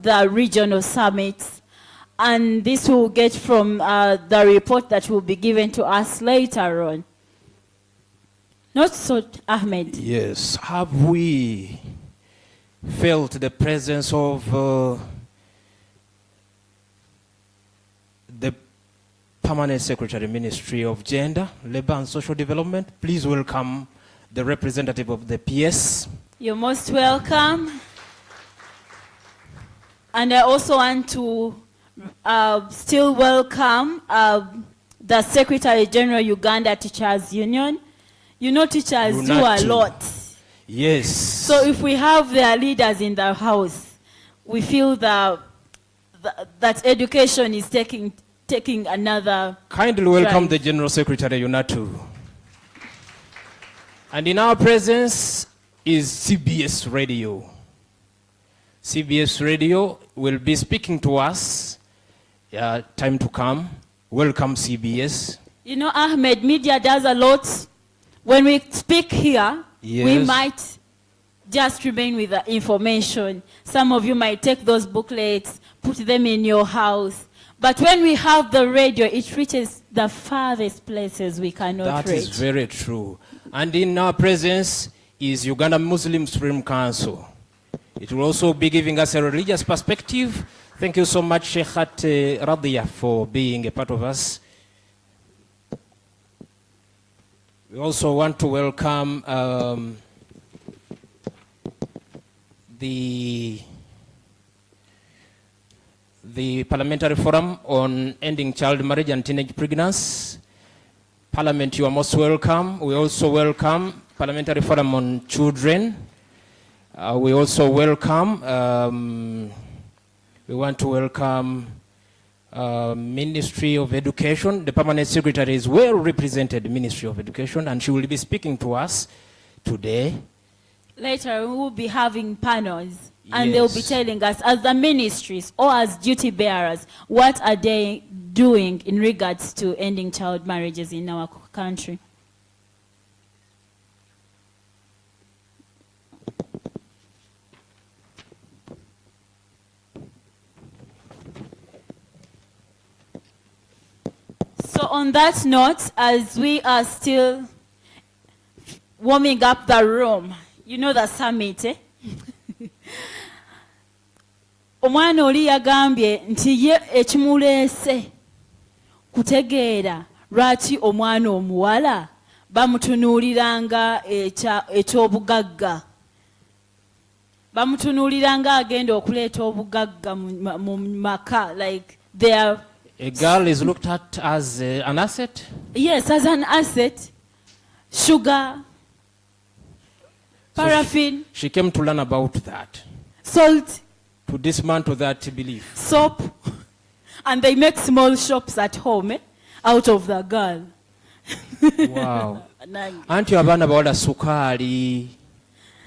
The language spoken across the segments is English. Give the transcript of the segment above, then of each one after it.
the regional summits, and this will get from the report that will be given to us later on. Not so, Ahmed? Yes. Have we felt the presence of the Permanent Secretary, Ministry of Gender, Labor and Social Development? Please welcome the representative of the PS. You're most welcome. And I also want to still welcome the Secretary General Uganda Teachers Union. You know, teachers do a lot. Yes. So if we have their leaders in the house, we feel that education is taking another. Kindly welcome drive. the General Secretary UNATU. And in our presence is CBS Radio. CBS Radio will be speaking to us. Time to come. Welcome, CBS. You know, Ahmed, media does a lot. When we speak here, yes, we might just remain with the information. Some of you might take those booklets, put them in your house. But when we have the radio, it reaches the farthest places we cannot reach. That is very true. And in our presence is Uganda Muslim Supreme Council. It will also be giving us a religious perspective. Thank you so much, Sheikhat Radia, for being a part of us. We also want to welcome the Parliamentary Forum on Ending Child Marriage and Teenage Pregnancy. Parliament, you are most welcome. We also welcome Parliamentary Forum on Children. We also welcome, we want to welcome Ministry of Education. The Permanent Secretary is well represented, Ministry of Education, and she will be speaking to us today. Later, we will be having panels, and yes, they'll be telling us, as the ministries or as duty bearers, what are they doing in regards to ending child marriages in our country. So on that note, as we are still warming up the room, you know the summit, eh? Omwana oli yagambye nti ye ekimuleese kutegeera lwaki omwana omuwala bamutunuuliranga eky'obugagga. Bamutunuuliranga agenda okuleeta obugagga mu maka, like they are. A girl is looked at as an asset? Yes, as an asset. Sugar, paraffin. So she came to learn about that. Salt. To dismantle that belief. Soap. And they make small shops at home, out of the girl. Wow. Anti abaana bawala sukaali.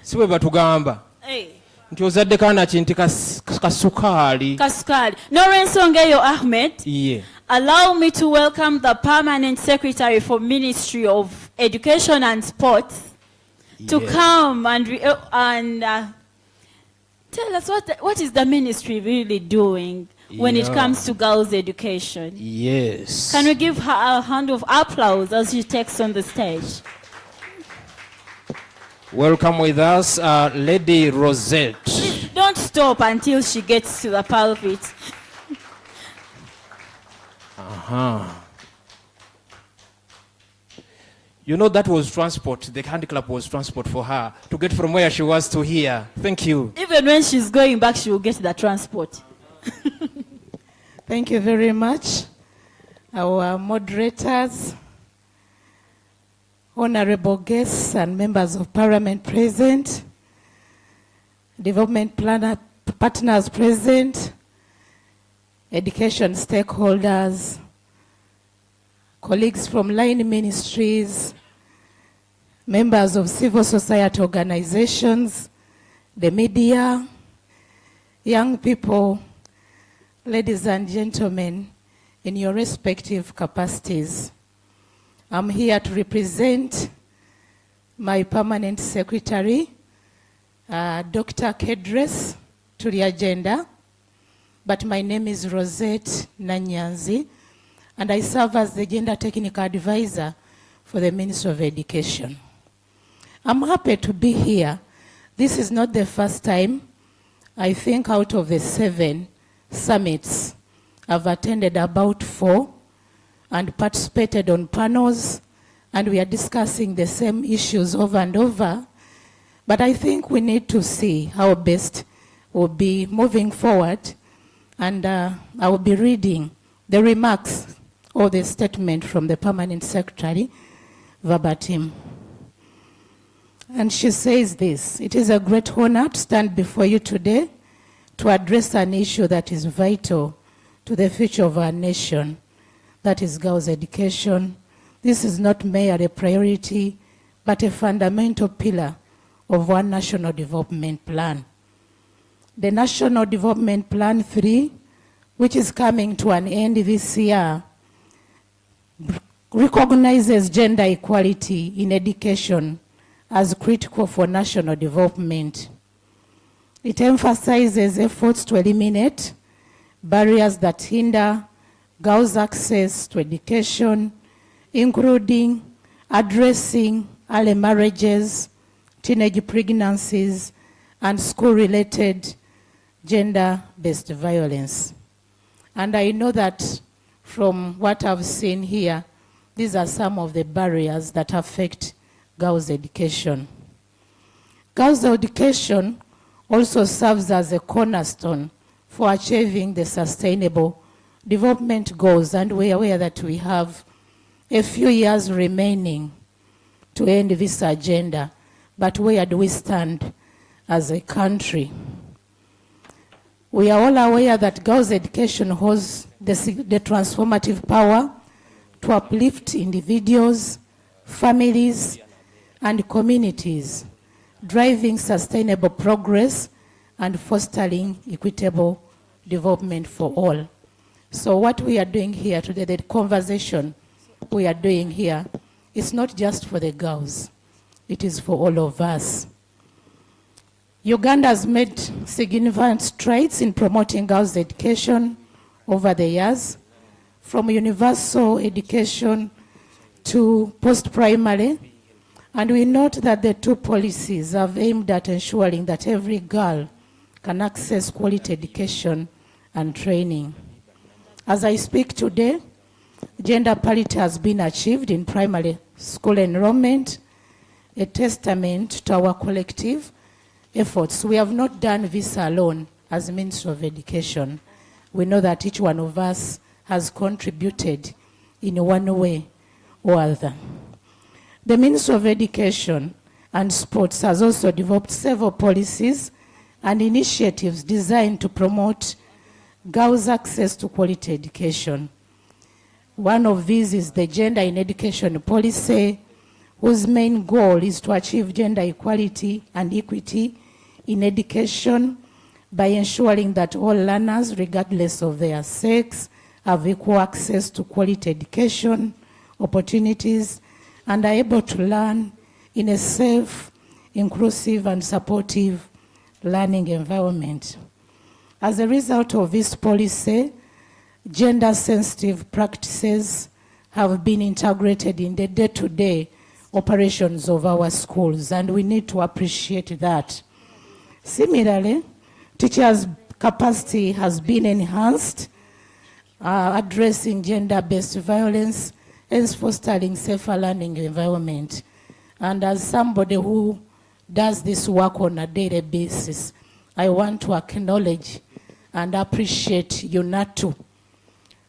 Siwe batugamba. Hey. Nti ozadde kaana kinti kasukaali. Kasukaali. N'olw'ensonga eyo, Ahmed. Yeah. Allow me to welcome the Permanent Secretary for Ministry of Education and Sports to come and tell us what is the ministry really doing when it comes to girls' education. Yes. Can we give her a hand of applause as she takes on the stage? Welcome with us, Lady Rosette. Please don't stop until she gets to the pulpit. You know, that was transport. The handicap was transport for her to get from where she was to here. Thank you. Even when she's going back, she will get the transport. Thank you very much. Our moderators, honorable guests and members of parliament present, development planner partners present, education stakeholders, colleagues from line ministries, members of civil society organizations, the media, young people, ladies and gentlemen, in your respective capacities. I'm here to represent my permanent secretary, Dr. Kedres, to the agenda. but my name is Rosette Nanyanzi, and I serve as the Gender Technical Advisor for the Ministry of Education. I'm happy to be here. This is not the first time. I think out of the 7 summits, I've attended about 4 and participated on panels, and we are discussing the same issues over and over. But I think we need to see how best we'll be moving forward, and I will be reading the remarks or the statement from the Permanent Secretary verbatim. And she says this: it is a great honor to stand before you today to address an issue that is vital to the future of our nation, that is girls' education. This is not merely a priority, but a fundamental pillar of our National Development Plan. The National Development Plan 3, which is coming to an end this year, recognizes gender equality in education as critical for national development. It emphasizes efforts to eliminate barriers that hinder girls' access to education, including addressing early marriages, teenage pregnancies, and school-related gender-based violence. And I know that from what I've seen here, these are some of the barriers that affect girls' education. Girls' education also serves as a cornerstone for achieving the sustainable development goals, and we are aware that we have a few years remaining to end this agenda, but where do we stand as a country? We are all aware that girls' education holds the transformative power to uplift individuals, families, and communities, driving sustainable progress and fostering equitable development for all. So what we are doing here today, the conversation we are doing here, is not just for the girls, it is for all of us. Uganda has made significant strides in promoting girls' education over the years, from universal education to post-primary, and we note that the 2 policies have aimed at ensuring that every girl can access quality education and training. As I speak today, gender parity has been achieved in primary school enrollment, a testament to our collective efforts. We have not done this alone as Ministry of Education. We know that each one of us has contributed in one way or other. The Ministry of Education and Sports has also developed several policies and initiatives designed to promote girls' access to quality education. One of these is the Gender in Education Policy, whose main goal is to achieve gender equality and equity in education by ensuring that all learners, regardless of their sex, have equal access to quality education opportunities and are able to learn in a safe, inclusive, and supportive learning environment. As a result of this policy, gender-sensitive practices have been integrated in the day-to-day operations of our schools, and we need to appreciate that. Similarly, teachers' capacity has been enhanced, addressing gender-based violence and fostering safer learning environment. And as somebody who does this work on a daily basis, I want to acknowledge and appreciate UNATU.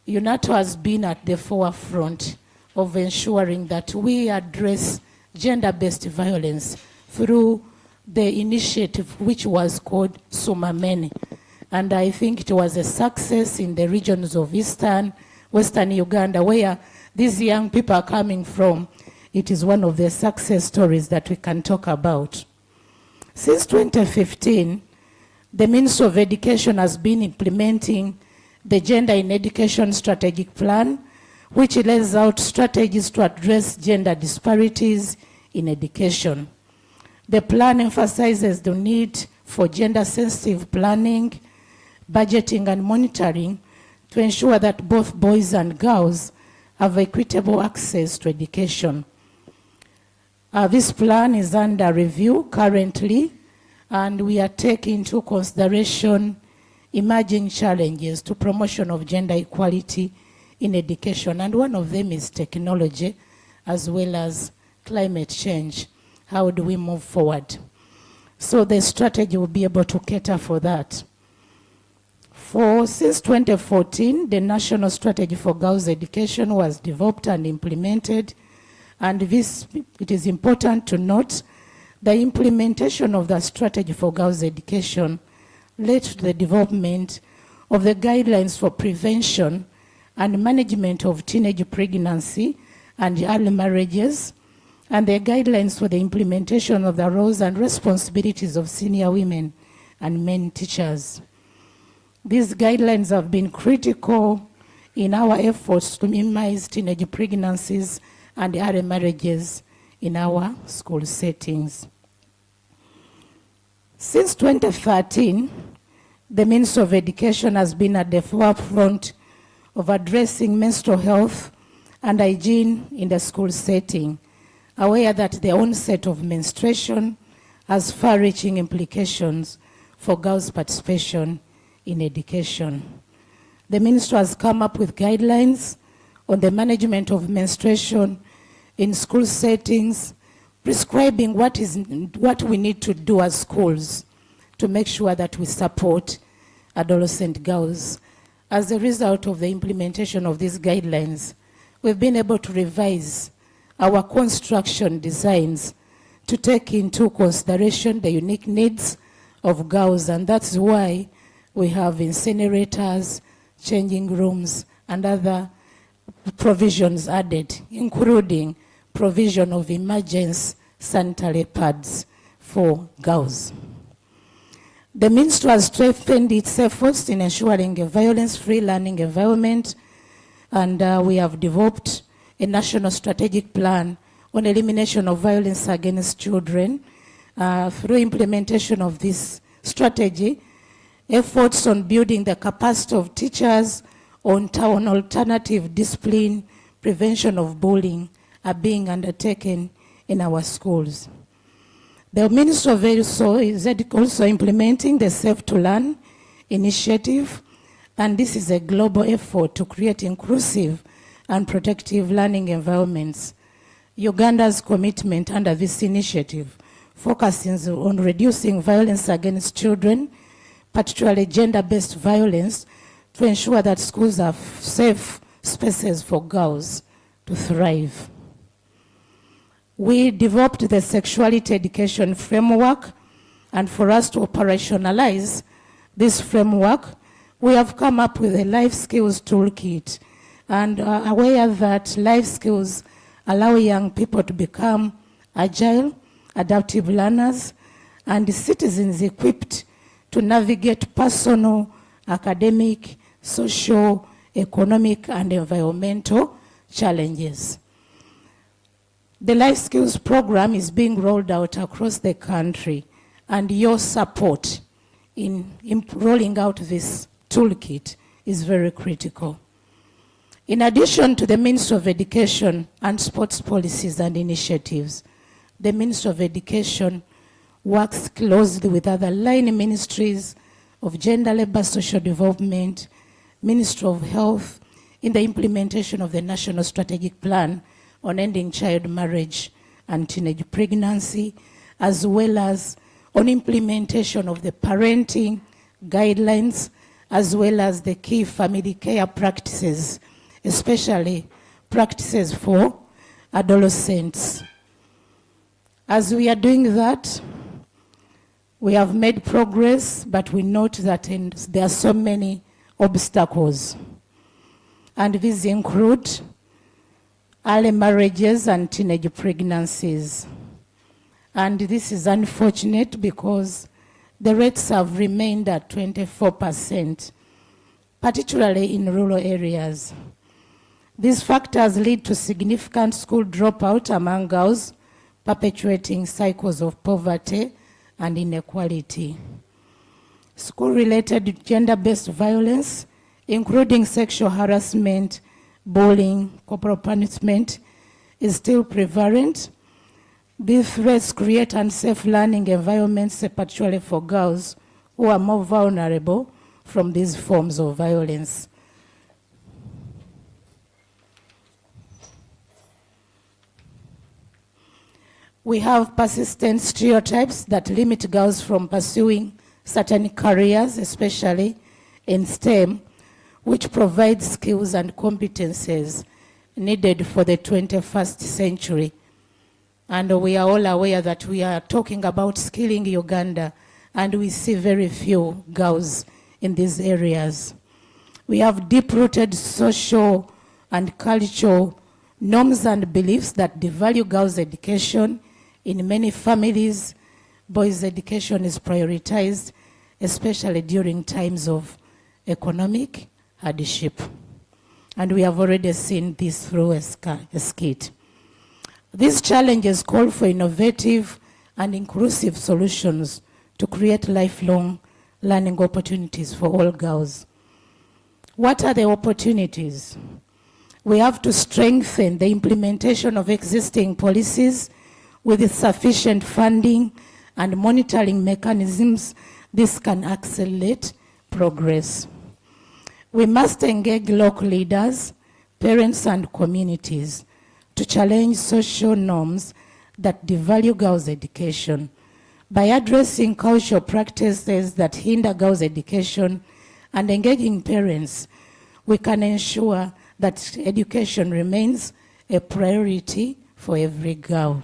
UNATU has been at the forefront of ensuring that we address gender-based violence through the initiative which was called Sumameni. And I think it was a success in the regions of Western Uganda, where these young people are coming from. It is one of the success stories that we can talk about. Since 2015, the Ministry of Education has been implementing the Gender in Education Strategic Plan, which lays out strategies to address gender disparities in education. The plan emphasizes the need for gender-sensitive planning, budgeting and monitoring to ensure that both boys and girls have equitable access to education. This plan is under review currently, and we are taking into consideration emerging challenges to promotion of gender equality in education, and one of them is technology as well as climate change. How do we move forward? So the strategy will be able to cater for that. Since 2014, the National Strategy for Girls' Education was developed and implemented, and it is important to note the implementation of the strategy for girls' education led to the development of the guidelines for prevention and management of teenage pregnancy and early marriages, and the guidelines for the implementation of the roles and responsibilities of senior women and men teachers. These guidelines have been critical in our efforts to minimize teenage pregnancies and early marriages in our school settings. Since 2013, the Ministry of Education has been at the forefront of addressing menstrual health and hygiene in the school setting, aware that the onset of menstruation has far-reaching implications for girls' participation in education. The Ministry has come up with guidelines on the management of menstruation in school settings, prescribing what we need to do as schools to make sure that we support adolescent girls. As a result of the implementation of these guidelines, we've been able to revise our construction designs to take into consideration the unique needs of girls, and that's why we have incinerators, changing rooms, and other provisions added, including provision of emergency sanitary pads for girls. The Ministry has strengthened its efforts in ensuring a violence-free learning environment, and we have developed a national strategic plan on elimination of violence against children. Through implementation of this strategy, efforts on building the capacity of teachers on alternative discipline, prevention of bullying are being undertaken in our schools. The Ministry of Education is also implementing the Safe to Learn initiative, and this is a global effort to create inclusive and protective learning environments. Uganda's commitment under this initiative focuses on reducing violence against children, particularly gender-based violence, to ensure that schools are safe spaces for girls to thrive. We developed the sexuality education framework, and for us to operationalize this framework, we have come up with a life skills toolkit, and are aware that life skills allow young people to become agile, adaptive learners, and citizens equipped to navigate personal, academic, social, economic, and environmental challenges. The Life Skills program is being rolled out across the country, and your support in rolling out this toolkit is very critical. In addition to the Ministry of Education and sports policies and initiatives, the Ministry of Education works closely with other line ministries of Gender, Labor, Social Development, Ministry of Health in the implementation of the National Strategic Plan on ending child marriage and teenage pregnancy, as well as on implementation of the parenting guidelines, as well as the key family care practices, especially practices for adolescents. As we are doing that, we have made progress, but we note that there are so many obstacles. And these include early marriages and teenage pregnancies. And this is unfortunate because the rates have remained at 24%, particularly in rural areas. These factors lead to significant school dropout among girls, perpetuating cycles of poverty and inequality. School-related gender-based violence, including sexual harassment, bullying, corporal punishment, is still prevalent. These threats create unsafe learning environments, particularly for girls who are more vulnerable from these forms of violence. We have persistent stereotypes that limit girls from pursuing certain careers, especially in STEM, which provide skills and competences needed for the 21st century. And we are all aware that we are talking about skilling Uganda, and we see very few girls in these areas. We have deep-rooted social and cultural norms and beliefs that devalue girls' education. In many families, boys' education is prioritized, especially during times of economic hardship. And we have already seen this through a skit. These challenges call for innovative and inclusive solutions to create lifelong learning opportunities for all girls. What are the opportunities? We have to strengthen the implementation of existing policies with sufficient funding and monitoring mechanisms. This can accelerate progress. We must engage local leaders, parents, and communities to challenge social norms that devalue girls' education. By addressing cultural practices that hinder girls' education and engaging parents, we can ensure that education remains a priority for every girl.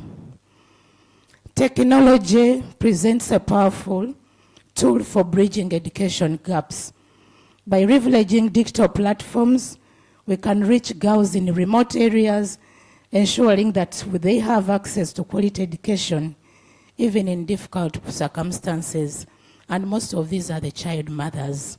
Technology presents a powerful tool for bridging education gaps. By leveraging digital platforms, we can reach girls in remote areas, ensuring that they have access to quality education, even in difficult circumstances. And most of these are the child mothers.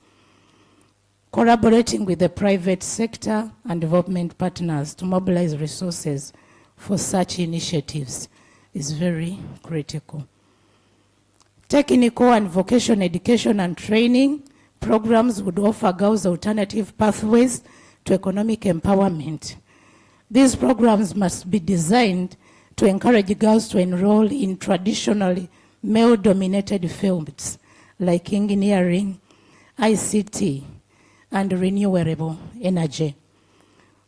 Collaborating with the private sector and development partners to mobilize resources for such initiatives is very critical. Technical and vocational education and training programs would offer girls alternative pathways to economic empowerment. These programs must be designed to encourage girls to enroll in traditionally male-dominated fields like engineering, ICT, and renewable energy.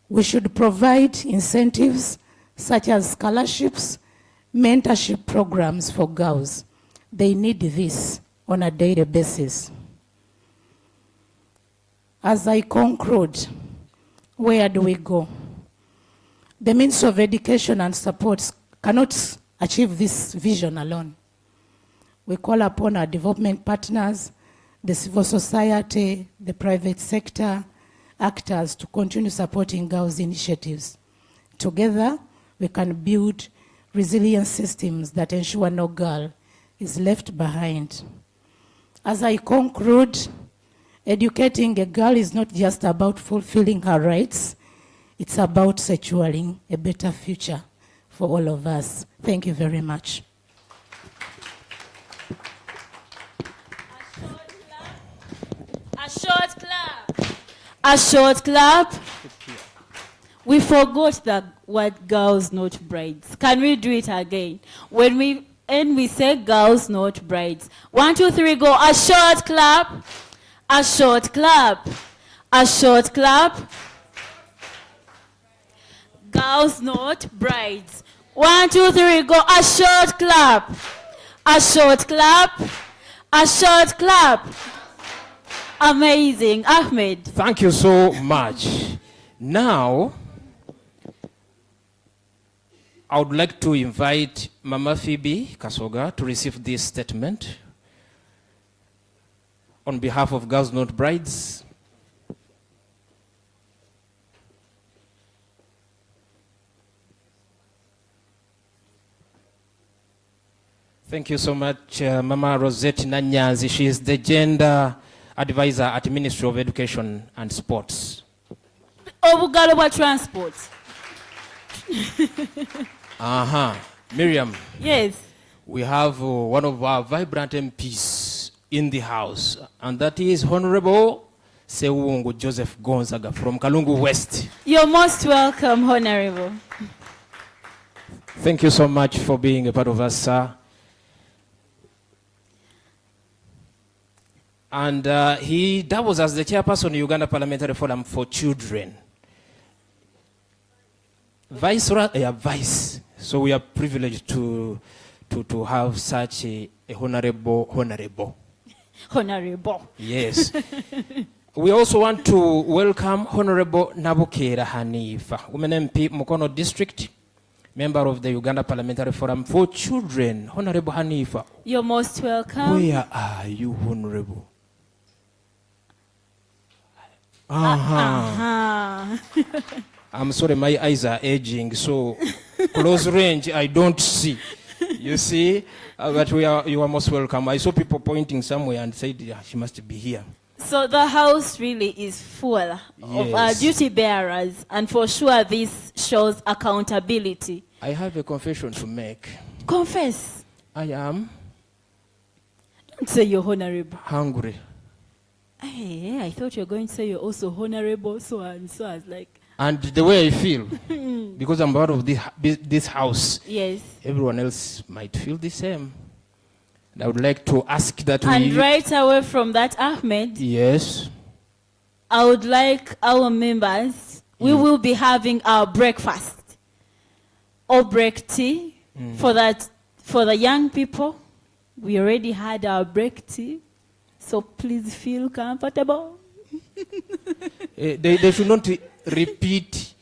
We should provide incentives such as scholarships, mentorship programs for girls. They need this on a daily basis. As I conclude, where do we go? The Ministry of Education and Support cannot achieve this vision alone. We call upon our development partners, the civil society, the private sector, actors to continue supporting girls' initiatives. Together, we can build resilient systems that ensure no girl is left behind. As I conclude, educating a girl is not just about fulfilling her rights, it's about securing a better future for all of us. Thank you very much. A short clap. A short clap. We forgot the word girls, not brides. Can we do it again? When we say girls, not brides. 1, 2, 3, go. A short clap. A short clap. A short clap. Girls, not brides. 1, 2, 3, go. A short clap. A short clap. A short clap. Amazing. Ahmed. Thank you so much. Now, I would like to invite Mama Phoebe Kasoga to receive this statement on behalf of Girls Not Brides. Thank you so much, Mama Rosette Nanyazi. She is the gender advisor at Ministry of Education and Sports. Obugalo bwa transport. Miriam. Yes. We have one of our vibrant MPs in the house, and that is Honorable Sewungu Joseph Gonzaga from Kalungu West. You're most welcome, Honorable. Thank you so much for being a part of us, sir. And he doubles as the chairperson of Uganda Parliamentary Forum for Children. Vice. So we are privileged to have such a honorable. Honorable. Yes. We also want to welcome Honorable Nabukera Hanifa, Women MP Mukono District, member of the Uganda Parliamentary Forum for Children. Honorable Hanifa. You're most welcome. Where are you, Honorable? I'm sorry, my eyes are aging, so close range I don't see. You see? But you are most welcome. I saw people pointing somewhere and said, yeah, she must be here. So the house really is full of our duty bearers, and for sure this shows accountability. I have a confession to make. Confess. I am Don't say you're honorable. hungry. Hey, I thought you were going to say you're also honorable, so and so. I was like, And the way I feel, because I'm part of this house, yes. everyone else might feel the same. And I would like to ask that And right away from that, Ahmed, Yes. I would like our members, we will be having our breakfast or break tea for the young people. We already had our break tea, so please feel comfortable. They should not repeat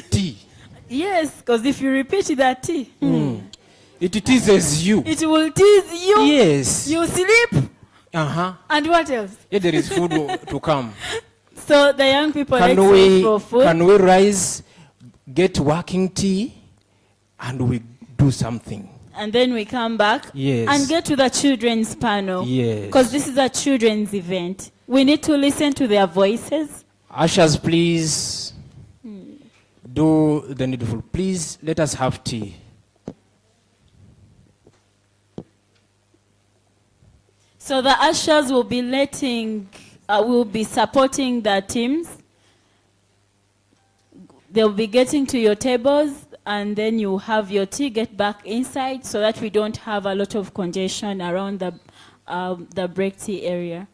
tea. Yes, because if you repeat that tea, It teases you. it will tease you. Yes. You sleep. And what else? Yeah, there is food to come. So the young people Can exist for food. Can we rise, get working tea, and we do something? And then we come back and get to the children's panel. Yes. Because this is a children's event. We need to listen to their voices. Ushers, please do the needful. Please let us have tea. So the ushers will be will be supporting the teams. They'll be getting to your tables, and then you have your tea, get back inside so that we don't have a lot of congestion around the break tea area.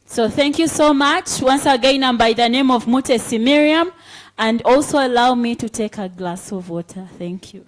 So thank you so much. Once again, I'm by the name of Mutesi Miriam, and also allow me to take a glass of water. Thank you.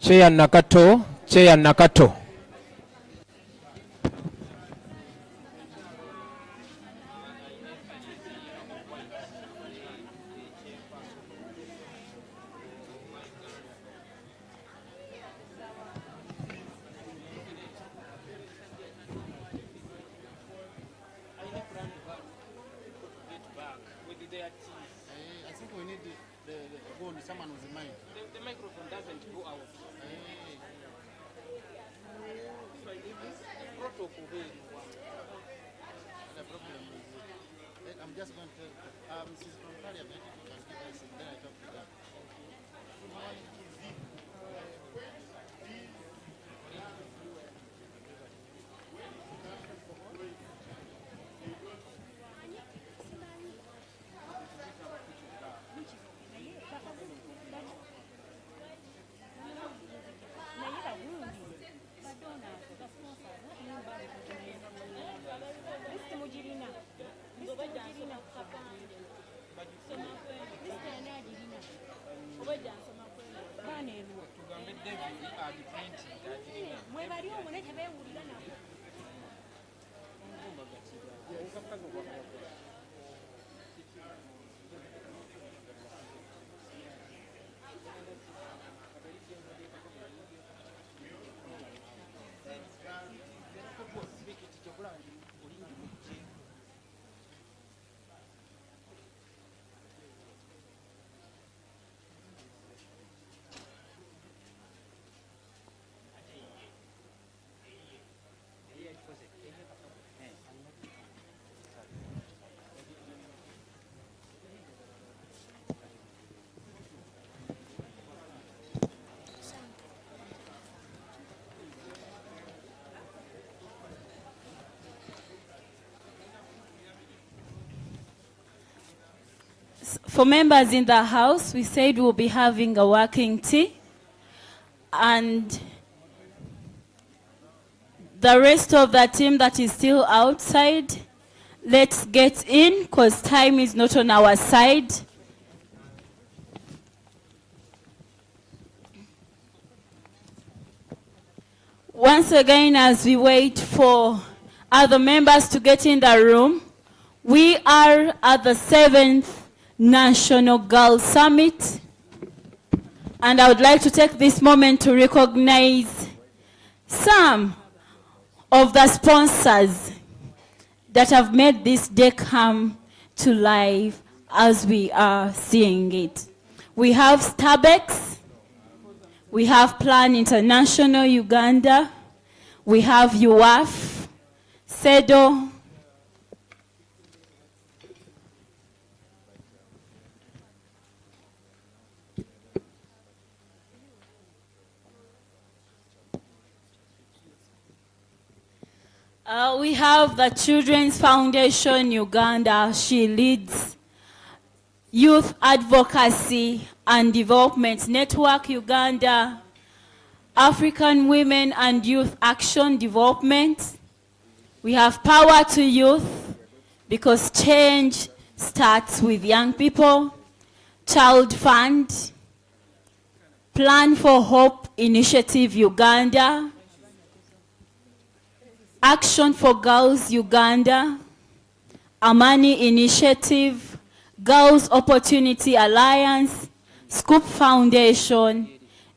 Chair Nakato, Chair Nakato. I think we need someone with the mic. The microphone doesn't go out. The problem is, I'm just going to tell Mrs. from Parliament, if you can give us, then I talk to her. For members in the house, we said we'll be having a working tea. And the rest of the team that is still outside, let's get in because time is not on our side. Once again, as we wait for other members to get in the room, we are at the 7th National Girls Summit. And I would like to take this moment to recognize some of the sponsors that have made this day come to life as we are seeing it. We have Starbucks, we have Plan International Uganda, we have UAF, SEDO, we have the Children's Foundation Uganda. She leads Youth Advocacy and Development Network Uganda, African Women and Youth Action Development. We have Power to Youth, because change starts with young people. Child Fund, Plan for Hope Initiative Uganda, Action for Girls Uganda, Amani Initiative, Girls Opportunity Alliance, Scoop Foundation,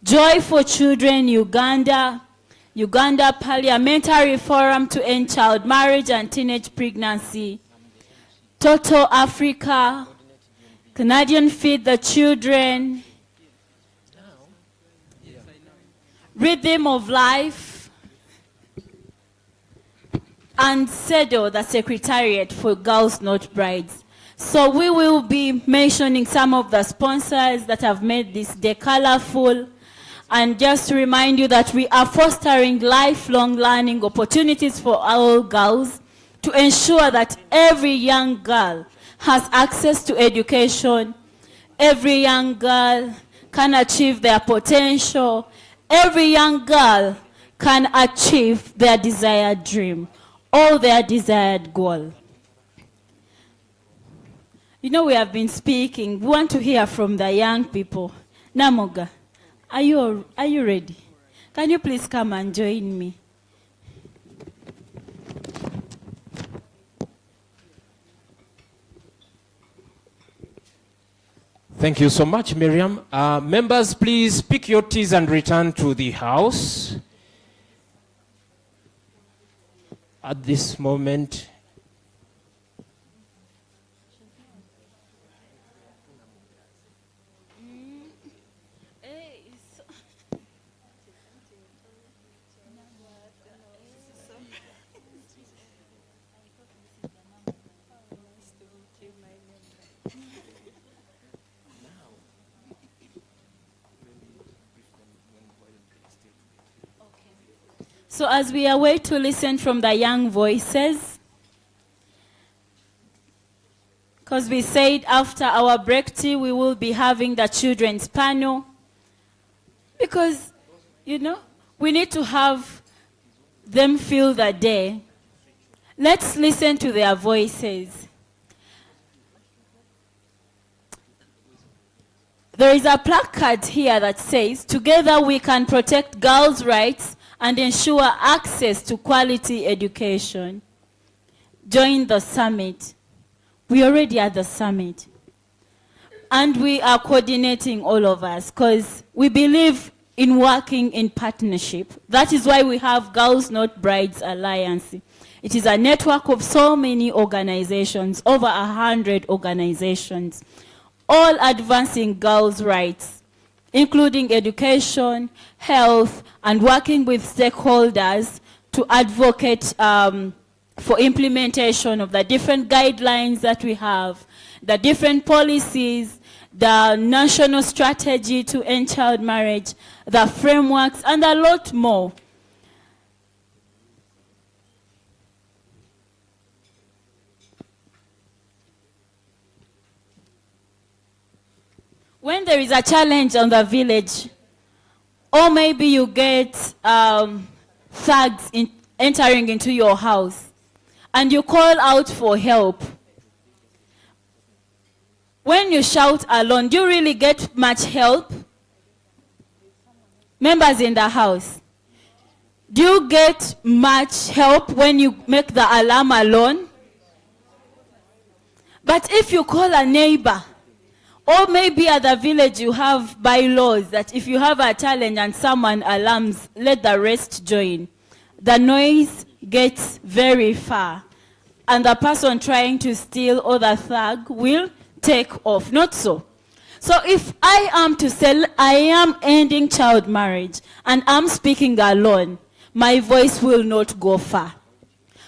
Joy for Children Uganda, Uganda Parliamentary Forum to End Child Marriage and Teenage Pregnancy, Total Africa, Canadian Feed the Children, Rhythm of Life, and SEDO, the Secretariat for Girls Not Brides. So we will be mentioning some of the sponsors that have made this day colorful. And just to remind you that we are fostering lifelong learning opportunities for all girls to ensure that every young girl has access to education, every young girl can achieve their potential, every young girl can achieve their desired dream or their desired goal. You know, we have been speaking. We want to hear from the young people. Namoga, Are you ready? Can you please come and join me? Thank you so much, Miriam. Members, please pick your teas and return to the house. At this moment, So as we await to listen from the young voices, because we said after our break tea we will be having the children's panel, because, you know, we need to have them feel the day. Let's listen to their voices. There is a placard here that says, "Together we can protect girls' rights and ensure access to quality education." Join the summit. We already at the summit. And we are coordinating, all of us, because we believe in working in partnership. That is why we have Girls Not Brides Alliance. It is a network of so many organizations, over 100 organizations, all advancing girls' rights, including education, health, and working with stakeholders to advocate for implementation of the different guidelines that we have, the different policies, the national strategy to end child marriage, the frameworks, and a lot more. When there is a challenge on the village, or maybe you get thugs entering into your house, and you call out for help. When you shout alone, do you really get much help? Members in the house, do you get much help when you make the alarm alone? But if you call a neighbor, or maybe at the village you have bylaws that if you have a challenge and someone alarms, let the rest join. The noise gets very far, and the person trying to steal or the thug will take off. Not so. So if I am to say I am ending child marriage and I'm speaking alone, my voice will not go far.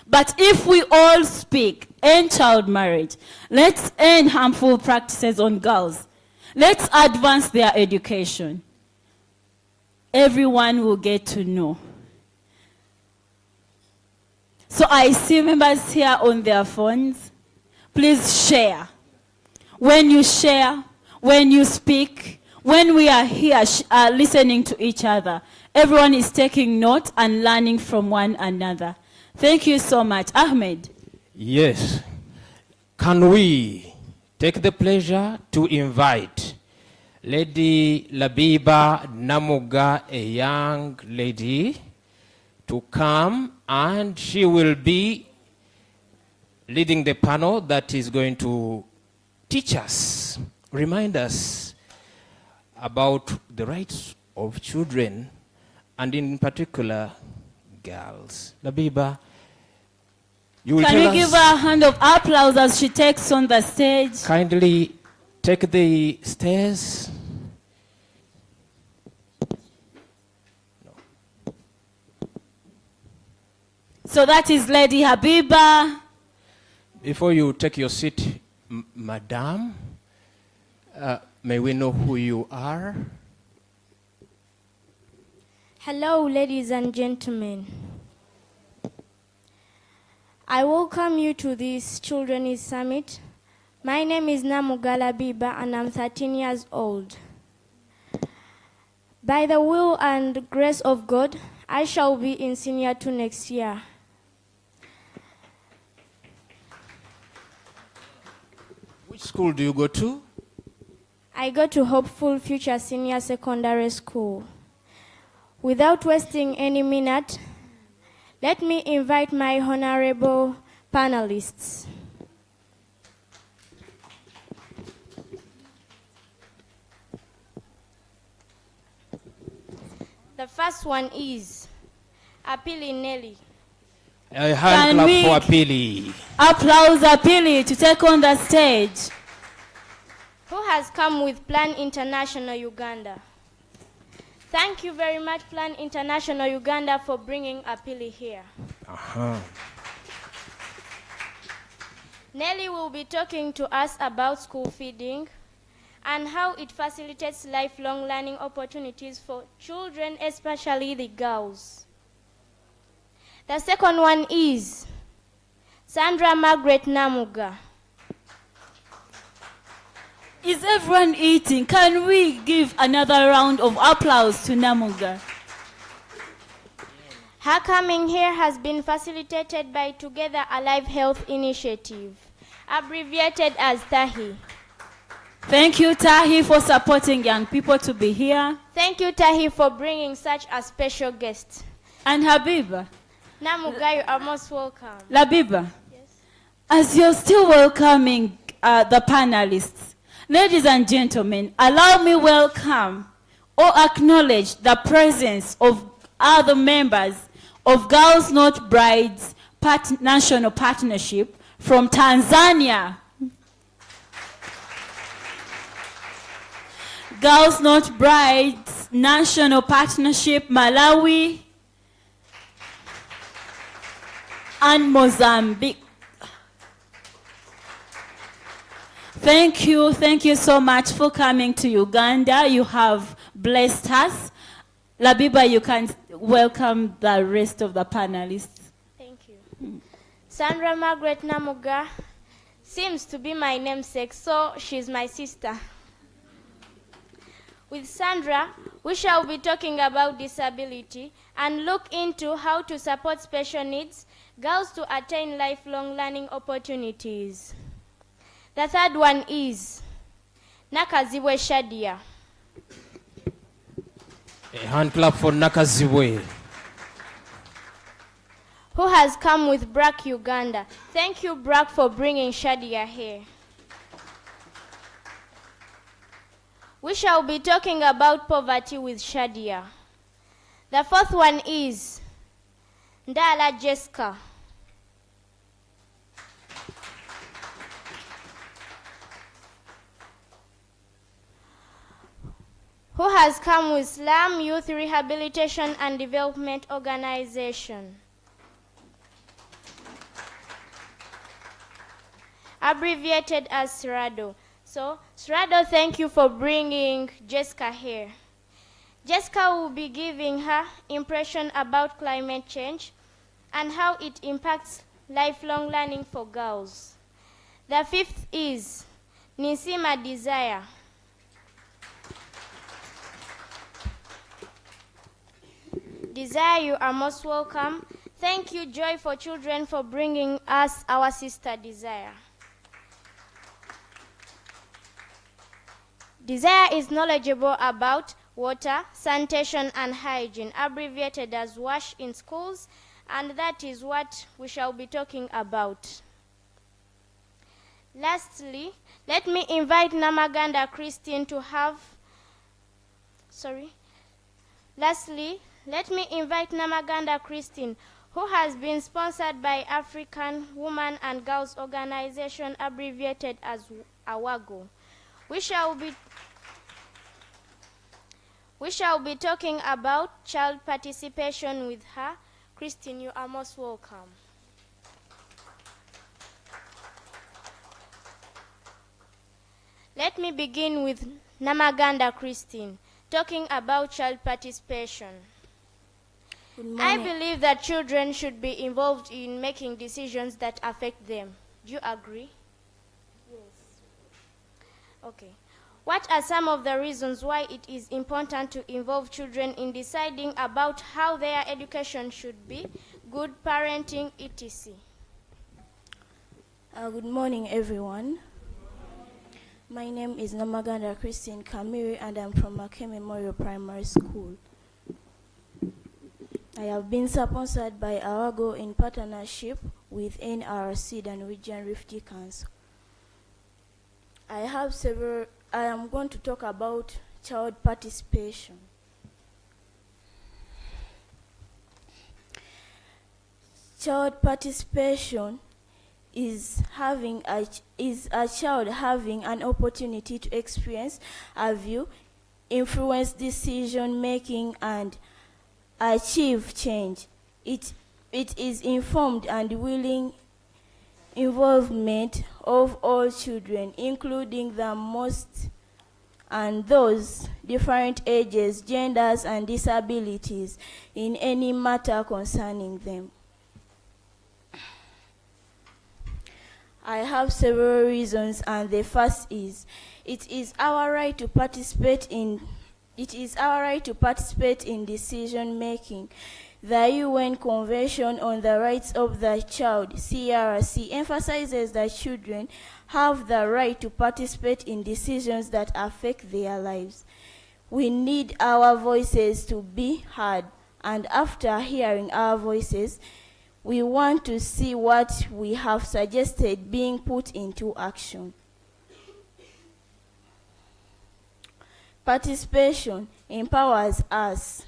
But if we all speak, end child marriage, let's end harmful practices on girls, let's advance their education, everyone will get to know. So I see members here on their phones. Please share. When you share, when you speak, when we are here listening to each other, everyone is taking note and learning from one another. Thank you so much. Ahmed. yes. Can we take the pleasure to invite Lady Labiba Namuga, a young lady, to come, and she will be leading the panel that is going to teach us, remind us about the rights of children, and in particular, girls. Labiba, you will Can tell we give us, her a hand of applause as she takes on the stage? kindly take the stairs. So that is Lady Habiba. Before you take your seat, Madam, may we know who you are? Hello, ladies and gentlemen. I welcome you to this Children's Summit. My name is Namugala Biba and I'm 13 years old. By the will and grace of God, I shall be in senior 2 next year. Which school do you go to? I go to Hopeful Future Senior Secondary School. Without wasting any minute, let me invite my honorable panelists. The first one is Apili Nelly. A hand clap for Apili. Applause Apili to take on the stage. Who has come with Plan International Uganda. Thank you very much, Plan International Uganda, for bringing Apili here. Nelly will be talking to us about school feeding and how it facilitates lifelong learning opportunities for children, especially the girls. The second one is Sandra Margaret Namuga. Is everyone eating? Can we give another round of applause to Namuga? Her coming here has been facilitated by Together Alive Health Initiative, abbreviated as TAHI. Thank you, Tahi, for supporting young people to be here. Thank you, Tahi, for bringing such a special guest. And Habiba. Namuga, you are most welcome. Labiba, Yes. as you're still welcoming the panelists, ladies and gentlemen, allow me welcome or acknowledge the presence of other members of Girls Not Brides National Partnership from Tanzania. Girls Not Brides National Partnership, Malawi and Mozambique. Thank you so much for coming to Uganda. You have blessed us. Labiba, you can welcome the rest of the panelists. Thank you. Sandra Margaret Namuga seems to be my namesake, so she's my sister. With Sandra, we shall be talking about disability and look into how to support special needs girls to attain lifelong learning opportunities. The third one is Nakazibwe Shadia. A hand clap for Nakazibwe. Who has come with BRAC Uganda. Thank you, BRAC, for bringing Shadia here. We shall be talking about poverty with Shadia. The fourth one is Ndala Jessica. Who has come with Slum Youth Rehabilitation and Development Organization, abbreviated as SRADO. So, SRADO, thank you for bringing Jessica here. Jessica will be giving her impression about climate change and how it impacts lifelong learning for girls. The fifth is Nisima Desire. Desire, you are most welcome. Thank you, Joy for Children, for bringing us our sister Desire. Desire is knowledgeable about water, sanitation, and hygiene, abbreviated as WASH in schools, and that is what we shall be talking about. Lastly, let me invite Namaganda Christine to have, let me invite Namaganda Christine, who has been sponsored by African Women and Girls Organization, abbreviated as AWAGO. We shall be talking about child participation with her. Christine, you are most welcome. Let me begin with Namaganda Christine, talking about child participation. I believe that children should be involved in making decisions that affect them. Do you agree? Yes. Okay. What are some of the reasons why it is important to involve children in deciding about how their education should be, good parenting, etc.? Good morning, everyone. My name is Namaganda Christine Kamiri and I'm from Make Memorial Primary School. I have been sponsored by Awago in partnership with NRC, the Norwegian Refugee Council. I am going to talk about child participation. Child participation is a child having an opportunity to experience, a view, influence decision making, and achieve change. It is informed and willing involvement of all children, including the most and those different ages, genders, and disabilities in any matter concerning them. I have several reasons, and the first is it is our right to participate in decision making. The UN Convention on the Rights of the Child, CRC, emphasizes that children have the right to participate in decisions that affect their lives. We need our voices to be heard, and after hearing our voices, we want to see what we have suggested being put into action. Participation empowers us.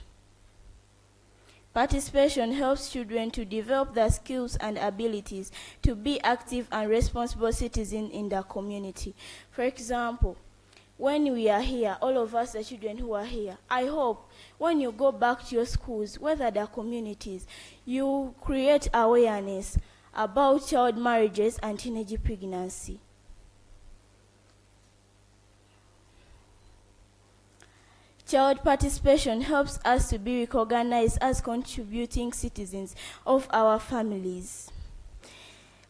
Participation helps children to develop the skills and abilities to be active and responsible citizens in the community. For example, when we are here, all of us, the children who are here, I hope when you go back to your schools, whether they're communities, you create awareness about child marriages and teenage pregnancy. Child participation helps us to be recognized as contributing citizens of our families.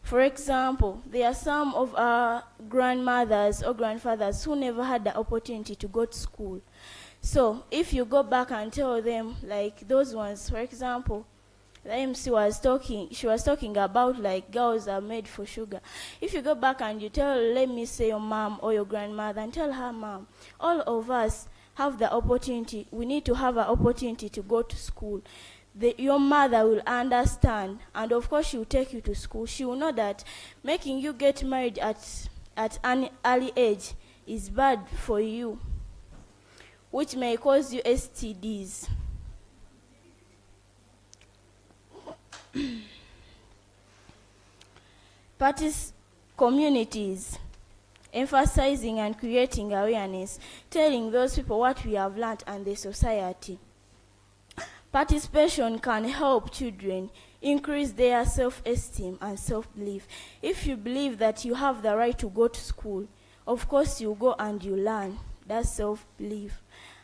For example, there are some of our grandmothers or grandfathers who never had the opportunity to go to school. So if you go back and tell them, like those ones, for example, the MC she was talking about like girls are made for sugar. If you go back and you tell, let me say your mom or your grandmother, and tell her, mom, all of us have the opportunity, we need to have an opportunity to go to school. Your mother will understand, and of course she will take you to school. She will know that making you get married at an early age is bad for you, which may cause you STDs. Communities emphasizing and creating awareness, telling those people what we have learned and the society. Participation can help children increase their self-esteem and self-belief. If you believe that you have the right to go to school, of course you go and you learn. That's self-belief.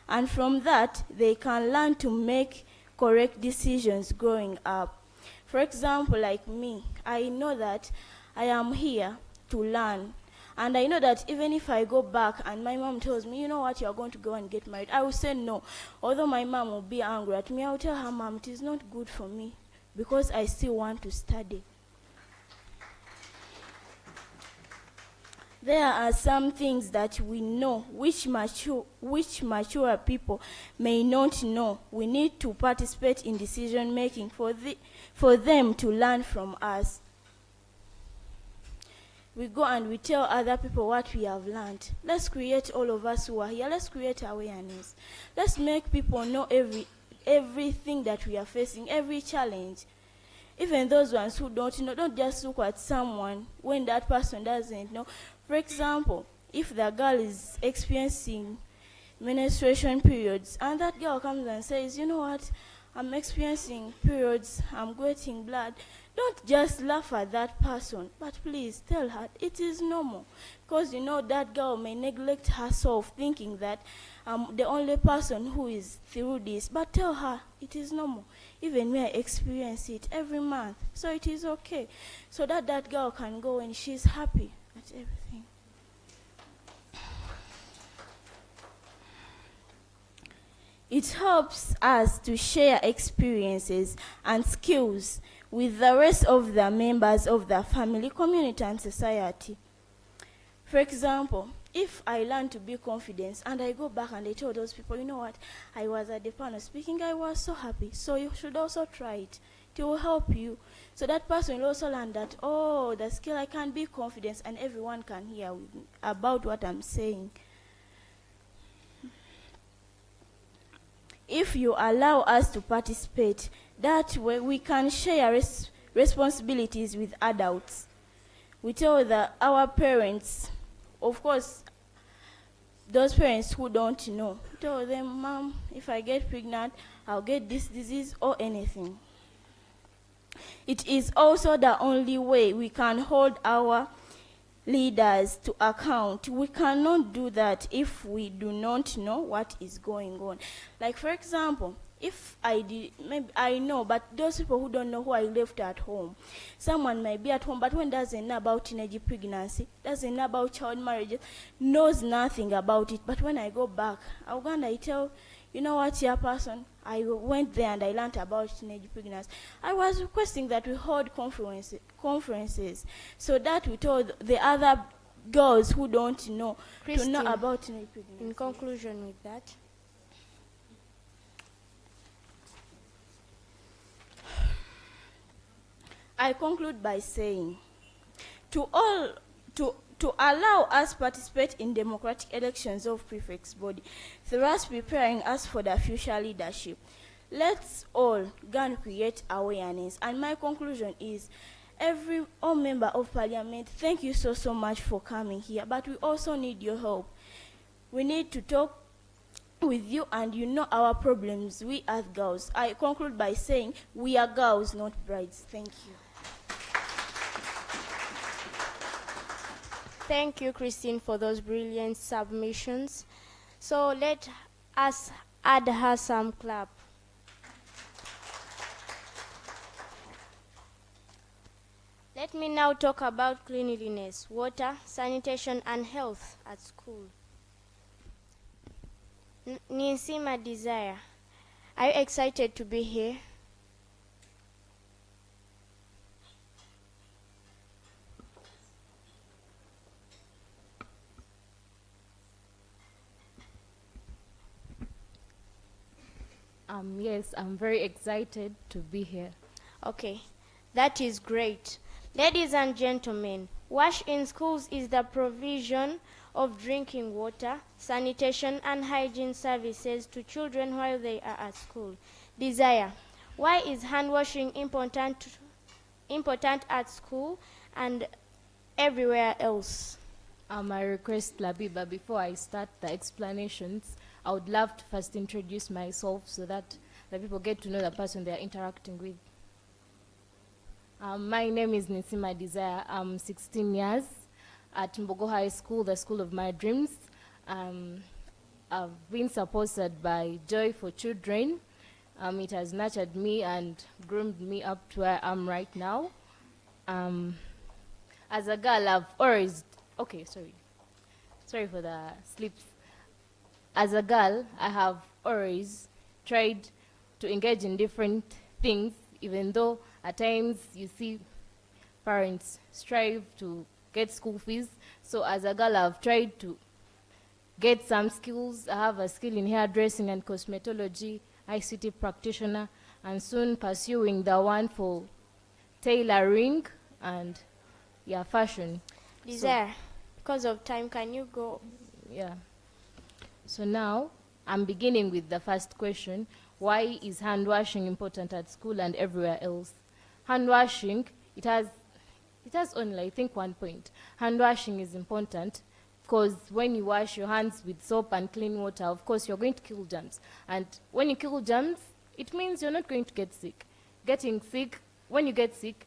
And from that, they can learn to make correct decisions growing up. For example, like me, I know that I am here to learn. And I know that even if I go back and my mom tells me, you know what, you're going to go and get married, I will say no. Although my mom will be angry at me, I will tell her, Mom, it is not good for me because I still want to study. There are some things that we know which mature people may not know. We need to participate in decision making for them to learn from us. We go and we tell other people what we have learned. Let's create, all of us who are here, let's create awareness. Let's make people know everything that we are facing, every challenge. Even those ones who don't know, don't just look at someone when that person doesn't know. For example, if the girl is experiencing menstruation periods and that girl comes and says, you know what, I'm experiencing periods, I'm getting blood, don't just laugh at that person, but please tell her it is normal. Because you know that girl may neglect herself thinking that I'm the only person who is through this, but tell her it is normal. Even me, I experience it every month, so it is okay. So that that girl can go and she's happy at everything. It helps us to share experiences and skills with the rest of the members of the family, community, and society. For example, if I learn to be confident and I go back and I tell those people, you know what, I was at the panel speaking, I was so happy, so you should also try it. It will help you. So that person will also learn that, oh, the skill, I can be confident and everyone can hear about what I'm saying. If you allow us to participate, that way we can share responsibilities with adults. We tell our parents, of course, those parents who don't know, tell them, Mom, if I get pregnant, I'll get this disease or anything. It is also the only way we can hold our leaders to account. We cannot do that if we do not know what is going on. Like, for example, if I did, maybe I know, but those people who don't know who I left at home, someone might be at home, but when doesn't know about teenage pregnancy, doesn't know about child marriage, knows nothing about it. But when I go back, Uganda, I tell, you know what, your person, I went there and I learned about teenage pregnancy. I was requesting that we hold conferences so that we told the other girls who don't know to know about teenage pregnancy. In conclusion with that, I conclude by saying, to allow us participate in democratic elections of prefects body, thus preparing us for the future leadership. Let's all go and create awareness. And my conclusion is, all member of parliament, thank you so much for coming here, but we also need your help. We need to talk with you and you know our problems, we as girls. I conclude by saying, we are girls, not brides. Thank you. thank you, Christine, for those brilliant submissions. So let us add her some clap. Let me now talk about cleanliness, water, sanitation, and health at school. Ninsima Desire, are you excited to be here? Yes, I'm very excited to be here. Okay, that is great. Ladies and gentlemen, WASH in schools is the provision of drinking water, sanitation, and hygiene services to children while they are at school. Desire, why is hand washing important at school and everywhere else? I request Labiba, before I start the explanations, I would love to first introduce myself so that the people get to know the person they're interacting with. My name is Ninsima Desire. I'm 16 years at Mbogo High School, the school of my dreams. I've been supported by Joy for Children. It has nurtured me and groomed me up to where I am right now. As a girl, I've always, sorry for the slips. As a girl, I have always tried to engage in different things, even though at times you see parents strive to get school fees. So as a girl, I've tried to get some skills. I have a skill in hairdressing and cosmetology, ICT practitioner, and soon pursuing the one for tailoring and fashion. Desire, because of time, can you go? Yeah. So now, I'm beginning with the first question. Why is hand washing important at school and everywhere else? Hand washing, it has only, I think, one point. Hand washing is important because when you wash your hands with soap and clean water, of course, you're going to kill germs. And when you kill germs, it means you're not going to get sick. When you get sick,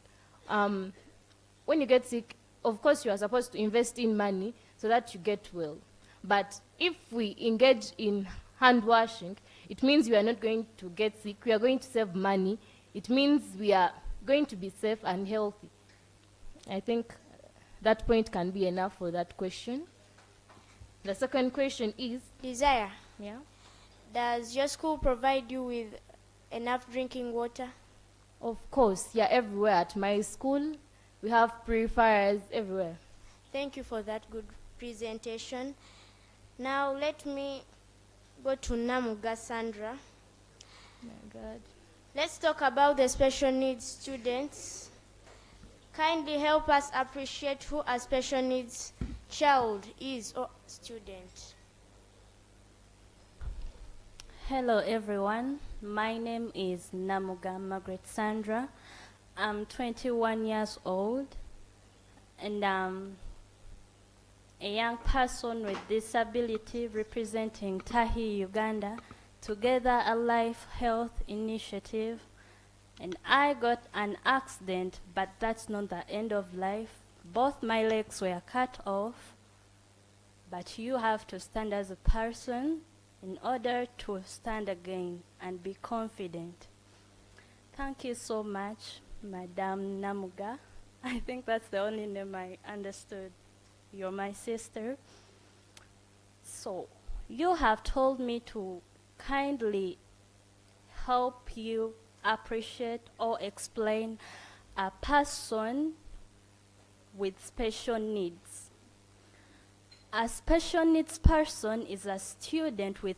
of course, you are supposed to invest in money so that you get well. But if we engage in hand washing, it means we are not going to get sick. We are going to save money. It means we are going to be safe and healthy. I think that point can be enough for that question. The second question is... Desire. Yeah? Does your school provide you with enough drinking water? Of course, yeah, everywhere. At my school, we have purifiers everywhere. Thank you for that good presentation. Now let me go to Namuga Sandra. My God. Let's talk about the special needs students. Kindly help us appreciate who a special needs child is or student. Hello everyone, my name is Namuga Margaret Sandra. I'm 21 years old and I'm a young person with disability representing Tahi, Uganda, Together a Life Health Initiative. And I got an accident, but that's not the end of life. Both my legs were cut off, but you have to stand as a person in order to stand again and be confident. Thank you so much, Madame Namuga. I think that's the only name I understood. You're my sister. So, you have told me to kindly help you appreciate or explain a person with special needs. A special needs person is a student with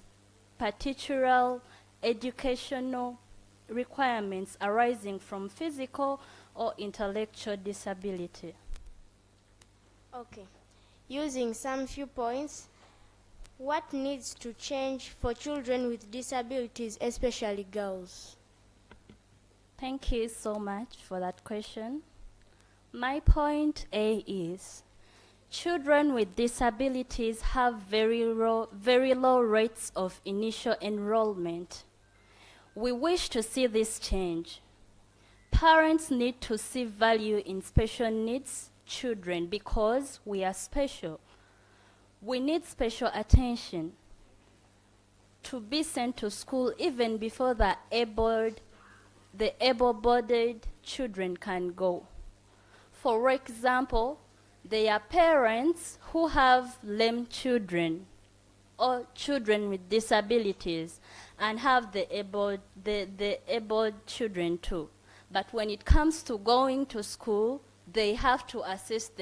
particular educational requirements arising from physical or intellectual disability. Okay. Using some few points, what needs to change for children with disabilities, especially girls? Thank you so much for that question. My point A is, children with disabilities have very low rates of initial enrollment. We wish to see this change. Parents need to see value in special needs children because we are special. We need special attention to be sent to school even before the able-bodied children can go. For example, there are parents who have lame children or children with disabilities and have the able children too. But when it comes to going to school, they have to assist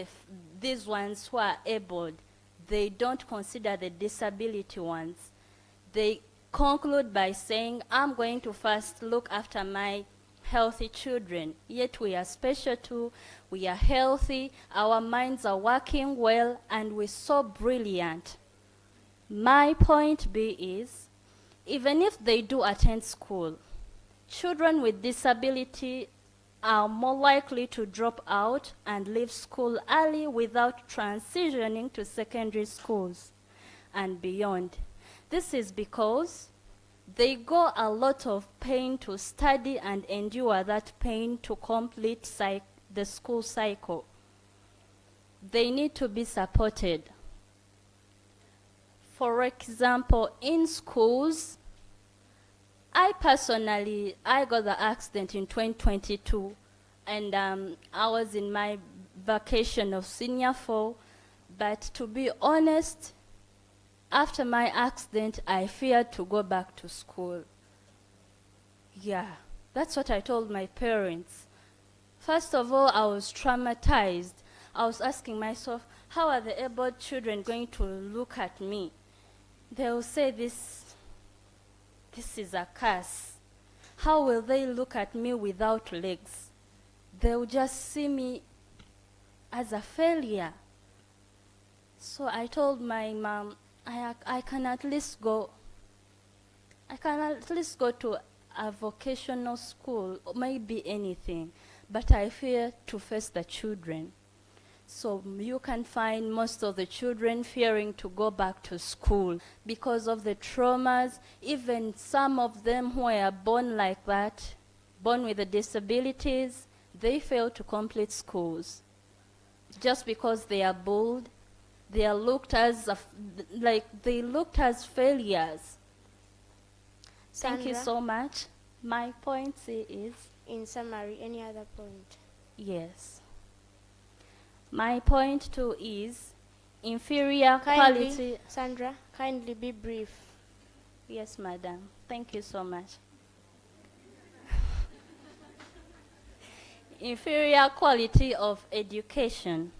these ones who are able. They don't consider the disability ones. They conclude by saying, I'm going to first look after my healthy children. Yet we are special too, we are healthy, our minds are working well, and we're so brilliant. My point B is, even if they do attend school, children with disability are more likely to drop out and leave school early without transitioning to secondary schools and beyond. This is because they go a lot of pain to study and endure that pain to complete the school cycle. They need to be supported. For example, in schools, I got the accident in 2022, and I was in my vacation of senior 4, but to be honest, after my accident, I feared to go back to school. Yeah, that's what I told my parents. First of all, I was traumatized. I was asking myself, how are the able children going to look at me? They will say this is a curse. How will they look at me without legs? They will just see me as a failure. So I told my mom, I can at least go to a vocational school, or maybe anything, but I fear to face the children. So you can find most of the children fearing to go back to school because of the traumas. Even some of them who are born like that, born with the disabilities, they fail to complete schools. Just because they are bold, they are looked as failures. Thank you so much. My point is, in summary, any other point? Yes. My point 2 is inferior quality. Sandra, kindly be brief. Yes, madam. Thank you so much. Inferior quality of education.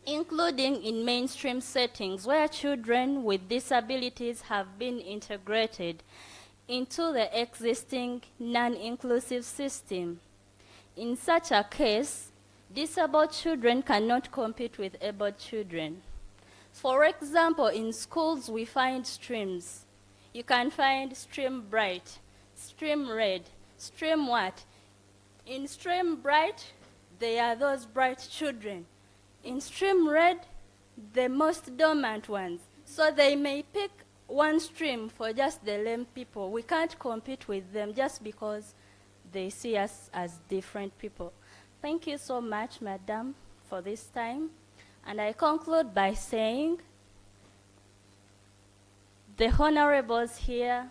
including in mainstream settings where children with disabilities have been integrated into the existing non-inclusive system. In such a case, disabled children cannot compete with able children. For example, in schools we find streams. You can find stream bright, stream red, stream what? In stream bright, they are those bright children. In stream red, the most dormant ones. So they may pick one stream for just the lame people. We can't compete with them just because they see us as different people. Thank you so much, Madam, for this time. And I conclude by saying the honorables here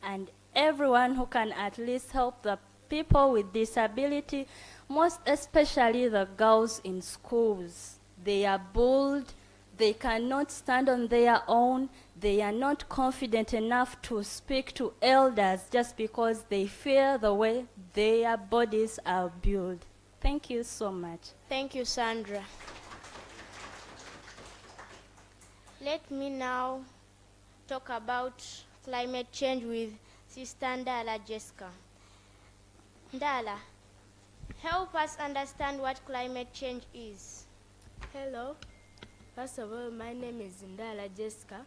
and everyone who can at least help the people with disability, most especially the girls in schools. They are bullied, they cannot stand on their own, they are not confident enough to speak to elders just because they fear the way their bodies are built. Thank you so much. Thank you, Sandra. Let me now talk about climate change with Sister Ndala Jessica. Ndala, help us understand what climate change is. Hello. First of all, my name is Ndala Jessica.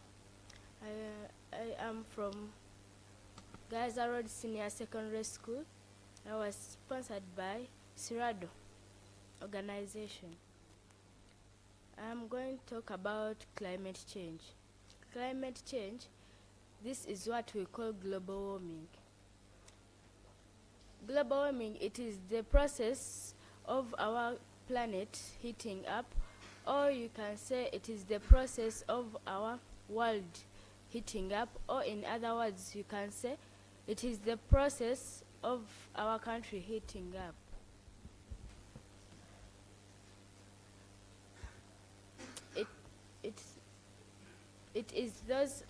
I am from Gaza Road Senior Secondary School. I was sponsored by Sirado organization. I'm going to talk about climate change. Climate change, this is what we call global warming. Global warming, it is the process of our planet heating up, or you can say it is the process of our world heating up, or in other words, you can say it is the process of our country heating up. It is those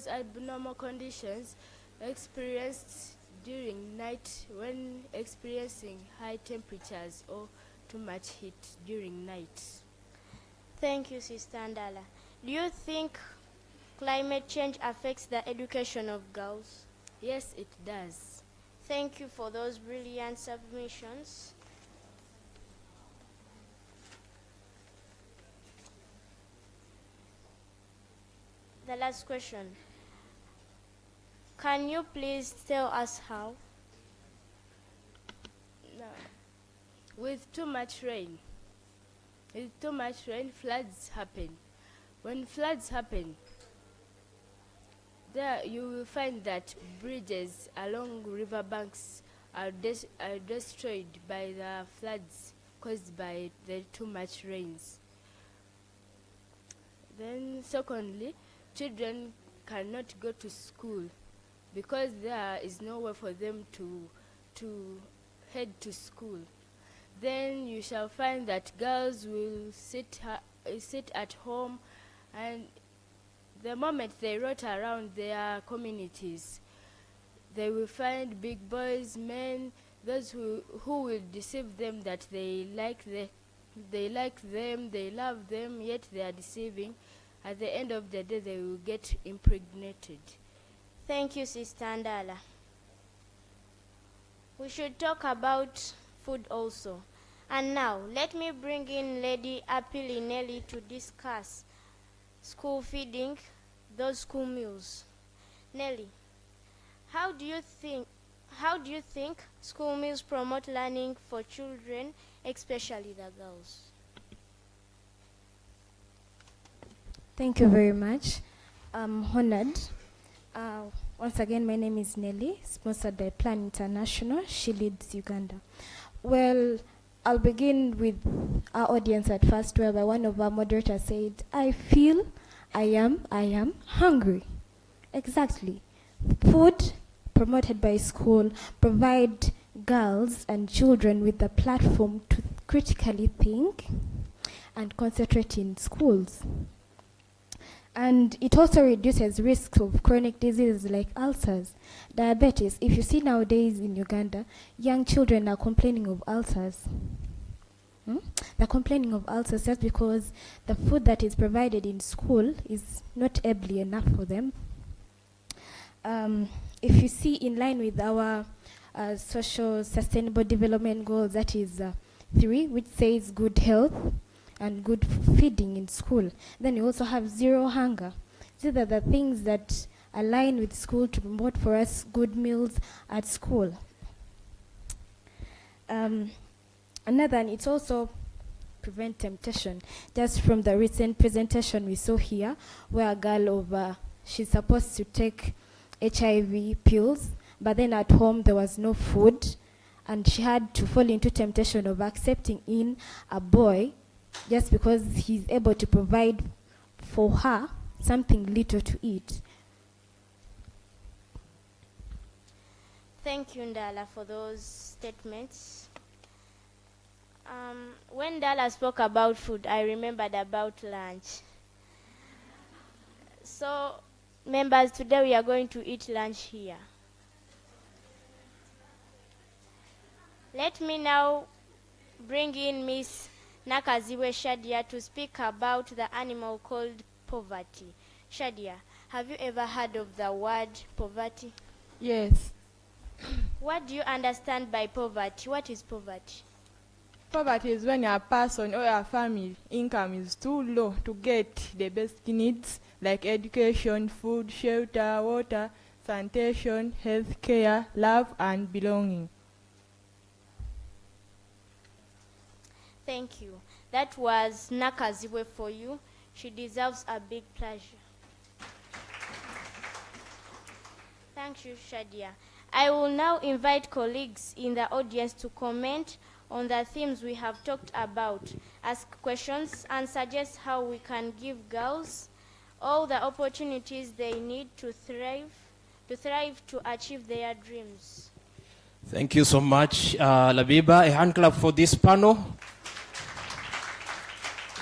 abnormal conditions experienced during night when experiencing high temperatures or too much heat during night. Thank you, Sister Ndala. Do you think climate change affects the education of girls? Yes, it does. Thank you for those brilliant submissions. The last question. Can you please tell us how? No. With too much rain, floods happen. When floods happen, there you will find that bridges along riverbanks are destroyed by the floods caused by the too much rains. Then secondly, children cannot go to school because there is nowhere for them to head to school. Then you shall find that girls will sit at home, and the moment they rot around their communities, they will find big boys, men, those who will deceive them that they like them, they love them, yet they are deceiving. At the end of the day, they will get impregnated. Thank you, Sister Ndala. We should talk about food also. And now, let me bring in Lady Apili Nelly to discuss school feeding, those school meals. Nelly, how do you think school meals promote learning for children, especially the girls? Thank you very much. I'm honored. Once again, my name is Nelly, sponsored by Plan International. She leads Uganda. Well, I'll begin with our audience at first, whereby one of our moderators said, I am hungry. Exactly. Food promoted by school provide girls and children with the platform to critically think and concentrate in schools. And it also reduces risks of chronic diseases like ulcers, diabetes. If you see nowadays in Uganda, young children are complaining of ulcers. They're complaining of ulcers just because the food that is provided in school is not ably enough for them. If you see, in line with our social sustainable development goals, that is 3, which says good health and good feeding in school. Then you also have zero hunger. These are the things that align with school to promote for us good meals at school. Another, and it's also prevent temptation. Just from the recent presentation we saw here, where a girl she's supposed to take HIV pills, but then at home there was no food, and she had to fall into temptation of accepting in a boy just because he's able to provide for her something little to eat. Thank you, Ndala, for those statements. When Ndala spoke about food, I remembered about lunch. So, members, today we are going to eat lunch here. Let me now bring in Miss Nakaziwe Shadia to speak about the animal called poverty. Shadia, have you ever heard of the word poverty? Yes. What do you understand by poverty? What is poverty? Poverty is when a person or a family income is too low to get the basic needs like education, food, shelter, water, sanitation, health care, love, and belonging. Thank you. That was Nakaziwe for you. She deserves a big pleasure. Thank you, Shadia. I will now invite colleagues in the audience to comment on the themes we have talked about, ask questions, and suggest how we can give girls all the opportunities they need to thrive to achieve their dreams. Thank you so much, Labiba. A hand clap for this panel.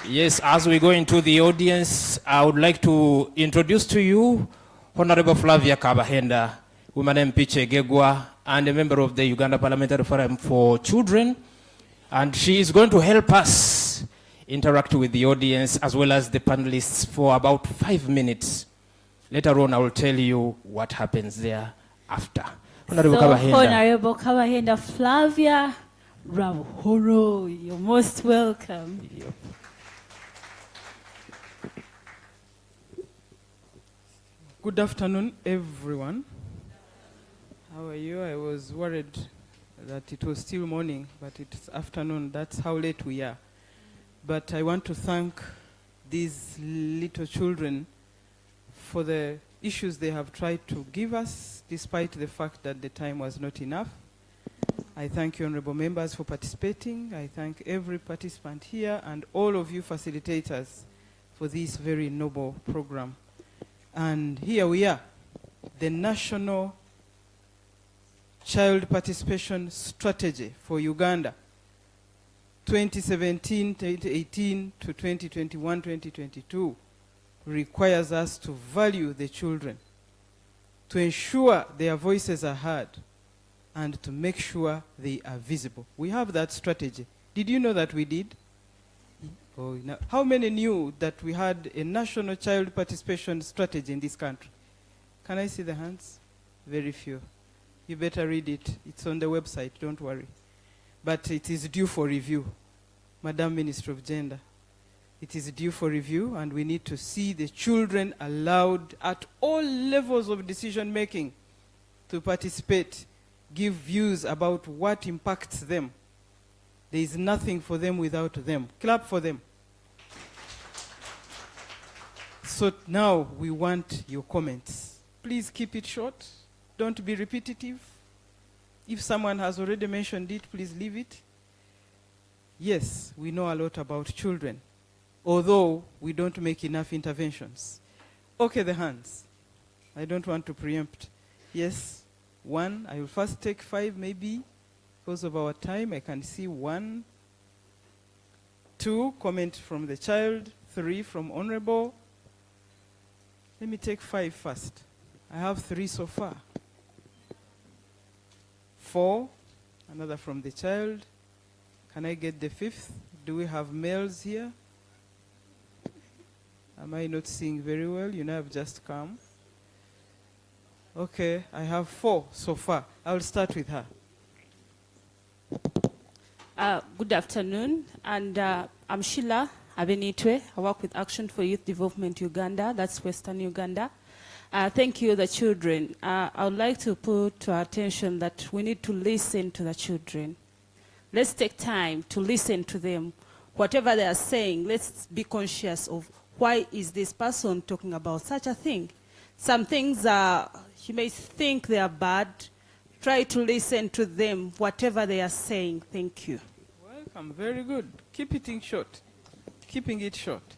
Yes, as we go into the audience, I would like to introduce to you Honorable Flavia Kabahenda, Woman MP Chegegwa, and a member of the Uganda Parliamentary Forum for Children. And she is going to help us interact with the audience as well as the panelists for about 5 minutes. Later on, I will tell you what happens there after. Honorable Kabahenda. Honorable Kabahenda Flavia Ramhoro, you're most welcome. Yep. Good afternoon, everyone. How are you? I was worried that it was still morning, but it's afternoon. That's how late we are. But I want to thank these little children for the issues they have tried to give us, despite the fact that the time was not enough. I thank you, honorable members, for participating. I thank every participant here and all of you facilitators for this very noble program. And here we are, the National Child Participation Strategy for Uganda, 2017-2018 to 2021-2022, requires us to value the children, to ensure their voices are heard, and to make sure they are visible. We have that strategy. Did you know that we did? Oh, no. How many knew that we had a national child participation strategy in this country? Can I see the hands? Very few. You better read it. It's on the website, don't worry. But it is due for review. Madam Minister of Gender, it is due for review, and we need to see the children allowed at all levels of decision making to participate, give views about what impacts them. There is nothing for them without them. Clap for them. So now we want your comments. Please keep it short. Don't be repetitive. If someone has already mentioned it, please leave it. Yes, we know a lot about children, although we don't make enough interventions. Okay, the hands. I don't want to preempt. Yes, 1. I will first take 5 maybe. Because of our time, I can see 1, 2, comment from the child, 3 from honorable. Let me take 5 first. I have 3 so far. 4, another from the child. Can I get the 5th? Do we have males here? Am I not seeing very well? You know, I've just come. Okay, I have 4 so far. I'll start with her. Good afternoon, and I'm Sheila Abenitwe. I work with Action for Youth Development Uganda, that's Western Uganda. Thank you, the children. I would like to put to our attention that we need to listen to the children. Let's take time to listen to them. Whatever they are saying, let's be conscious of why is this person talking about such a thing. Some things you may think they are bad. Try to listen to them, whatever they are saying. Thank you. Welcome, very good. Keeping it short.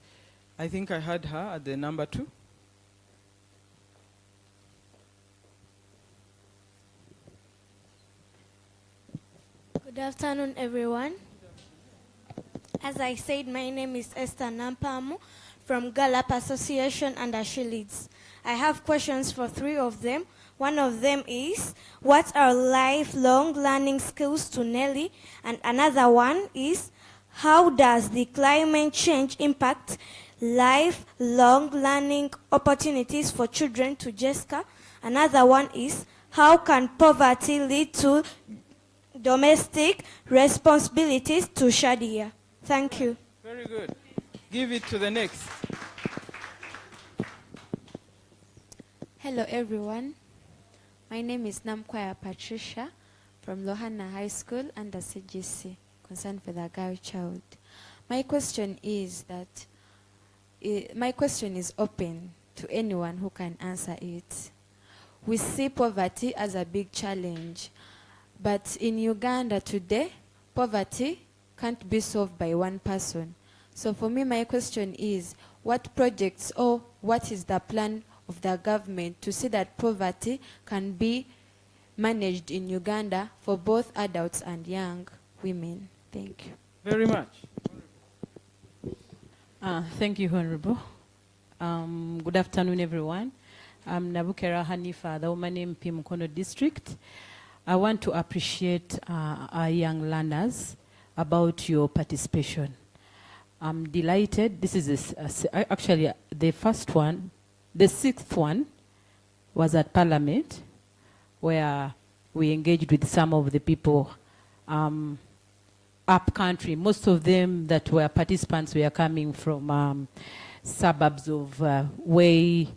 I think I had her at the number 2. Good afternoon, everyone. As I said, my name is Esther Nampamu from Gallup Association and She Leads. I have questions for 3 of them. One of them is, what are lifelong learning skills to Nelly? And another one is, how does the climate change impact lifelong learning opportunities for children to Jessica? Another one is, how can poverty lead to domestic responsibilities to Shadia? Thank you. Very good. Give it to the next. Hello, everyone. My name is Namkwaya Patricia from Lohana High School under CGC, concerned for the girl child. My question is open to anyone who can answer it. We see poverty as a big challenge, but in Uganda today, poverty can't be solved by one person. So for me, my question is, what projects or what is the plan of the government to see that poverty can be managed in Uganda for both adults and young women? Thank you. Very much. Thank you, Honorable. Good afternoon, everyone. I'm Nabukera Hanifa, the woman in Mukono District. I want to appreciate our young learners about your participation. I'm delighted. This is actually the first one. The 6th one was at Parliament, where we engaged with some of the people up country. Most of them that were participants were coming from suburbs of way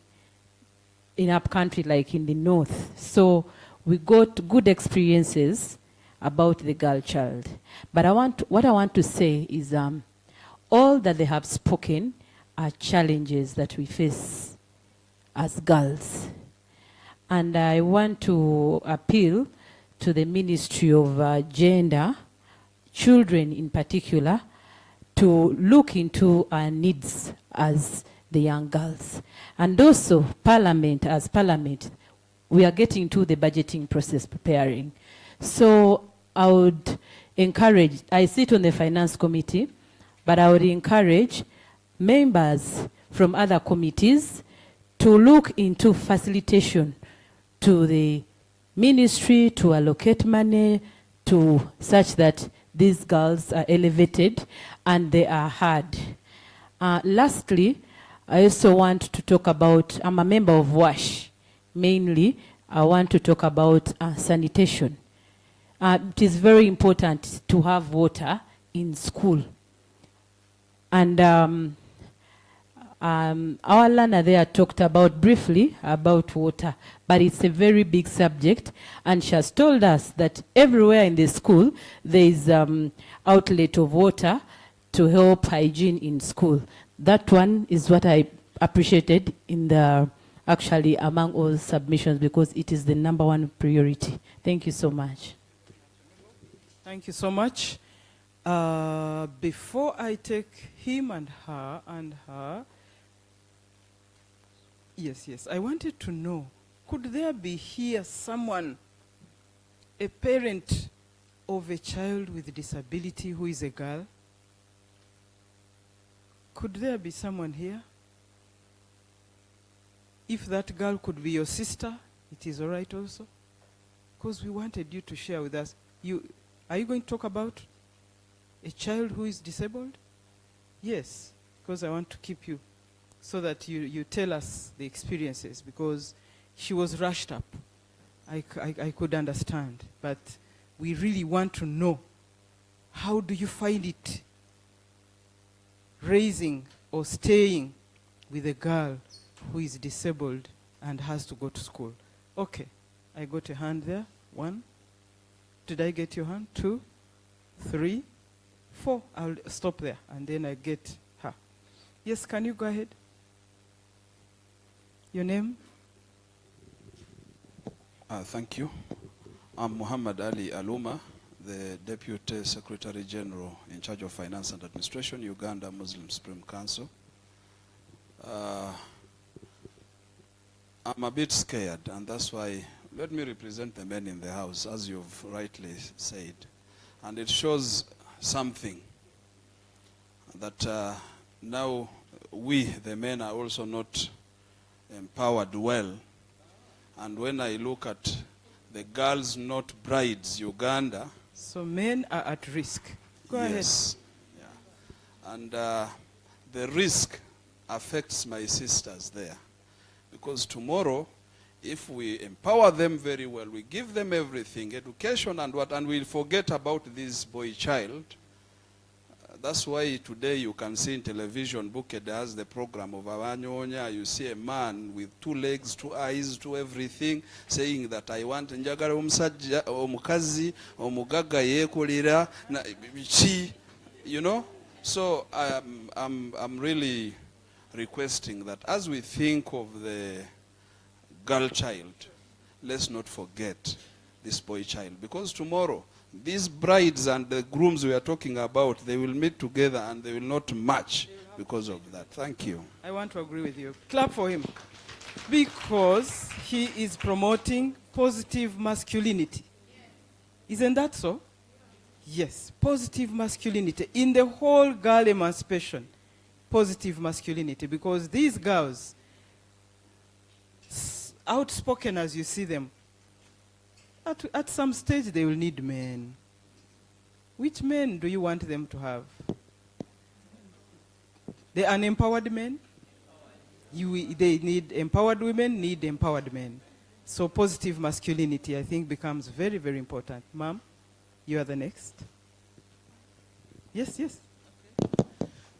in up country, like in the north. So we got good experiences about the girl child. But what I want to say is all that they have spoken are challenges that we face as girls. And I want to appeal to the Ministry of Gender, children in particular, to look into our needs as the young girls. And also Parliament, as Parliament, we are getting to the budgeting process preparing. So I would encourage, I sit on the Finance Committee, but I would encourage members from other committees to look into facilitation to the ministry, to allocate money, to such that these girls are elevated and they are heard. Lastly, I also want to talk about, I'm a member of WASH. Mainly, I want to talk about sanitation. It is very important to have water in school. And our learner there talked about briefly about water, but it's a very big subject, and she has told us that everywhere in the school there is outlet of water to help hygiene in school. That one is what I appreciated in the actually among all submissions, because it is the #1 priority. Thank you so much. Thank you so much. Before I take him and her, yes, I wanted to know, could there be here someone, a parent of a child with disability who is a girl? Could there be someone here? If that girl could be your sister, it is all right also. Because we wanted you to share with us. Are you going to talk about? a child who is disabled? Yes, because I want to keep you so that you tell us the experiences, because she was rushed up. I could understand, but we really want to know, how do you find it raising or staying with a girl who is disabled and has to go to school? Okay, I got a hand there. 1. Did I get your hand? 2, 3, 4. I'll stop there and then I get her. Yes, can you go ahead? Your name? Thank you. I'm Muhammad Ali Aluma, the Deputy Secretary General in charge of Finance and Administration, Uganda Muslim Supreme Council. I'm a bit scared, and that's why let me represent the men in the house, as you've rightly said. And it shows something that now we, the men, are also not empowered well. And when I look at the Girls Not Brides Uganda. So men are at risk. Go ahead. Yes. Yeah. And the risk affects my sisters there. Because tomorrow, if we empower them very well, we give them everything, education and what, and we forget about this boy child. That's why today you can see in television, Buked has the program of Abanyonya. You see a man with 2 legs, 2 eyes, 2 everything, saying that I want njagala omusajja omukazi omugaga yekolera na chi, you know. So I'm really requesting that as we think of the girl child, let's not forget this boy child, because tomorrow these brides and the grooms we are talking about, they will meet together and they will not match because of that. Thank you. I want to agree with you. Clap for him. Because he is promoting positive masculinity. Isn't that so? Yes, positive masculinity. In the whole girl emancipation, positive masculinity. Because these girls, outspoken as you see them, at some stage they will need men. Which men do you want them to have? The unempowered men? They need empowered women, need empowered men. So positive masculinity, I think, becomes very, very important. Ma'am, you are the next. Yes, yes.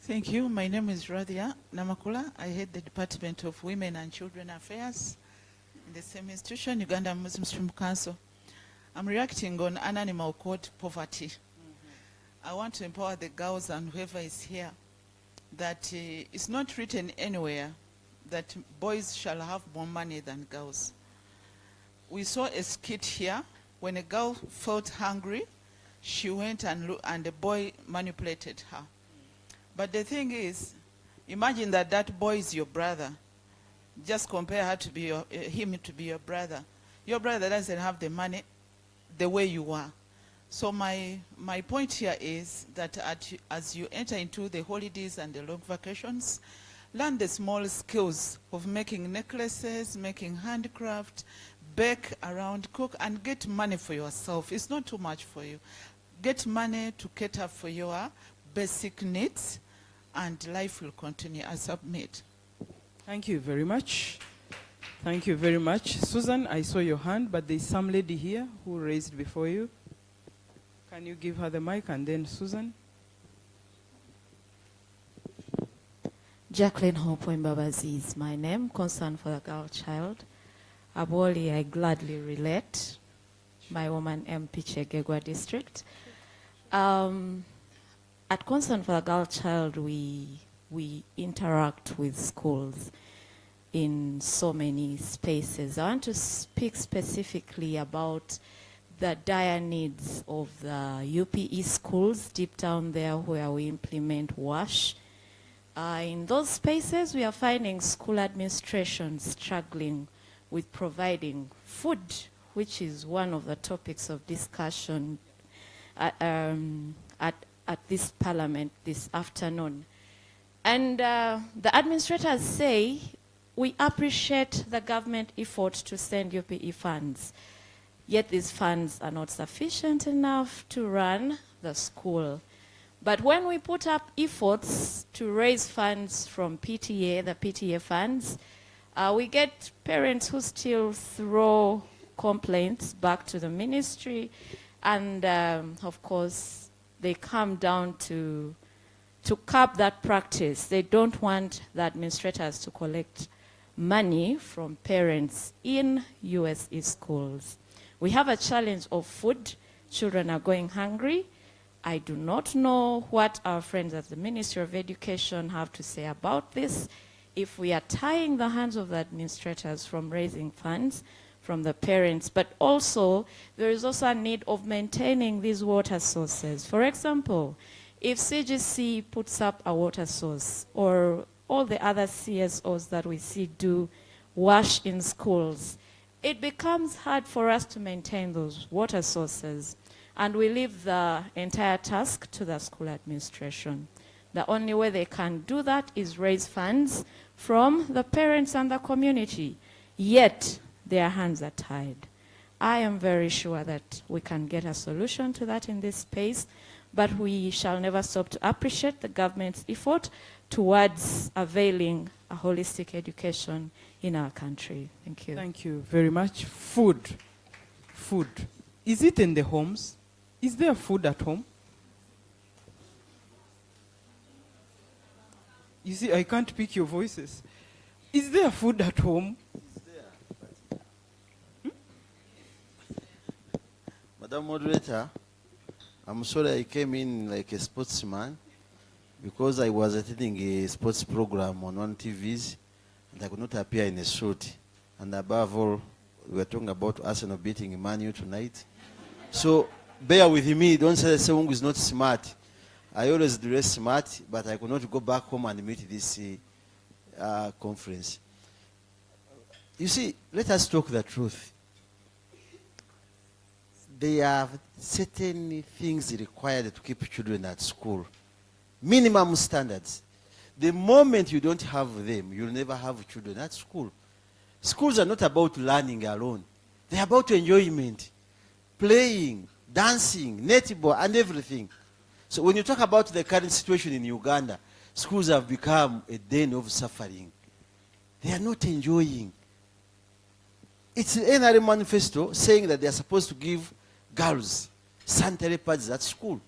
Thank you. My name is Radhia Namakula. I head the Department of Women and Children Affairs in the same institution, Uganda Muslim Supreme Council. I'm reacting on an animal called poverty. I want to empower the girls and whoever is here that it's not written anywhere that boys shall have more money than girls. We saw a skit here when a girl felt hungry, she went and the boy manipulated her. But the thing is, imagine that that boy is your brother. Just compare her to be him to be your brother. Your brother doesn't have the money the way you are. So my point here is that as you enter into the holidays and the long vacations, learn the small skills of making necklaces, making handcraft, bake around, cook, and get money for yourself. It's not too much for you. Get money to cater for your basic needs, and life will continue. I submit. Thank you very much. Thank you very much. Susan, I saw your hand, but there's some lady here who raised before you. Can you give her the mic, and then Susan? Jacqueline Hope Mbabazi is my name, concern for the girl child. Aboli, I gladly relate. My woman MP Chegegwa district. At Concern for the Girl Child, we interact with schools in so many spaces. I want to speak specifically about the dire needs of the UPE schools deep down there where we implement WASH. In those spaces, we are finding school administration struggling with providing food, which is one of the topics of discussion at this parliament this afternoon. And the administrators say, we appreciate the government effort to send UPE funds, yet these funds are not sufficient enough to run the school. But when we put up efforts to raise funds from PTA, the PTA funds, we get parents who still throw complaints back to the ministry, and of course, they come down to curb that practice. They don't want the administrators to collect money from parents in USE schools. We have a challenge of food. Children are going hungry. I do not know what our friends at the Ministry of Education have to say about this. If we are tying the hands of the administrators from raising funds from the parents, but also there is also a need of maintaining these water sources. For example, if CGC puts up a water source, or all the other CSOs that we see do wash in schools, it becomes hard for us to maintain those water sources. And we leave the entire task to the school administration. The only way they can do that is raise funds from the parents and the community. Yet, their hands are tied. I am very sure that we can get a solution to that in this space, but we shall never stop to appreciate the government's effort towards availing a holistic education in our country. Thank you. Thank you very much. Food. Food. Is it in the homes? Is there food at home? You see, I can't pick your voices. Is there food at home? Madam Moderator, I'm sorry I came in like a sportsman because I was attending a sports program on one TVs and I could not appear in a suit. And above all, we were talking about Arsenal beating Man U tonight. So bear with me, don't say Sewungu is not smart. I always dress smart, but I could not go back home and meet this conference. You see, let us talk the truth. There are certain things required to keep children at school. Minimum standards. The moment you don't have them, you'll never have children at school. Schools are not about learning alone. They're about enjoyment, playing, dancing, netball, and everything. So when you talk about the current situation in Uganda, schools have become a den of suffering. They are not enjoying. It's the NRA manifesto saying that they are supposed to give girls sanitary pads at school.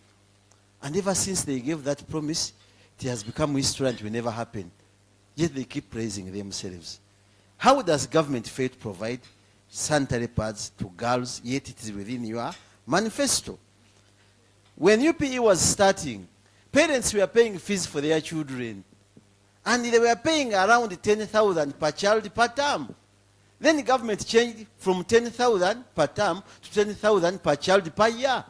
And ever since they gave that promise, it has become history and it will never happen. Yet they keep praising themselves. How does government fail to provide sanitary pads to girls, yet it is within your manifesto? When UPE was starting, parents were paying fees for their children. And they were paying around 10,000 per child per term. Then the government changed from 10,000 per term to 10,000 per child per year.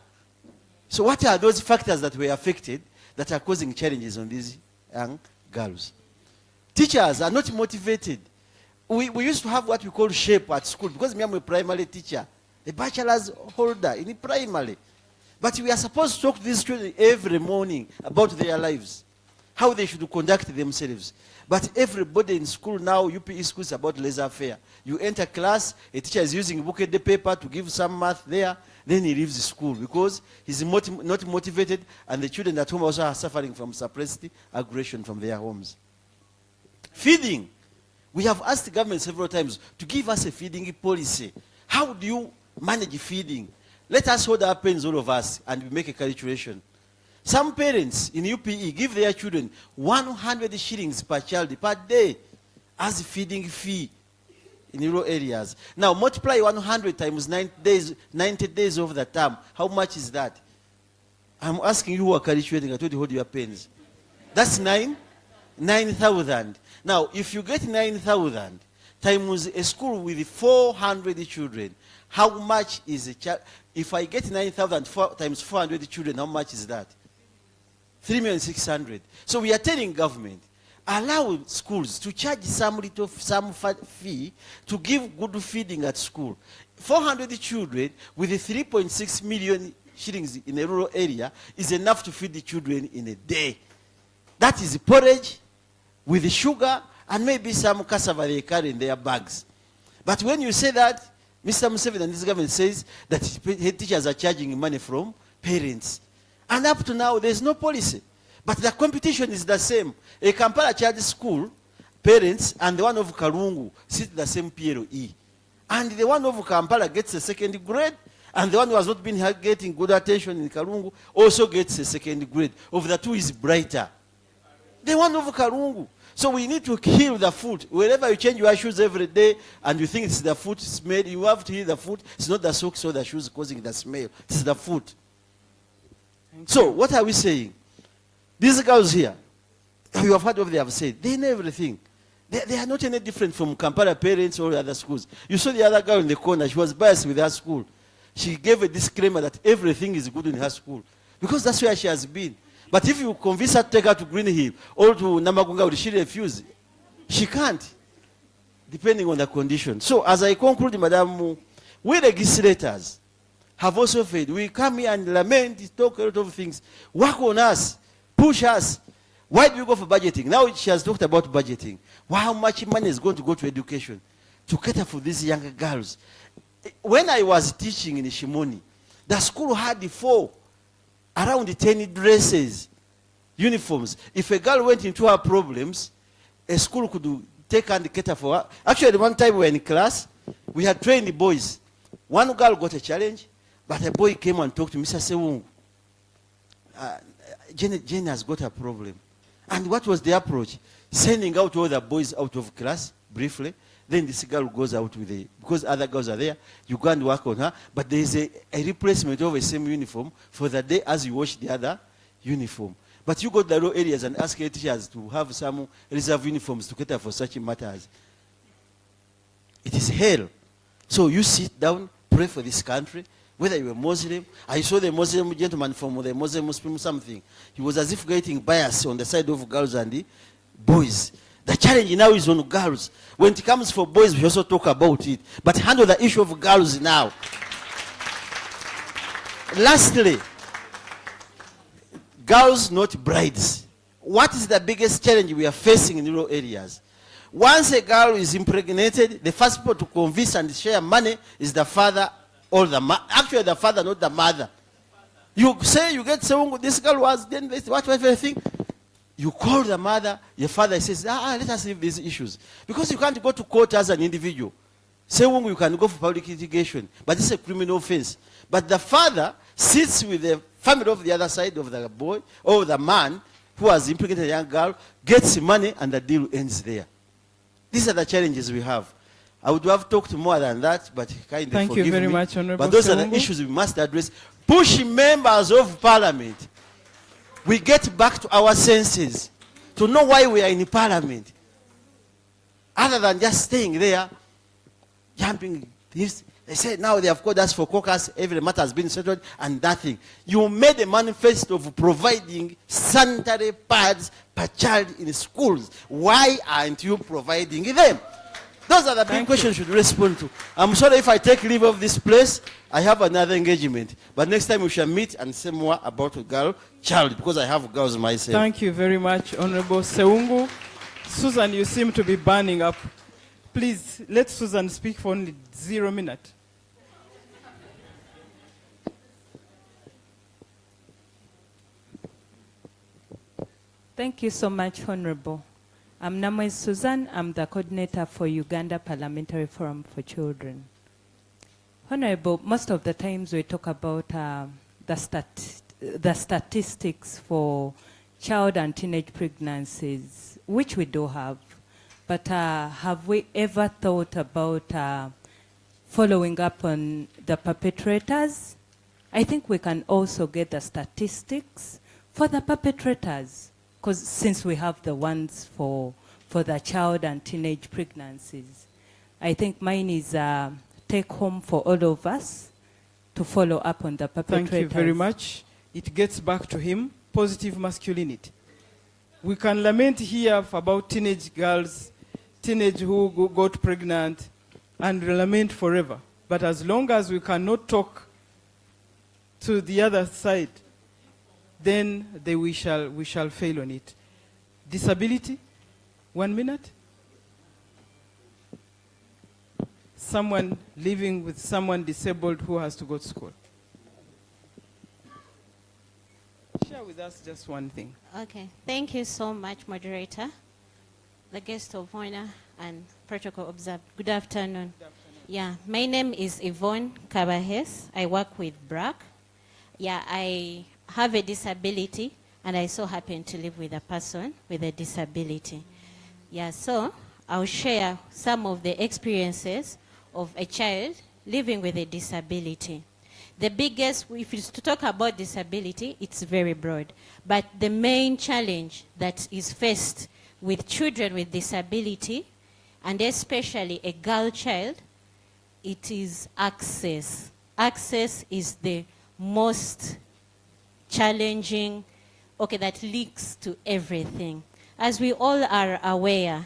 So what are those factors that were affected that are causing challenges on these young girls? Teachers are not motivated. We used to have what we call shape at school because me I'm a primary teacher, a bachelor's holder in primary. But we are supposed to talk to these children every morning about their lives, how they should conduct themselves. But everybody in school now, UPE school is about laissez-faire. You enter class, a teacher is using bouquet de paper to give some math there, then he leaves the school because he's not motivated, and the children at home also are suffering from suppressed aggression from their homes. Feeding. We have asked the government several times to give us a feeding policy. How do you manage feeding? Let us hold our pens, all of us, and we make a calculation. Some parents in UPE give their children 100 shillings per child per day as a feeding fee in rural areas. Now multiply 100 times 90 days of the term. How much is that? I'm asking you who are calculating. I told you hold your pens. That's 9,000. Now if you get 9,000 times a school with 400 children, how much is a child? If I get 9,000 times 400 children, how much is that? 3,600,000. So we are telling government, allow schools to charge some fee to give good feeding at school. 400 children with 3.6 million shillings in a rural area is enough to feed the children in a day. That is porridge with sugar and maybe some cassava they carry in their bags. But when you say that, Mr. Museveni and this government says that teachers are charging money from parents. And up to now, there's no policy. But the competition is the same. A Kampala child school, parents, and the one of Kalungu sit the same PLE. And the one of Kampala gets a second grade, and the one who has not been getting good attention in Kalungu also gets a second grade. Of the two is brighter. The one of Kalungu. So we need to heal the foot. Wherever you change your shoes every day and you think it's the foot smell, you have to heal the foot. It's not the socks or the shoes causing the smell. It's the foot. So what are we saying? These girls here, you have heard what they have said. They know everything. They are not any different from Kampala parents or other schools. You saw the other girl in the corner. She was biased with her school. She gave a disclaimer that everything is good in her school. Because that's where she has been. But if you convince her to take her to Green Hill or to Namagunga, will she refuse? She can't, depending on the condition. So as I conclude, Madam, we legislators have also failed. We come here and lament, talk a lot of things, work on us, push us. Why do we go for budgeting? Now she has talked about budgeting. How much money is going to go to education to cater for these younger girls? When I was teaching in Shimoni, the school had around 10 dresses, uniforms. If a girl went into her problems, a school could take and cater for her. Actually, one time we were in class, we had trained boys. One girl got a challenge, but a boy came and talked to Mr. Sewungu. Jane has got a problem. And what was the approach? Sending out all the boys out of class, briefly. Then this girl goes out with because other girls are there, you go and work on her, but there is a replacement of the same uniform for the day as you wash the other uniform. But you go to the rural areas and ask teachers to have some reserve uniforms to cater for such matters. It is hell. So you sit down, pray for this country, whether you're a Muslim. I saw the Muslim gentleman from the Muslim something. He was as if getting bias on the side of girls and the boys. The challenge now is on girls. When it comes for boys, we also talk about it. But handle the issue of girls now. Lastly, girls, not brides. What is the biggest challenge we are facing in rural areas? Once a girl is impregnated, the first people to convince and share money is the father or the mother. Actually, the father, not the mother. You say you get someone, this girl was, then what everything. You call the mother, your father says, let us leave these issues. Because you can't go to court as an individual. Say you can go for public litigation, but this is a criminal offense. But the father sits with the family of the other side of the boy or the man who has impregnated a young girl, gets money, and the deal ends there. These are the challenges we have. I would have talked more than that, but kindly Thank forgive you very me. much, Honorable But those are Sewungu. the issues we must address. Push members of parliament. We get back to our senses to know why we are in parliament. Other than just staying there, jumping this. They say now they have called us for caucus, every matter has been settled, and that thing. You made a manifesto of providing sanitary pads per child in schools. Why aren't you providing them? Those are the big questions you should respond to. I'm sorry if I take leave of this place. I have another engagement. But next time we shall meet and say more about a girl child, because I have girls myself. Thank you very much, Honorable Sewungu. Susan, you seem to be burning up. Please, let Susan speak for only 0 minutes. Thank you so much, Honorable. I'm Namwe Susan. I'm the coordinator for Uganda Parliamentary Forum for Children. Honorable, most of the times we talk about the statistics for child and teenage pregnancies, which we do have. But have we ever thought about following up on the perpetrators? I think we can also get the statistics for the perpetrators, because since we have the ones for the child and teenage pregnancies, I think mine is take home for all of us to follow up on the perpetrators. Thank you very much. It gets back to him, positive masculinity. We can lament here about teenage girls, teenage who got pregnant, and lament forever. But as long as we cannot talk to the other side, then we shall fail on it. Disability, 1 minute. Someone living with someone disabled who has to go to school. share with us just one thing. Okay, thank you so much, moderator, the guest of honor, and protocol observed. Good afternoon. Good afternoon. Yeah, my name is Yvonne Kabahes. I work with BRAC. Yeah, I have a disability, and I so happen to live with a person with a disability. Yeah, so I'll share some of the experiences of a child living with a disability. The biggest, if it's to talk about disability, it's very broad. But the main challenge that is faced with children with disability, and especially a girl child, it is access. Access is the most challenging, that links to everything. As we all are aware,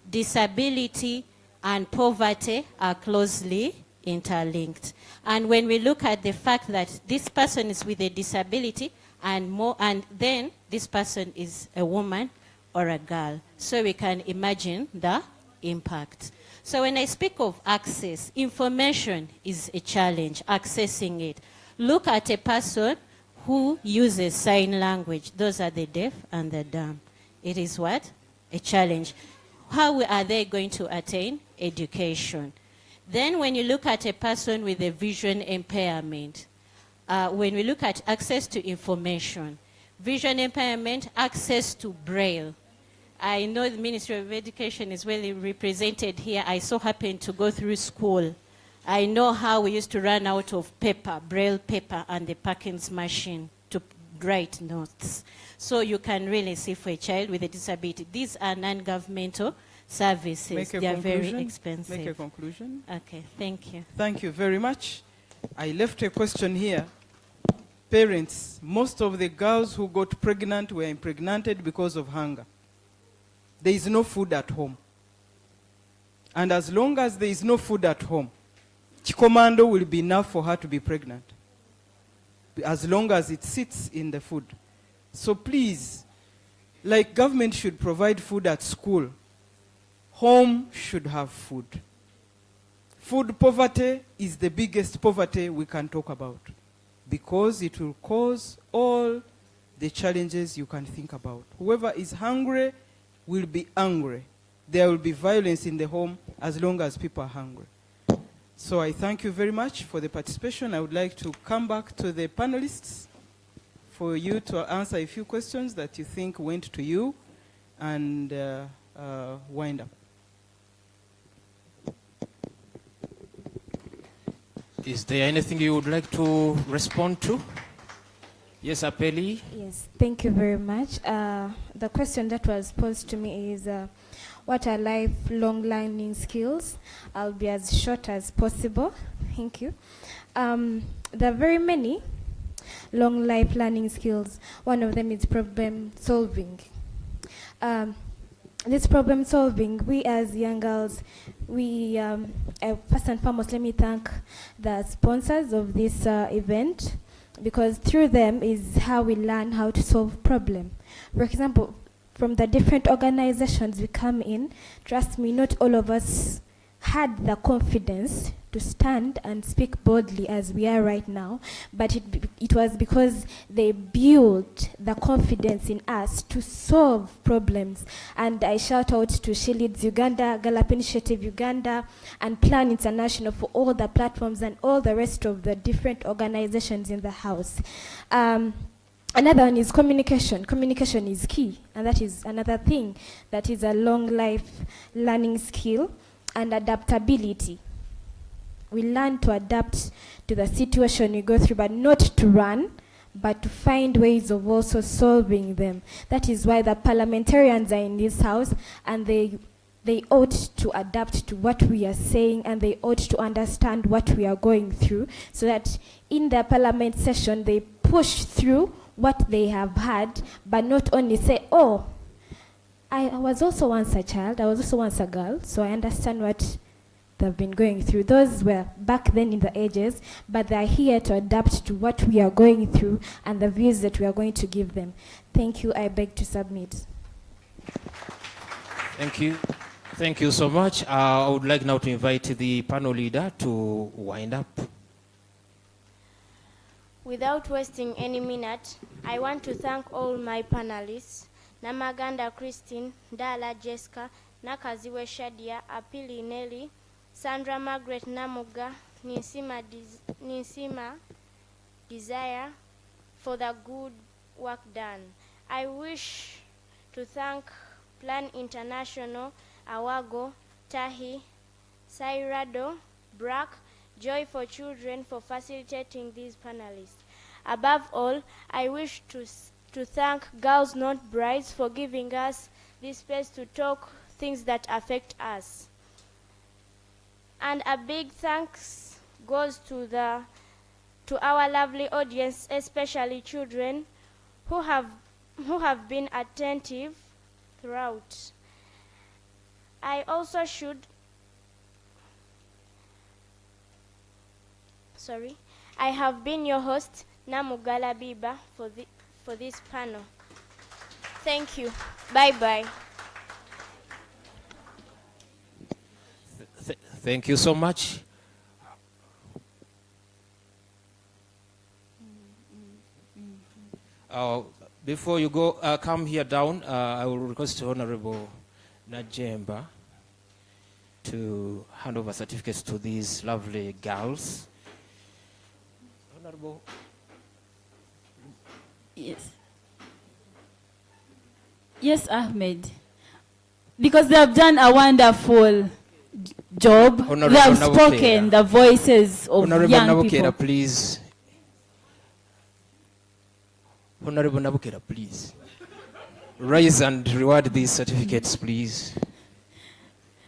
disability and poverty are closely interlinked. And when we look at the fact that this person is with a disability and then this person is a woman or a girl, so we can imagine the impact. So when I speak of access, information is a challenge, accessing it. Look at a person who uses sign language. Those are the deaf and the dumb. It is what? A challenge. How are they going to attain education? Then when you look at a person with a vision impairment, when we look at access to information, vision impairment, access to Braille. I know the Ministry of Education is well represented here. I so happen to go through school. I know how we used to run out of paper, Braille paper, and the Perkins machine to write notes. So you can really see for a child with a disability. These are non-governmental services. They are very expensive. Make a conclusion. Okay, thank you. Thank you very much. I left a question here. Parents, most of the girls who got pregnant were impregnated because of hunger. There is no food at home. And as long as there is no food at home, Chikomando will be enough for her to be pregnant, as long as it sits in the food. So please, like government should provide food at school, home should have food. Food poverty is the biggest poverty we can talk about, because it will cause all the challenges you can think about. Whoever is hungry will be angry. There will be violence in the home as long as people are hungry. So I thank you very much for the participation. I would like to come back to the panelists for you to answer a few questions that you think went to you and wind up. Is there anything you would like to respond to? Yes, Apeli. Yes, thank you very much. The question that was posed to me is, what are lifelong learning skills? I'll be as short as possible. Thank you. There are very many long life learning skills. One of them is problem solving. This problem solving, we as young girls, first and foremost, let me thank the sponsors of this event, because through them is how we learn how to solve problem. For example, from the different organizations we come in, trust me, not all of us had the confidence to stand and speak boldly as we are right now, but it was because they built the confidence in us to solve problems. And I shout out to She Leads Uganda, Gallup Initiative Uganda, and Plan International for all the platforms and all the rest of the different organizations in the house. Another one is communication. Communication is key, and that is another thing that is a long life learning skill. And adaptability. We learn to adapt to the situation we go through, but not to run, but to find ways of also solving them. That is why the parliamentarians are in this house, and they ought to adapt to what we are saying, and they ought to understand what we are going through, so that in the parliament session they push through what they have had, but not only say, oh, I was also once a child, I was also once a girl, so I understand what they've been going through. Those were back then in the ages, but they're here to adapt to what we are going through and the views that we are going to give them. Thank you. I beg to submit. Thank you. Thank you so much. I would like now to invite the panel leader to wind up. Without wasting any minute, I want to thank all my panelists, Namaganda Christine, Dala Jessica, Nakaziwe Shadia, Apili Nelly, Sandra Margaret Namuga, Ninsima Desire, for the good work done. I wish to thank Plan International, Awago, Tahi, Sairado, Brack, Joy for Children for facilitating these panelists. Above all, I wish to thank Girls Not Brides for giving us this space to talk things that affect us. And a big thanks goes to our lovely audience, especially children who have been attentive throughout. I also should I have been your host, Namugala Biba, for this panel. Thank you. Bye-bye. Thank you so much. Before you go, come here down, I will request Honorable Najemba to hand over certificates to these lovely girls. Honorable. Yes. Yes, Ahmed. Because they have done a wonderful job. Honorable They have Nabukera. spoken the voices of Honorable young Nabukera, people. please. Honorable Nabukera, please. Rise and reward these certificates, please.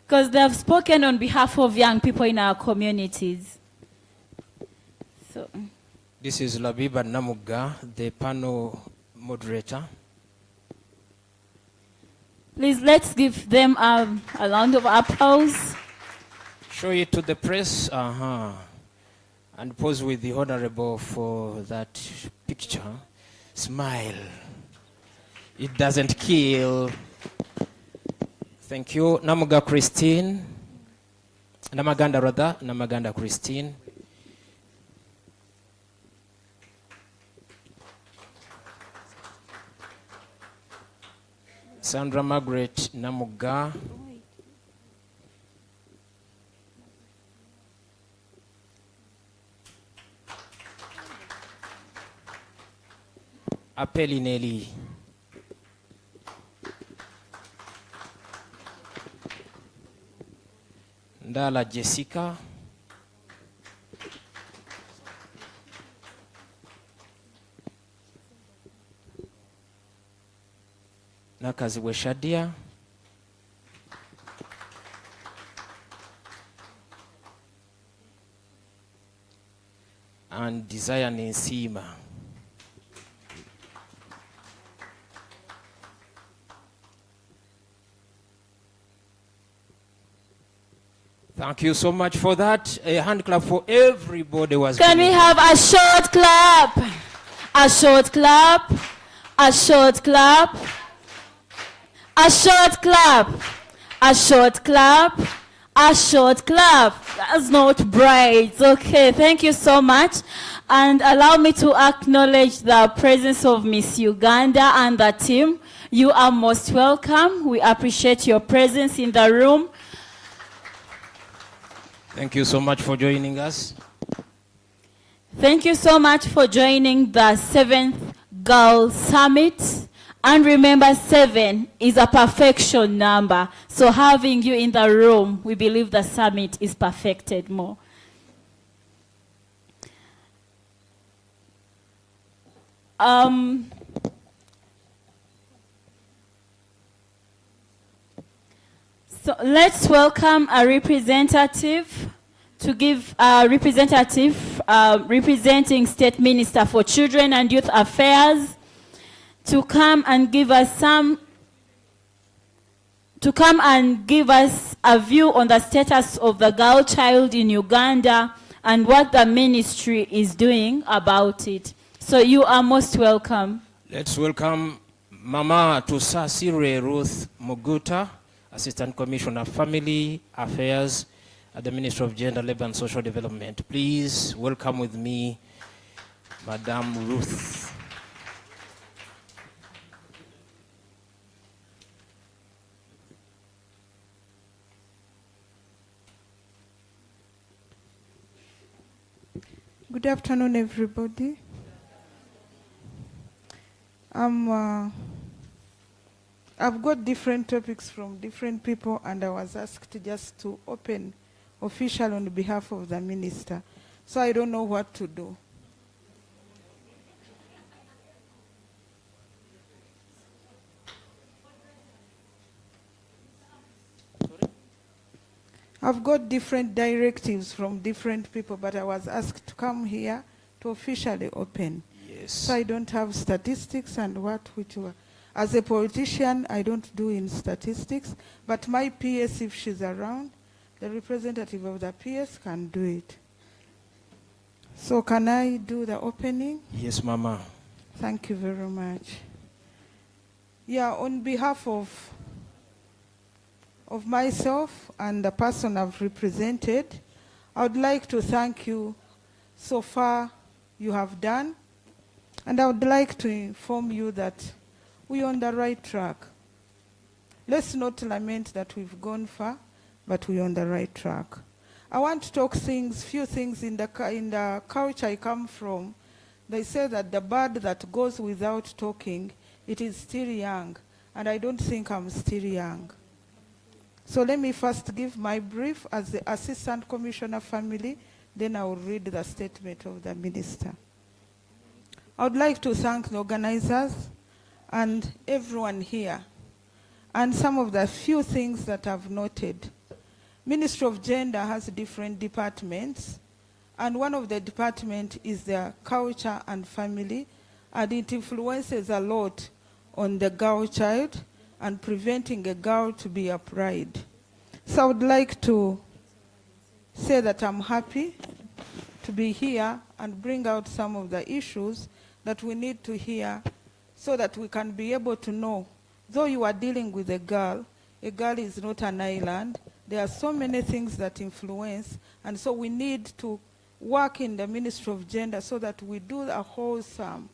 Because they have spoken on behalf of young people in our communities. So, This is Labiba Namuga, the panel moderator. please let's give them a round of applause. Show it to the press. And pose with the Honorable for that picture. Smile. It doesn't kill. Thank you. Namuga Christine. Namaganda rather. Namaganda Christine. Sandra Margaret Namuga. Apeli Nelly. Ndala Jessica. Nakaziwe Shadia. And Desire Ninsima. Thank you so much for that. A hand clap for everybody was. Can we have a short clap? A short clap. A short clap. A short clap. A short clap. A short clap. That's not bright. Okay, thank you so much. And allow me to acknowledge the presence of Miss Uganda and the team. You are most welcome. We appreciate your presence in the room. Thank you so much for joining us. Thank you so much for joining the 7th Girl Summit. And remember, 7 is a perfection number. So having you in the room, we believe the summit is perfected more. So let's welcome a representative to give a representative representing State Minister for Children and Youth Affairs to come and give us a view on the status of the girl child in Uganda and what the ministry is doing about it. So you are most welcome. Let's welcome Mama Tusasire Ruth Muguta, Assistant Commissioner of Family Affairs at the Ministry of Gender, Labor and Social Development. Please welcome with me Madam Ruth. Good afternoon, everybody. I've got different topics from different people, and I was asked just to open official on behalf of the minister. So I don't know what to do. I've got different directives from different people, but I was asked to come here to officially open. Yes. So I don't have statistics and which were. As a politician, I don't do in statistics, but my PS, if she's around, the representative of the PS can do it. So can I do the opening? Yes, Mama. Thank you very much. Yeah, on behalf of myself and the person I've represented, I would like to thank you so far you have done, and I would like to inform you that we're on the right track. Let's not lament that we've gone far, but we're on the right track. I want to talk few things in the culture I come from. They say that the bird that goes without talking, it is still young, and I don't think I'm still young. So let me first give my brief as the Assistant Commissioner family, then I will read the statement of the minister. I would like to thank the organizers and everyone here, and some of the few things that I've noted. Ministry of Gender has different departments, and one of the departments is the culture and family, and it influences a lot on the girl child and preventing a girl to be a bride. So I would like to say that I'm happy to be here and bring out some of the issues that we need to hear so that we can be able to know, though you are dealing with a girl is not an island. There are so many things that influence, and so we need to work in the Ministry of Gender so that we do a whole sum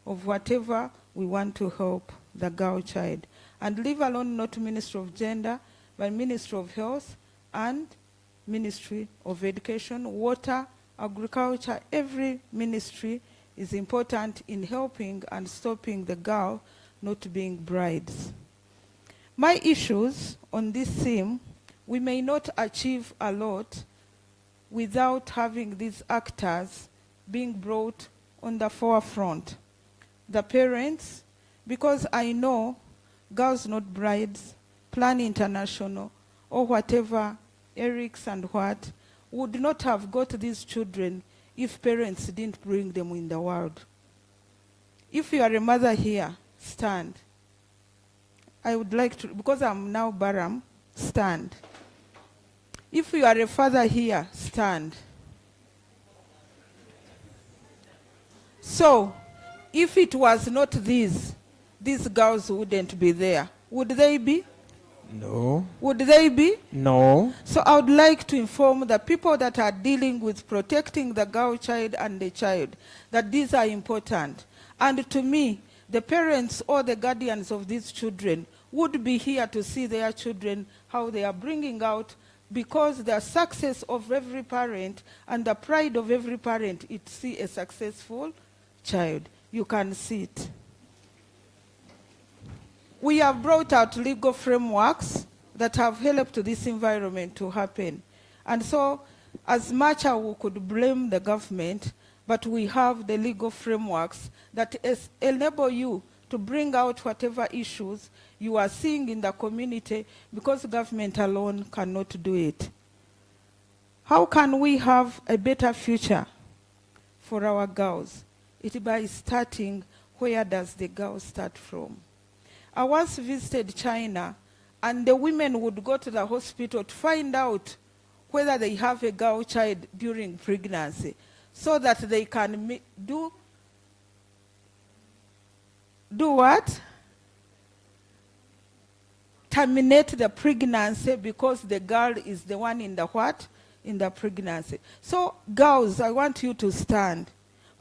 of whatever we want to help the girl child. And leave alone not Ministry of Gender, but Ministry of Health and Ministry of Education, Water, Agriculture. Every ministry is important in helping and stopping the girl not being brides. My issues on this theme, we may not achieve a lot without having these actors being brought on the forefront. The parents, because I know Girls Not Brides, Plan International, or whatever, Eric's and what, would not have got these children if parents didn't bring them in the world. If you are a mother here, stand. I would like to, because I'm now Baram, stand. If you are a father here, stand. So, if it was not these girls wouldn't be there. Would they be? No. Would they be? No. So I would like to inform the people that are dealing with protecting the girl child and the child that these are important. And to me, the parents or the guardians of these children would be here to see their children, how they are bringing out, because the success of every parent and the pride of every parent is to see a successful child. You can see it. We have brought out legal frameworks that have helped this environment to happen. And so, as much as we could blame the government, but we have the legal frameworks that enable you to bring out whatever issues you are seeing in the community, because government alone cannot do it. How can we have a better future for our girls? It's by starting, where does the girl start from? I once visited China, and the women would go to the hospital to find out whether they have a girl child during pregnancy, so that they can do what? Terminate the pregnancy, because the girl is the one in the what? In the pregnancy. So girls, I want you to stand.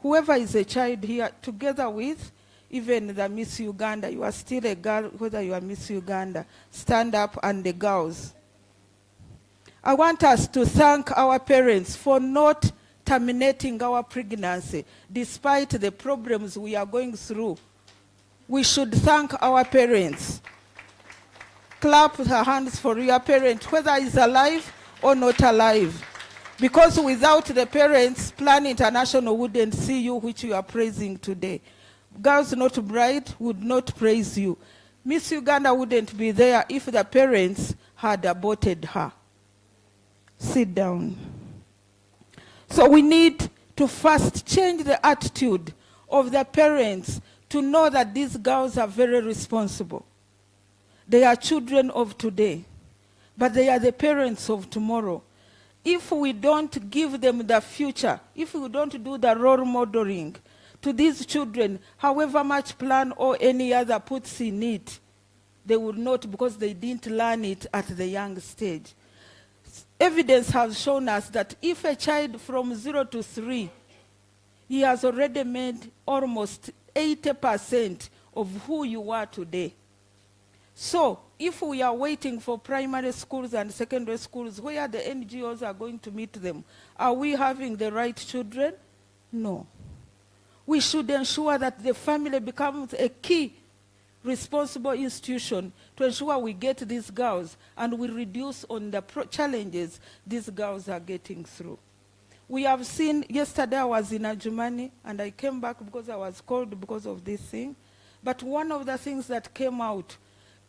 whoever is a child here, together with even the Miss Uganda, you are still a girl, whether you are Miss Uganda, stand up, and the girls. I want us to thank our parents for not terminating our pregnancy, despite the problems we are going through. We should thank our parents. Clap your hands for your parent, whether he's alive or not alive. Because without the parents, Plan International wouldn't see you, which you are praising today. Girls Not Bride would not praise you. Miss Uganda wouldn't be there if the parents had aborted her. Sit down. So we need to first change the attitude of the parents to know that these girls are very responsible. They are children of today, but they are the parents of tomorrow. If we don't give them the future, if we don't do the role modeling to these children, however much plan or any other puts in it, they will not, because they didn't learn it at the young stage. Evidence has shown us that if a child from 0 to 3, he has already made almost 80% of who you are today. So, if we are waiting for primary schools and secondary schools where the NGOs are going to meet them, are we having the right children? No. We should ensure that the family becomes a key responsible institution to ensure we get these girls and we reduce on the challenges these girls are getting through. We have seen, yesterday I was in Ajumani and I came back because I was called because of this thing. But one of the things that came out,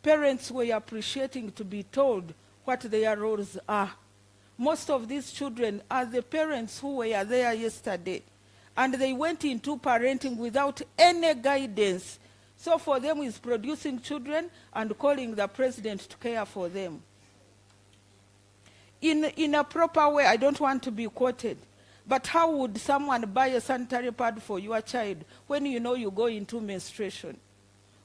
parents were appreciating to be told what their roles are. Most of these children are the parents who were there yesterday, and they went into parenting without any guidance. So for them, it's producing children and calling the president to care for them. In a proper way, I don't want to be quoted, but how would someone buy a sanitary pad for your child when you know you go into menstruation?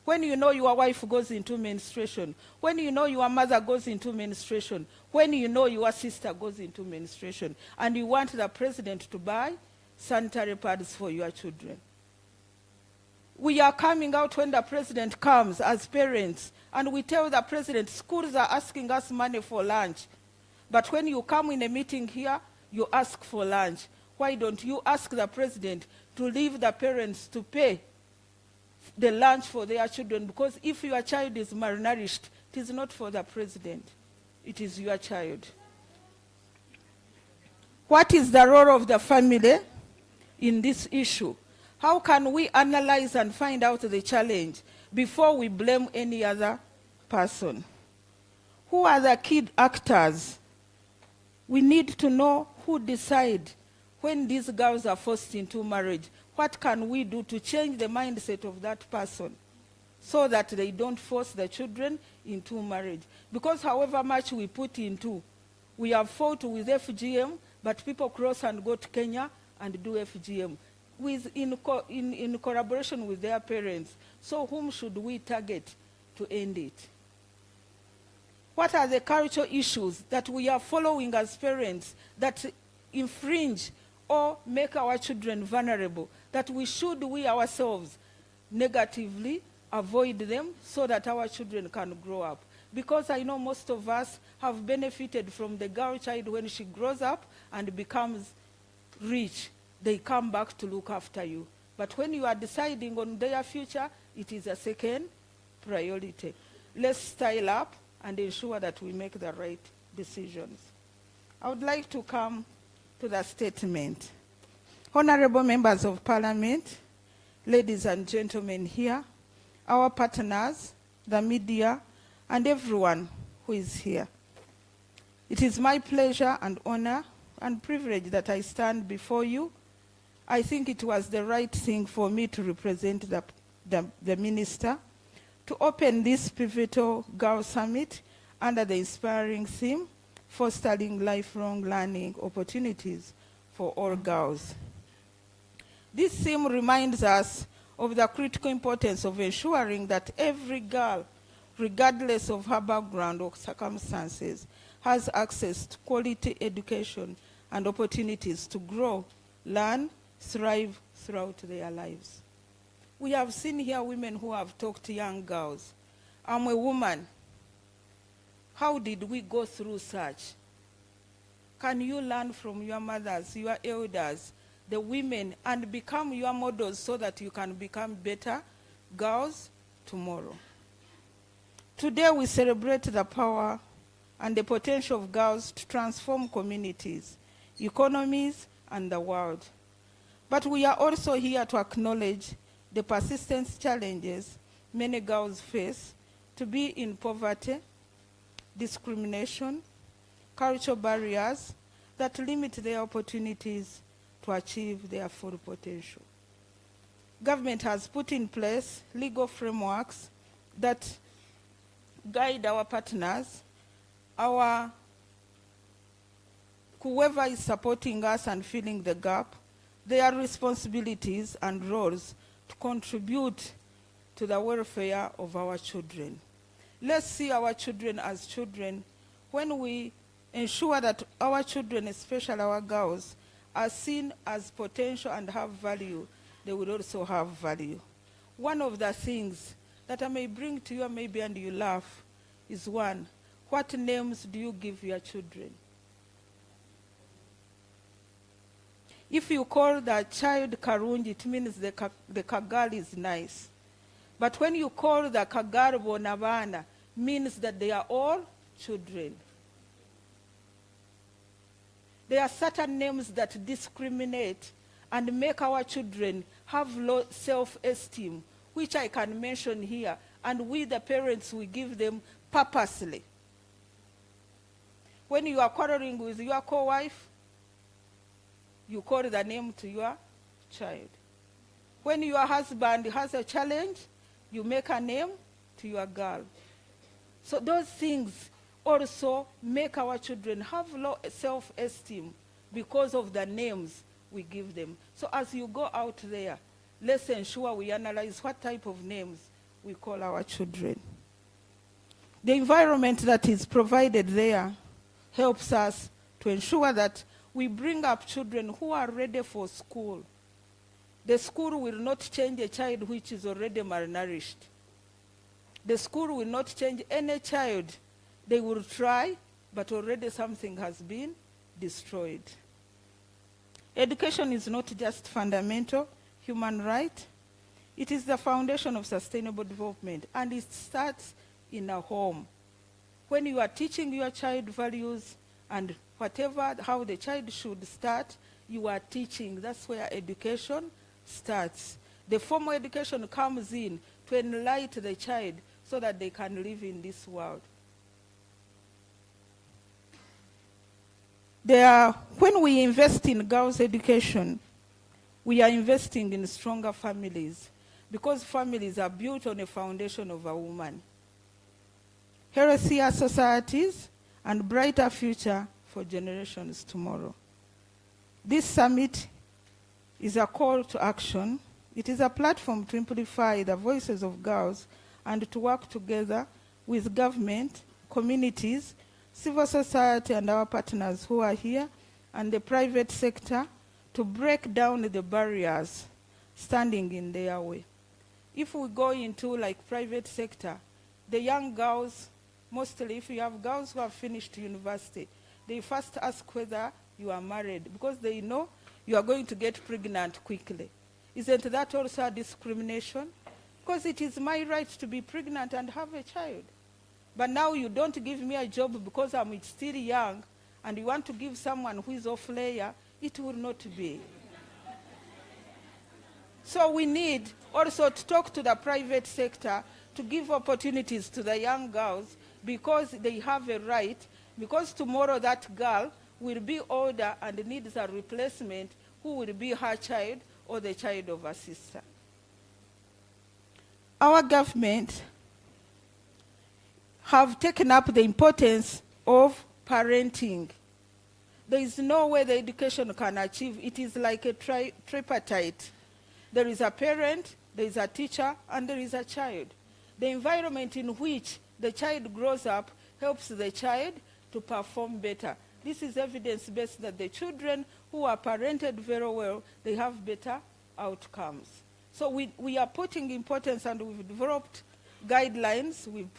When you know your wife goes into menstruation? When you know your mother goes into menstruation? When you know your sister goes into menstruation? And you want the president to buy sanitary pads for your children? We are coming out when the president comes as parents, and we tell the president, schools are asking us money for lunch. But when you come in a meeting here, you ask for lunch. Why don't you ask the president to leave the parents to pay the lunch for their children? Because if your child is malnourished, it is not for the president. It is your child. What is the role of the family in this issue? How can we analyze and find out the challenge before we blame any other person? Who are the key actors? We need to know who decide when these girls are forced into marriage. What can we do to change the mindset of that person so that they don't force the children into marriage? Because however much we put into, we have fought with FGM, but people cross and go to Kenya and do FGM in collaboration with their parents. So whom should we target to end it? What are the cultural issues that we are following as parents that infringe or make our children vulnerable, that we ourselves negatively avoid them so that our children can grow up? Because I know most of us have benefited from the girl child when she grows up and becomes rich. They come back to look after you. But when you are deciding on their future, it is a second priority. Let's style up and ensure that we make the right decisions. I would like to come to the statement. Honorable members of Parliament, ladies and gentlemen here, our partners, the media, and everyone who is here. It is my pleasure and honor and privilege that I stand before you. I think it was the right thing for me to represent the minister to open this pivotal Girl Summit under the inspiring theme, fostering lifelong learning opportunities for all girls. This theme reminds us of the critical importance of ensuring that every girl, regardless of her background or circumstances, has access to quality education and opportunities to grow, learn, thrive throughout their lives. We have seen here women who have talked to young girls. I'm a woman. How did we go through such? Can you learn from your mothers, your elders, the women, and become your models so that you can become better girls tomorrow? Today we celebrate the power and the potential of girls to transform communities, economies, and the world. But we are also here to acknowledge the persistent challenges many girls face to be in poverty, discrimination, cultural barriers that limit their opportunities to achieve their full potential. Government has put in place legal frameworks that guide our partners, whoever is supporting us and filling the gap, their responsibilities and roles to contribute to the welfare of our children. Let's see our children as children. When we ensure that our children, especially our girls, are seen as potential and have value, they will also have value. One of the things that I may bring to you maybe and you laugh is one, what names do you give your children? If you call the child Karunji, it means the Kagal is nice. But when you call the Kagal Bonabana, means that they are all children. There are certain names that discriminate and make our children have low self-esteem, which I can mention here, and we the parents, we give them purposely. When you are quarreling with your co-wife, you call the name to your child. When your husband has a challenge, you make a name to your girl. So those things also make our children have low self-esteem because of the names we give them. So as you go out there, let's ensure we analyze what type of names we call our children. The environment that is provided there helps us to ensure that we bring up children who are ready for school. The school will not change a child which is already malnourished. The school will not change any child. They will try, but already something has been destroyed. Education is not just fundamental human right. It is the foundation of sustainable development, and it starts in a home. When you are teaching your child values and whatever, how the child should start, you are teaching. That's where education starts. The formal education comes in to enlighten the child so that they can live in this world. When we invest in girls' education, we are investing in stronger families, because families are built on a foundation of a woman. Healthier societies and brighter future for generations tomorrow. This summit is a call to action. It is a platform to amplify the voices of girls and to work together with government, communities, civil society, and our partners who are here, and the private sector, to break down the barriers standing in their way. If we go into like private sector, the young girls, mostly if you have girls who have finished university, they first ask whether you are married, because they know you are going to get pregnant quickly. Isn't that also a discrimination? Because it is my right to be pregnant and have a child. But now you don't give me a job because I'm still young, and you want to give someone who is off layer, it will not be. So we need also to talk to the private sector to give opportunities to the young girls, because they have a right, because tomorrow that girl will be older and needs a replacement who will be her child or the child of her sister. Our government have taken up the importance of parenting. There is no way the education can achieve. It is like a tripartite. There is a parent, there is a teacher, and there is a child. The environment in which the child grows up helps the child to perform better. This is evidence-based that the children who are parented very well, they have better outcomes. So we are putting importance, and we've developed guidelines, we've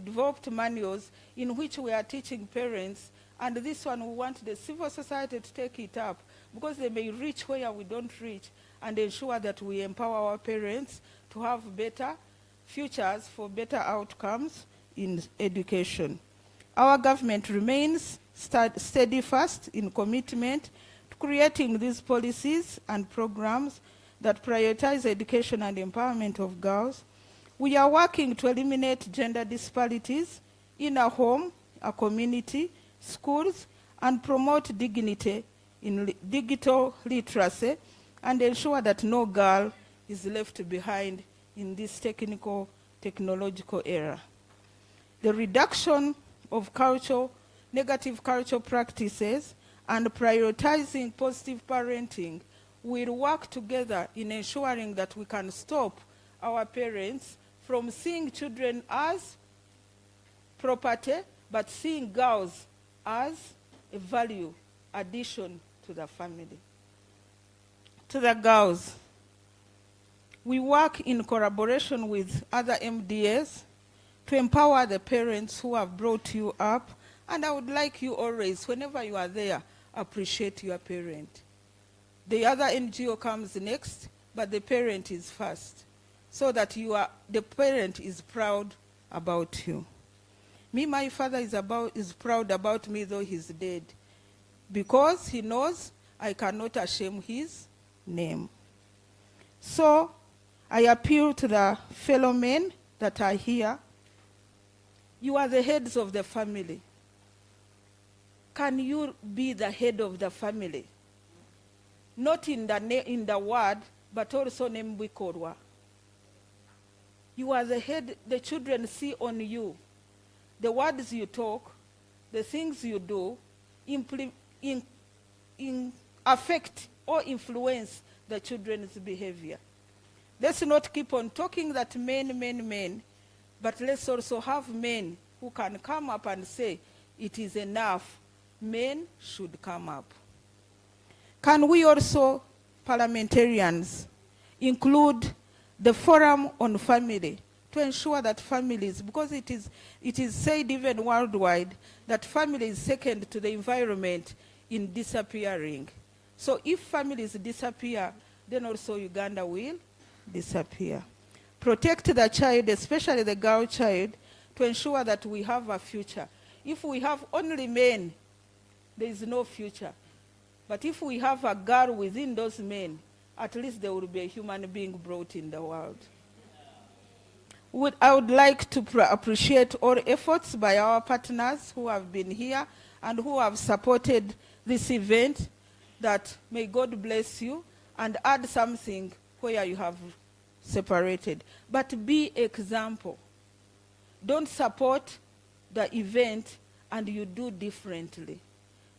developed manuals in which we are teaching parents, and this one we want the civil society to take it up, because they may reach where we don't reach, and ensure that we empower our parents to have better futures for better outcomes in education. Our government remains steadfast in commitment to creating these policies and programs that prioritize education and empowerment of girls. We are working to eliminate gender disparities in a home, a community, schools, and promote dignity in digital literacy, and ensure that no girl is left behind in this technological era. The reduction of negative cultural practices and prioritizing positive parenting will work together in ensuring that we can stop our parents from seeing children as property, but seeing girls as a value addition to the family. To the girls, we work in collaboration with other MDAs to empower the parents who have brought you up, and I would like you always, whenever you are there, appreciate your parent. The other NGO comes next, but the parent is first, so that the parent is proud about you. Me, my father is proud about me, though he's dead, because he knows I cannot shame his name. So I appeal to the fellow men that are here. You are the heads of the family. Can you be the head of the family? Not in the word, but also Nembikorwa. You are the head. The children see on you. The words you talk, the things you do, affect or influence the children's behavior. Let's not keep on talking that men, but let's also have men who can come up and say, it is enough. Men should come up. Can we also, parliamentarians, include the Forum on Family to ensure that families, because it is said even worldwide that family is second to the environment in disappearing. So if families disappear, then also Uganda will disappear. Protect the child, especially the girl child, to ensure that we have a future. If we have only men, there is no future. But if we have a girl within those men, at least there will be a human being brought in the world. I would like to appreciate all efforts by our partners who have been here and who have supported this event. That may God bless you and add something where you have separated. But be example. Don't support the event and you do differently.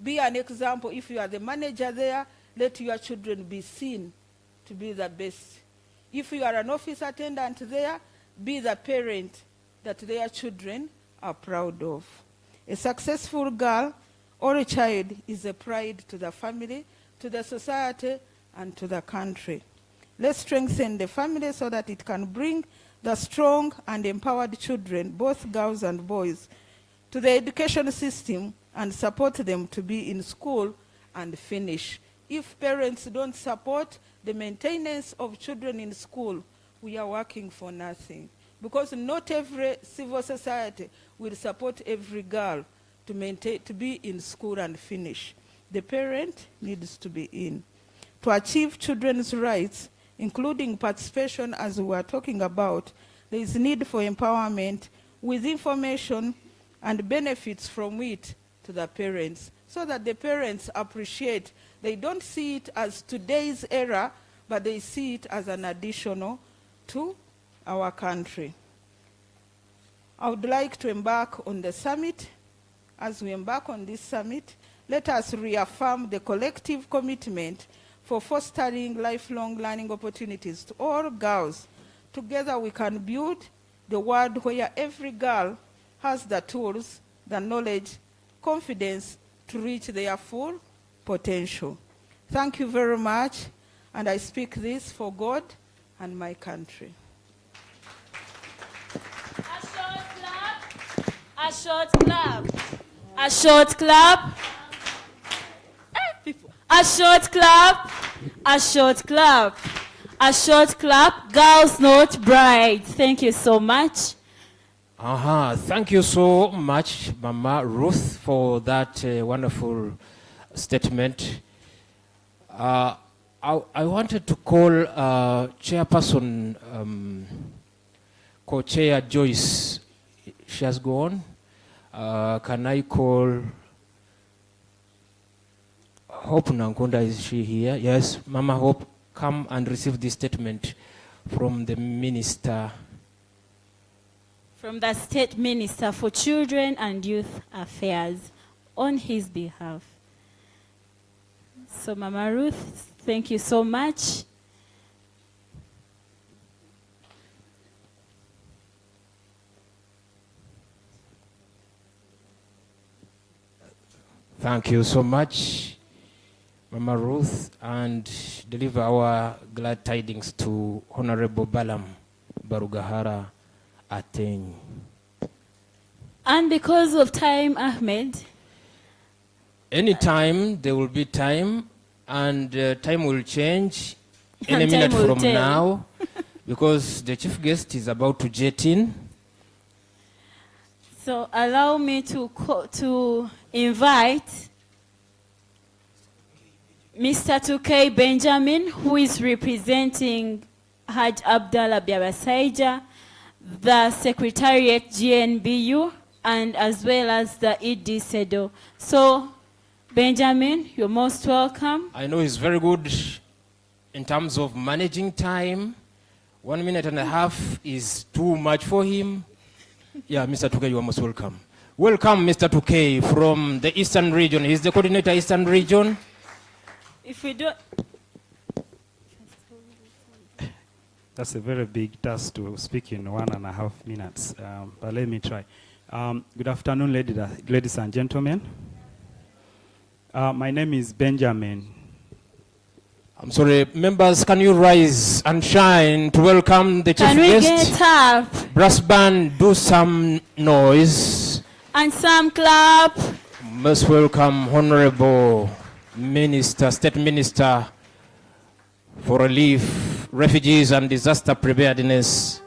Be an example. If you are the manager there, let your children be seen to be the best. If you are an office attendant there, be the parent that their children are proud of. A successful girl or a child is a pride to the family, to the society, and to the country. Let's strengthen the family so that it can bring the strong and empowered children, both girls and boys, to the education system and support them to be in school and finish. If parents don't support the maintenance of children in school, we are working for nothing. Because not every civil society will support every girl to be in school and finish. The parent needs to be in. To achieve children's rights, including participation as we are talking about, there is need for empowerment with information and benefits from it to the parents, so that the parents appreciate. They don't see it as today's era, but they see it as an additional to our country. I would like to embark on the summit. As we embark on this summit, let us reaffirm the collective commitment for fostering lifelong learning opportunities to all girls. Together we can build the world where every girl has the tools, the knowledge, confidence to reach their full potential. Thank you very much, and I speak this for God and my country. A short clap. A short clap. A short clap. A short clap. A short clap. Girls, not brides. Thank you so much. Thank you so much, Mama Ruth, for that wonderful statement. I wanted to call Chairperson, Co-Chair Joyce. She has gone. Can I call Hope Nankunda? Is she here? Yes, Mama Hope, come and receive this statement from the Minister. From the State Minister for Children and Youth Affairs on his behalf. So Mama Ruth, thank you so much. Thank you so much, Mama Ruth, and deliver our glad tidings to Honorable Balam Barugahara Ateng. And because of time, Ahmed. Anytime there will be time, and time will change any And minute time will from tell. now, because the chief guest is about to jet in. So allow me to invite Mr. Tukei Benjamin, who is representing Haj Abdallah Biabasaija, the Secretariat GNBU, and as well as the ED SEDO. So, Benjamin, you're most welcome. I know he's very good in terms of managing time. 1 minute and a half is too much for him. Yeah, Mr. Tukei, you are most welcome. Welcome, Mr. Tukei, from the Eastern region. He's the coordinator, Eastern region. If we don't... That's a very big task to speak in 1.5 minutes, but let me try. Good afternoon, ladies and gentlemen. My name is Benjamin. I'm sorry, members, can you rise and shine to welcome the chief Can we guest? get up? Brass band, do some noise. And some clap. Most welcome, Honorable Minister, State Minister for Relief, Refugees and Disaster Preparedness.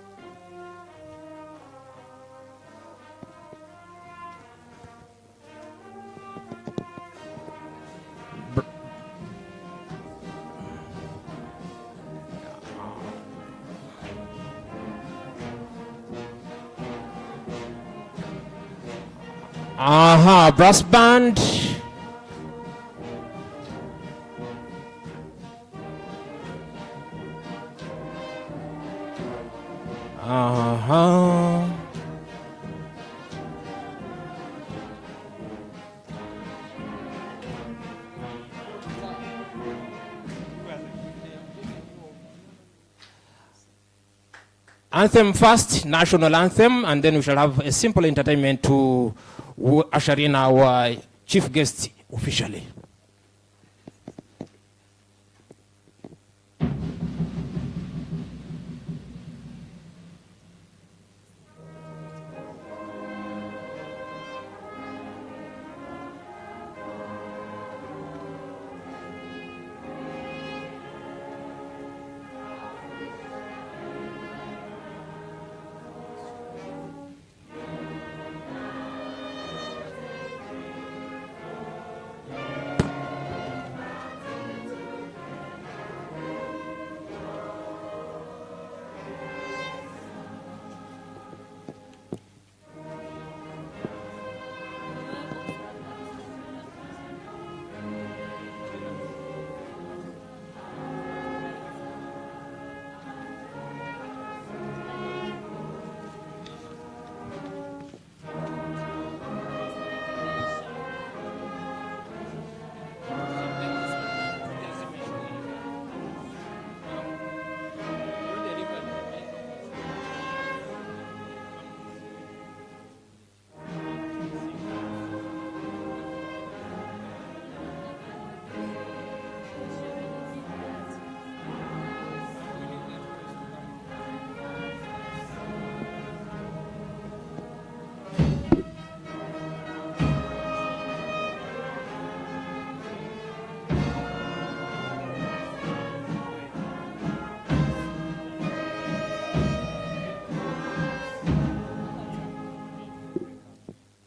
Brass band. Anthem first, national anthem, and then we shall have a simple entertainment to usher in our chief guest officially.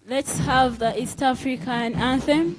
Let's have the East African anthem.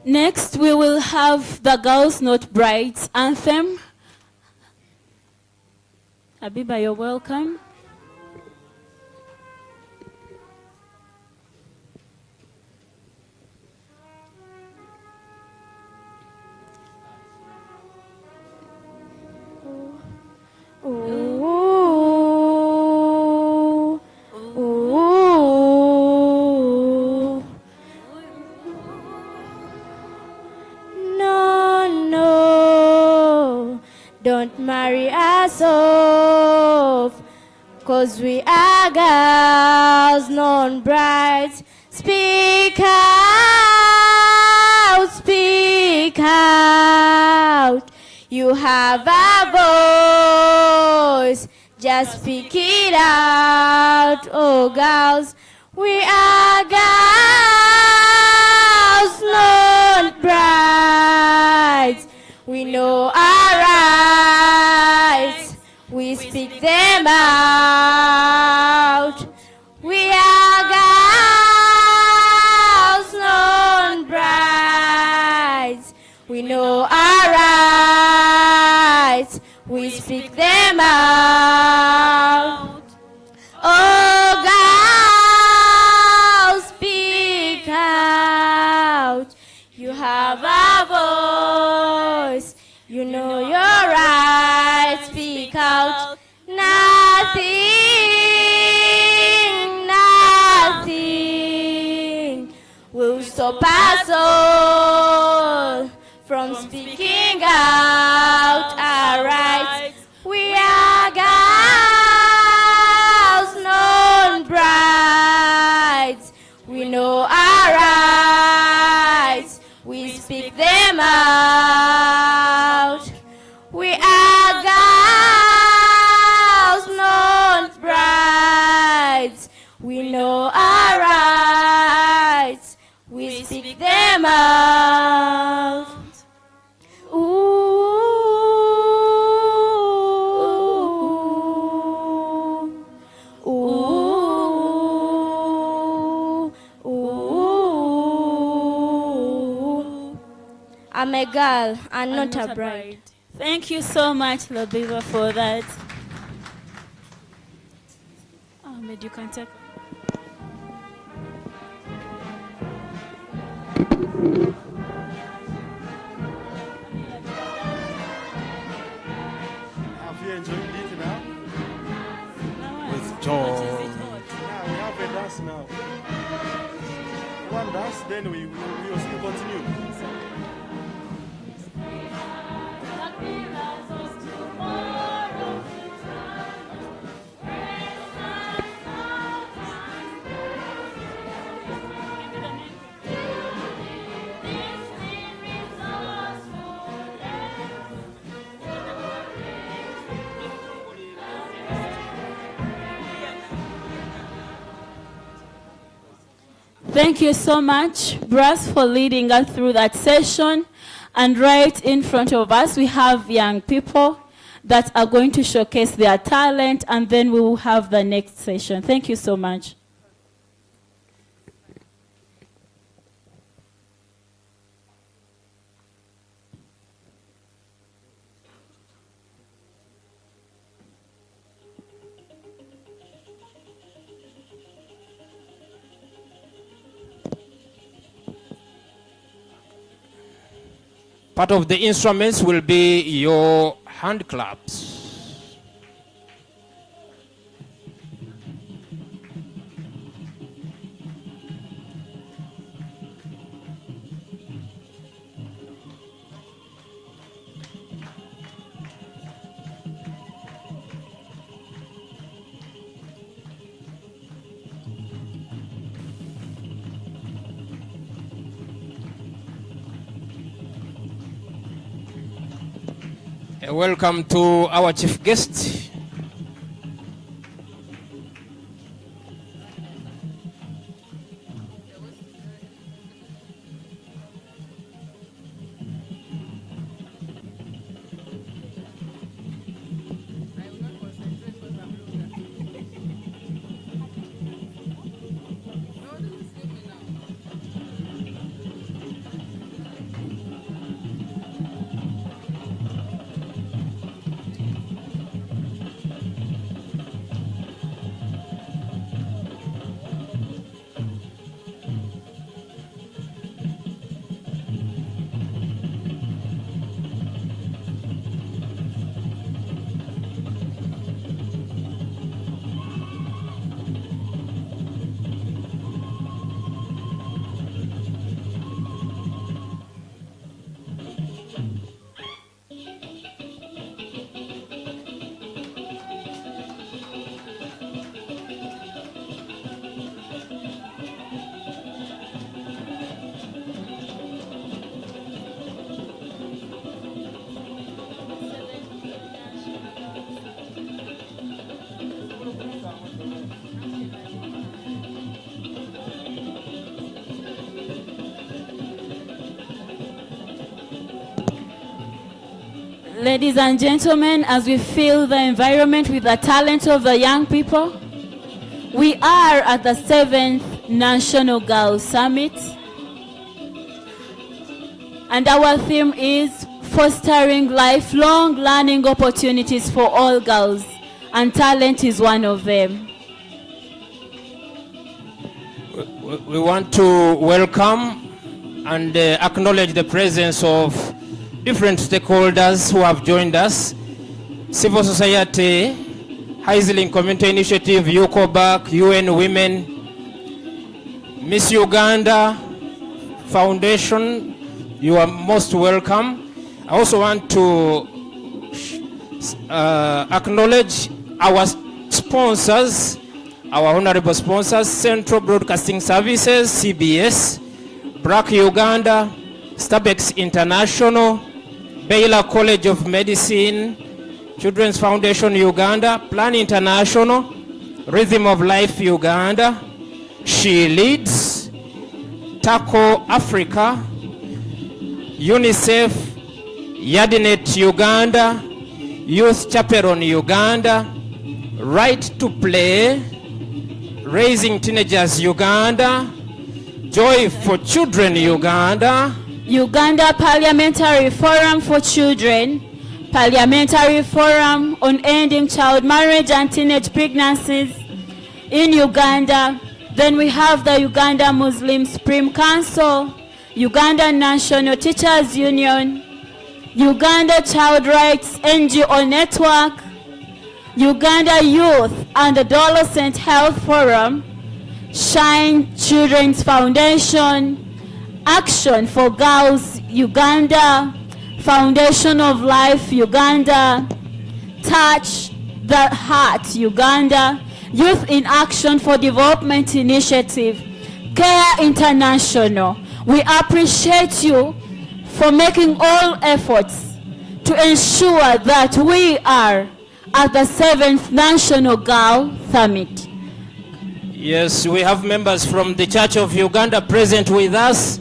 Next, we will have the Girls Not Brides anthem. Abiba, you're welcome. Don't marry us off, 'cause we are girls, non-brides. Speak out, speak out. You have a voice, just speak it out. Oh girls, we are girls, non-brides. We know our rights, we speak them out. We are girls, non-brides. We know our rights, we speak them out. Oh girls, speak out. You have a voice, you know your right, speak out. Nothing will stop us all from speaking out our rights. We are girls, non-brides. We know our rights, we speak them out. We are girls, not brides. We know our rights, we speak them out. I'm a girl and not a bride. Thank you so much, Labiba, for that. Ahmed, you can take. Have you enjoyed it now? With joy. Yeah, we have a dance now. One dance, then we will still continue. Thank you so much, Brass, for leading us through that session. And right in front of us, we have young people that are going to showcase their talent, and then we will have the next session. Thank you so much. Part of the instruments will be your hand claps. Welcome to our chief guest. Ladies and gentlemen, as we fill the environment with the talent of the young people, we are at the 7th National Girls Summit. And our theme is fostering lifelong learning opportunities for all girls, and talent is one of them. We want to welcome and acknowledge the presence of different stakeholders who have joined us: civil society, Highland Community Initiative, UCOBAC, UN Women, Miss Uganda Foundation. You are most welcome. I also want to acknowledge our sponsors, our honorable sponsors: Central Broadcasting Services, CBS, BRAC Uganda, Starbucks International, Baylor College of Medicine, Children's Foundation Uganda, Plan International, Rhythm of Life Uganda, She Leads, Taco Africa, UNICEF, Yadinet Uganda, Youth Chaperon Uganda, Right to Play, Raising Teenagers Uganda, Joy for Children Uganda, Uganda Parliamentary Forum for Children, Parliamentary Forum on Ending Child Marriage and Teenage Pregnancies in Uganda. Then we have the Uganda Muslim Supreme Council, Uganda National Teachers Union, Uganda Child Rights NGO Network, Uganda Youth and Adolescent Health Forum, Shine Children's Foundation, Action for Girls Uganda, Foundation of Life Uganda, Touch the Heart Uganda, Youth in Action for Development Initiative, Care International. We appreciate you for making all efforts to ensure that we are at the 7th National Girl Summit. Yes, we have members from the Church of Uganda present with us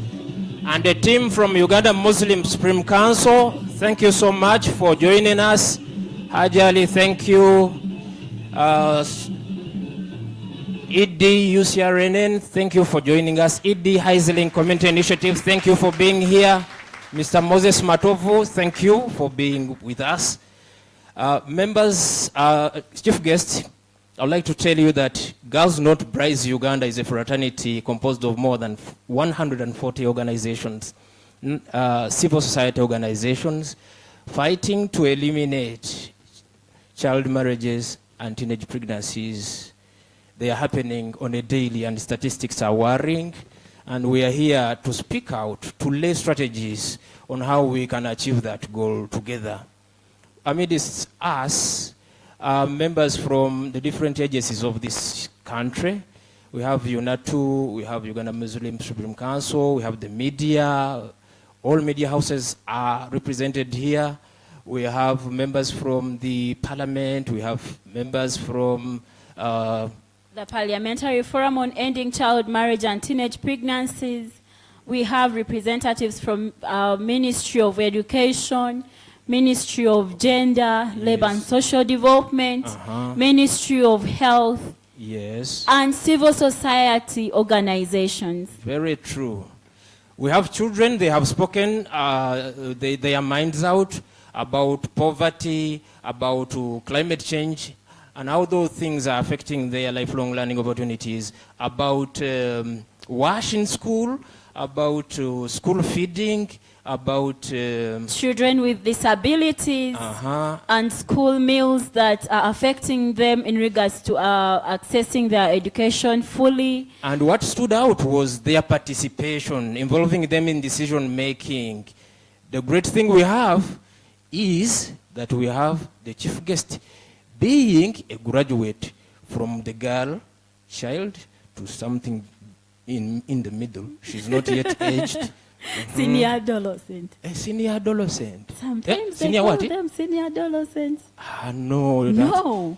and a team from Uganda Muslim Supreme Council. Thank you so much for joining us. Hajali, thank you. ED UCRNN, thank you for joining us. ED Heisling Community Initiative, thank you for being here. Mr. Moses Matovu, thank you for being with us. Members, chief guest, I would like to tell you that Girls Not Brides Uganda is a fraternity composed of more than 140 organizations, civil society organizations, fighting to eliminate child marriages and teenage pregnancies. They are happening on a daily and statistics are worrying. And we are here to speak out, to lay strategies on how we can achieve that goal together. Amidst us, members from the different agencies of this country. We have UNATU, we have Uganda Muslim Supreme Council, we have the media. All media houses are represented here. We have members from the parliament, we have members from the Parliamentary Forum on Ending Child Marriage and Teenage Pregnancies. We have representatives from Ministry of Education, Ministry of Gender, yes. Labor and Social Development, Ministry of Health, yes, and civil society organizations. Very true. We have children, they have spoken their minds out about poverty, about climate change, and how those things are affecting their lifelong learning opportunities, about WASH in school, about school feeding, about children with disabilities and school meals that are affecting them in regards to accessing their education fully. And what stood out was their participation, involving them in decision making. The great thing we have is that we have the chief guest being a graduate from the girl child to something in the middle. She's not yet aged. Senior adolescent. A senior adolescent. Sometimes they senior call what? them senior adolescents. No. No.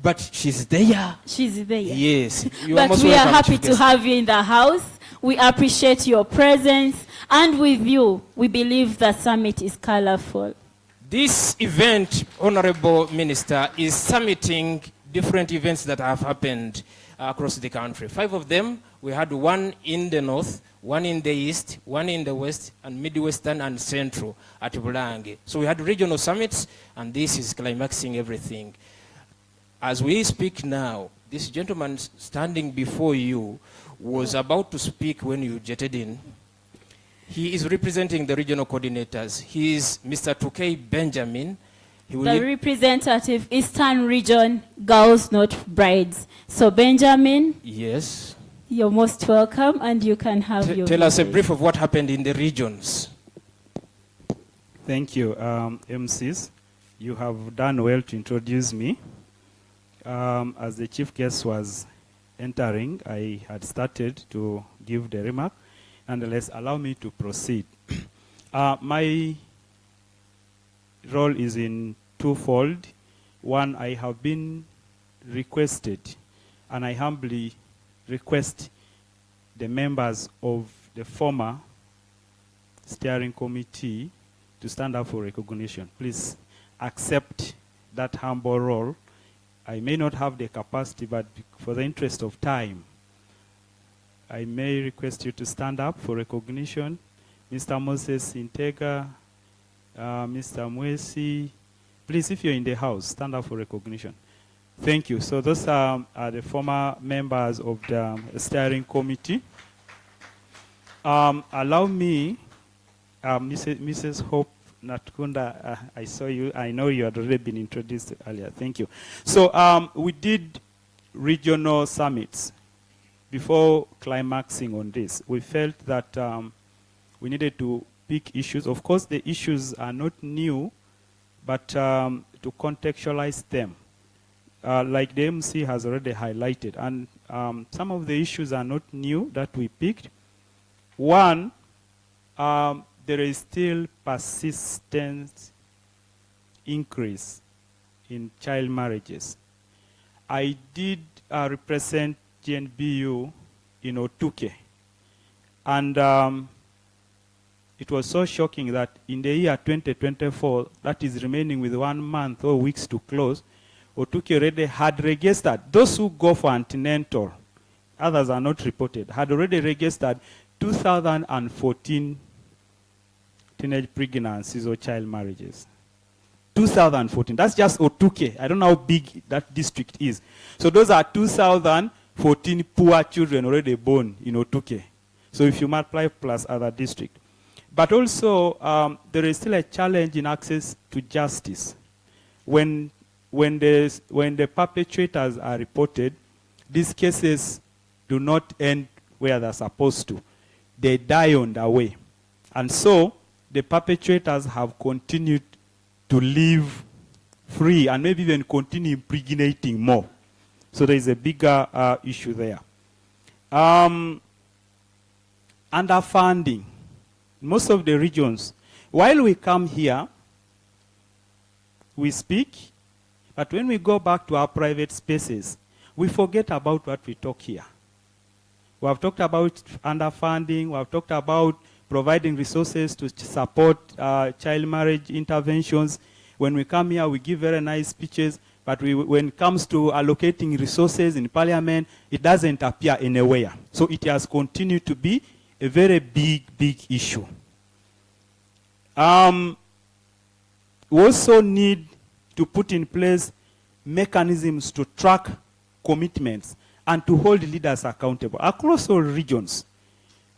But she's there. She's there. Yes. But we are happy to have you in the house. We appreciate your presence. And with you, we believe the summit is colorful. This event, Honorable Minister, is summiting different events that have happened across the country. 5 of them, we had one in the north, one in the east, one in the west, and midwestern and central at Bulange. So we had regional summits, and this is climaxing everything. As we speak now, this gentleman standing before you was about to speak when you jetted in. He is representing the regional coordinators. He is Mr. Tukei Benjamin. The representative, Eastern Region, Girls Not Brides. So Benjamin, yes, you're most welcome, and you can have your tell us a brief of what happened in the regions. Thank you, MCs. You have done well to introduce me. As the chief guest was entering, I had started to give the remark. Nonetheless, allow me to proceed. My role is in twofold. One, I have been requested, and I humbly request the members of the former steering committee to stand up for recognition. Please accept that humble role. I may not have the capacity, but for the interest of time, I may request you to stand up for recognition. Mr. Moses Intega, Mr. Mwesi, please, if you're in the house, stand up for recognition. Thank you. So those are the former members of the steering committee. Allow me, Mrs. Hope Natkunda, I saw you. I know you had already been introduced earlier. Thank you. So we did regional summits. Before climaxing on this, we felt that we needed to pick issues. Of course, the issues are not new, but to contextualize them, like the MC has already highlighted. And some of the issues are not new that we picked. One, there is still persistent increase in child marriages. I did represent GNBU in Otuke. And it was so shocking that in the year 2024, that is remaining with 1 month or weeks to close, Otuke already had registered. Those who go for antenatal, others are not reported, had already registered 2014 teenage pregnancies or child marriages. 2014, that's just Otuke. I don't know how big that district is. So those are 2014 poor children already born in Otuke. So if you multiply plus other districts. But also, there is still a challenge in access to justice. When the perpetrators are reported, these cases do not end where they're supposed to. They die on their way. And so, the perpetrators have continued to live free and maybe even continue impregnating more. So there is a bigger issue there. Underfunding. Most of the regions, while we come here, we speak, but when we go back to our private spaces, we forget about what we talk here. We have talked about underfunding, we have talked about providing resources to support child marriage interventions. When we come here, we give very nice speeches, but when it comes to allocating resources in parliament, it doesn't appear anywhere. So it has continued to be a very big issue. We also need to put in place mechanisms to track commitments and to hold leaders accountable across all regions.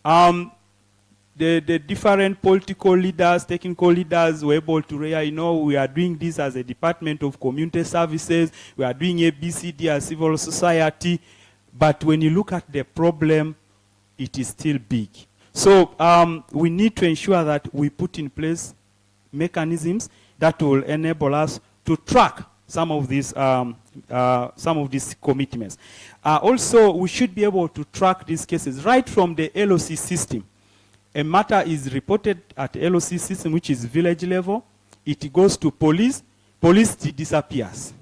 The different political leaders, technical leaders were able to say, we are doing this as a Department of Community Services, we are doing ABCD as civil society, but when you look at the problem, it is still big. So we need to ensure that we put in place mechanisms that will enable us to track some of these commitments. Also, we should be able to track these cases right from the LOC system. A matter is reported at LOC system, which is village level. It goes to police. Police disappears.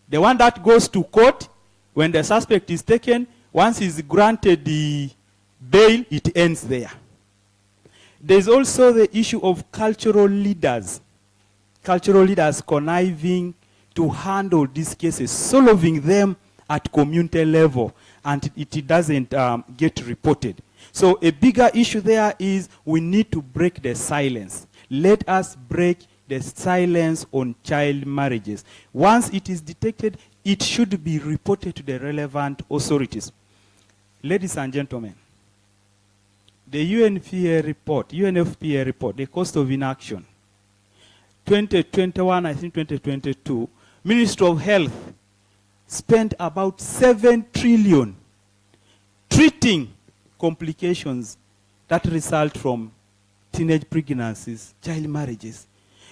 The one that goes to court, when the suspect is taken, once he's granted the bail, it ends there. There's also the issue of cultural leaders conniving to handle these cases, solving them at community level, and it doesn't get reported. So a bigger issue there is we need to break the silence. Let us break the silence on child marriages. Once it is detected, it should be reported to the relevant authorities. Ladies and gentlemen, the UNFPA report, the cost of inaction, 2021, I think 2022, Ministry of Health spent about 7 trillion treating complications that result from teenage pregnancies, child marriages.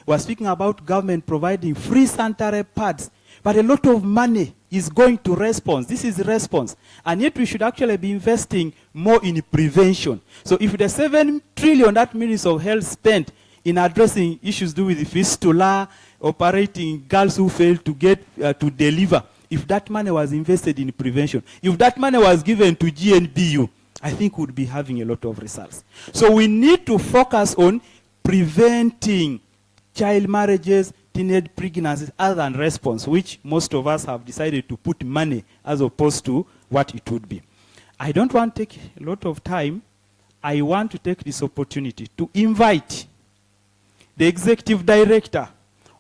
We're speaking about government providing free sanitary pads, but a lot of money is going to response. This is response. And yet we should actually be investing more in prevention. So if the 7 trillion that Ministry of Health spent in addressing issues to do with fistula, operating girls who fail to get to deliver, if that money was invested in prevention, if that money was given to GNBU, I think we'd be having a lot of results. So we need to focus on preventing child marriages, teenage pregnancies, other than response, which most of us have decided to put money as opposed to what it would be. I don't want to take a lot of time. I want to take this opportunity to invite the executive director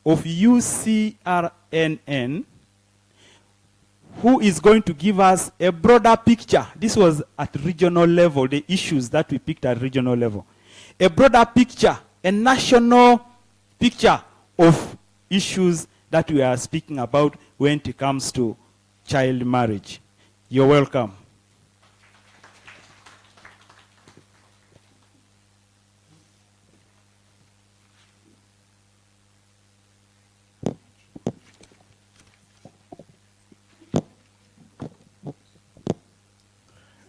of UCRNN, who is going to give us a broader picture. This was at regional level, the issues that we picked at regional level. A broader picture, a national picture of issues that we are speaking about when it comes to child marriage. You're welcome.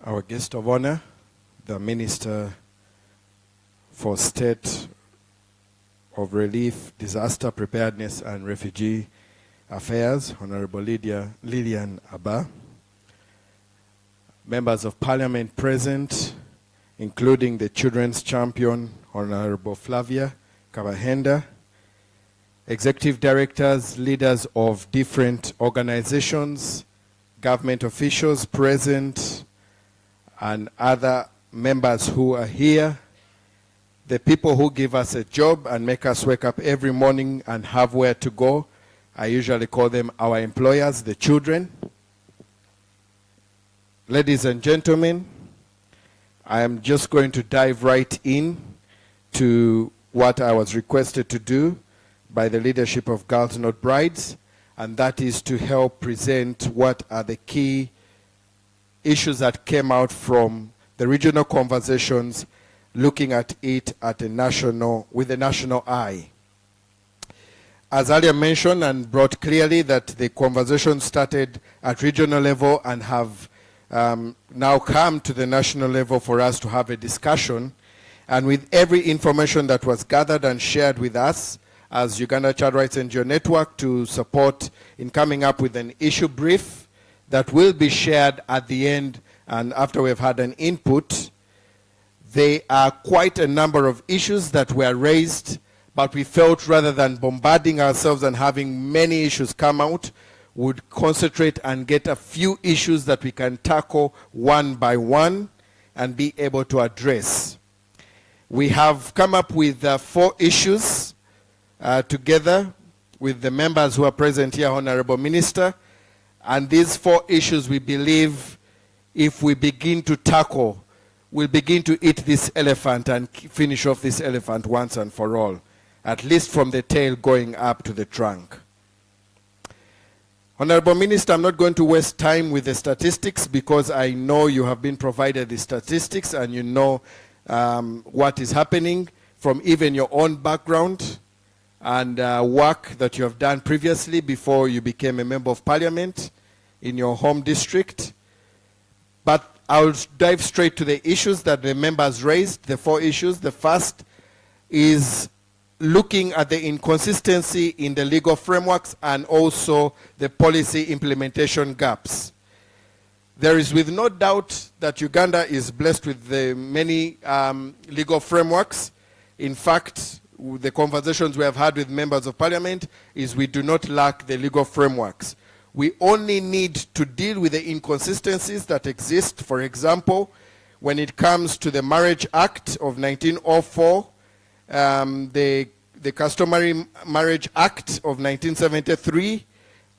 Our guest of honor, the Minister for State of Relief, Disaster Preparedness and Refugee Affairs, Honorable Lillian Abba, members of Parliament present, including the Children's Champion, Honorable Flavia Kabahenda, executive directors, leaders of different organizations, government officials present, and other members who are here, the people who give us a job and make us wake up every morning and have where to go. I usually call them our employers, the children. Ladies and gentlemen, I am just going to dive right in to what I was requested to do by the leadership of Girls Not Brides, and that is to help present what are the key issues that came out from the regional conversations, looking at it at with a national eye. As earlier mentioned and brought clearly, that the conversation started at regional level and have now come to the national level for us to have a discussion. And with every information that was gathered and shared with us as Uganda Child Rights NGO Network to support in coming up with an issue brief that will be shared at the end and after we've had an input, there are quite a number of issues that were raised, but we felt rather than bombarding ourselves and having many issues come out, would concentrate and get a few issues that we can tackle one by one and be able to address. We have come up with 4 issues together with the members who are present here, Honorable Minister, and these 4 issues we believe if we begin to tackle, we'll begin to eat this elephant and finish off this elephant once and for all, at least from the tail going up to the trunk. Honorable Minister, I'm not going to waste time with the statistics because I know you have been provided the statistics and you know what is happening from even your own background and work that you have done previously before you became a member of Parliament in your home district. But I'll dive straight to the issues that the members raised, the 4 issues. The first is looking at the inconsistency in the legal frameworks and also the policy implementation gaps. There is with no doubt that Uganda is blessed with the many legal frameworks. In fact, the conversations we have had with members of Parliament is we do not lack the legal frameworks. We only need to deal with the inconsistencies that exist. For example, when it comes to the Marriage Act of 1904, the Customary Marriage Act of 1973,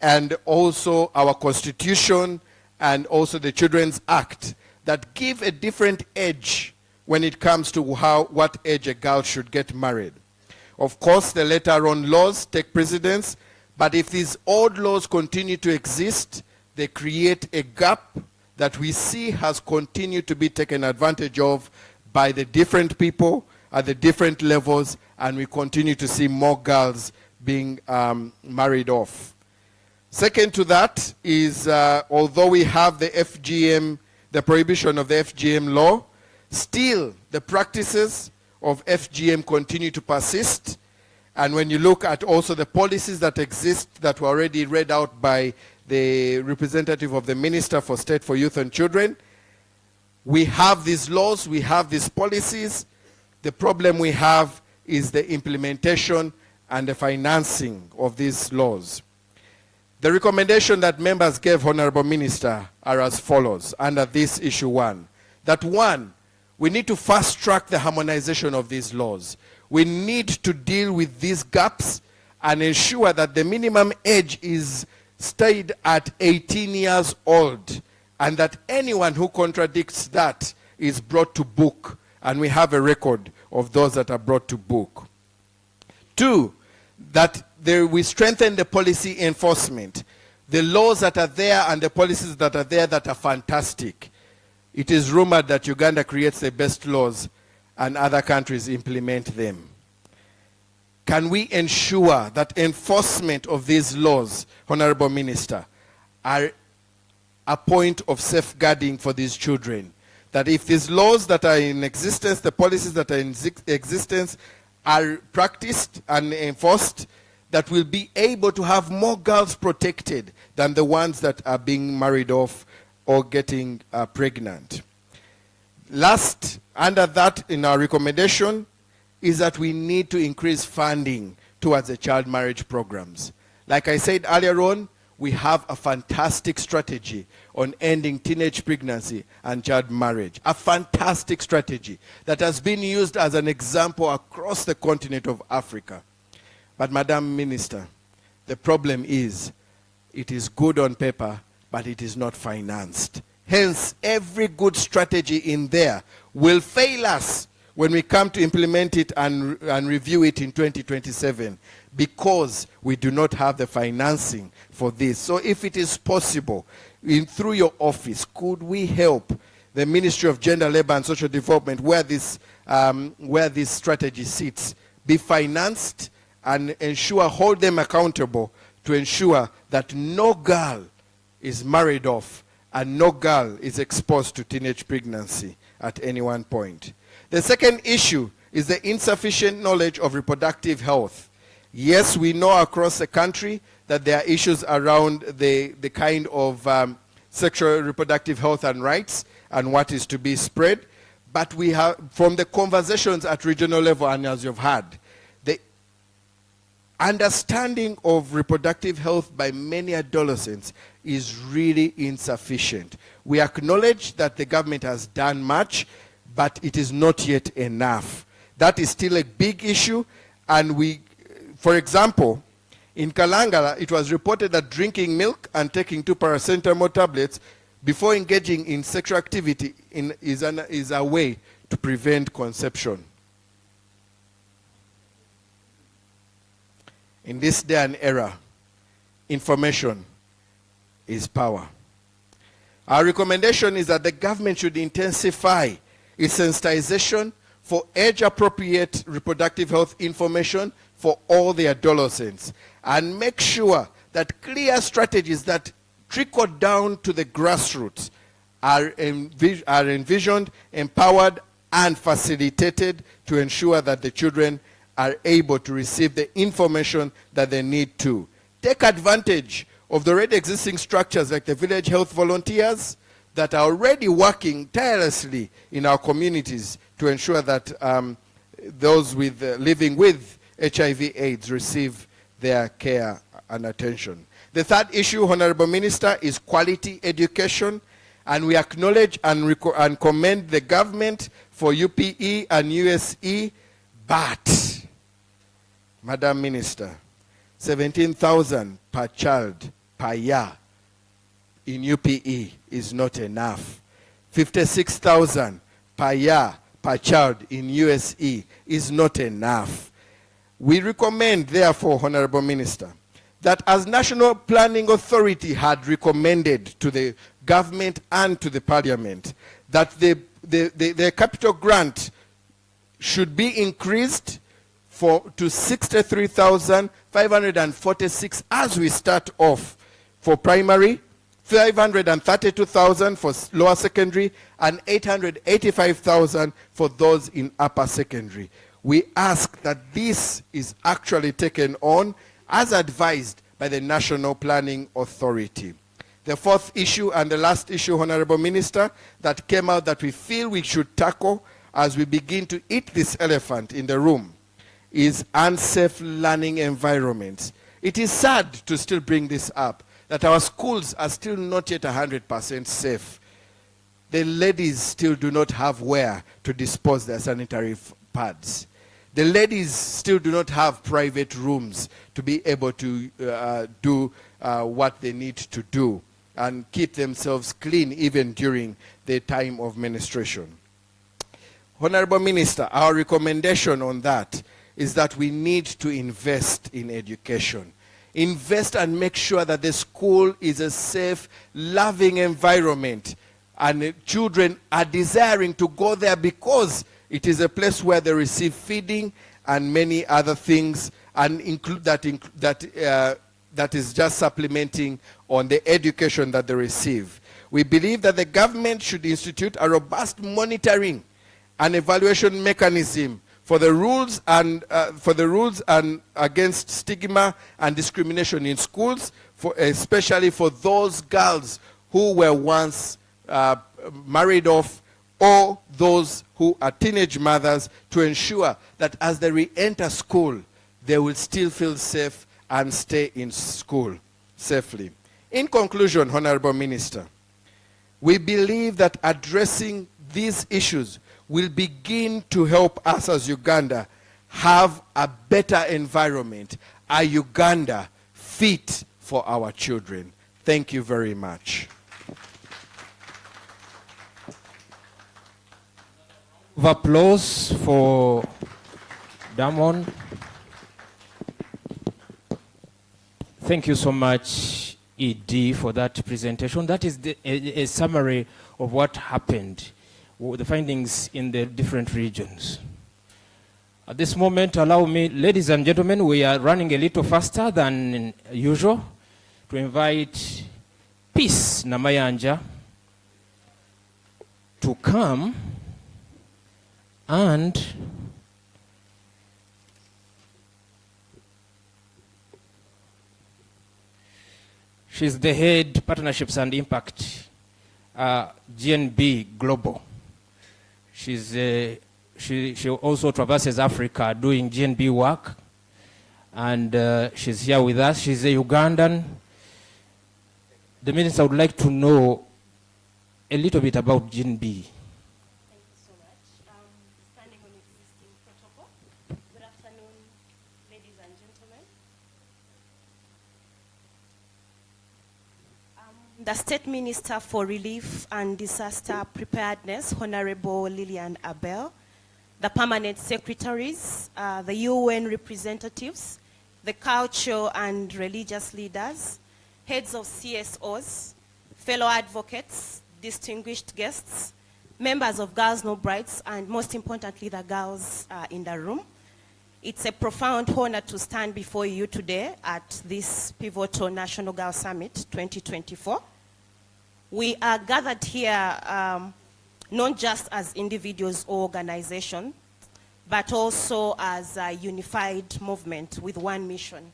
and also our Constitution, and also the Children's Act, that give a different edge when it comes to what age a girl should get married. Of course, the later on laws take precedence, but if these old laws continue to exist, they create a gap that we see has continued to be taken advantage of by the different people at the different levels, and we continue to see more girls being married off. Second to that is, although we have the FGM, the prohibition of the FGM law, still the practices of FGM continue to persist. And when you look at also the policies that exist that were already read out by the representative of the Minister for State for Youth and Children, we have these laws, we have these policies. The problem we have is the implementation and the financing of these laws. The recommendation that members gave, Honorable Minister, are as follows under this issue 1. That 1, we need to fast track the harmonization of these laws. We need to deal with these gaps and ensure that the minimum age is stayed at 18 years old and that anyone who contradicts that is brought to book, and we have a record of those that are brought to book. 2, that we strengthen the policy enforcement. The laws that are there and the policies that are there that are fantastic. It is rumored that Uganda creates the best laws and other countries implement them. Can we ensure that enforcement of these laws, Honorable Minister, are a point of safeguarding for these children? That if these laws that are in existence, the policies that are in existence are practiced and enforced, that will be able to have more girls protected than the ones that are being married off or getting pregnant. Last, under that in our recommendation, is that we need to increase funding towards the child marriage programs. Like I said earlier on, we have a fantastic strategy on ending teenage pregnancy and child marriage. A fantastic strategy that has been used as an example across the continent of Africa. But Madam Minister, the problem is, it is good on paper, but it is not financed. Hence, every good strategy in there will fail us when we come to implement it and review it in 2027, because we do not have the financing for this. So if it is possible, through your office, could we help the Ministry of Gender, Labor and Social Development, where this strategy sits, be financed and hold them accountable to ensure that no girl is married off and no girl is exposed to teenage pregnancy at any one point. The second issue is the insufficient knowledge of reproductive health. Yes, we know across the country that there are issues around the kind of sexual reproductive health and rights and what is to be spread. But we have, from the conversations at regional level and as you've had, the understanding of reproductive health by many adolescents is really insufficient. We acknowledge that the government has done much, but it is not yet enough. That is still a big issue, and for example, in Kalangala, it was reported that drinking milk and taking 2 paracetamol tablets before engaging in sexual activity is a way to prevent conception. In this day and era, information is power. Our recommendation is that the government should intensify its sensitization for age-appropriate reproductive health information for all the adolescents, and make sure that clear strategies that trickle down to the grassroots are envisioned, empowered, and facilitated to ensure that the children are able to receive the information that they need to. Take advantage of the already existing structures like the village health volunteers that are already working tirelessly in our communities to ensure that those living with HIV/AIDS receive their care and attention. The third issue, Honorable Minister, is quality education, and we acknowledge and commend the government for UPE and USE, but, Madam Minister, 17,000 per child per year in UPE is not enough. 56,000 per year per child in USE is not enough. We recommend, therefore, Honorable Minister, that as National Planning Authority had recommended to the government and to the Parliament, that the capital grant should be increased to 63,546 as we start off for primary, 532,000 for lower secondary, and 885,000 for those in upper secondary. We ask that this is actually taken on as advised by the National Planning Authority. The fourth issue and the last issue, Honorable Minister, that came out that we feel we should tackle as we begin to eat this elephant in the room is unsafe learning environments. It is sad to still bring this up, that our schools are still not yet 100% safe. The ladies still do not have where to dispose their sanitary pads. The ladies still do not have private rooms to be able to do what they need to do and keep themselves clean even during the time of menstruation. Honorable Minister, our recommendation on that is that we need to invest in education. Invest and make sure that the school is a safe, loving environment, and children are desiring to go there because it is a place where they receive feeding and many other things, and that is just supplementing on the education that they receive. We believe that the government should institute a robust monitoring and evaluation mechanism for the rules and against stigma and discrimination in schools, especially for those girls who were once married off, or those who are teenage mothers, to ensure that as they re-enter school, they will still feel safe and stay in school safely. In conclusion, Honorable Minister, we believe that addressing these issues will begin to help us as Uganda have a better environment, a Uganda fit for our children. Thank you very much. Of applause for Damon. Thank you so much, ED, for that presentation. That is a summary of what happened, the findings in the different regions. At this moment, allow me, ladies and gentlemen, we are running a little faster than usual, to invite Peace Namayanja to come and she's the head partnerships and impact, GNB Global. She also traverses Africa doing GNB work, and she's here with us. She's a Ugandan. The minister would like to know a little bit about GNB. The State Minister for Relief and Disaster Preparedness, Honorable Lillian Abel, the permanent secretaries, the UN representatives, the cultural and religious leaders, heads of CSOs, fellow advocates, distinguished guests, members of Girls No Brides, and most importantly, the girls in the room. It's a profound honor to stand before you today at this pivotal National Girls Summit 2024. We are gathered here not just as individuals or organizations, but also as a unified movement with one mission: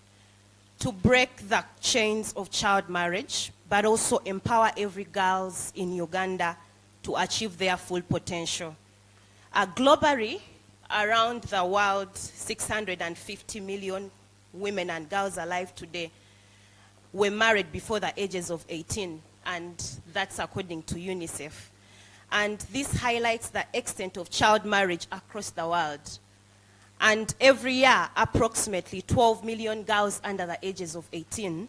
to break the chains of child marriage, but also empower every girl in Uganda to achieve their full potential. Globally, around the world, 650 million women and girls alive today were married before the ages of 18, and that's according to UNICEF. And this highlights the extent of child marriage across the world. And every year, approximately 12 million girls under the ages of 18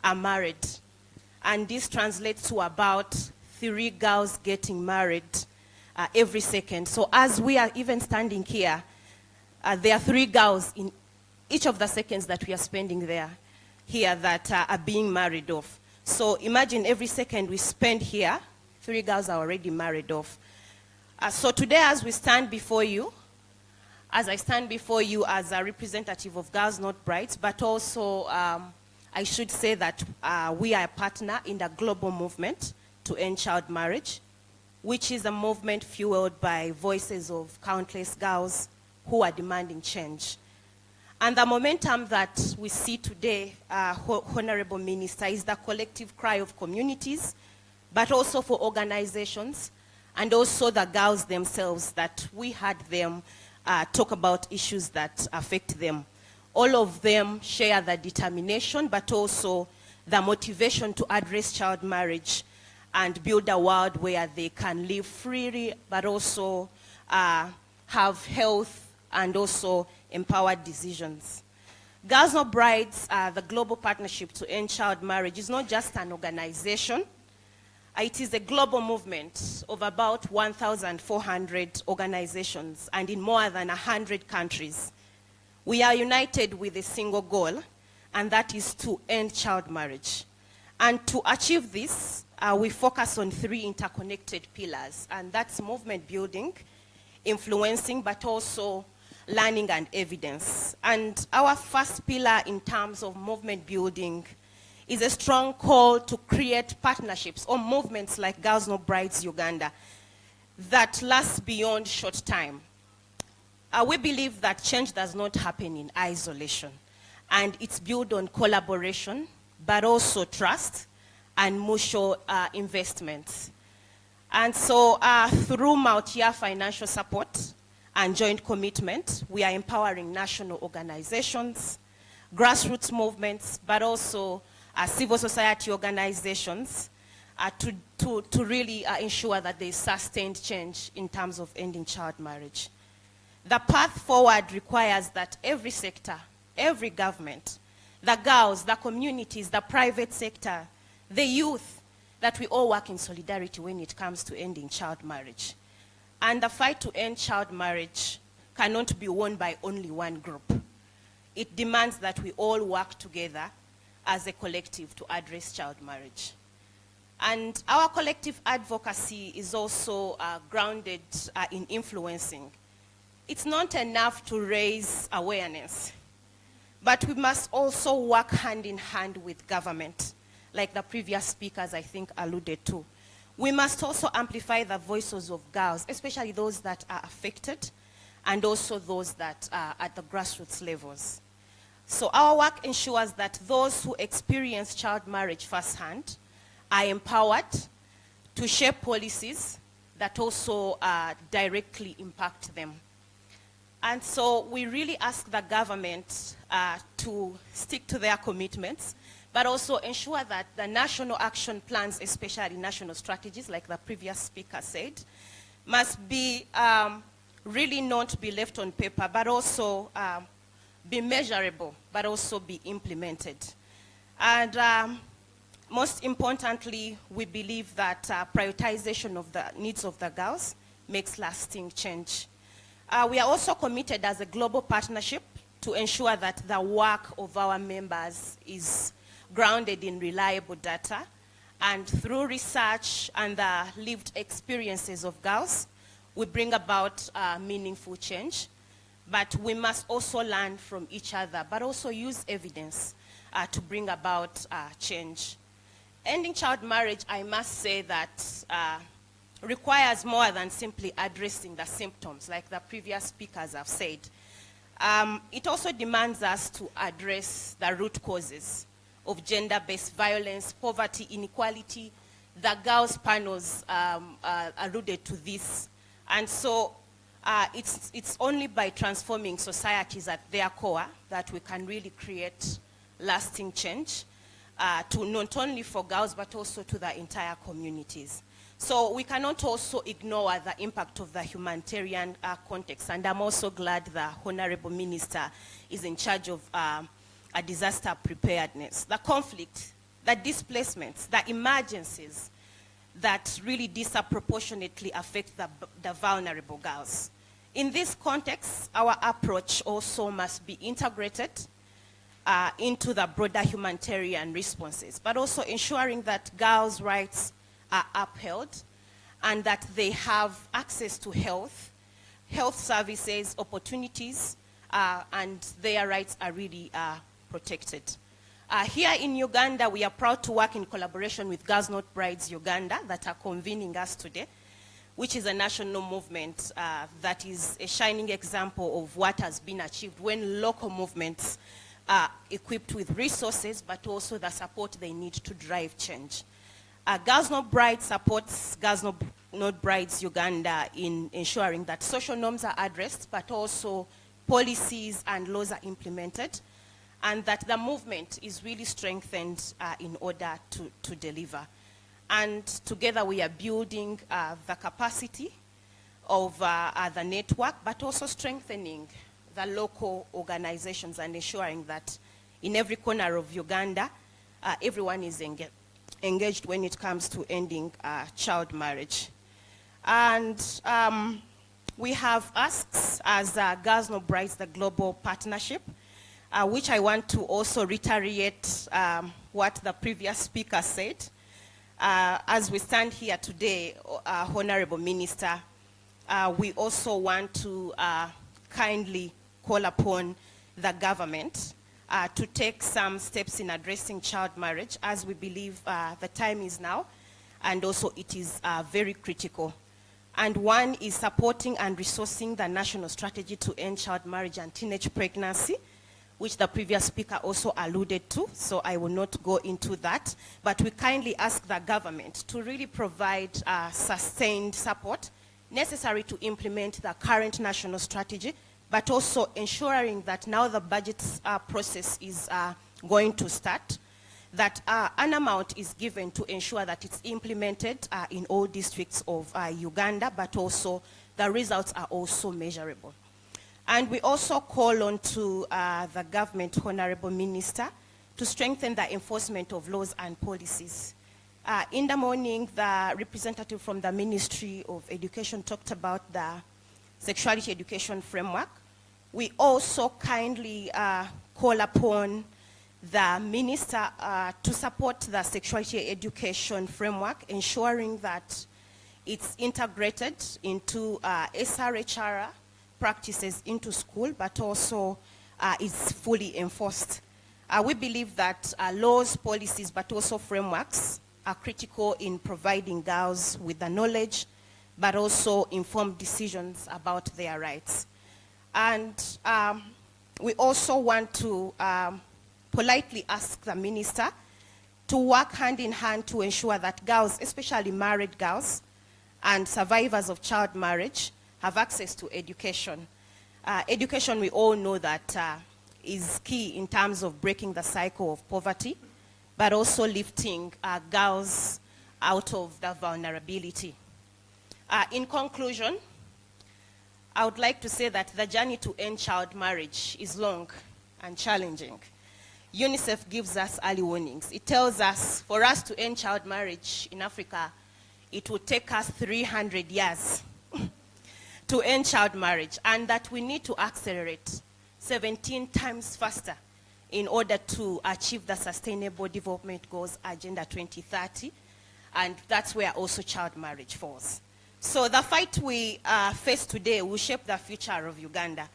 are married. And this translates to about 3 girls getting married every second. So as we are even standing here, there are 3 girls in each of the seconds that we are spending here that are being married off. So imagine every second we spend here, 3 girls are already married off. So today, as we stand before you, as I stand before you as a representative of Girls Not Brides, but also I should say that we are a partner in the global movement to end child marriage, which is a movement fueled by voices of countless girls who are demanding change. And the momentum that we see today, Honorable Minister, is the collective cry of communities, but also for organizations, and also the girls themselves, that we had them talk about issues that affect them. All of them share the determination, but also the motivation to address child marriage and build a world where they can live freely, but also have health and also empowered decisions. Girls No Brides, the global partnership to end child marriage, is not just an organization. It is a global movement of about 1,400 organizations and in more than 100 countries. We are united with a single goal, and that is to end child marriage. And to achieve this, we focus on 3 interconnected pillars, and that's movement building, influencing, but also learning and evidence. And our first pillar in terms of movement building is a strong call to create partnerships or movements like Girls No Brides Uganda that last beyond short time. We believe that change does not happen in isolation, and it's built on collaboration, but also trust and mutual investments. And so through multi-year financial support and joint commitment, we are empowering national organizations, grassroots movements, but also civil society organizations to really ensure that there is sustained change in terms of ending child marriage. The path forward requires that every sector, every government, the girls, the communities, the private sector, the youth, that we all work in solidarity when it comes to ending child marriage. And the fight to end child marriage cannot be won by only one group. It demands that we all work together as a collective to address child marriage. And our collective advocacy is also grounded in influencing. It's not enough to raise awareness, but we must also work hand in hand with government, like the previous speakers, I think, alluded to. We must also amplify the voices of girls, especially those that are affected, and also those that are at the grassroots levels. So our work ensures that those who experience child marriage firsthand are empowered to shape policies that also directly impact them. And so we really ask the government to stick to their commitments, but also ensure that the national action plans, especially national strategies, like the previous speaker said, must be really not be left on paper, but also be measurable, but also be implemented. And most importantly, we believe that prioritization of the needs of the girls makes lasting change. We are also committed as a global partnership to ensure that the work of our members is grounded in reliable data, and through research and the lived experiences of girls, we bring about meaningful change. But we must also learn from each other, but also use evidence to bring about change. Ending child marriage, I must say that requires more than simply addressing the symptoms, like the previous speakers have said. It also demands us to address the root causes of gender-based violence, poverty, inequality. The girls' panels alluded to this. And so it's only by transforming societies at their core that we can really create lasting change, to not only for girls, but also to the entire communities. So we cannot also ignore the impact of the humanitarian context. And I'm also glad the Honorable Minister is in charge of a disaster preparedness. The conflict, the displacements, the emergencies that really disproportionately affect the vulnerable girls. In this context, our approach also must be integrated into the broader humanitarian responses, but also ensuring that girls' rights are upheld and that they have access to health services, opportunities, and their rights are really protected. Here in Uganda, we are proud to work in collaboration with Girls Not Brides Uganda that are convening us today, which is a national movement that is a shining example of what has been achieved when local movements are equipped with resources, but also the support they need to drive change. Girls Not Brides supports Girls Not Brides Uganda in ensuring that social norms are addressed, but also policies and laws are implemented, and that the movement is really strengthened in order to deliver. And together we are building the capacity of the network, but also strengthening the local organizations and ensuring that in every corner of Uganda, everyone is engaged when it comes to ending child marriage. And we have asks as Girls Not Brides, the global partnership, which I want to also reiterate what the previous speaker said. As we stand here today, Honorable Minister, we also want to kindly call upon the government to take some steps in addressing child marriage, as we believe the time is now, and also it is very critical. And one is supporting and resourcing the national strategy to end child marriage and teenage pregnancy, which the previous speaker also alluded to, so I will not go into that. But we kindly ask the government to really provide sustained support necessary to implement the current national strategy, but also ensuring that now the budget process is going to start, that an amount is given to ensure that it's implemented in all districts of Uganda, but also the results are also measurable. And we also call on to the government, Honorable Minister, to strengthen the enforcement of laws and policies. In the morning, the representative from the Ministry of Education talked about the sexuality education framework. We also kindly call upon the minister to support the sexuality education framework, ensuring that it's integrated into SRHR practices into school, but also is fully enforced. We believe that laws, policies, but also frameworks are critical in providing girls with the knowledge, but also informed decisions about their rights. And we also want to politely ask the minister to work hand in hand to ensure that girls, especially married girls and survivors of child marriage, have access to education. Education, we all know that is key in terms of breaking the cycle of poverty, but also lifting girls out of the vulnerability. In conclusion, I would like to say that the journey to end child marriage is long and challenging. UNICEF gives us early warnings. It tells us for us to end child marriage in Africa, it will take us 300 years to end child marriage, and that we need to accelerate 17 times faster in order to achieve the Sustainable Development Goals Agenda 2030, and that's where also child marriage falls. So the fight we face today will shape the future of Uganda,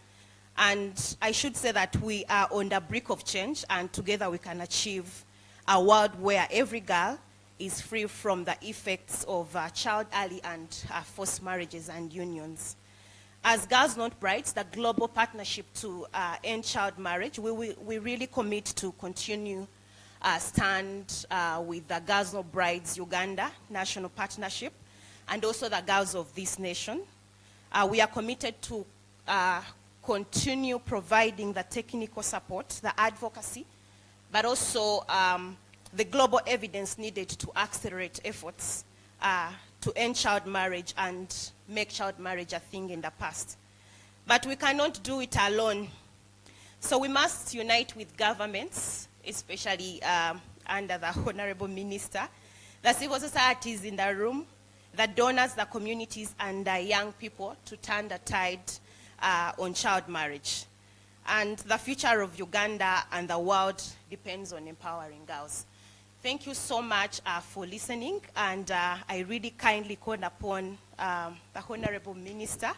and I should say that we are on the brink of change, and together we can achieve a world where every girl is free from the effects of child early and forced marriages and unions. As Girls Not Brides, the global partnership to end child marriage, we really commit to continue stand with the Girls Not Brides Uganda National Partnership and also the girls of this nation. We are committed to continue providing the technical support, the advocacy, but also the global evidence needed to accelerate efforts to end child marriage and make child marriage a thing in the past. But we cannot do it alone. So we must unite with governments, especially under the Honorable Minister, the civil societies in the room, the donors, the communities, and the young people to turn the tide on child marriage. And the future of Uganda and the world depends on empowering girls. Thank you so much for listening, and I really kindly call upon the Honorable Minister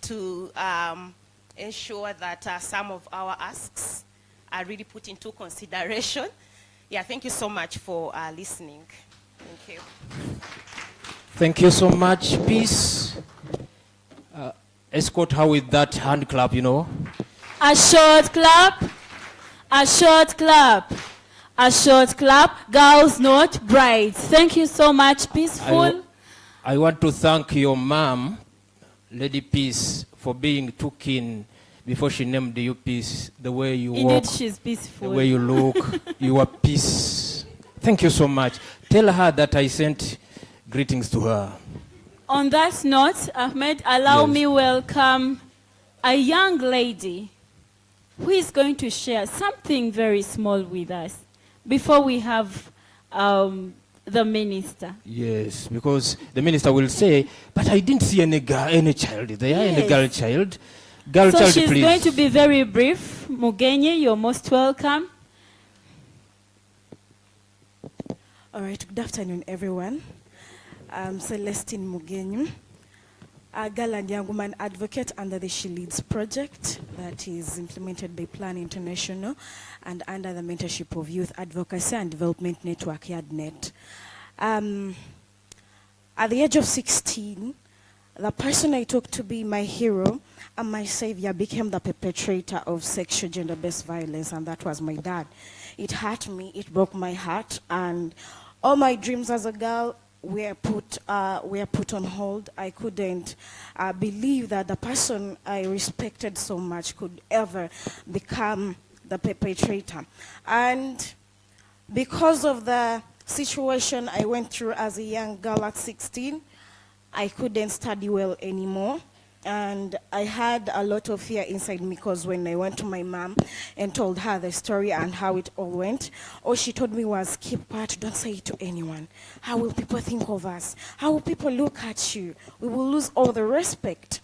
to ensure that some of our asks are really put into consideration. Yeah, thank you so much for listening. Thank you. Thank you so much. Peace. Escort her with that hand clap, you know. A short clap. A short clap. A short clap. Girls Not Brides. Thank you so much, Peaceful. I want to thank your mom, Lady Peace, for being too keen before she named you Peace. The way you walk, indeed, she's peaceful. the way you look, you are peace. Thank you so much. Tell her that I sent greetings to her. On that note, Ahmed, allow Yes. me welcome a young lady who is going to share something very small with us before we have the minister. Yes, because the minister will say, but I didn't see any girl, any child there, any girl child. Girl So child, she's please. going to be very brief. Mugenye, you're most welcome. All right, good afternoon, everyone. I'm Celestine Mugenyu, a girl and young woman advocate under the She Leads project that is implemented by Plan International and under the mentorship of Youth Advocacy and Development Network, YADNET. At the age of 16, The person I took to be my hero and my savior became the perpetrator of sexual gender-based violence, and that was my dad. It hurt me, it broke my heart, and all my dreams as a girl were put on hold. I couldn't believe that the person I respected so much could ever become the perpetrator. And because of the situation I went through as a young girl at 16, I couldn't study well anymore. And I had a lot of fear inside me because when I went to my mom and told her the story and how it all went, all she told me was, keep quiet, don't say it to anyone. How will people think of us? How will people look at you? We will lose all the respect.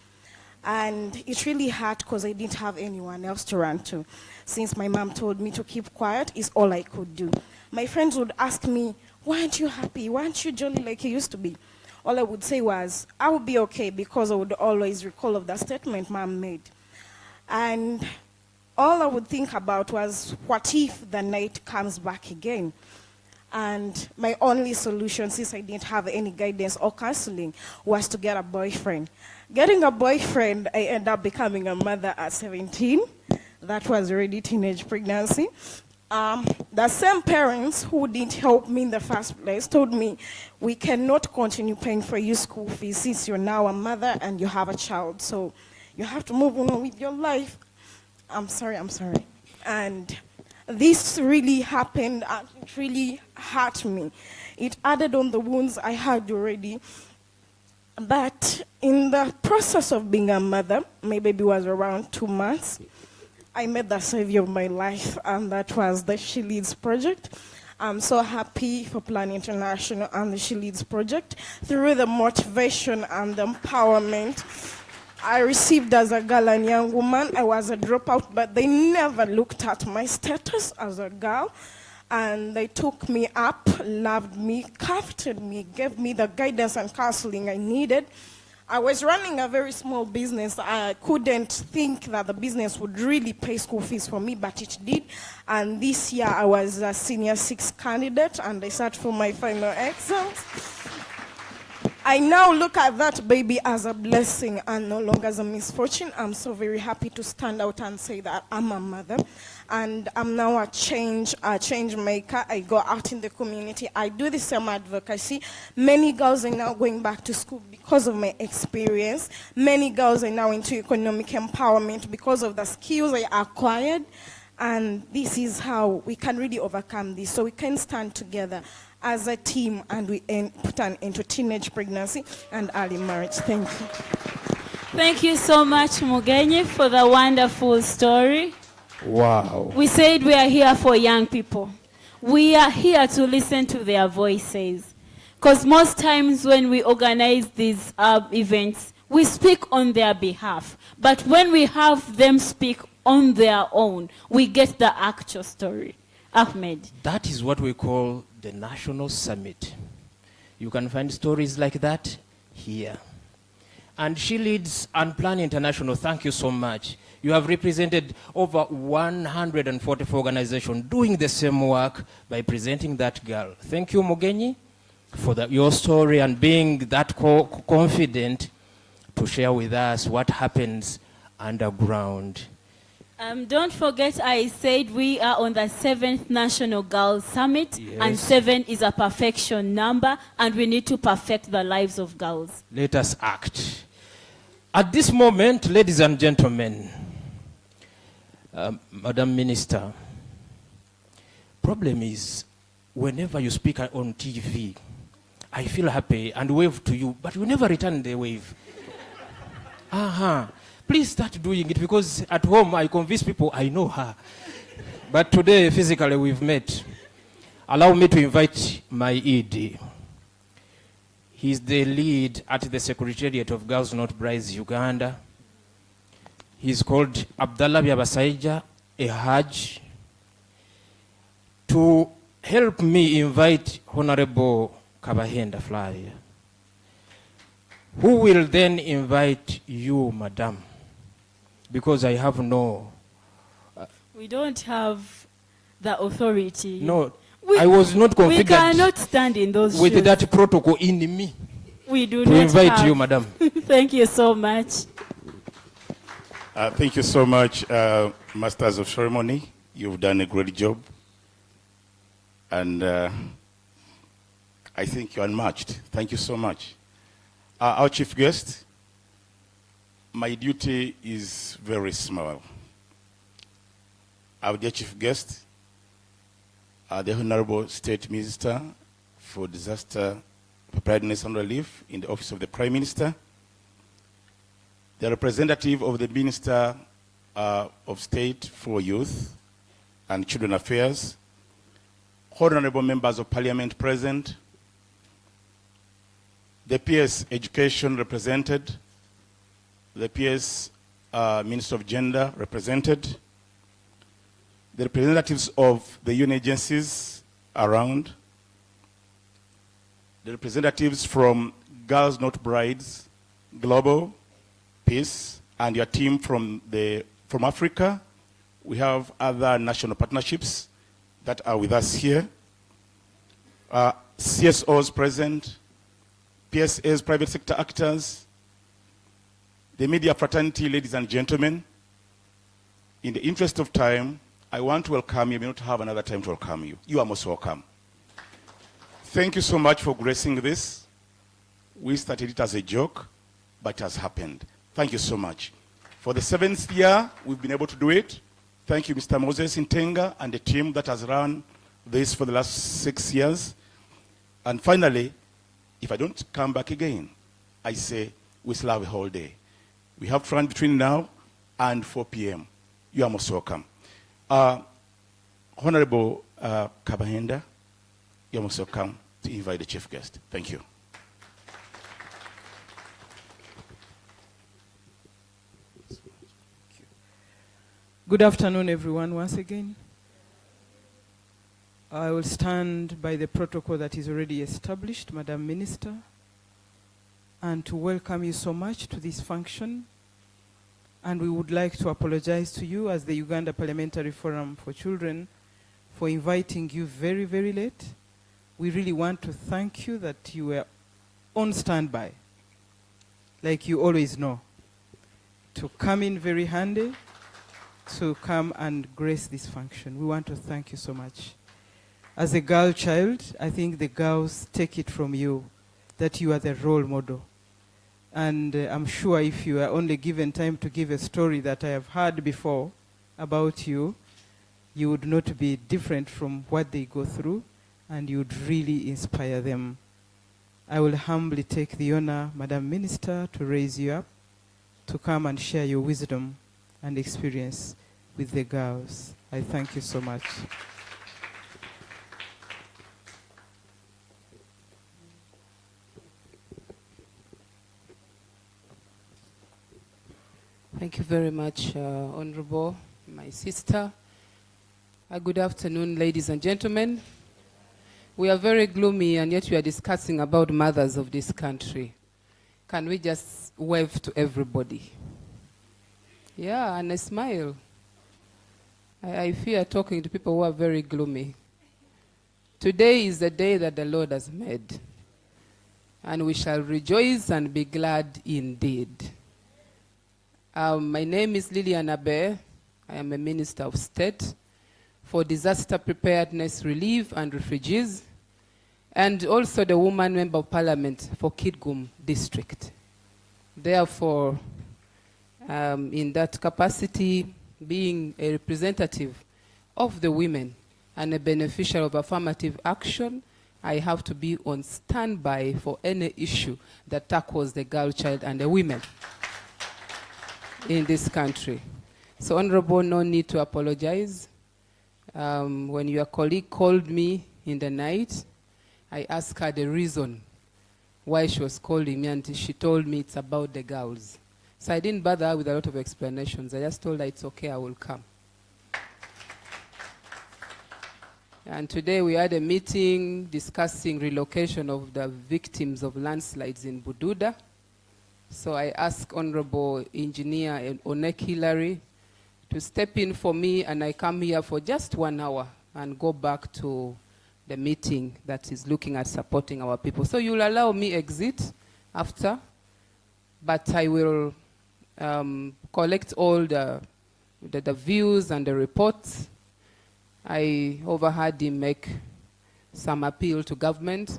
And it really hurt because I didn't have anyone else to run to. Since my mom told me to keep quiet, is all I could do. My friends would ask me, why aren't you happy? Why aren't you jolly like you used to be? All I would say was, I will be okay, because I would always recall of the statement mom made. And all I would think about was, what if the night comes back again? And my only solution, since I didn't have any guidance or counseling, was to get a boyfriend. Getting a boyfriend, I ended up becoming a mother at 17. That was already teenage pregnancy. The same parents who didn't help me in the first place told me, we cannot continue paying for your school fees since you're now a mother and you have a child. So you have to move on with your life. I'm sorry. And this really happened, and it really hurt me. It added on the wounds I had already. But in the process of being a mother, my baby was around 2 months, I met the savior of my life, and that was the She Leads project. I'm so happy for Plan International and the She Leads project. Through the motivation and the empowerment I received as a girl and young woman, I was a dropout, but they never looked at my status as a girl. And they took me up, loved me, comforted me, gave me the guidance and counseling I needed. I was running a very small business. I couldn't think that the business would really pay school fees for me, but it did. And this year I was a senior 6 candidate, and I sat for my final exams. I now look at that baby as a blessing and no longer as a misfortune. I'm so very happy to stand out and say that I'm a mother. And I'm now a change maker. I go out in the community. I do the same advocacy. Many girls are now going back to school because of my experience. Many girls are now into economic empowerment because of the skills I acquired. And this is how we can really overcome this. So we can stand together as a team and we put an end to teenage pregnancy and early marriage. Thank you. Thank you so much, Mugenyi, for the wonderful story. Wow. We said we are here for young people. We are here to listen to their voices. Because most times when we organize these events, we speak on their behalf. But when we have them speak on their own, we get the actual story. Ahmed. That is what we call the National Summit. You can find stories like that here. And She Leads and Plan International, thank you so much. You have represented over 144 organizations doing the same work by presenting that girl. Thank you, Mugenyi, for your story and being that confident to share with us what happens underground. Don't forget, I said we are on the 7th National Girls Summit, yes. And 7 is a perfection number, and we need to perfect the lives of girls. Let us act. At this moment, ladies and gentlemen, Madam Minister, problem is, whenever you speak on TV, I feel happy and wave to you, but you never return the wave. Please start doing it, because at home I convince people I know her. But today, physically, we've met. Allow me to invite my ED. He's the lead at the Secretariat of Girls Not Brides, Uganda. He's called Abdallah Byabasaija Ehaj. To help me invite Honorable Kabahenda Flavia, who will then invite you, Madam, because I have no... we don't have the authority. No, I was not configured. We cannot stand in those with shoes. that protocol in me. we do To not invite have. you, madam. Thank you so much. Thank you so much, Masters of Ceremony. You've done a great job. And I think you're unmatched. Thank you so much. Our chief guest, my duty is very small. Our dear chief guest, the Honorable State Minister for Disaster Preparedness and Relief in the Office of the Prime Minister, the representative of the Minister of State for Youth and Children Affairs, honorable members of Parliament present, the PS Education represented, the PS Minister of Gender represented, the representatives of the UN agencies around, the representatives from Girls Not Brides, Global, Peace, and your team from Africa. We have other national partnerships that are with us here. CSOs present, PSAs, private sector actors, the media fraternity, ladies and gentlemen. In the interest of time, I want to welcome you. I may not have another time to welcome you. You are most welcome. Thank you so much for gracing this. We started it as a joke, but it has happened. Thank you so much. For the 7th year, we've been able to do it. Thank you, Mr. Moses Intenga and the team that has run this for the last 6 years. And finally, if I don't come back again, I say we still have a whole day. We have to run between now and 4 p.m. You are most welcome. Honorable Kabahenda, you are most welcome to invite the chief guest. Thank you. Good afternoon, everyone, once again. I will stand by the protocol that is already established, Madam Minister, and to welcome you so much to this function. And we would like to apologize to you as the Uganda Parliamentary Forum for Children for inviting you very, very late. We really want to thank you that you were on standby, like you always know, to come in very handy, to come and grace this function. We want to thank you so much. As a girl child, I think the girls take it from you that you are the role model. And I'm sure if you are only given time to give a story that I have heard before about you, you would not be different from what they go through, and you would really inspire them. I will humbly take the honor, Madam Minister, to raise you up, to come and share your wisdom and experience with the girls. I thank you so much. Thank you very much, Honorable, my sister. Good afternoon, ladies and gentlemen. We are very gloomy, and yet we are discussing about mothers of this country. Can we just wave to everybody? Yeah, and a smile. I fear talking to people who are very gloomy. Today is the day that the Lord has made, and we shall rejoice and be glad indeed. My name is Lillian Abe. I am a Minister of State for Disaster Preparedness, Relief and Refugees, and also the Woman Member of Parliament for Kitgum District. Therefore, in that capacity, being a representative of the women and a beneficiary of affirmative action, I have to be on standby for any issue that tackles the girl child and the women in this country. So, Honorable, no need to apologize. When your colleague called me in the night, I asked her the reason why she was calling me, and she told me it's about the girls. So I didn't bother her with a lot of explanations. I just told her it's okay, I will come. And today we had a meeting discussing relocation of the victims of landslides in Bududa. So I asked Honorable Engineer Onek Hillary to step in for me, and I come here for just 1 hour and go back to the meeting that is looking at supporting our people. So you'll allow me exit after, but I will collect all the views and the reports. I overheard him make some appeal to government.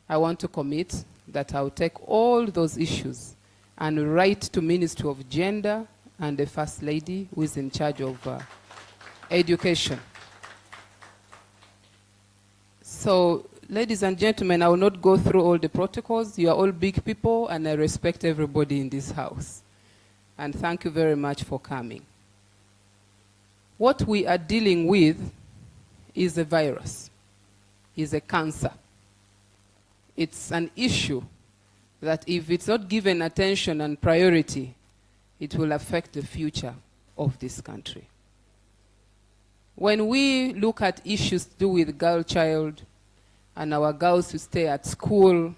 I want to commit that I'll take all those issues and write to Ministry of Gender and the First Lady who is in charge of education. So, ladies and gentlemen, I will not go through all the protocols. You are all big people, and I respect everybody in this house. And thank you very much for coming. What we are dealing with is a virus, is a cancer. It's an issue that if it's not given attention and priority, it will affect the future of this country. When we look at issues to do with girl child and our girls who stay at school,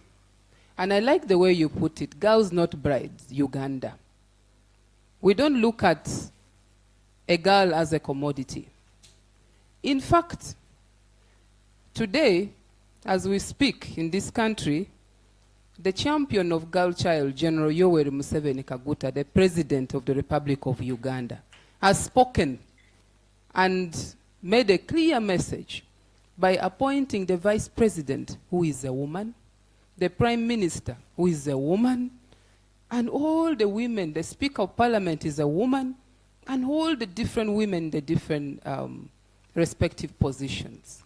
and I like the way you put it, girls not brides, Uganda. We don't look at a girl as a commodity. In fact, today, as we speak in this country, the champion of girl child, General Yoweri Museveni Kaguta, the President of the Republic of Uganda, has spoken and made a clear message by appointing the Vice President, who is a woman, the Prime Minister, who is a woman, and all the women, the Speaker of Parliament is a woman, and all the different women, the different respective positions.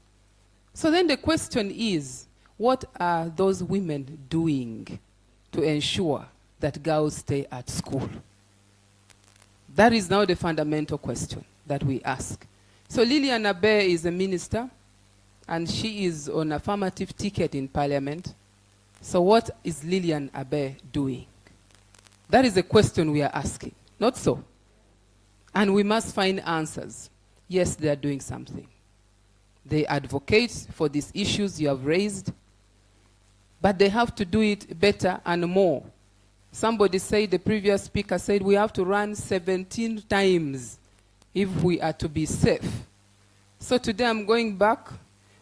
So then the question is, what are those women doing to ensure that girls stay at school? That is now the fundamental question that we ask. So Lillian Abe is a minister, and she is on affirmative ticket in Parliament. So what is Lillian Abe doing? That is the question we are asking, not so? And we must find answers. Yes, they are doing something. They advocate for these issues you have raised, but they have to do it better and more. Somebody said, the previous speaker said, we have to run 17 times if we are to be safe. So today I'm going back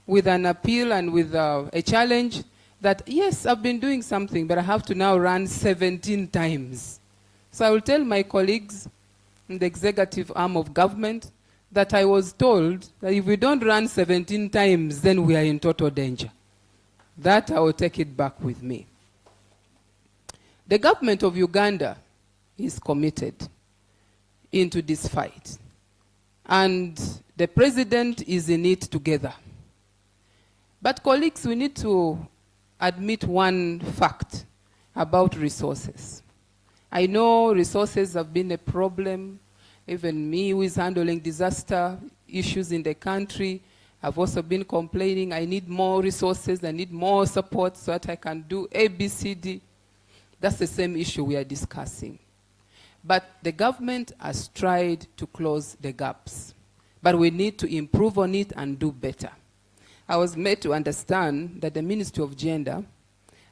with an appeal and with a challenge that, yes, I've been doing something, but I have to now run 17 times. So I will tell my colleagues in the executive arm of government that I was told that if we don't run 17 times, then we are in total danger. That I will take it back with me. The government of Uganda is committed into this fight. And the president is in it together. But colleagues, we need to admit one fact about resources. I know resources have been a problem. Even me, who is handling disaster issues in the country, I've also been complaining, I need more resources, I need more support so that I can do A, B, C, D. That's the same issue we are discussing. But the government has tried to close the gaps. But we need to improve on it and do better. I was made to understand that the Ministry of Gender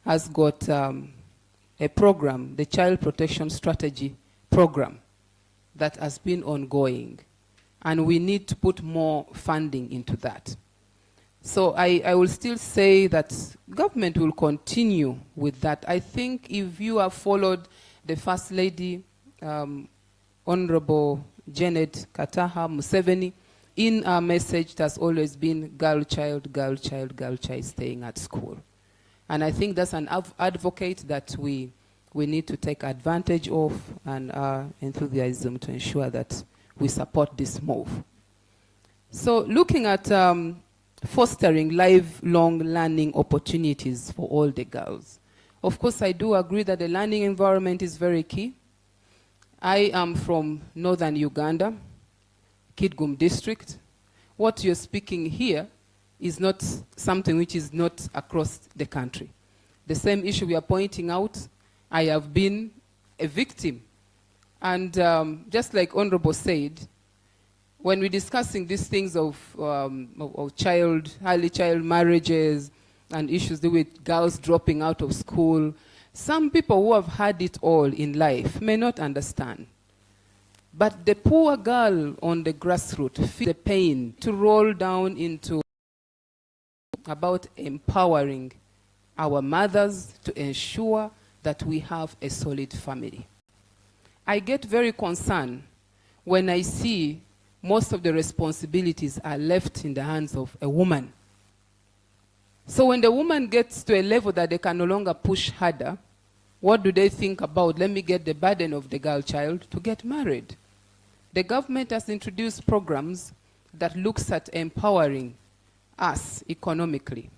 has got a program, the Child Protection Strategy Program, that has been ongoing. And we need to put more funding into that. So I will still say that government will continue with that. I think if you have followed the First Lady, Honorable Janet Kataha Museveni, in our message it has always been girl child, girl child, girl child staying at school. And I think that's an advocate that we need to take advantage of, and our enthusiasm to ensure that we support this move. So looking at fostering lifelong learning opportunities for all the girls. Of course, I do agree that the learning environment is very key. I am from northern Uganda, Kidgum district. What you're speaking here is not something which is not across the country. The same issue we are pointing out, I have been a victim. And just like Honorable said, when we're discussing these things of early child marriages and issues to do with girls dropping out of school, some people who have had it all in life may not understand. But the poor girl on the grassroots feels the pain to roll down into about empowering our mothers to ensure that we have a solid family. I get very concerned when I see most of the responsibilities are left in the hands of a woman. So when the woman gets to a level that they can no longer push harder, what do they think about? Let me get the burden of the girl child to get married. The government has introduced programs that looks at empowering us economically.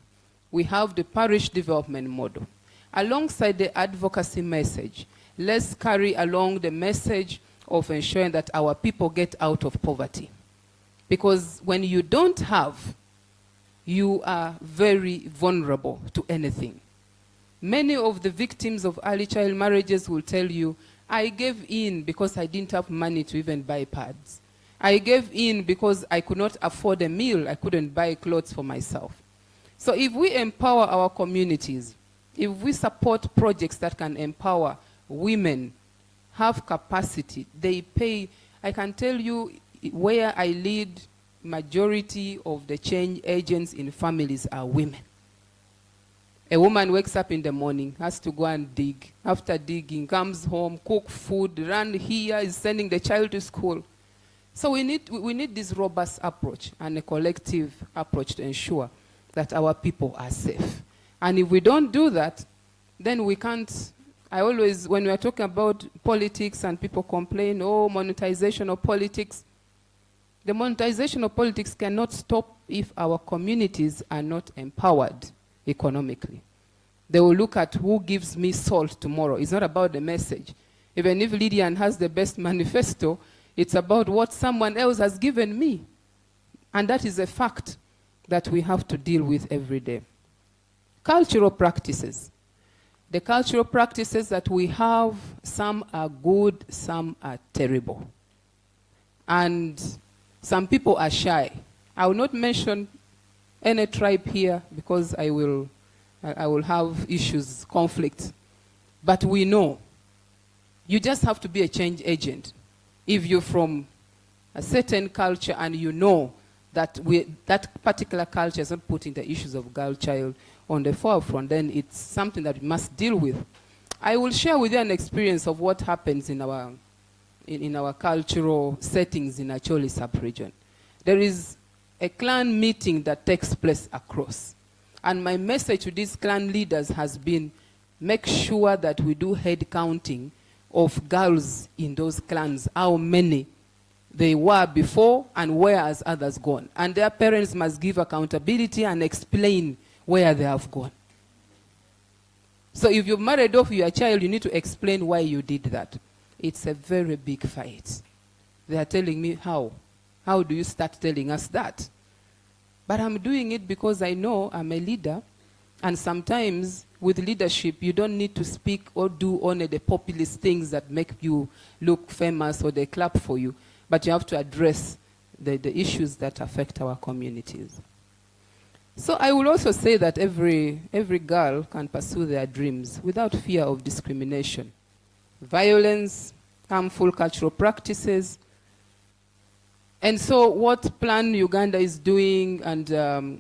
We have the parish development model. Alongside the advocacy message, let's carry along the message of ensuring that our people get out of poverty. Because when you don't have, you are very vulnerable to anything. Many of the victims of early child marriages will tell you, I gave in because I didn't have money to even buy pads. I gave in because I could not afford a meal. I couldn't buy clothes for myself. So if we empower our communities, if we support projects that can empower women, have capacity, they pay. I can tell you where I lead, majority of the change agents in families are women. A woman wakes up in the morning, has to go and dig. After digging, comes home, cook food, run here, is sending the child to school. So we need this robust approach and a collective approach to ensure that our people are safe. And if we don't do that, then we can't. I always, when we are talking about politics and people complain, oh, monetization of politics, the monetization of politics cannot stop if our communities are not empowered economically. They will look at who gives me salt tomorrow. It's not about the message. Even if Lydian has the best manifesto, it's about what someone else has given me. And that is a fact that we have to deal with every day. Cultural practices. The cultural practices that we have, some are good, some are terrible. And some people are shy. I will not mention any tribe here because I will have issues, conflict. But we know. You just have to be a change agent. If you're from a certain culture and you know that that particular culture is not putting the issues of girl child on the forefront, then it's something that we must deal with. I will share with you an experience of what happens in our cultural settings in Acholi sub-region. There is a clan meeting that takes place across. And my message to these clan leaders has been, make sure that we do head counting of girls in those clans, how many they were before and where has others gone. And their parents must give accountability and explain where they have gone. So if you've married off your child, you need to explain why you did that. It's a very big fight. They are telling me, how? How do you start telling us that? But I'm doing it because I know I'm a leader, and sometimes with leadership, you don't need to speak or do only the populist things that make you look famous or they clap for you, but you have to address the issues that affect our communities. So I will also say that every girl can pursue their dreams without fear of discrimination. Violence, harmful cultural practices. And so what Plan Uganda is doing and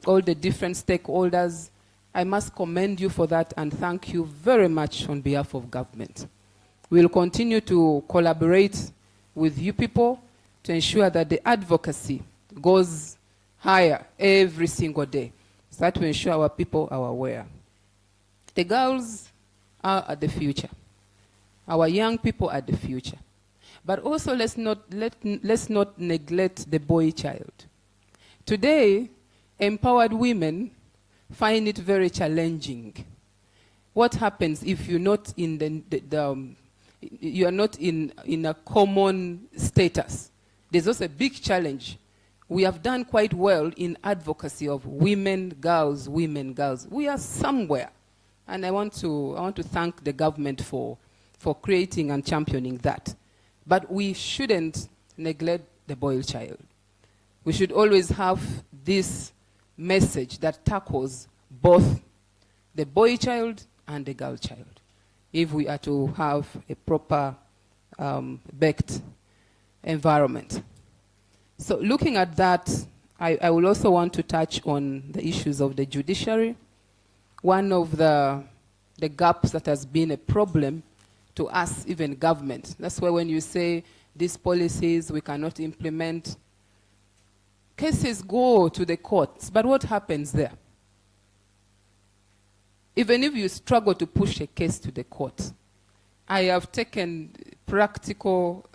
all the different stakeholders, I must commend you for that and thank you very much on behalf of government. We'll continue to collaborate with you people to ensure that the advocacy goes higher every single day, so that we ensure our people are aware. The girls are the future. Our young people are the future. But also let's not neglect the boy child. Today, empowered women find it very challenging. What happens if you're not in you are not in a common status? There's also a big challenge. We have done quite well in advocacy of women, girls, women, girls. We are somewhere. And I want to thank the government for creating and championing that. But we shouldn't neglect the boy child. We should always have this message that tackles both the boy child and the girl child, if we are to have a proper baked environment. So looking at that, I will also want to touch on the issues of the judiciary. One of the the gaps that has been a problem to us, even government. That's why when you say these policies we cannot implement, cases go to the courts, but what happens there? Even if you struggle to push a case to the court, I have taken practical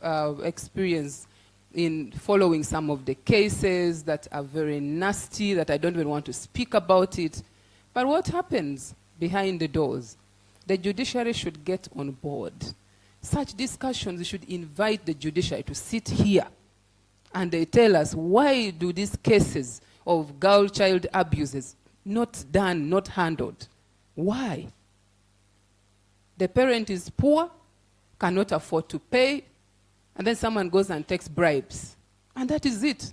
experience in following some of the cases that are very nasty, that I don't even want to speak about it. But what happens behind the doors? The judiciary should get on board. Such discussions should invite the judiciary to sit here and they tell us, why do these cases of girl-child abuses not done, not handled? Why? The parent is poor, cannot afford to pay, and then someone goes and takes bribes. And that is it.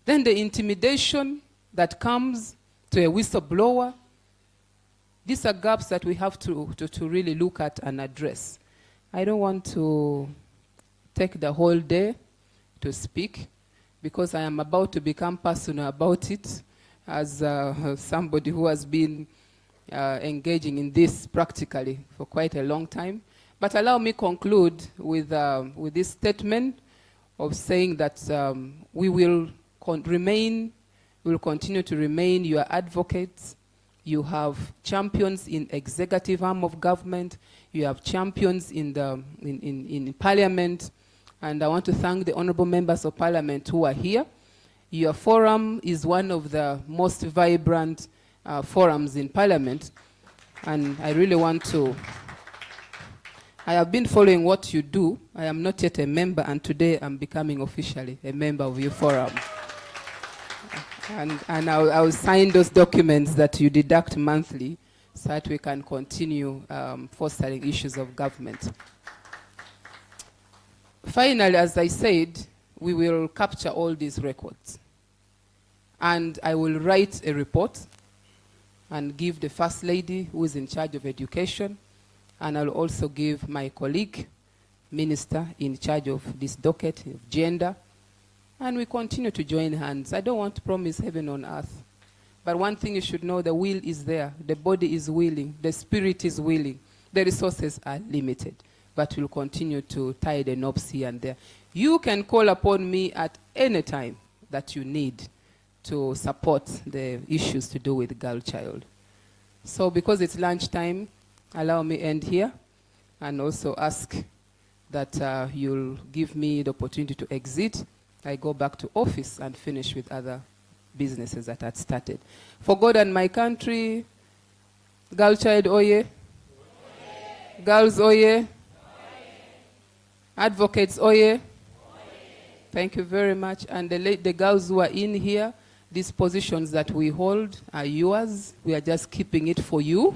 Then the intimidation that comes to a whistleblower. These are gaps that we have to really look at and address. I don't want to take the whole day to speak because I am about to become personal about it as somebody who has been engaging in this practically for quite a long time. But allow me conclude with this statement of saying that we will continue to remain your advocates. You have champions in executive arm of government. You have champions in parliament. And I want to thank the honorable members of parliament who are here. Your forum is one of the most vibrant forums in parliament. And I really want to, I have been following what you do. I am not yet a member, and today I'm becoming officially a member of your forum. And I'll sign those documents that you deduct monthly so that we can continue fostering issues of government. Finally, as I said, we will capture all these records. And I will write a report and give the First Lady, who is in charge of education, and I'll also give my colleague, Minister, in charge of this docket of gender. And we continue to join hands. I don't want to promise heaven on earth. But one thing you should know, the will is there. The body is willing. The spirit is willing. The resources are limited. But we'll continue to tie the knobs here and there. You can call upon me at any time that you need to support the issues to do with girl child. So because it's lunchtime, allow me end here and also ask that you'll give me the opportunity to exit. I go back to office and finish with other businesses that had started. For God and my country, girl child oye, girls oye, advocates oye. Thank you very much. And the girls who are in here, these positions that we hold are yours. We are just keeping it for you.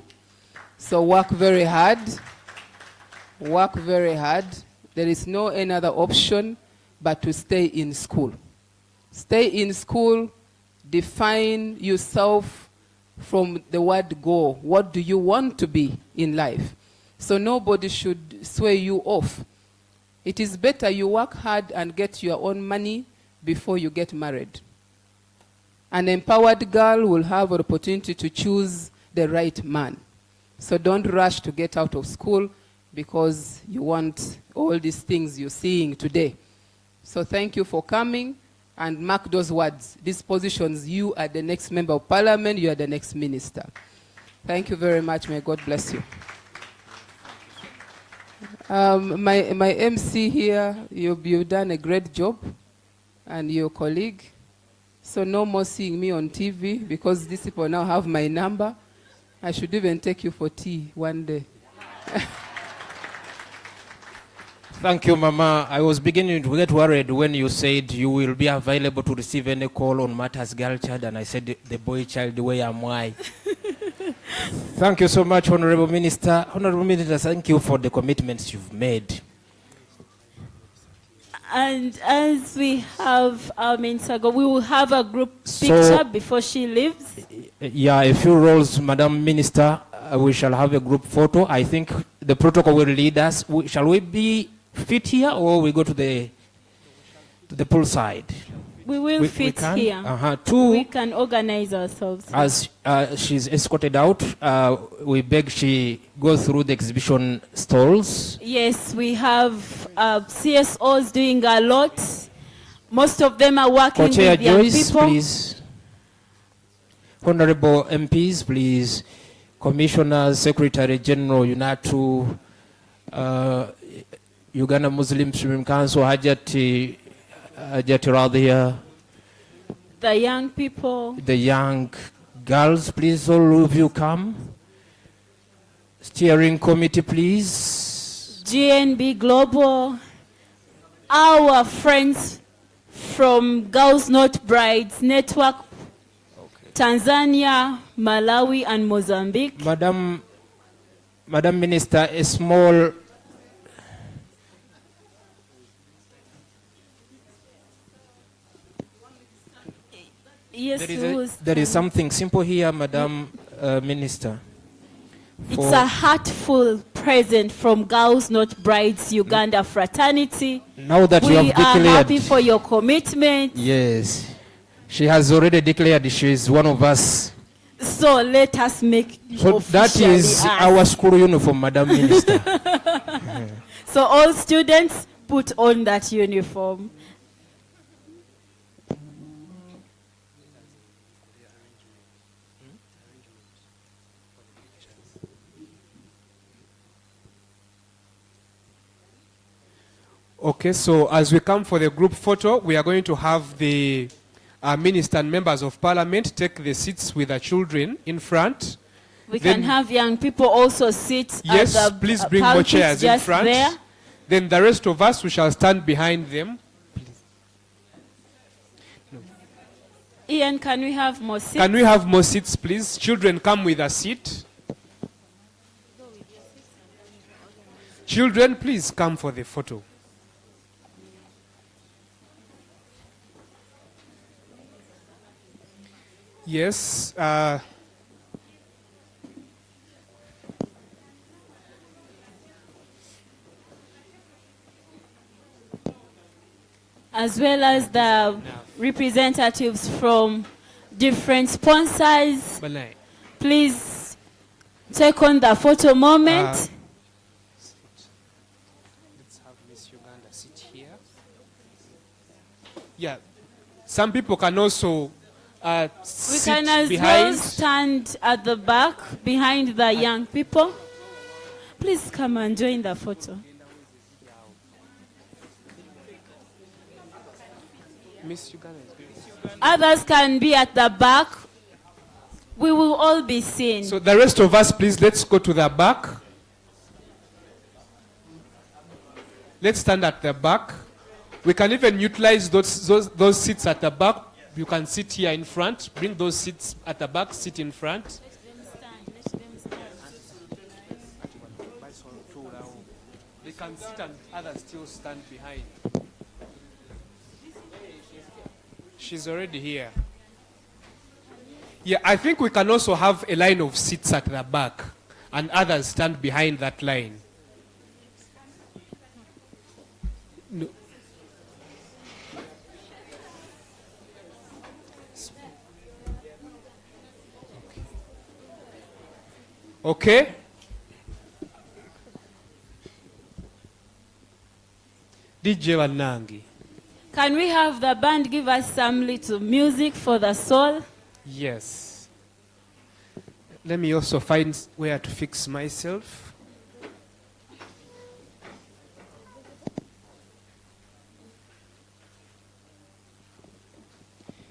So work very hard. Work very hard. There is no any other option but to stay in school. Stay in school, define yourself from the word go. What do you want to be in life? So nobody should sway you off. It is better you work hard and get your own money before you get married. An empowered girl will have an opportunity to choose the right man. So don't rush to get out of school because you want all these things you're seeing today. So thank you for coming, and mark those words. These positions, you are the next member of parliament, you are the next minister. Thank you very much. May God bless you. My MC here, you've done a great job, and your colleague. So no more seeing me on TV because these people now have my number. I should even take you for tea one day. Thank you, Mama. I was beginning to get worried when you said you will be available to receive any call on matters girl child, and I said the boy child, where am I? Thank you so much, Honorable Minister. Honorable Minister, thank you for the commitments you've made. And as we have our Minister, we will have a group picture before she leaves. Yeah, a few roles, Madam Minister. We shall have a group photo. I think the protocol will lead us. Shall we be fit here or we go to the pool side? We will fit can? here. Two, we can organize ourselves. as she's escorted out, we beg she go through the exhibition stalls. Yes, we have CSOs doing a lot. Most of them are working Co-Chair with young Joyce, people. please. Honorable MPs, please. Commissioners, Secretary General UNATU, Uganda Muslim Supreme Council, Hajati Radhia. The young people. The young girls, please, all of you come. Steering committee, please. GNB Global. Our friends from Girls Not Brides Network, Tanzania, Malawi, and Mozambique. Madam Minister, a small Yes, there is something simple here, Madam Minister. It's a heartful present from Girls Not Brides Uganda fraternity. Now that you have declared, we are happy for your commitment. Yes, she has already declared she is one of us. So let us make it So that is officially our school uniform, Madam Minister. So all students put on that uniform. Okay, so as we come for the group photo, we are going to have the minister and members of parliament take the seats with the children in front. We can have young people also sit Yes, at the please bring more pulpit chairs in just front. there. Then the rest of us, we shall stand behind them. Ian, can we have more seats? Can we have more seats, please? Children, come with a seat. Children, please come for the photo. Yes. As well as the representatives from different sponsors. Please take on the photo moment. Let's have Miss Uganda sit here. Yeah. Some people can also We sit can as behind. well stand at the back behind the young people. Please come and join the photo. Miss Uganda is Others can be at the back. We will all be seen. So the rest of us, please, let's go to the back. Let's stand at the back. We can even utilize those seats at the back. You can sit here in front. Bring those seats at the back. Sit in front. They can sit and others still stand behind. She's already here. Yeah, I think we can also have a line of seats at the back and others stand behind that line. No. Okay. DJ Wanangi. Can we have the band give us some little music for the soul? Yes. Let me also find where to fix myself.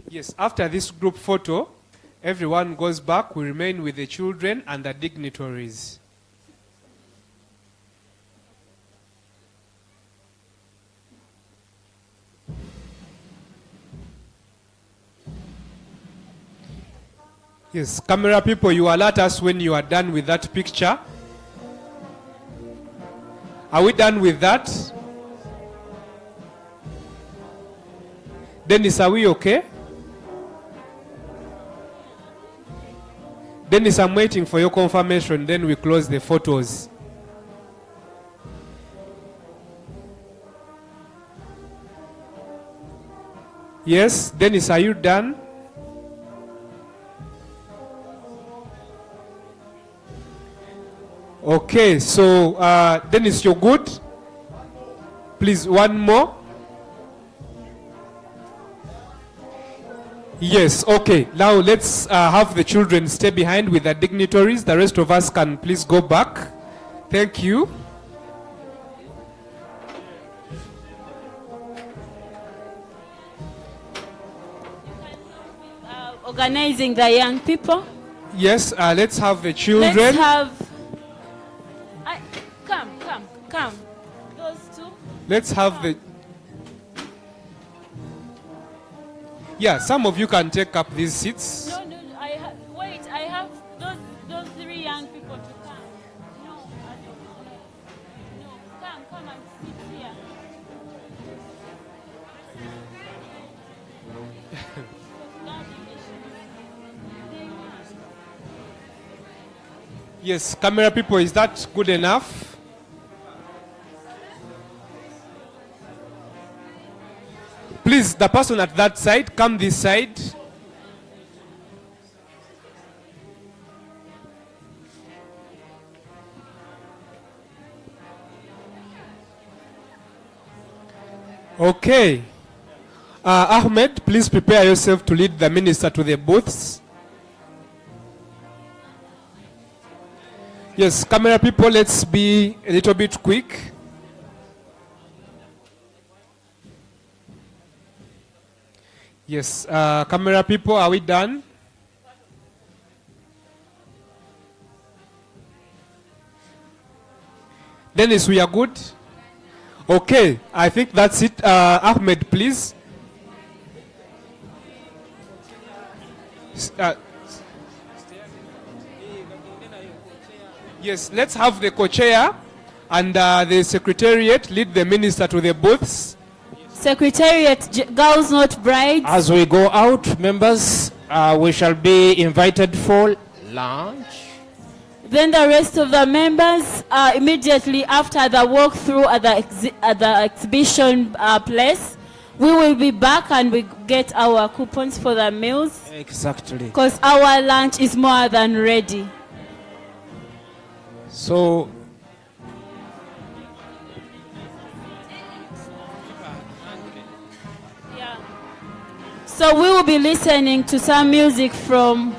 Yes, after this group photo, everyone goes back. We remain with the children and the dignitaries. Yes, camera people, you alert us when you are done with that picture. Are we done with that? Dennis, are we okay? Dennis, I'm waiting for your confirmation, then we close the photos. Yes, Dennis, are you done? Okay, so Dennis, you're good? Please, one more. Yes, okay. Now let's have the children stay behind with the dignitaries. The rest of us can please go back. Thank you. Organizing the young people. Yes, let's have the children. Let's have. Come. Those two. Let's have the. Yeah, some of you can take up these seats. No. Wait. I have those three young people to come. No. Come and sit here. Yes, camera people, is that good enough? Please, the person at that side, come this side. Okay. Ahmed, please prepare yourself to lead the minister to the booths. Yes, camera people, let's be a little bit quick. Yes, camera people, are we done? Dennis, we are good? Okay, I think that's it. Ahmed, please. Yes, let's have the co-chair and the secretariat lead the minister to the booths. Secretariat, girls not brides. As we go out, members, we shall be invited for lunch. Then the rest of the members, immediately after the walkthrough at the exhibition place, we will be back and we get our coupons for the meals. Exactly. Because our lunch is more than ready. So, so we will be listening to some music from.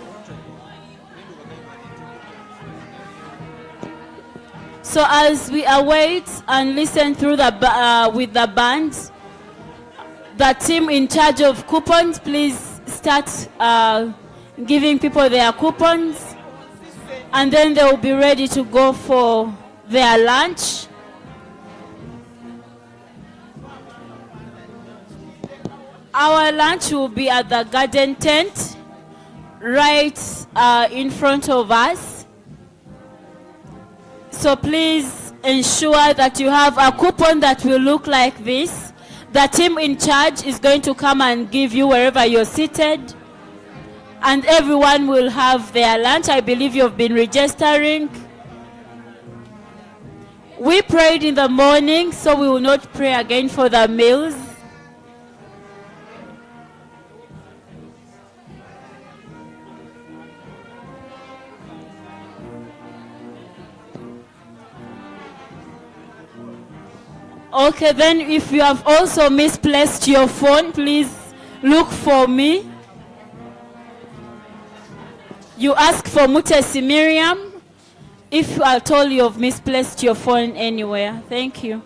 So as we await and listen through the with the band, the team in charge of coupons, please start giving people their coupons. And then they will be ready to go for their lunch. Our lunch will be at the garden tent, right in front of us. So please ensure that you have a coupon that will look like this. The team in charge is going to come and give you wherever you're seated. And everyone will have their lunch. I believe you've been registering. We prayed in the morning, so we will not pray again for the meals. Okay, then if you have also misplaced your phone, please look for me. You ask for Mutesi Miriam if you are told you have misplaced your phone anywhere. Thank you.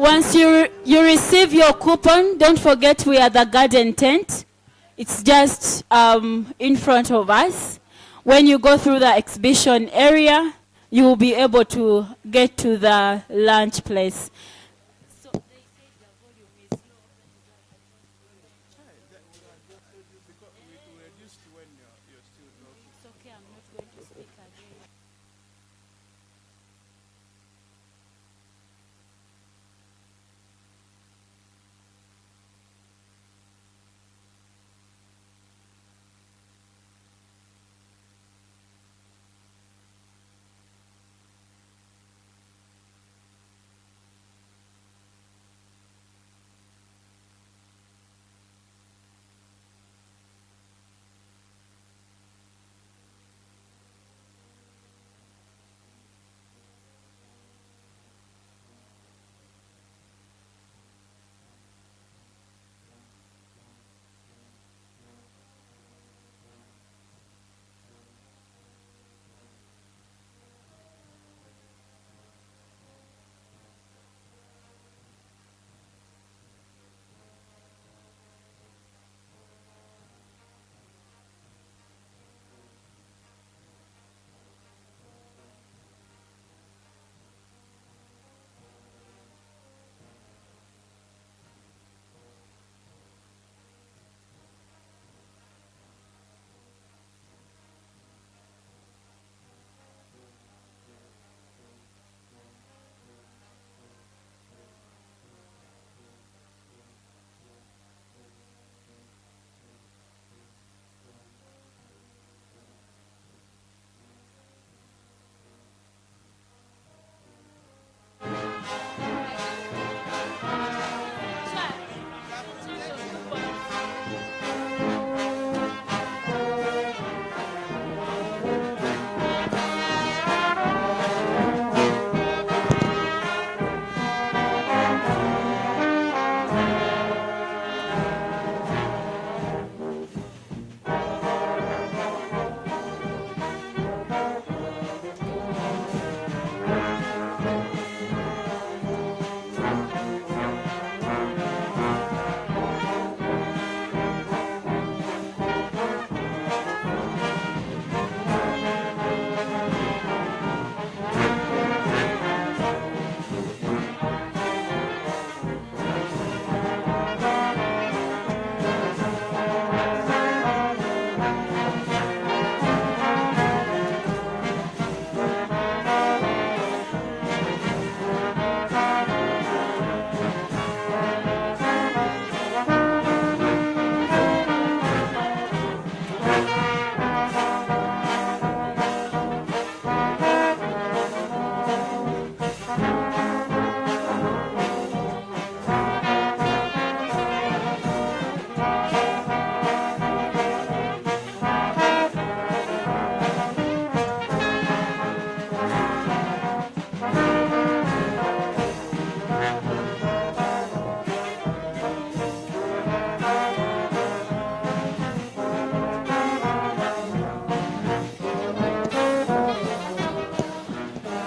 Once you receive your coupon, don't forget we are the garden tent. It's just in front of us. When you go through the exhibition area, you will be able to get to the lunch place.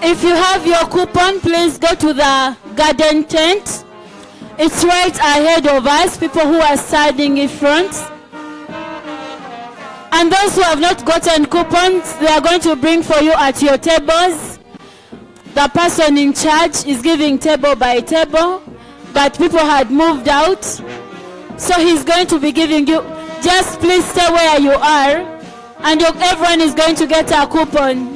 If you have your coupon, please go to the garden tent. It's right ahead of us, people who are standing in front. And those who have not gotten coupons, they are going to bring for you at your tables. The person in charge is giving table by table, but people had moved out. So he's going to be giving you, just please stay where you are, and everyone is going to get a coupon.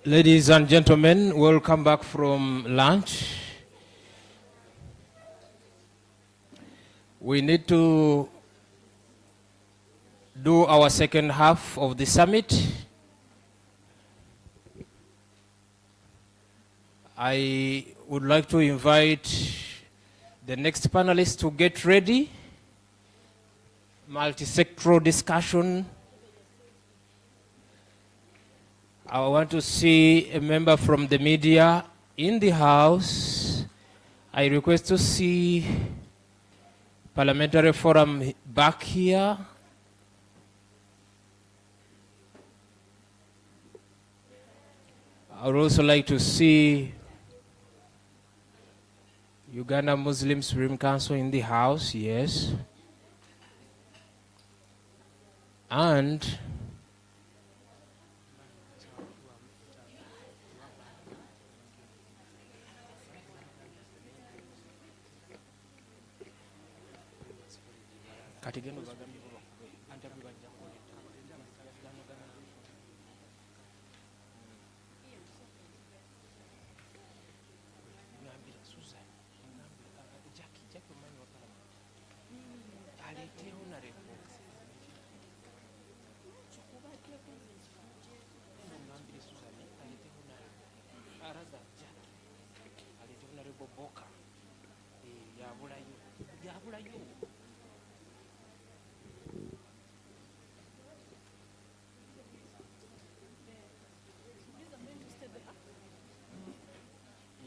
Ladies and gentlemen, welcome back from lunch. We need to do our second half of the summit. I would like to invite the next panelists to get ready. Multi-sectoral discussion. I want to see a member from the media in the house. I request to see Parliamentary Forum back here. I would also like to see Uganda Muslim Supreme Council in the house, yes. And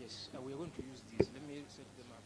yes, we are going to use these. Let me set them up.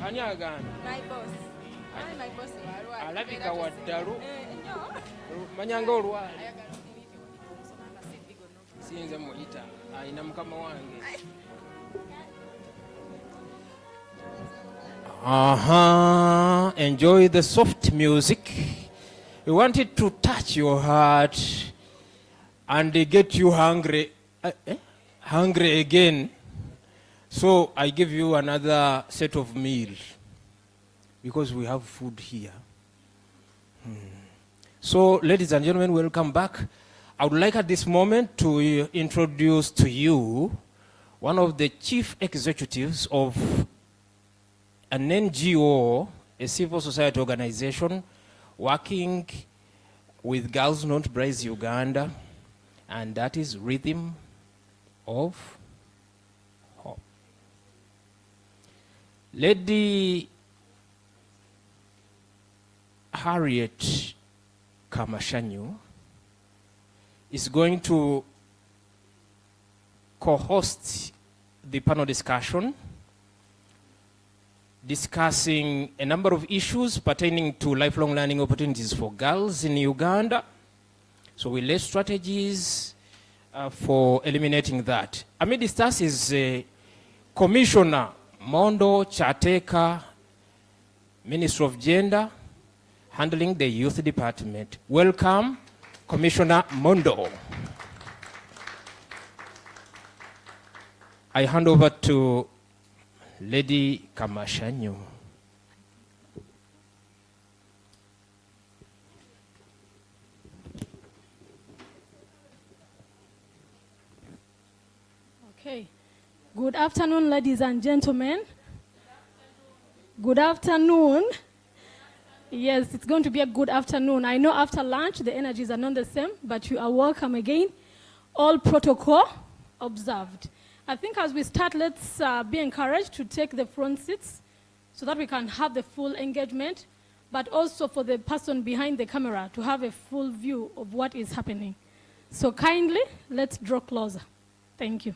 Ani agana? My boss. My boss. Alabika waddalu. Manyanga olwali. Sinze muyita. Ayina mukama wange. Enjoy the soft music. We want it to touch your heart and get you hungry. Hungry again. So I give you another set of meal because we have food here. So ladies and gentlemen, welcome back. I would like at this moment to introduce to you one of the chief executives of an NGO, a civil society organization working with Girls Not BRIDES Uganda, and that is Rhythm of Hope. Lady Harriet Kamashanyu is going to co-host the panel discussion discussing a number of issues pertaining to lifelong learning opportunities for girls in Uganda. So we lay strategies for eliminating that. Amidst us is Commissioner Mondo Chateka, Minister of Gender, handling the Youth Department. Welcome, Commissioner Mondo. I hand over to Lady Kamashanyu. Okay. Good afternoon, ladies and gentlemen. Good afternoon. Yes, it's going to be a good afternoon. I know after lunch the energies are not the same, but you are welcome again. All protocol observed. I think as we start, let's be encouraged to take the front seats so that we can have the full engagement, but also for the person behind the camera to have a full view of what is happening. So kindly, let's draw closer. Thank you.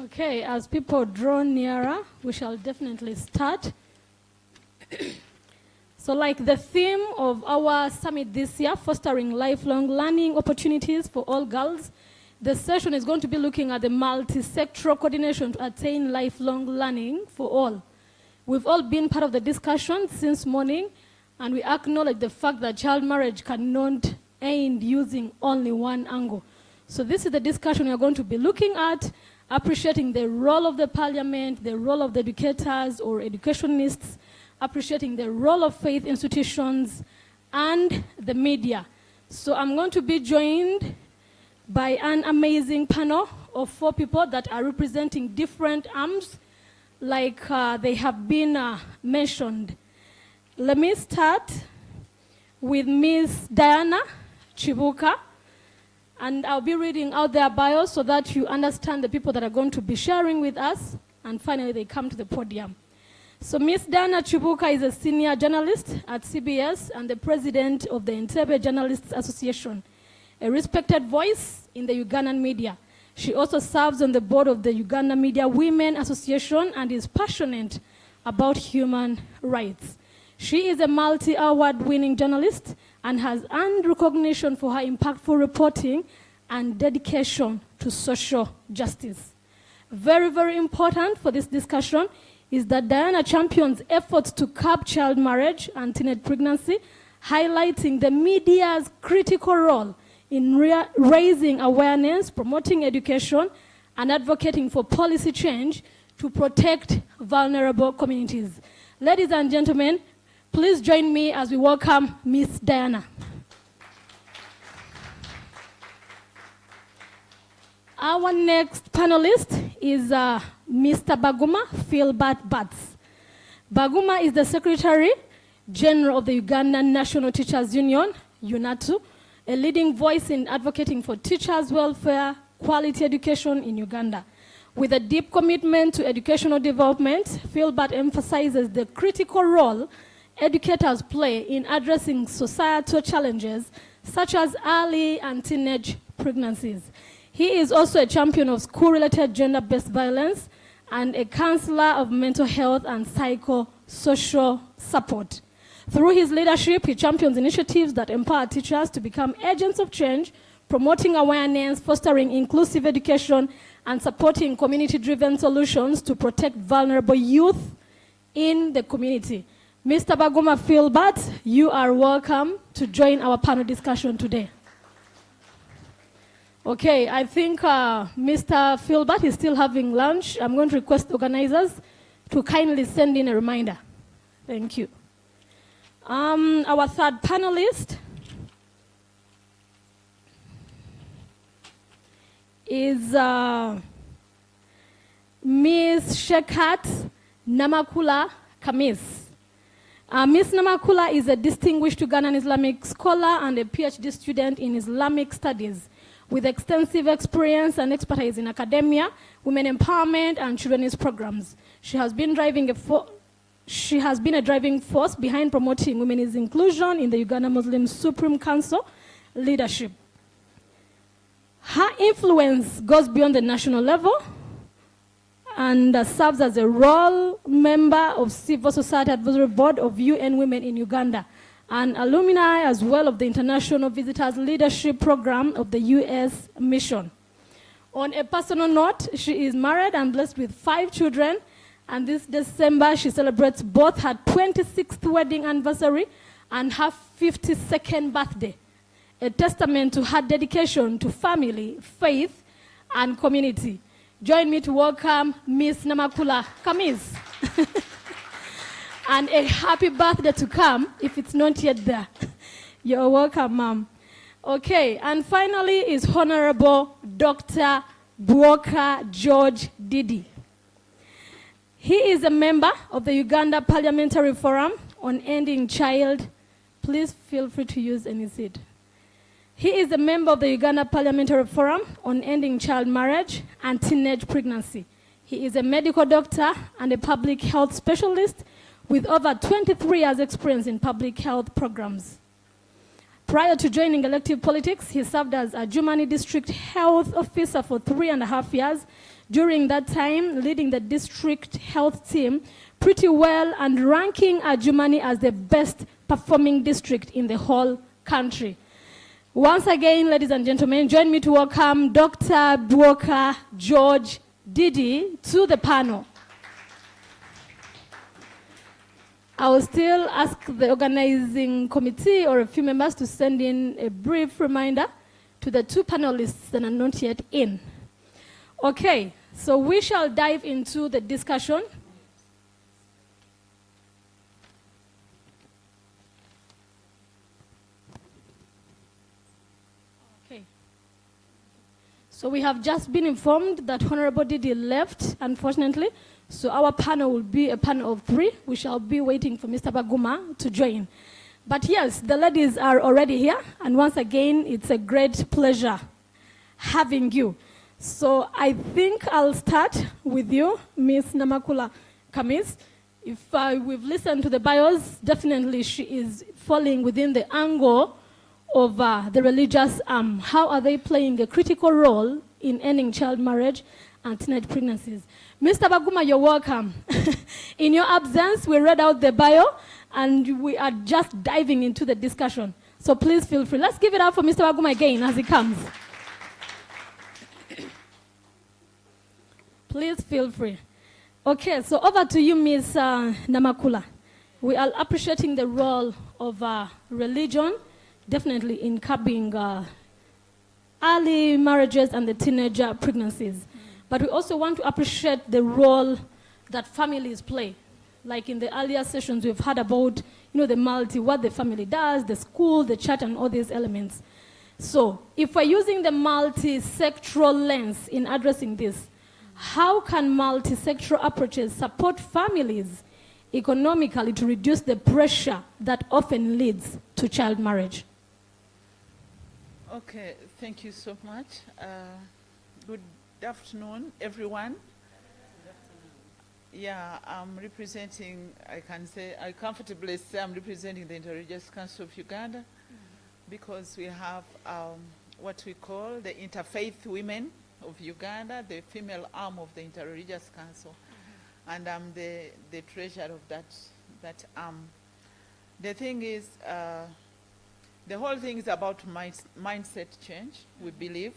Okay, as people draw nearer, we shall definitely start. So like the theme of our summit this year, fostering lifelong learning opportunities for all girls, the session is going to be looking at the multi-sectoral coordination to attain lifelong learning for all. We've all been part of the discussion since morning, and we acknowledge the fact that child marriage cannot end using only one angle. So this is the discussion we are going to be looking at, appreciating the role of the parliament, the role of the educators or educationists, appreciating the role of faith institutions and the media. So I'm going to be joined by an amazing panel of 4 people that are representing different arms, like they have been mentioned. Let me start with Ms. Diana Chibuka, and I'll be reading out their bios so that you understand the people that are going to be sharing with us, and finally they come to the podium. So Ms. Diana Chibuka is a senior journalist at CBS and the president of the Entebbe Journalists Association, a respected voice in the Ugandan media. She also serves on the board of the Uganda Media Women Association and is passionate about human rights. She is a multi-award winning journalist and has earned recognition for her impactful reporting and dedication to social justice. Very, very important for this discussion is that Diana champions efforts to curb child marriage and teenage pregnancy, highlighting the media's critical role in raising awareness, promoting education, and advocating for policy change to protect vulnerable communities. Ladies and gentlemen, please join me as we welcome Ms. Diana. Our next panelist is Mr. Baguma Philbert Bats. Baguma is the Secretary General of the Ugandan National Teachers Union, UNATU, a leading voice in advocating for teachers' welfare, quality education in Uganda. With a deep commitment to educational development, Philbert emphasizes the critical role educators play in addressing societal challenges such as early and teenage pregnancies. He is also a champion of school-related gender-based violence and a counselor of mental health and psychosocial support. Through his leadership, he champions initiatives that empower teachers to become agents of change, promoting awareness, fostering inclusive education, and supporting community-driven solutions to protect vulnerable youth in the community. Mr. Baguma Philbert, you are welcome to join our panel discussion today. Okay, I think Mr. Philbert is still having lunch. I'm going to request organizers to kindly send in a reminder. Thank you. Our third panelist is Ms. Shekat Namakula Kamis. Ms. Namakula is a distinguished Ugandan Islamic scholar and a PhD student in Islamic studies with extensive experience and expertise in academia, women empowerment, and children's programs. She has been a driving force behind promoting women's inclusion in the Uganda Muslim Supreme Council leadership. Her influence goes beyond the national level and serves as a role member of Civil Society Advisory Board of UN Women in Uganda, and alumni as well of the International Visitors Leadership Program of the US Mission. On a personal note, she is married and blessed with 5 children, and this December she celebrates both her 26th wedding anniversary and her 52nd birthday, a testament to her dedication to family, faith, and community. Join me to welcome Ms. Namakula Kamis. And a happy birthday to come, if it's not yet there. You're welcome, ma'am. Okay, and finally is Honorable Dr. Bwoka George Didi. He is a member of the Uganda Parliamentary Forum on Ending Child. Please feel free to use any seat. He is a member of the Uganda Parliamentary Forum on Ending Child Marriage and Teenage Pregnancy. He is a medical doctor and a public health specialist with over 23 years' experience in public health programs. Prior to joining elective politics, he served as a Jumani District Health Officer for 3.5 years. During that time, leading the district health team pretty well and ranking Jumani as the best performing district in the whole country. Once again, ladies and gentlemen, join me to welcome Dr. Bwoka George Didi to the panel. I will still ask the organizing committee or a few members to send in a brief reminder to the 2 panelists that are not yet in. Okay, so we shall dive into the discussion. Okay. So we have just been informed that Honorable Didi left, unfortunately. So our panel will be a panel of 3. We shall be waiting for Mr. Baguma to join. But yes, the ladies are already here. And once again, it's a great pleasure having you. So I think I'll start with you, Ms. Namakula Kamis. If we've listened to the bios, definitely she is falling within the angle of the religious arm. How are they playing a critical role in ending child marriage and teenage pregnancies? Mr. Baguma, you're welcome. In your absence, we read out the bio, and we are just diving into the discussion. So please feel free. Let's give it up for Mr. Baguma again as he comes. Please feel free. Okay, so over to you, Ms. Namakula. We are appreciating the role of religion, definitely in curbing early marriages and the teenager pregnancies. But we also want to appreciate the role that families play. Like in the earlier sessions, we've heard about, what the family does, the school, the church, and all these elements. So if we're using the multi-sectoral lens in addressing this, How can multi-sectoral approaches support families economically to reduce the pressure that often leads to child marriage? Okay, thank you so much. Good afternoon, everyone. Yeah, I'm representing, I comfortably say I'm representing the Interreligious Council of Uganda because we have what we call the Interfaith Women of Uganda, the female arm of the Interreligious Council. And I'm the treasurer of that arm. The thing is, the whole thing is about mindset change, we believe.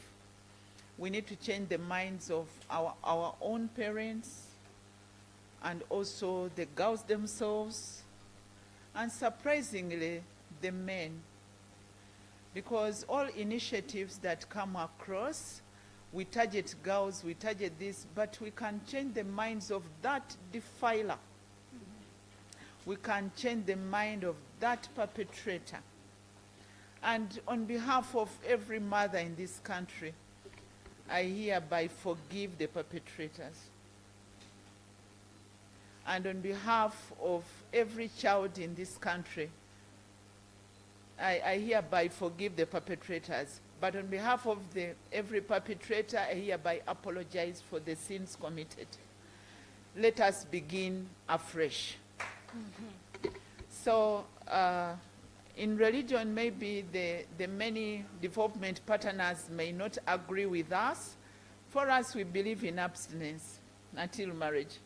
We need to change the minds of our own parents and also the girls themselves, and surprisingly, the men. Because all initiatives that come across, we target girls, we target this, but we can change the minds of that defiler. We can change the mind of that perpetrator. And on behalf of every mother in this country, I hereby forgive the perpetrators. And on behalf of every child in this country, I hereby forgive the perpetrators. But on behalf of every perpetrator, I hereby apologize for the sins committed. Let us begin afresh. So, in religion, maybe the many development partners may not agree with us. For us, we believe in abstinence until marriage.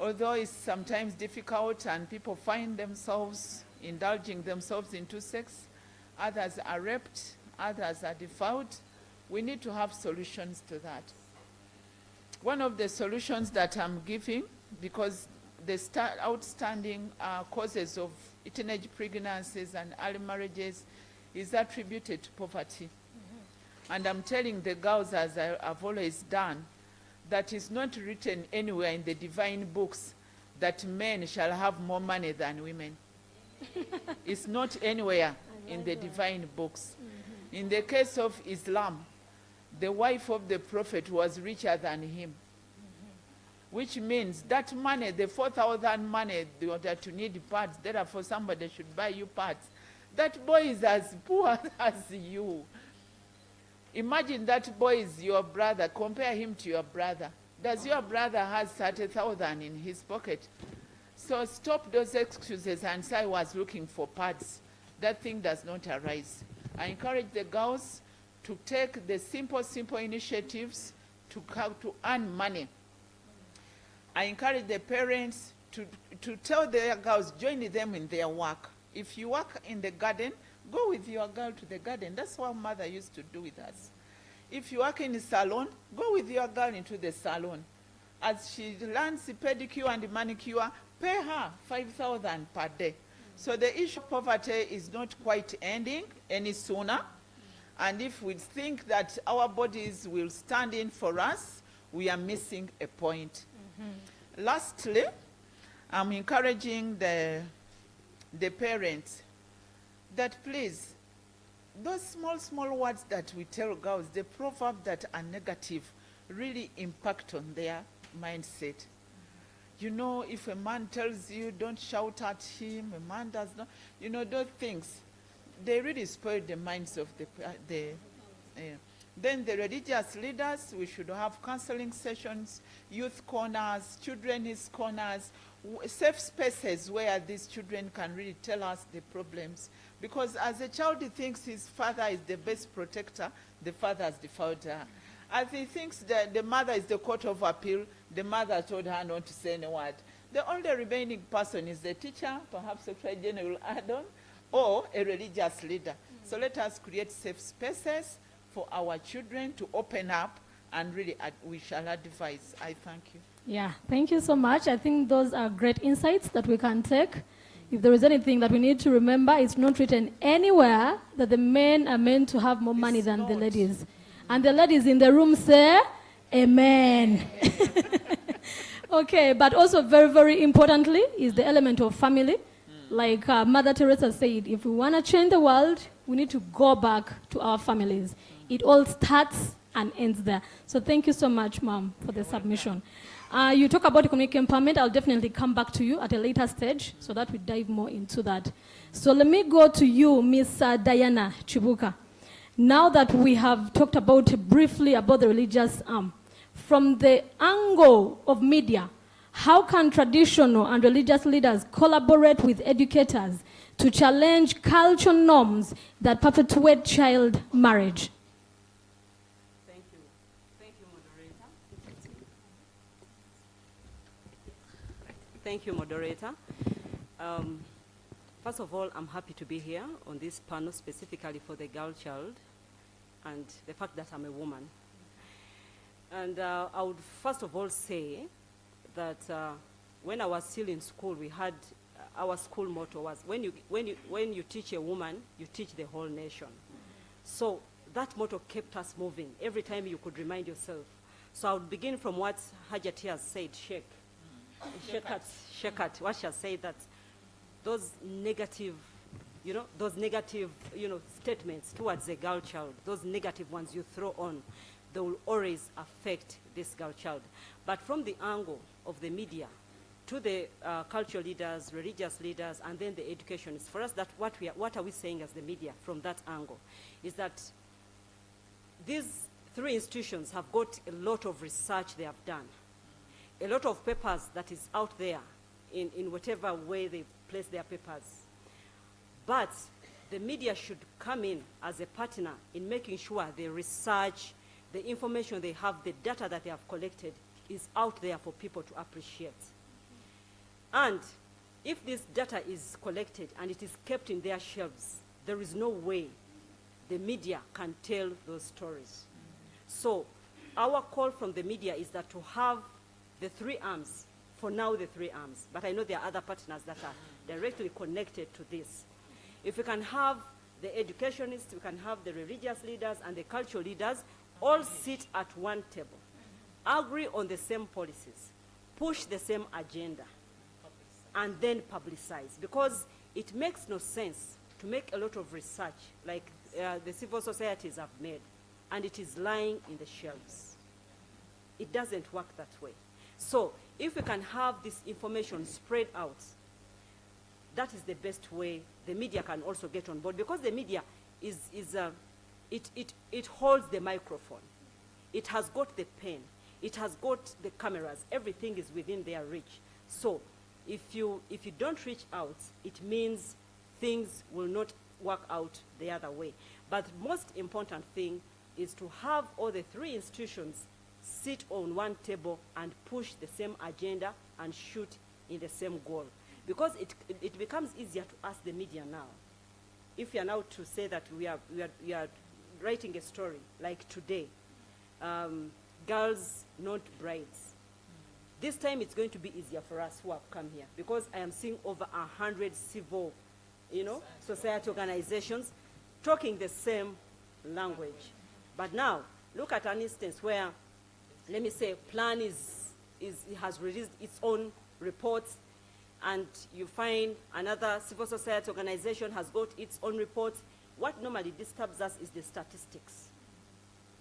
Although it's sometimes difficult and people find themselves indulging themselves into sex, others are raped, others are defiled, we need to have solutions to that. One of the solutions that I'm giving, because the outstanding causes of teenage pregnancies and early marriages is attributed to poverty. And I'm telling the girls, as I've always done, that is not written anywhere in the divine books that men shall have more money than women. It's not anywhere in the divine books. In the case of Islam, the wife of the prophet was richer than him. Which means that money, the 4,000 money that you need parts, therefore somebody should buy you parts. That boy is as poor as you. Imagine that boy is your brother. Compare him to your brother. Does your brother has 30,000 in his pocket? So stop those excuses and say I was looking for parts. That thing does not arise. I encourage the girls to take the simple initiatives to earn money. I encourage the parents to tell their girls, join them in their work. If you work in the garden, go with your girl to the garden. That's what mother used to do with us. If you work in the salon, go with your girl into the salon. As she learns the pedicure and the manicure, pay her 5,000 per day. So the issue of poverty is not quite ending any sooner. And if we think that our bodies will stand in for us, we are missing a point. Lastly, I'm encouraging the parents that please, those small words that we tell girls, the proverbs that are negative, really impact on their mindset. You know, if a man tells you don't shout at him, a man does not, you know, those things, they really spoil the minds of Then the religious leaders, we should have counseling sessions, youth corners, children's corners, safe spaces where these children can really tell us the problems. Because as a child, he thinks his father is the best protector, the father is the father. As he thinks that the mother is the court of appeal, the mother told her not to say any word. The only remaining person is the teacher, perhaps Secretary General Adam, or a religious leader. So let us create safe spaces for our children to open up, and really we shall advise. I thank you. Yeah, thank you so much. I think those are great insights that we can take. If there is anything that we need to remember, it's not written anywhere that the men are meant to have more money than the ladies. And the ladies in the room say, amen. Okay, but also very, very importantly is the element of family. Like Mother Teresa said, if we want to change the world, we need to go back to our families. It all starts and ends there. So thank you so much, Ma'am, for the submission. You talk about economic empowerment. I'll definitely come back to you at a later stage so that we dive more into that. So let me go to you, Miss Diana Chibuka. Now that we have talked about briefly about the religious arm, from the angle of media, how can traditional and religious leaders collaborate with educators to challenge cultural norms that perpetuate child marriage? Thank you. Thank you, moderator. Thank you, moderator. First of all, I'm happy to be here on this panel specifically for the girl child and the fact that I'm a woman. And I would first of all say that when I was still in school, we had our school motto was, when you teach a woman, you teach the whole nation. So that motto kept us moving. Every time you could remind yourself. So I would begin from what Hajati has said, Shekat, what she has said, that those negative, statements towards a girl child, those negative ones you throw on, they will always affect this girl child. But from the angle of the media to the cultural leaders, religious leaders, and then the educationists, for us, that what are we saying as the media from that angle is that these three institutions have got a lot of research they have done, a lot of papers that is out there in whatever way they place their papers. But the media should come in as a partner in making sure the research, the information they have, the data that they have collected is out there for people to appreciate. And if this data is collected and it is kept in their shelves, there is no way the media can tell those stories. So our call from the media is that to have the three arms, for now the three arms, but I know there are other partners that are directly connected to this. If we can have the educationists, we can have the religious leaders and the cultural leaders all sit at one table, agree on the same policies, push the same agenda, and then publicize. Because it makes no sense to make a lot of research like the civil societies have made, and it is lying in the shelves. It doesn't work that way. So if we can have this information spread out, that is the best way the media can also get on board, because the media it holds the microphone. It has got the pen. It has got the cameras. Everything is within their reach. So if you don't reach out, it means things will not work out the other way. But the most important thing is to have all the three institutions sit on one table and push the same agenda and shoot in the same goal. Because it becomes easier to ask the media now. If you are now to say that we are writing a story like today, girls not brides. This time it's going to be easier for us who have come here, because I am seeing over 100 civil, society organizations talking the same language. But now, look at an instance where, let me say, Plan has released its own reports, and you find another civil society organization has got its own reports. What normally disturbs us is the statistics,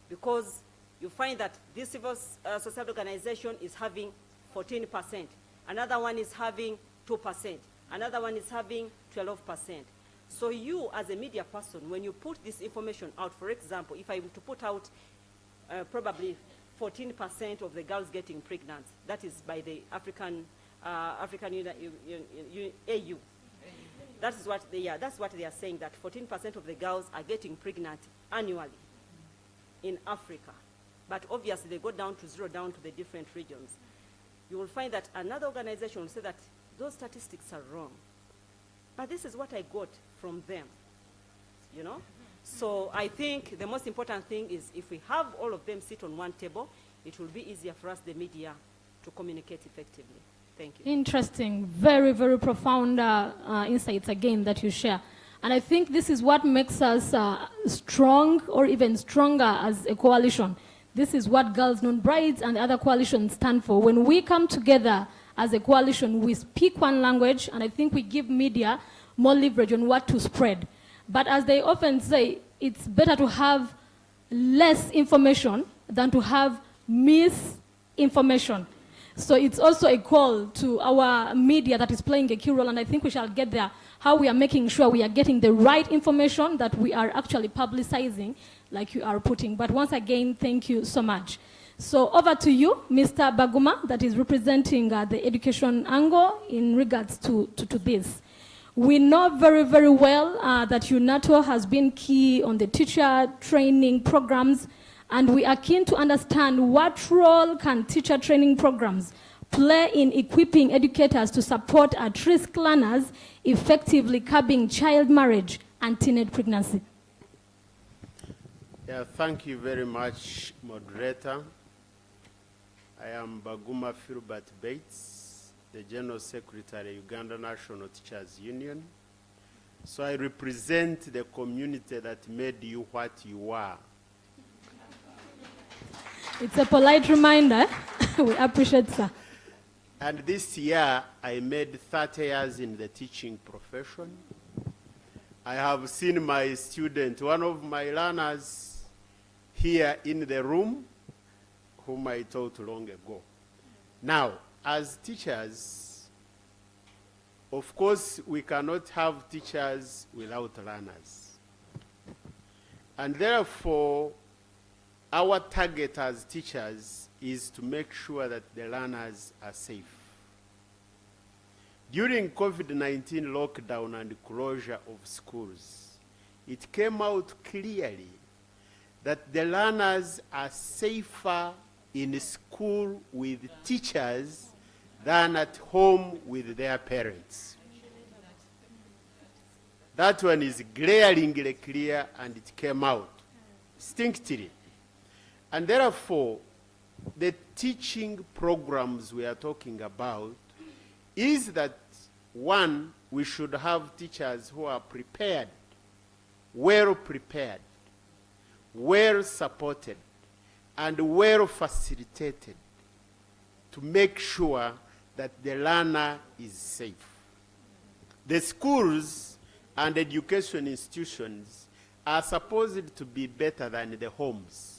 because you find that this civil society organization is having 14%, another one is having 2%, another one is having 12%. So you, as a media person, when you put this information out, for example, if I were to put out probably 14% of the girls getting pregnant, that is by the African AU. That's what they are saying, that 14% of the girls are getting pregnant annually in Africa. But obviously they go down to zero down to the different regions. You will find that another organization will say that those statistics are wrong. But this is what I got from them, So I think the most important thing is if we have all of them sit on one table, it will be easier for us, the media, to communicate effectively. Thank you. Interesting. Very, very profound insights again that you share. And I think this is what makes us strong, or even stronger as a coalition. This is what Girls Not Brides and the other coalitions stand for. When we come together as a coalition, we speak one language, and I think we give media more leverage on what to spread. But as they often say, it's better to have less information than to have misinformation. So it's also a call to our media that is playing a key role, and I think we shall get there, how we are making sure we are getting the right information that we are actually publicizing, like you are putting. But once again, thank you so much. So over to you, Mr. Baguma, that is representing the education angle in regards to this. We know very, very well that UNATO has been key on the teacher training programs, and we are keen to understand what role can teacher training programs play in equipping educators to support at-risk learners effectively curbing child marriage and teenage pregnancy. Yeah, thank you very much, moderator. I am Baguma Philbert Bates, the General Secretary, Uganda National Teachers Union. So I represent the community that made you what you are. It's a polite reminder. We appreciate, sir. And this year, I made 30 years in the teaching profession. I have seen my student, one of my learners here in the room, whom I taught long ago. Now, as teachers, of course, we cannot have teachers without learners. And therefore, our target as teachers is to make sure that the learners are safe. During COVID-19 lockdown and closure of schools, it came out clearly that the learners are safer in school with teachers than at home with their parents. That one is glaringly clear, and it came out distinctly. And therefore, the teaching programs we are talking about is that, one, we should have teachers who are prepared, well supported, and well facilitated to make sure that the learner is safe. The schools and education institutions are supposed to be better than the homes,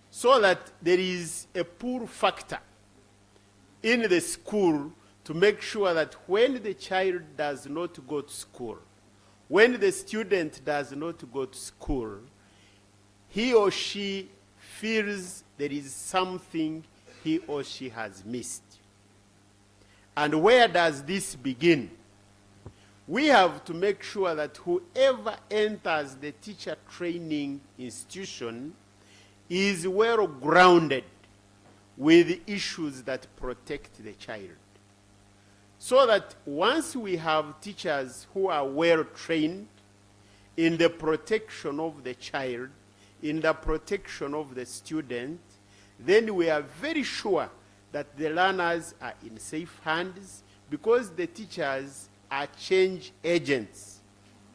so that there is a pull factor in the school to make sure that when the child does not go to school, when the student does not go to school, he or she feels there is something he or she has missed. And where does this begin? We have to make sure that whoever enters the teacher training institution is well grounded with issues that protect the child. So that once we have teachers who are well trained in the protection of the child, in the protection of the student, then we are very sure that the learners are in safe hands, because the teachers are change agents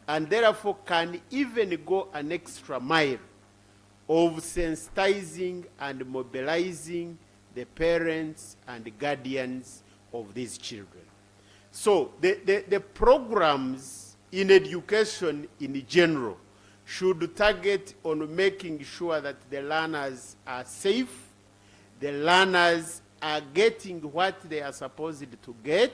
and therefore can even go an extra mile of sensitizing and mobilizing the parents and guardians of these children. So the programs in education in general should target on making sure that the learners are safe, the learners are getting what they are supposed to get.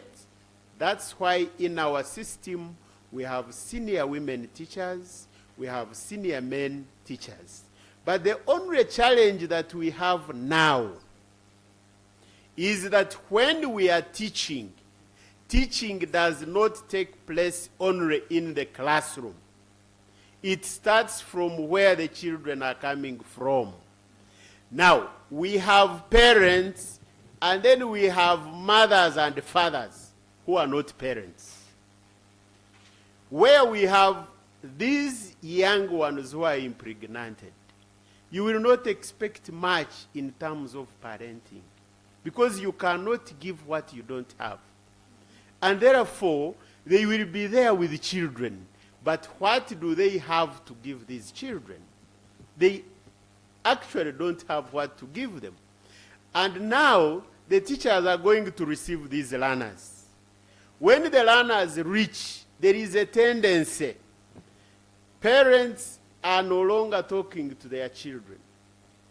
That's why in our system we have senior women teachers, we have senior men teachers. But the only challenge that we have now is that when we are teaching, teaching does not take place only in the classroom. It starts from where the children are coming from. Now, we have parents, and then we have mothers and fathers who are not parents. Where we have these young ones who are impregnated, you will not expect much in terms of parenting, because you cannot give what you don't have. And therefore, they will be there with the children. But what do they have to give these children? They actually don't have what to give them. And now, the teachers are going to receive these learners. When the learners reach, there is a tendency. Parents are no longer talking to their children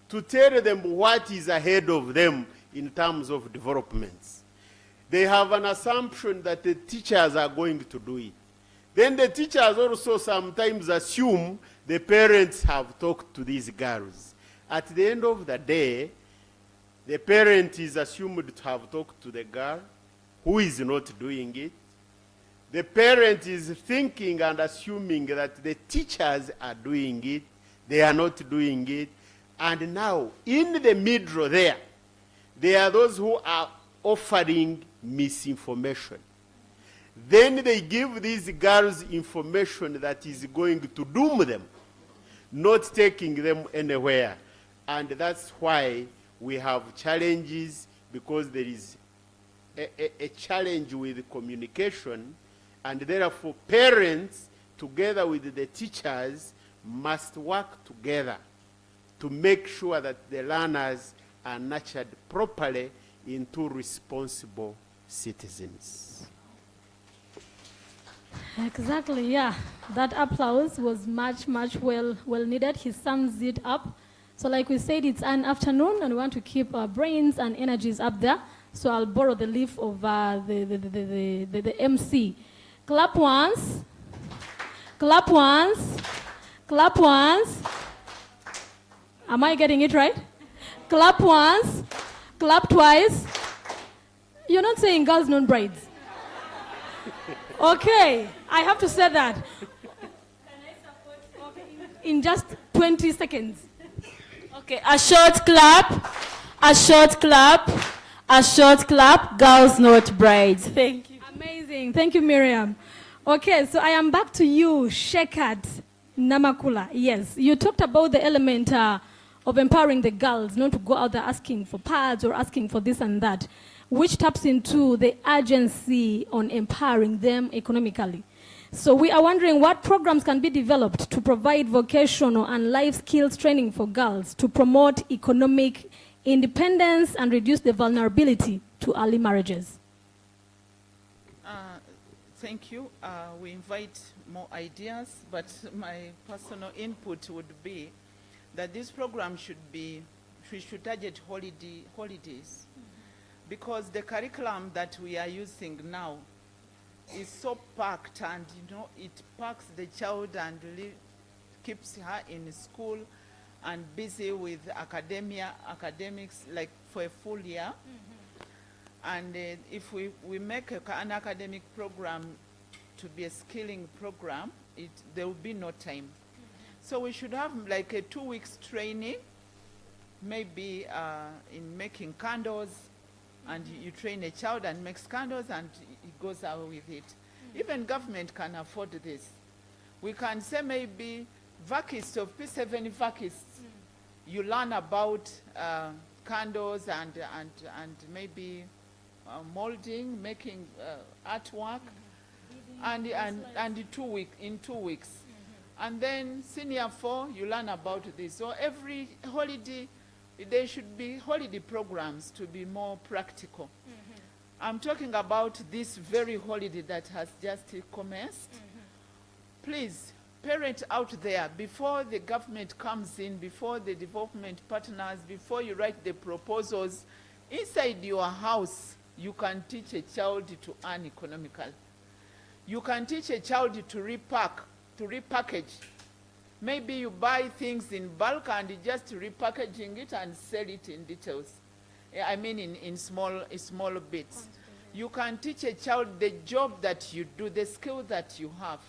to tell them what is ahead of them in terms of developments. They have an assumption that the teachers are going to do it. Then the teachers also sometimes assume the parents have talked to these girls. At the end of the day, the parent is assumed to have talked to the girl who is not doing it. The parent is thinking and assuming that the teachers are doing it. They are not doing it. And now, in the middle there are those who are offering misinformation. Then they give these girls information that is going to doom them, not taking them anywhere. And that's why we have challenges, because there is a challenge with communication, and therefore parents, together with the teachers, must work together to make sure that the learners are nurtured properly into responsible citizens. Exactly, yeah. That applause was much well needed. He sums it up. So like we said, it's an afternoon and we want to keep our brains and energies up there. So I'll borrow the leaf of the MC. Clap once. Clap once. Clap once. Am I getting it right? Clap once. Clap twice. You're not saying girls, not brides. Okay, I have to say that. In just 20 seconds. Okay, a short clap, a short clap, a short clap, girls, not brides. Thank you. Amazing. Thank you, Miriam. Okay, so I am back to you, Shekat Namakula. Yes, you talked about the element of empowering the girls, not to go out there asking for pads or asking for this and that, which taps into the urgency on empowering them economically. So we are wondering what programs can be developed to provide vocational and life skills training for girls to promote economic independence and reduce the vulnerability to early marriages. Thank you. We invite more ideas, but my personal input would be that this program we should target holidays, because the curriculum that we are using now is so packed, and it packs the child and keeps her in school and busy with academics like for a full year. And if we make an academic program to be a skilling program, there will be no time. So we should have like a 2 weeks training, maybe in making candles, and you train a child and makes candles and it goes out with it. Even government can afford this. We can say maybe vacists of P7 vacists, you learn about candles and maybe molding, making artwork, and in 2 weeks. And then senior 4, you learn about this. So every holiday, there should be holiday programs to be more practical. I'm talking about this very holiday that has just commenced. Please, parents out there, before the government comes in, before the development partners, before you write the proposals, inside your house, you can teach a child to earn economically. You can teach a child to repackage. Maybe you buy things in bulk and you just repackaging it and sell it in details. I mean in small bits. You can teach a child the job that you do, the skill that you have.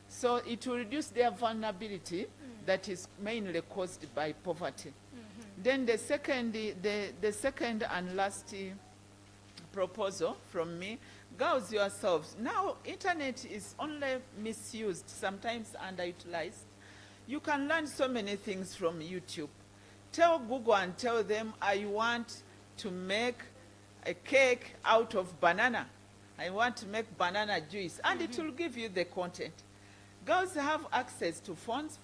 So it will reduce their vulnerability that is mainly caused by poverty. Then the second and last proposal from me, girls yourselves. Now, internet is only misused, sometimes underutilized. You can learn so many things from YouTube. Tell Google and tell them, I want to make a cake out of banana. I want to make banana juice. And it will give you the content. Girls have access to phones.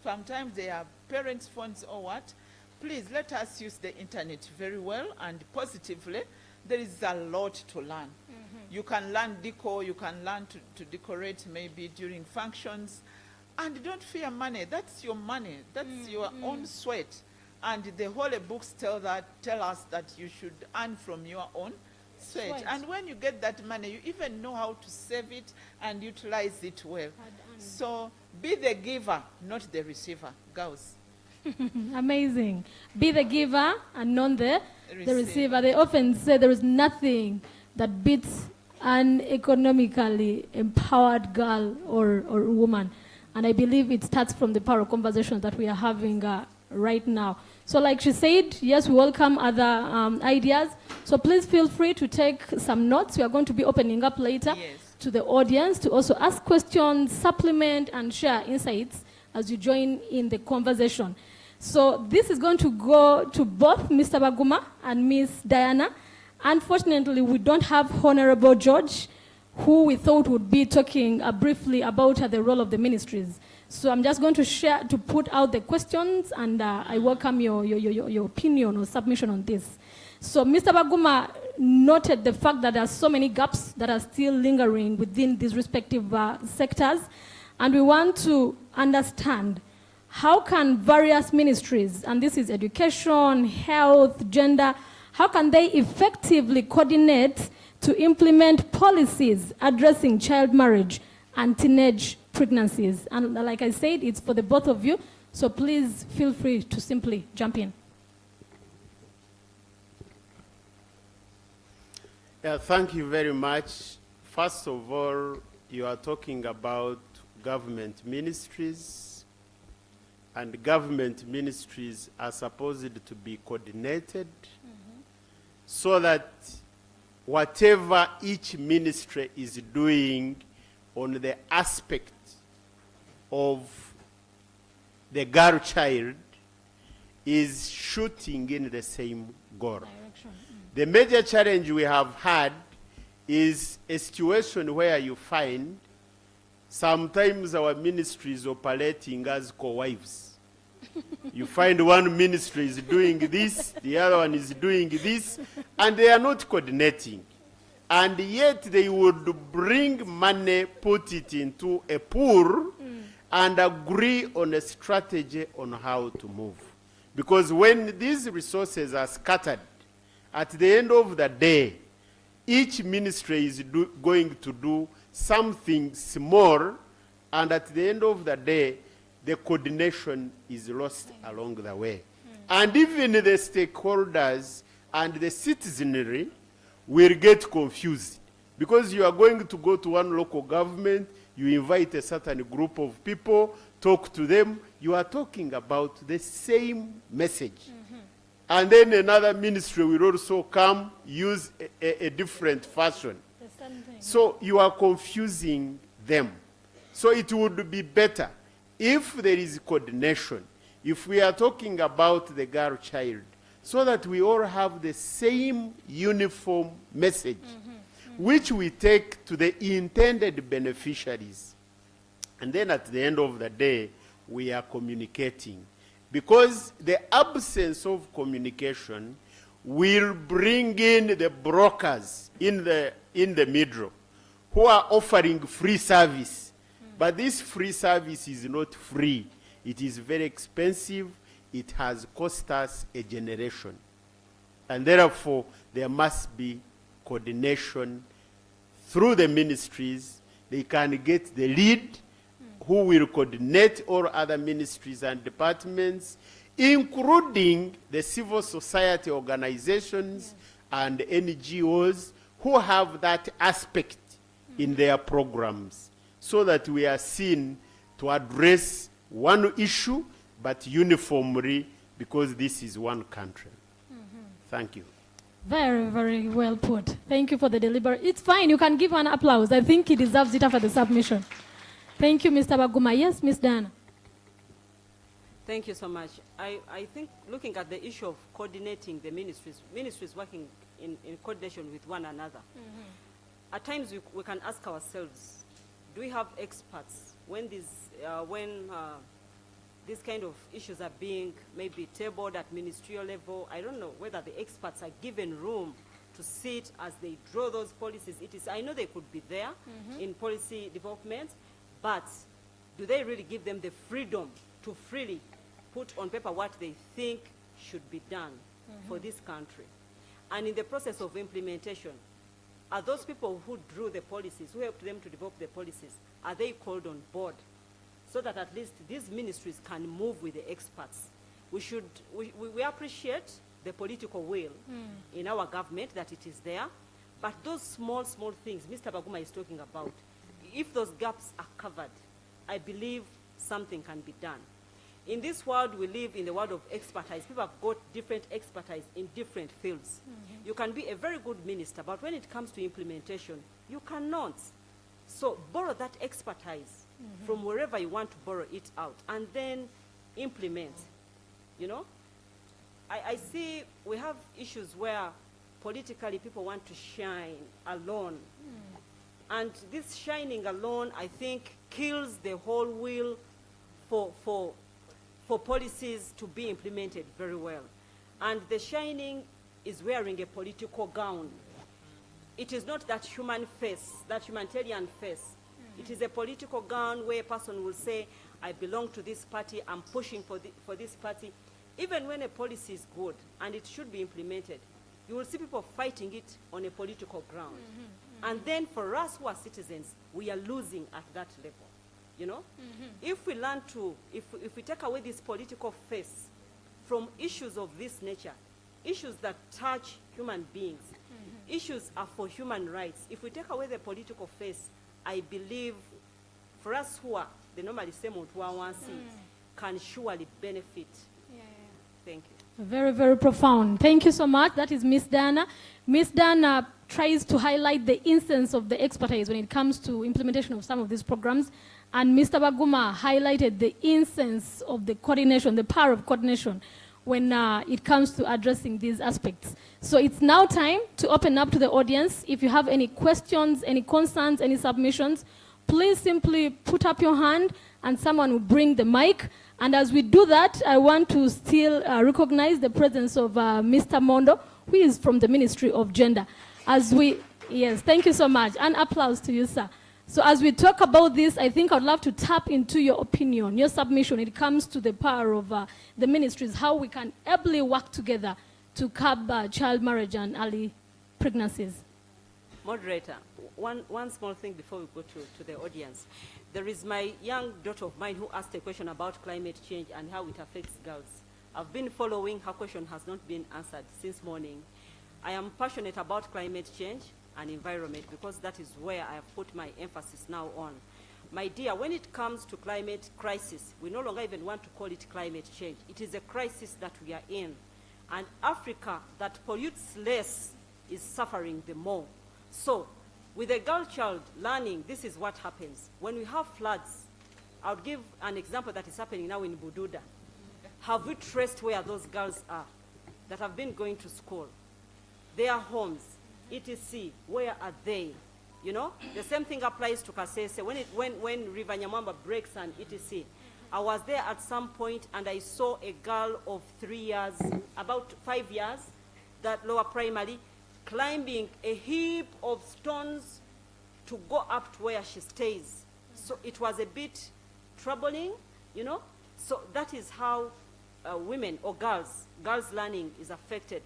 Sometimes they are parents' phones or what. Please let us use the internet very well and positively. There is a lot to learn. You can learn decor, you can learn to decorate maybe during functions. And don't fear money. That's your money. That's your own sweat. And the holy books tell us that you should earn from your own sweat. And when you get that money, you even know how to save it and utilize it well. So be the giver, not the receiver. Girls. Amazing. Be the giver and not the receiver. They often say there is nothing that beats an economically empowered girl or woman. And I believe it starts from the power of conversation that we are having right now. So like she said, yes, we welcome other ideas. So please feel free to take some notes. We are going to be opening up later to the audience to also ask questions, supplement, and share insights as you join in the conversation. So this is going to go to both Mr. Baguma and Miss Diana. Unfortunately, we don't have Honorable George, who we thought would be talking briefly about the role of the ministries. So I'm just going to put out the questions, and I welcome your opinion or submission on this. So Mr. Baguma noted the fact that there are so many gaps that are still lingering within these respective sectors, and we want to understand how can various ministries, and this is education, health, gender, how can they effectively coordinate to implement policies addressing child marriage and teenage pregnancies? And like I said, it's for the both of you, so please feel free to simply jump in. Yeah, thank you very much. First of all, you are talking about government ministries, and government ministries are supposed to be coordinated so that whatever each ministry is doing on the aspect of the girl child is shooting in the same goal. The major challenge we have had is a situation where you find sometimes our ministry is operating as co-wives. You find one ministry is doing this, the other one is doing this, and they are not coordinating. And yet they would bring money, put it into a pool, and agree on a strategy on how to move. Because when these resources are scattered, at the end of the day, each ministry is going to do something small, and at the end of the day, the coordination is lost along the way. And even the stakeholders and the citizenry will get confused, because you are going to go to one local government, you invite a certain group of people, talk to them, you are talking about the same message. And then another ministry will also come, use a different fashion. So you are confusing them. So it would be better if there is coordination, if we are talking about the girl child, so that we all have the same uniform message, which we take to the intended beneficiaries. And then at the end of the day, we are communicating. Because the absence of communication will bring in the brokers in the middle who are offering free service. But this free service is not free. It is very expensive. It has cost us a generation. And therefore, there must be coordination through the ministries. They can get the lead who will coordinate all other ministries and departments, including the civil society organizations and NGOs who have that aspect in their programs, so that we are seen to address one issue, but uniformly, because this is one country. Thank you. Very, very well put. Thank you for the deliberate. It's fine. You can give an applause. I think he deserves it after the submission. Thank you, Mr. Baguma. Yes, Ms. Diana. Thank you so much. I think looking at the issue of coordinating the ministries working in coordination with one another, at times we can ask ourselves, do we have experts when these kind of issues are being maybe tabled at ministerial level? I don't know whether the experts are given room to sit as they draw those policies. I know they could be there in policy development, but do they really give them the freedom to freely put on paper what they think should be done for this country? And in the process of implementation, are those people who drew the policies, who helped them to develop the policies, are they called on board so that at least these ministries can move with the experts? We appreciate the political will in our government that it is there, but those small things Mr. Baguma is talking about, if those gaps are covered, I believe something can be done. In this world, we live in the world of expertise. People have got different expertise in different fields. You can be a very good minister, but when it comes to implementation, you cannot. So borrow that expertise from wherever you want to borrow it out, and then implement, you know? I see we have issues where politically people want to shine alone. And this shining alone, I think, kills the whole will for policies to be implemented very well. And the shining is wearing a political gown. It is not that human face, that humanitarian face. It is a political gown where a person will say, I belong to this party, I'm pushing for this party. Even when a policy is good and it should be implemented, you will see people fighting it on a political ground. And then for us who are citizens, we are losing at that level, you know? If we learn to, if we take away this political face from issues of this nature, issues that touch human beings, issues are for human rights. If we take away the political face, I believe for us who are the normally same can surely benefit. Thank you. Very, very profound. Thank you so much. That is Miss Dana. Miss Dana tries to highlight the instance of the expertise when it comes to implementation of some of these programs. And Mr. Baguma highlighted the instance of the coordination, the power of coordination when it comes to addressing these aspects. So it's now time to open up to the audience. If you have any questions, any concerns, any submissions, please simply put up your hand and someone will bring the mic. And as we do that, I want to still recognize the presence of Mr. Mondo, who is from the Ministry of Gender. Yes, thank you so much. And applause to you, sir. So as we talk about this, I think I'd love to tap into your opinion, your submission. It comes to the power of the ministries, how we can ably work together to curb child marriage and early pregnancies. Moderator, one small thing before we go to the audience. There is my young daughter of mine who asked a question about climate change and how it affects girls. I've been following, her question has not been answered since morning. I am passionate about climate change and environment because that is where I have put my emphasis now on. My dear, when it comes to climate crisis, we no longer even want to call it climate change. It is a crisis that we are in. And Africa that pollutes less is suffering the more. So, with a girl child learning, this is what happens. When we have floods, I'll give an example that is happening now in Bududa. Have we traced where those girls are that have been going to school? Their homes, etc. Where are they? You know, the same thing applies to Kasese. When River Nyamwamba breaks and etc. I was there at some point and I saw a girl of 3 years, about 5 years, that lower primary, climbing a heap of stones to go up to where she stays. So it was a bit troubling, you know. So that is how women or girls learning is affected.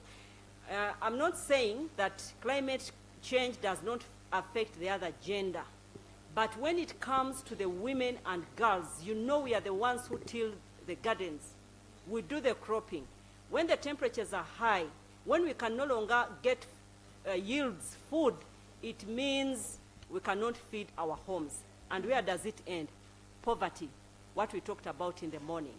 I'm not saying that climate change does not affect the other gender, but when it comes to the women and girls, you know, we are the ones who till the gardens. We do the cropping. When the temperatures are high, when we can no longer get yields food, it means we cannot feed our homes. And where does it end? Poverty, what we talked about in the morning.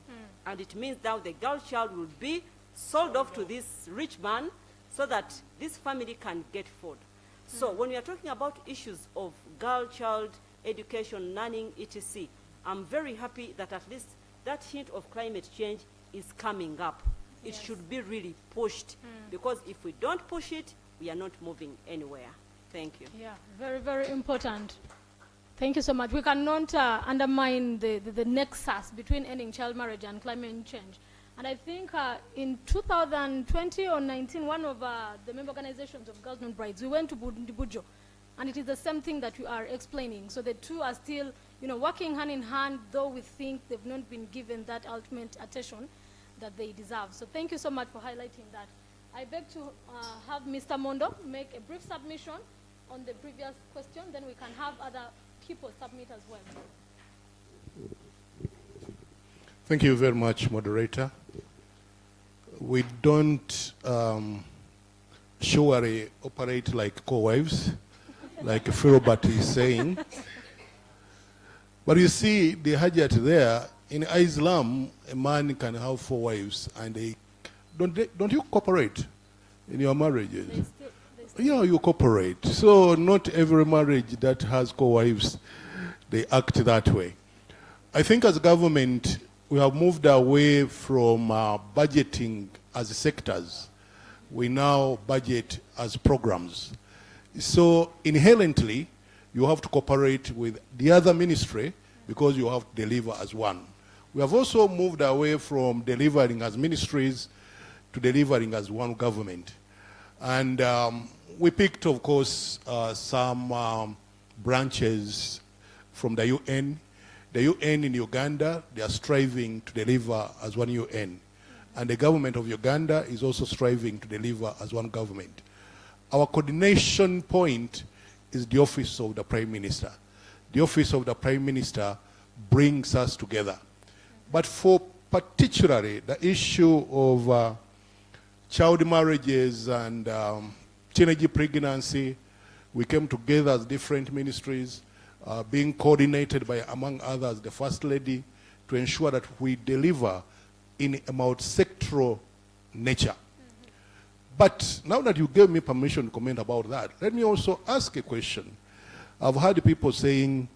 And it means now the girl child will be sold off to this rich man so that this family can get food. So when we are talking about issues of girl child education, learning, etc., I'm very happy that at least that hint of climate change is coming up. It should be really pushed, because if we don't push it, we are not moving anywhere. Thank you. Yeah, very, very important. Thank you so much. We cannot undermine the nexus between ending child marriage and climate change. And I think in 2020 or 19, one of the member organizations of Girls Not Brides, we went to Ndibujo, and it is the same thing that you are explaining. So the two are still working hand in hand, though we think they've not been given that ultimate attention that they deserve. So thank you so much for highlighting that. I beg to have Mr. Mondo make a brief submission on the previous question, then we can have other people submit as well. Thank you very much, moderator. We don't surely operate like co-wives, like Philbert is saying. But you see, the hajat there, in Islam, a man can have 4 wives, and don't you cooperate in your marriages? You cooperate. So not every marriage that has co-wives, they act that way. I think as a government, we have moved away from budgeting as sectors. We now budget as programs. So inherently, you have to cooperate with the other ministry because you have to deliver as one. We have also moved away from delivering as ministries to delivering as one government. And we picked, of course, some branches from the UN. The UN in Uganda, they are striving to deliver as one UN. And the government of Uganda is also striving to deliver as one government. Our coordination point is the office of the Prime Minister. The office of the Prime Minister brings us together. But for particularly the issue of child marriages and teenage pregnancy, we came together as different ministries, being coordinated by, among others, the First Lady, to ensure that we deliver in a multi-sectoral nature. But now that you gave me permission to comment about that, let me also ask a question. I've heard people saying,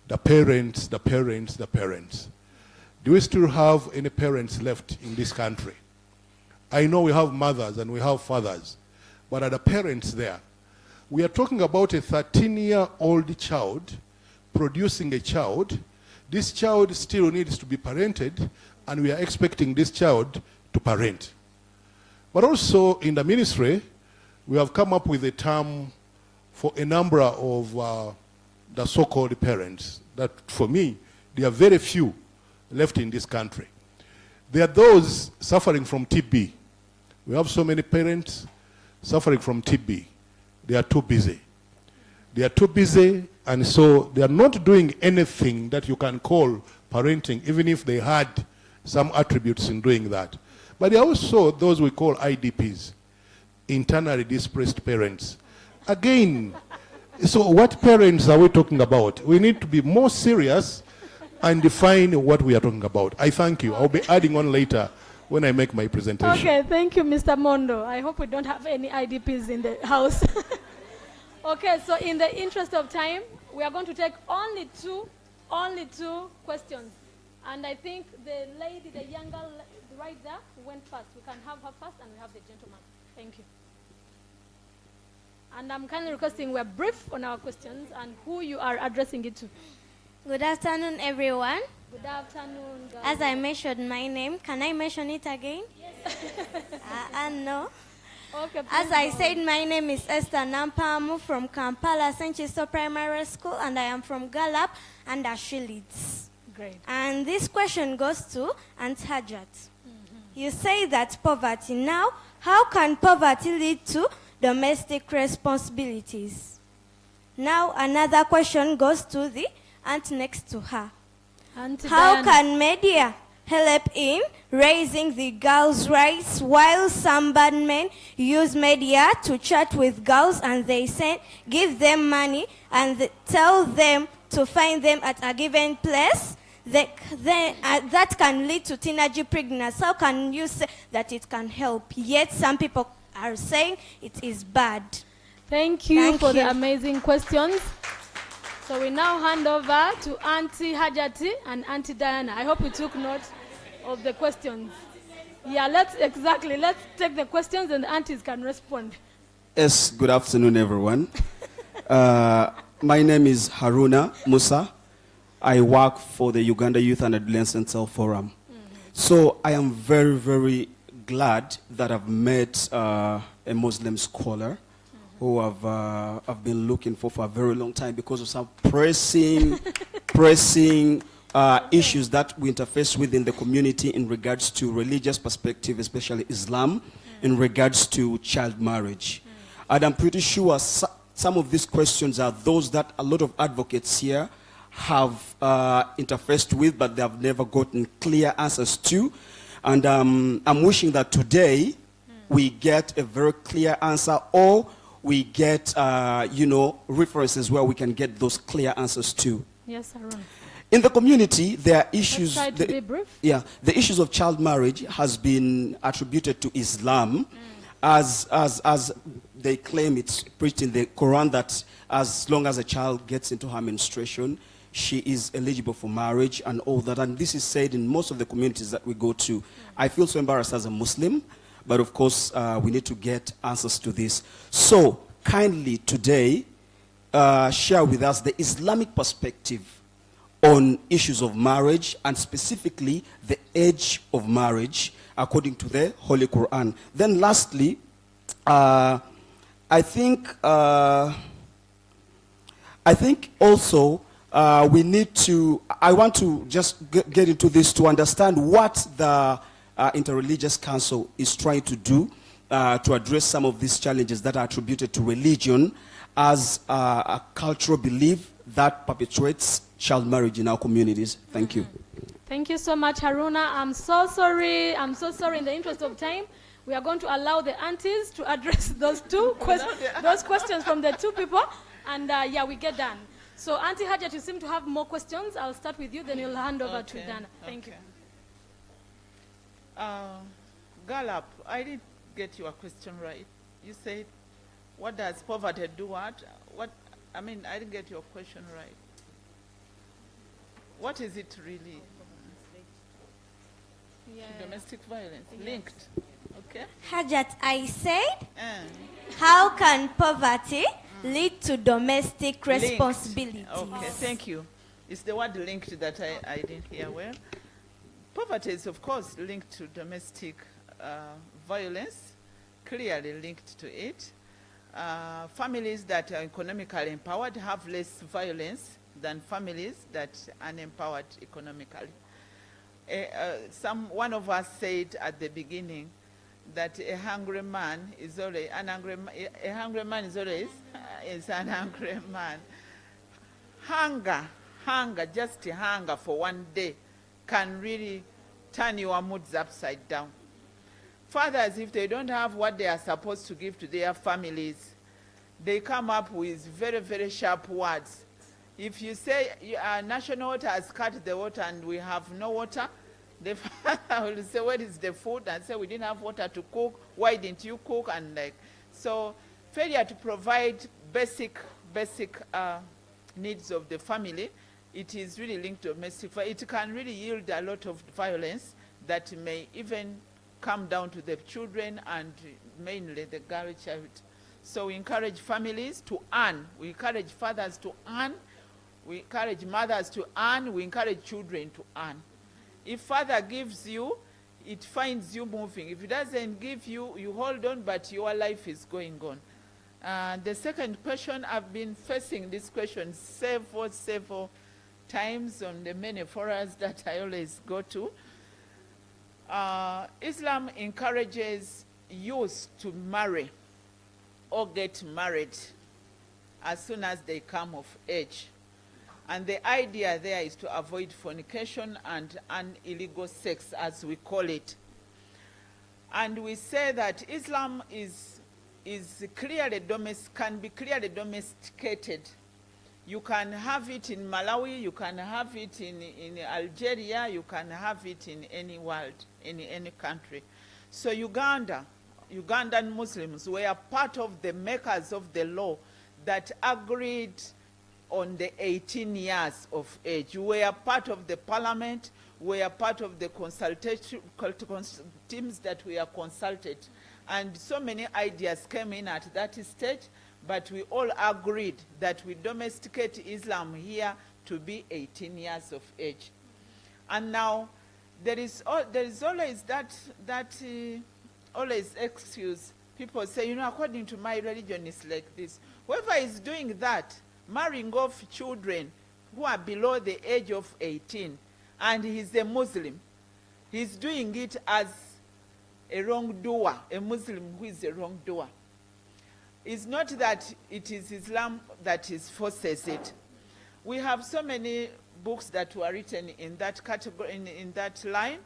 the parents, the parents, the parents. Do we still have any parents left in this country? I know we have mothers and we have fathers, but are the parents there? We are talking about a 13-year-old child producing a child. This child still needs to be parented, and we are expecting this child to parent. But also in the ministry, we have come up with a term for a number of the so-called parents that, for me, there are very few left in this country. There are those suffering from TB. We have so many parents suffering from TB. They are too busy. They are too busy, and so they are not doing anything that you can call parenting, even if they had some attributes in doing that. But there are also those we call IDPs, internally displaced parents. Again, so what parents are we talking about? We need to be more serious and define what we are talking about. I thank you. I'll be adding on later when I make my presentation. Okay, thank you, Mr. Mondo. I hope we don't have any IDPs in the house. Okay, so in the interest of time, we are going to take only two questions. And I think the lady, the young girl right there, who went first. We can have her first, and we have the gentleman. Thank you. And I'm kindly requesting we're brief on our questions and who you are addressing it to. Good afternoon, everyone. Good afternoon, girl. As I mentioned my name, can I mention it again? Yes. No. Okay, as I said, my name is Esther Nampamu from Kampala St. Chiso Primary School, and I am from Gallup and Ashilids. Great. And this question goes to Aunt Hajat. You say that poverty. Now, how can poverty lead to domestic responsibilities? Now, another question goes to the aunt next to her. How can media help in raising the girls' rights while some bad men use media to chat with girls and they give them money and tell them to find them at a given place? That can lead to teenage pregnancy. How can you say that it can help? Yet some people are saying it is bad. Thank you for the amazing questions. So we now hand over to Auntie Hajati and Auntie Diana. I hope we took note of the questions. Yeah, let's take the questions and the aunties can respond. Yes, good afternoon, everyone. My name is Haruna Musa. I work for the Uganda Youth and Adolescent Cell Forum. So I am very, very glad that I've met a Muslim scholar who I've been looking for a very long time because of some pressing pressing issues that we interface with in the community in regards to religious perspective, especially Islam, in regards to child marriage. And I'm pretty sure some of these questions are those that a lot of advocates here have interfaced with, but they have never gotten clear answers to. And I'm wishing that today we get a very clear answer, or we get, references where we can get those clear answers to. Yes, Arun. In the community, there are issues. Let's try to be brief. Yeah, the issues of child marriage has been attributed to Islam, as they claim it's preached in the Quran that as long as a child gets into her menstruation, she is eligible for marriage and all that. And this is said in most of the communities that we go to. I feel so embarrassed as a Muslim, but of course we need to get answers to this. So kindly today share with us the Islamic perspective on issues of marriage, and specifically the age of marriage according to the Holy Quran. Then lastly, I think also we need to, I want to just get into this to understand what the Interreligious Council is trying to do to address some of these challenges that are attributed to religion as a cultural belief that perpetuates child marriage in our communities. Thank you. Thank you so much, Haruna. I'm so sorry. I'm so sorry. In the interest of time, we are going to allow the aunties to address those those questions from the two people, and yeah, we get done. So, Auntie Hajat, you seem to have more questions. I'll start with you, then you'll hand over to Dana. Thank you. Gallup, I didn't get your question right. You said, what does poverty do? What? I mean, I didn't get your question right. What is it really? Yeah. Domestic violence, linked. Okay. Hajat, I said, how can poverty lead to domestic responsibilities? Okay, thank you. It's the word linked that I didn't hear well. Poverty is, of course, linked to domestic violence, clearly linked to it. Families that are economically empowered have less violence than families that are unempowered economically. One of us said at the beginning that a hungry man is always an angry man. A hungry man is always is an angry man. Hunger, just hunger for one day can really turn your moods upside down. Fathers, if they don't have what they are supposed to give to their families, they come up with very, very sharp words. If you say national water has cut the water and we have no water, the father will say, where is the food? And say, we didn't have water to cook. Why didn't you cook? And so failure to provide basic needs of the family, it is really linked to domestic violence. It can really yield a lot of violence that may even come down to the children and mainly the girl child. So we encourage families to earn. We encourage fathers to earn. We encourage mothers to earn. We encourage children to earn. If father gives you, it finds you moving. If he doesn't give you, you hold on, but your life is going on. The second question, I've been facing this question several times on the many forums that I always go to. Islam encourages youth to marry or get married as soon as they come of age. And the idea there is to avoid fornication and illegal sex, as we call it. And we say that Islam can be clearly domesticated. You can have it in Malawi, you can have it in Algeria, you can have it in any world, in any country. So Ugandan Muslims were part of the makers of the law that agreed on the 18 years of age. We were part of the parliament, we were part of the consultation teams that we are consulted. And so many ideas came in at that stage, but we all agreed that we domesticate Islam here to be 18 years of age. And now there is always that always excuse. People say, according to my religion, it's like this. Whoever is doing that, marrying off children who are below the age of 18, and he's a Muslim, he's doing it as a wrongdoer, a Muslim who is a wrongdoer. It's not that it is Islam that forces it. We have so many books that were written in that category, in that line,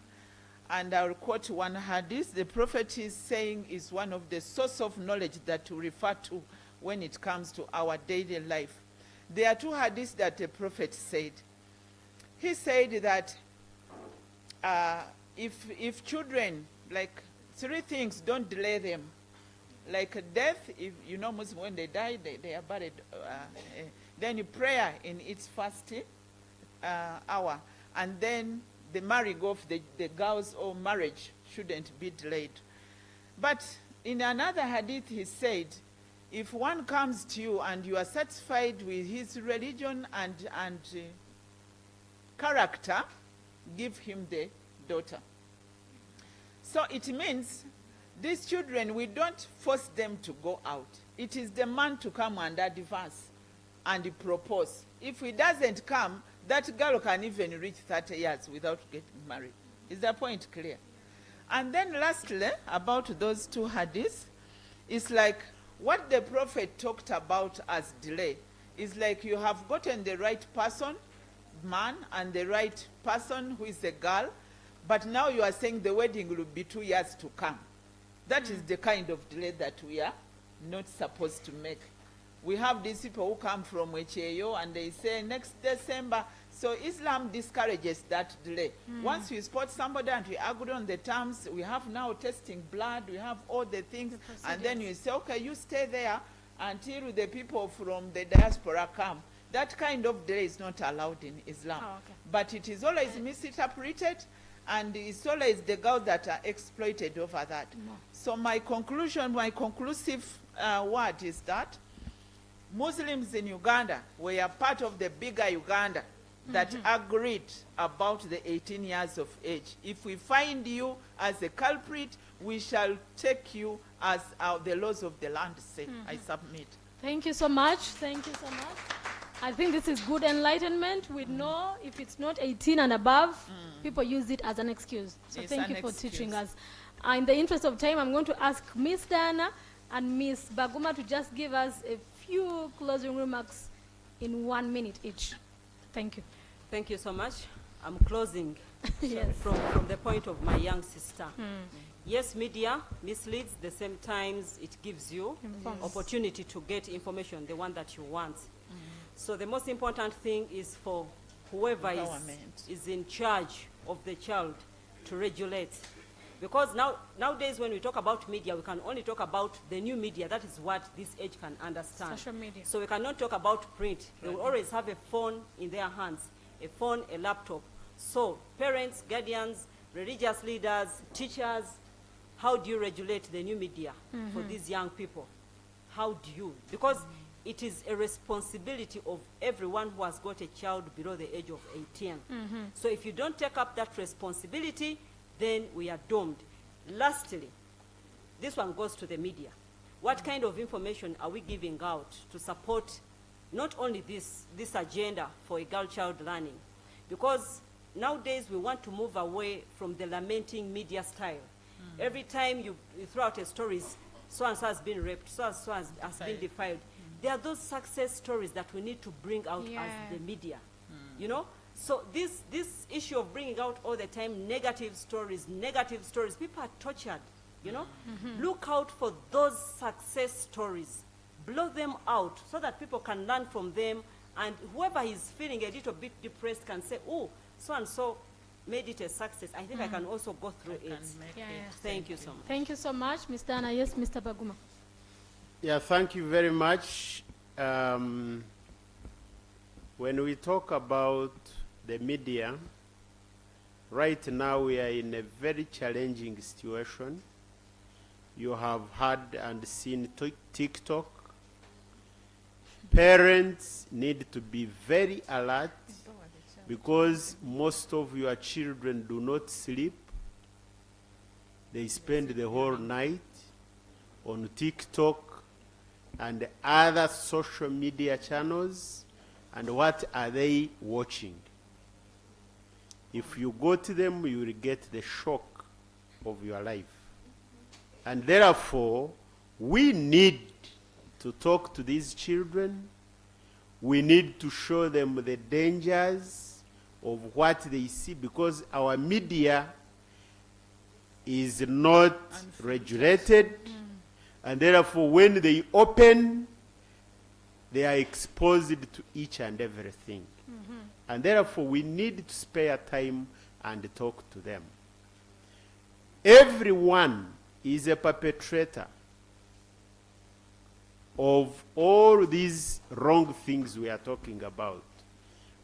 and I'll quote one hadith. The Prophet is saying is one of the source of knowledge that we refer to when it comes to our daily life. There are two hadiths that the Prophet said. He said that if children, like three things, don't delay them. Like death, if you know Muslims, when they die, they are buried. Then prayer in its first hour. And then the marrying of the girls or marriage shouldn't be delayed. But in another hadith, he said, if one comes to you and you are satisfied with his religion and character, give him the daughter. So it means these children, we don't force them to go out. It is the man to come and advance and propose. If he doesn't come, that girl can even reach 30 years without getting married. Is the point clear? And then lastly, about those two hadiths, it's like what the Prophet talked about as delay is like you have gotten the right person, man, and the right person who is a girl, but now you are saying the wedding will be 2 years to come. That is the kind of delay that we are not supposed to make. We have these people who come from HAO and they say next December. So Islam discourages that delay. Once we spot somebody and we agree on the terms, we have now testing blood, we have all the things, and then you say, okay, you stay there until the people from the diaspora come. That kind of delay is not allowed in Islam. Oh, okay. But it is always misinterpreted, and it's always the girls that are exploited over that. No. So my conclusion, my conclusive word is that Muslims in Uganda were part of the bigger Uganda that agreed about the 18 years of age. If we find you as a culprit, we shall take you as the laws of the land say. I submit. Thank you so much. Thank you so much. I think this is good enlightenment. We know if it's not 18 and above, people use it as an excuse. So It's thank an you for excuse. teaching us. In the interest of time, I'm going to ask Miss Diana and Miss Baguma to just give us a few closing remarks in 1 minute each. Thank you. Thank you so much. I'm closing Yes. from the point of my young sister. Yes, media misleads, the same times it gives you Informs. opportunity to get information, the one that you want. So the most important thing is for whoever Empowerment. is in charge of the child to regulate. Because nowadays when we talk about media, we can only talk about the new media. That is what this age can understand. Social media. So we cannot talk about print. They will always have a phone in their hands, a phone, a laptop. So parents, guardians, religious leaders, teachers, how do you regulate the new media for these young people? How do you? Because it is a responsibility of everyone who has got a child below the age of 18. So if you don't take up that responsibility, then we are doomed. Lastly, this one goes to the media. What kind of information are we giving out to support not only this agenda for a girl child learning? Because nowadays we want to move away from the lamenting media style. Every time you throw out a story, so-and-so has been raped, so-and-so has been defiled. There are those success stories that we need to bring out as the media, you know? So this issue of bringing out all the time negative stories, people are tortured, you know? Look out for those success stories. Blow them out so that people can learn from them, and whoever is feeling a little bit depressed can say, oh, so-and-so made it a success. I think I can also go through it. Thank you so much. Thank you so much, Ms. Dana. Yes, Mr. Baguma. Yeah, thank you very much. When we talk about the media, right now we are in a very challenging situation. You have heard and seen TikTok. Parents need to be very alert because most of your children do not sleep. They spend the whole night on TikTok and other social media channels, and what are they watching. If you go to them, you will get the shock of your life. And therefore, we need to talk to these children. We need to show them the dangers of what they see, because our media is not regulated, and therefore when they open, they are exposed to each and everything. And therefore we need to spare time and talk to them. Everyone is a perpetrator of all these wrong things we are talking about.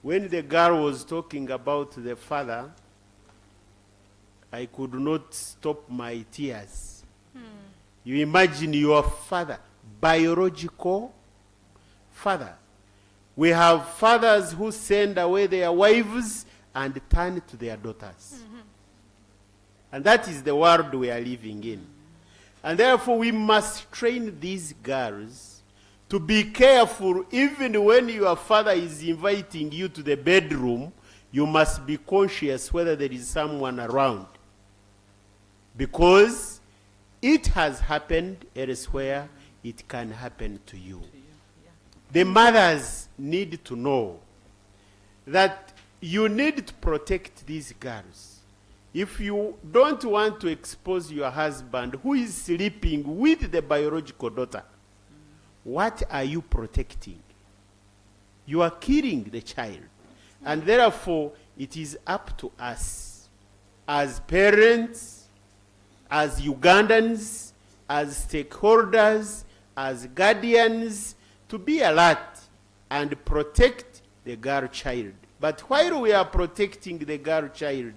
When the girl was talking about the father, I could not stop my tears. You imagine your father, biological father. We have fathers who send away their wives and turn to their daughters. And that is the world we are living in. And therefore we must train these girls to be careful. Even when your father is inviting you to the bedroom, you must be conscious whether there is someone around. Because it has happened elsewhere, it can happen to you. The mothers need to know that you need to protect these girls. If you don't want to expose your husband who is sleeping with the biological daughter, what are you protecting? You are killing the child. And therefore, it is up to us as parents, as Ugandans, as stakeholders, as guardians, to be alert and protect the girl child. But while we are protecting the girl child,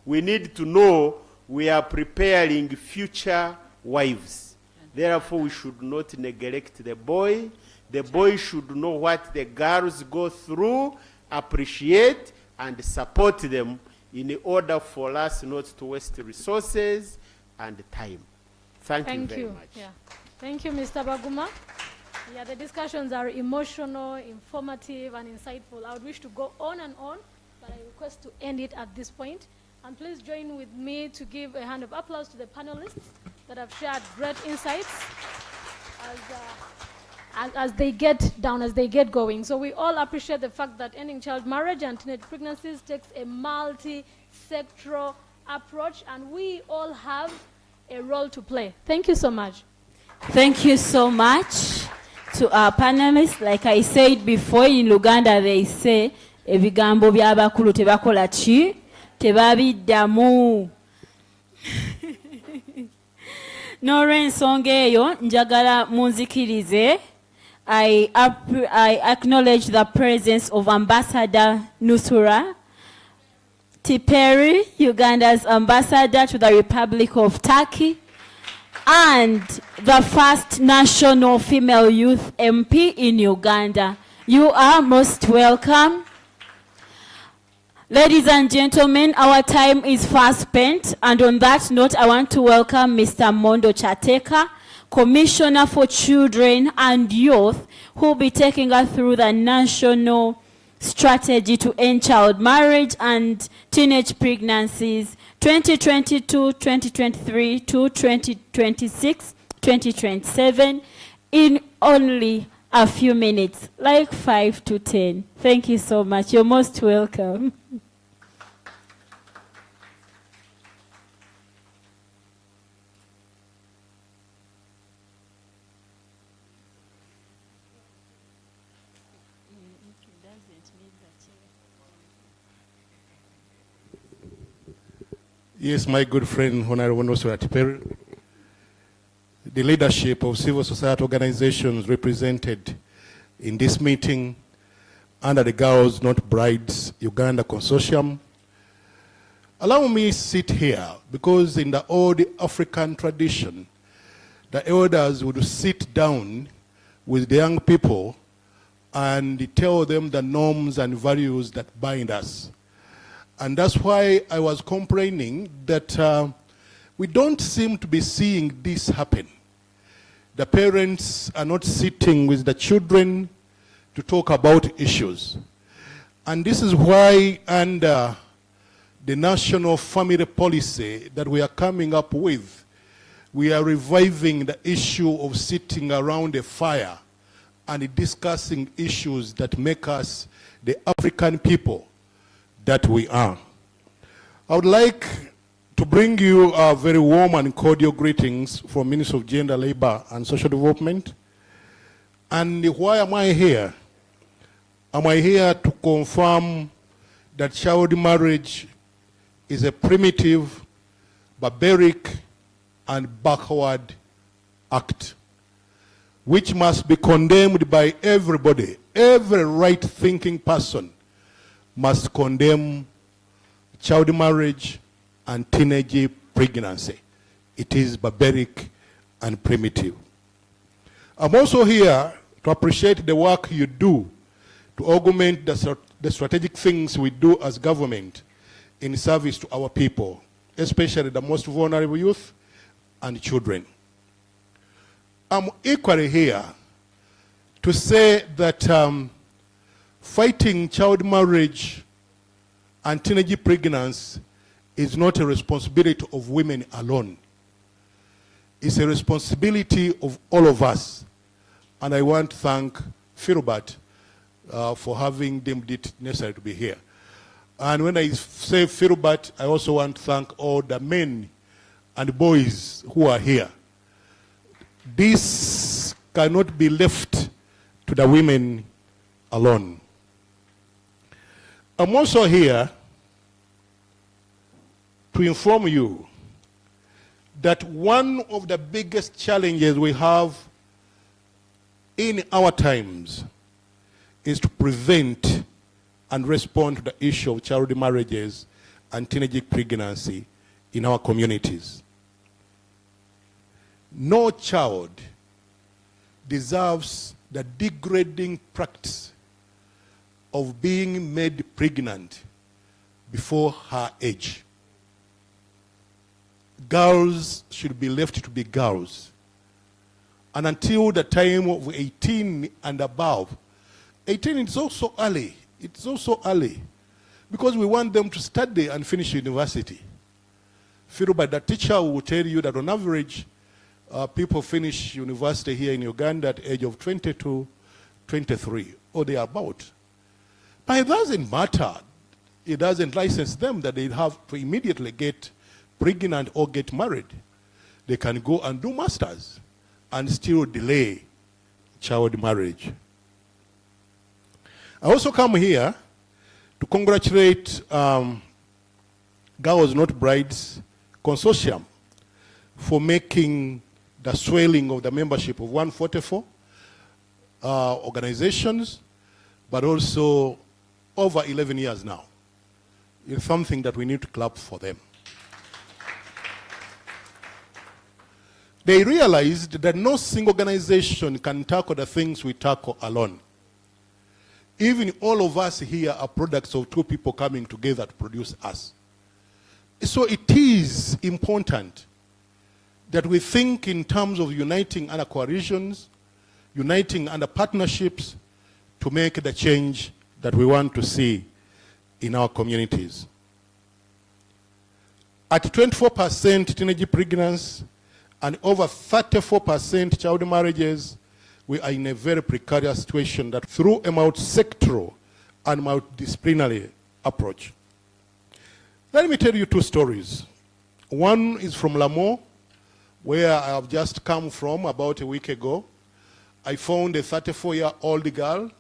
we need to know we are preparing future wives. Therefore, we should not neglect the boy. The boy should know what the girls go through, appreciate, and support them in order for us not to waste resources and time. Thank you very much. Yeah. Thank you, Mr. Baguma. Yeah, the discussions are emotional, informative, and insightful. I would wish to go on, but I request to end it at this point. And please join with me to give a hand of applause to the panelists that have shared great insights as they get down, as they get going. So we all appreciate the fact that ending child marriage and teenage pregnancies takes a multi-sectoral approach, and we all have a role to play. Thank you so much. Thank you so much to our panelists. Like I said before, in Uganda they say, ebigambo by'abakulu tebakola ki, tebabiddamu. N'olw'ensonga eyo, njagala munzikirize. I acknowledge the presence of Ambassador Nusura Tiperi, Uganda's ambassador to the Republic of Turkey, and the first national female youth MP in Uganda. You are most welcome. Ladies and gentlemen, our time is fast spent, and on that note, I want to welcome Mr. Mondo Chateka, Commissioner for Children and Youth, who will be taking us through the national strategy to end child marriage and teenage pregnancies 2022, 2023 to 2026, 2027 in only a few minutes, like 5 to 10. Thank you so much. You're most welcome. Yes, my good friend, Honorable Nusura Tiperi, the leadership of civil society organizations represented in this meeting under the Girls Not Brides Uganda Consortium. Allow me sit here, because in the old African tradition, the elders would sit down with the young people and tell them the norms and values that bind us. And that's why I was complaining that we don't seem to be seeing this happen. The parents are not sitting with the children to talk about issues. And this is why under the national family policy that we are coming up with, we are reviving the issue of sitting around a fire and discussing issues that make us the African people that we are. I would like to bring you very warm and cordial greetings from Minister of Gender, Labor and Social Development. And why am I here? Am I here to confirm that child marriage is a primitive, barbaric, and backward act, which must be condemned by everybody. Every right-thinking person must condemn child marriage and teenage pregnancy. It is barbaric and primitive. I'm also here to appreciate the work you do to augment the strategic things we do as government in service to our people, especially the most vulnerable youth and children. I'm equally here to say that fighting child marriage and teenage pregnancy is not a responsibility of women alone. It's a responsibility of all of us. And I want to thank Philbert for having deemed it necessary to be here. And when I say Philbert, I also want to thank all the men and boys who are here. This cannot be left to the women alone. I'm also here to inform you that one of the biggest challenges we have in our times is to prevent and respond to the issue of child marriages and teenage pregnancy in our communities. No child deserves the degrading practice of being made pregnant before her age. Girls should be left to be girls. And until the time of 18 and above, 18 is also early. It's also early because we want them to study and finish university. Philbert, the teacher will tell you that on average, people finish university here in Uganda at the age of 22, 23, or they are about. But it doesn't matter. It doesn't license them that they have to immediately get pregnant or get married. They can go and do masters and still delay child marriage. I also come here to congratulate Girls Not Brides Consortium for making the swelling of the membership of 144 organizations, but also over 11 years now. It's something that we need to clap for them. They realized that no single organization can tackle the things we tackle alone. Even all of us here are products of two people coming together to produce us. So it is important that we think in terms of uniting under coalitions, uniting under partnerships to make the change that we want to see in our communities. At 24% teenage pregnancy and over 34% child marriages, we are in a very precarious situation that through a multi-sectoral and multidisciplinary approach. Let me tell you two stories. One is from Lamo, where I have just come from about a week ago. I found a 34-year-old girl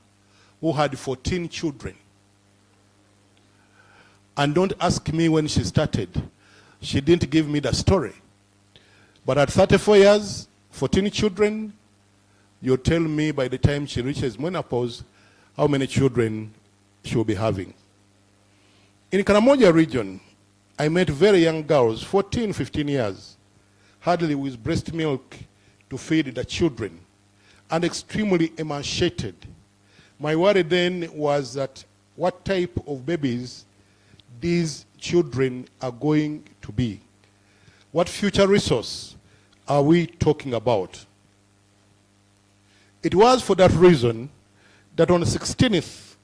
who had 14 children. And don't ask me when she started. She didn't give me the story. But at 34 years, 14 children, you tell me by the time she reaches menopause, how many children she will be having. In Karamoja region, I met very young girls, 14, 15 years, hardly with breast milk to feed the children, and extremely emaciated. My worry then was that what type of babies these children are going to be. What future resource are we talking about? It was for that reason that on the 16th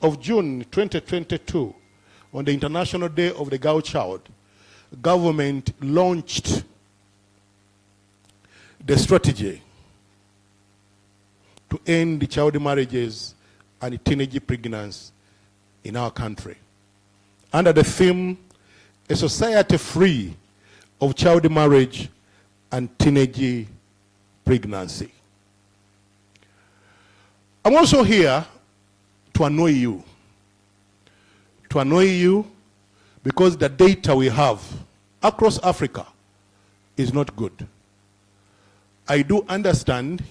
of June 2022, on the International Day of the Girl Child, government launched the strategy to end the child marriages and teenage pregnancy in our country, under the theme, a society free of child marriage and teenage pregnancy. I'm also here to annoy you. To annoy you because the data we have across Africa is not good. I do understand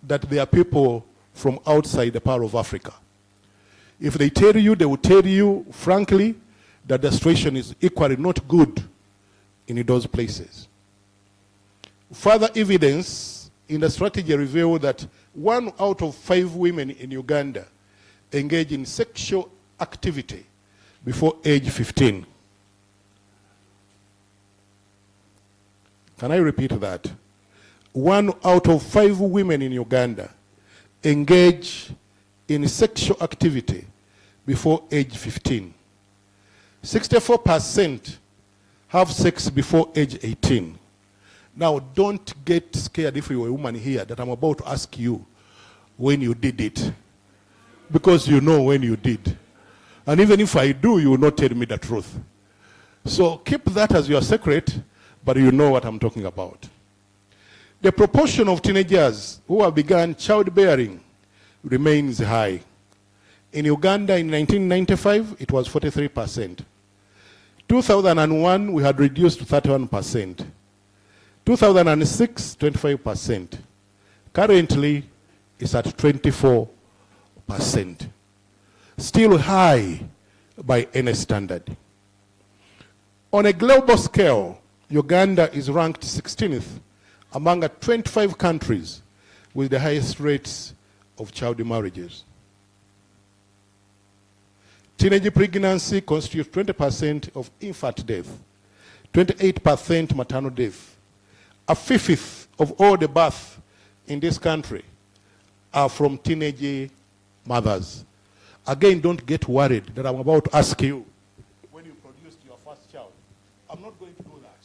that there are people from outside the power of Africa. If they tell you, they will tell you, frankly, that the situation is equally not good in those places. Further evidence in the strategy revealed that 1 out of 5 women in Uganda engage in sexual activity before age 15. Can I repeat that? 1 out of 5 women in Uganda engage in sexual activity before age 15. 64% have sex before age 18. Now, don't get scared if you're a woman here that I'm about to ask you when you did it, because you know when you did. And even if I do, you will not tell me the truth. So keep that as your secret, but you know what I'm talking about. The proportion of teenagers who have begun childbearing remains high. In Uganda in 1995, it was 43%. 2001, we had reduced to 31%. 2006, 25%. Currently, it's at 24%. Still high by any standard. On a global scale, Uganda is ranked 16th among 25 countries with the highest rates of child marriages. Teenage pregnancy constitutes 20% of infant death, 28% maternal death. A fifth of all the births in this country are from teenage mothers. Again, don't get worried that I'm about to ask you when you produced your first child. I'm not going to do that.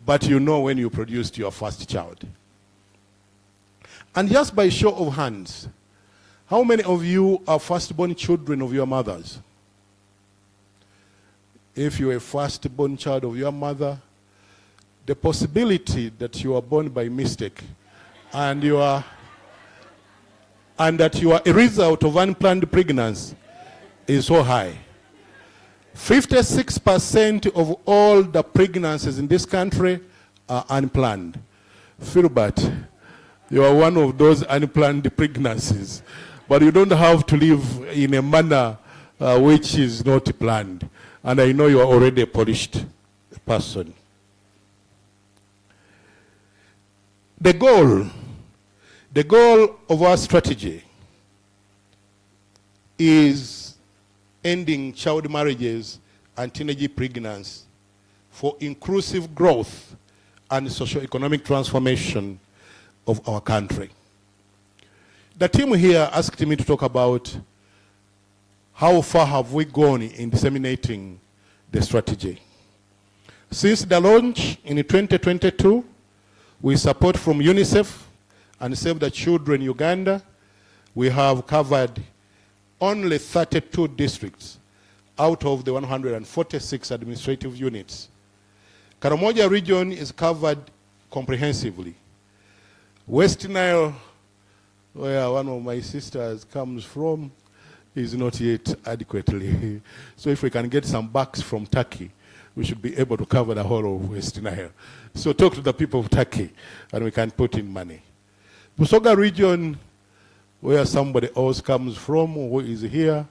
But you know when you produced your first child. And just by show of hands, how many of you are firstborn children of your mothers? If you're a firstborn child of your mother, the possibility that you are born by mistake and that you are a result of unplanned pregnancy is so high. 56% of all the pregnancies in this country are unplanned. Philbert, you are one of those unplanned pregnancies, but you don't have to live in a manner which is not planned. And I know you are already a polished person. The goal of our strategy is ending child marriages and teenage pregnancy for inclusive growth and socio-economic transformation of our country. The team here asked me to talk about how far have we gone in disseminating the strategy. Since the launch in 2022, with support from UNICEF and Save the Children Uganda, we have covered only 32 districts out of the 146 administrative units. Karamoja region is covered comprehensively. West Nile, where one of my sisters comes from, is not yet adequately. So if we can get some bucks from Turkey, we should be able to cover the whole of West Nile. So talk to the people of Turkey and we can put in money. Busoga region, where somebody else comes from who is here,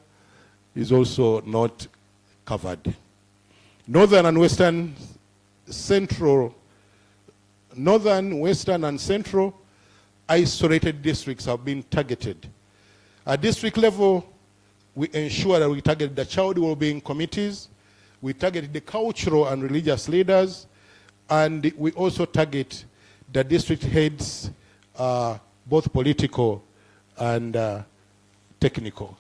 is also not covered. Northern, western, and central isolated districts have been targeted. At district level, we ensure that we target the child well-being committees, we target the cultural and religious leaders, and we also target the district heads, both political and technical.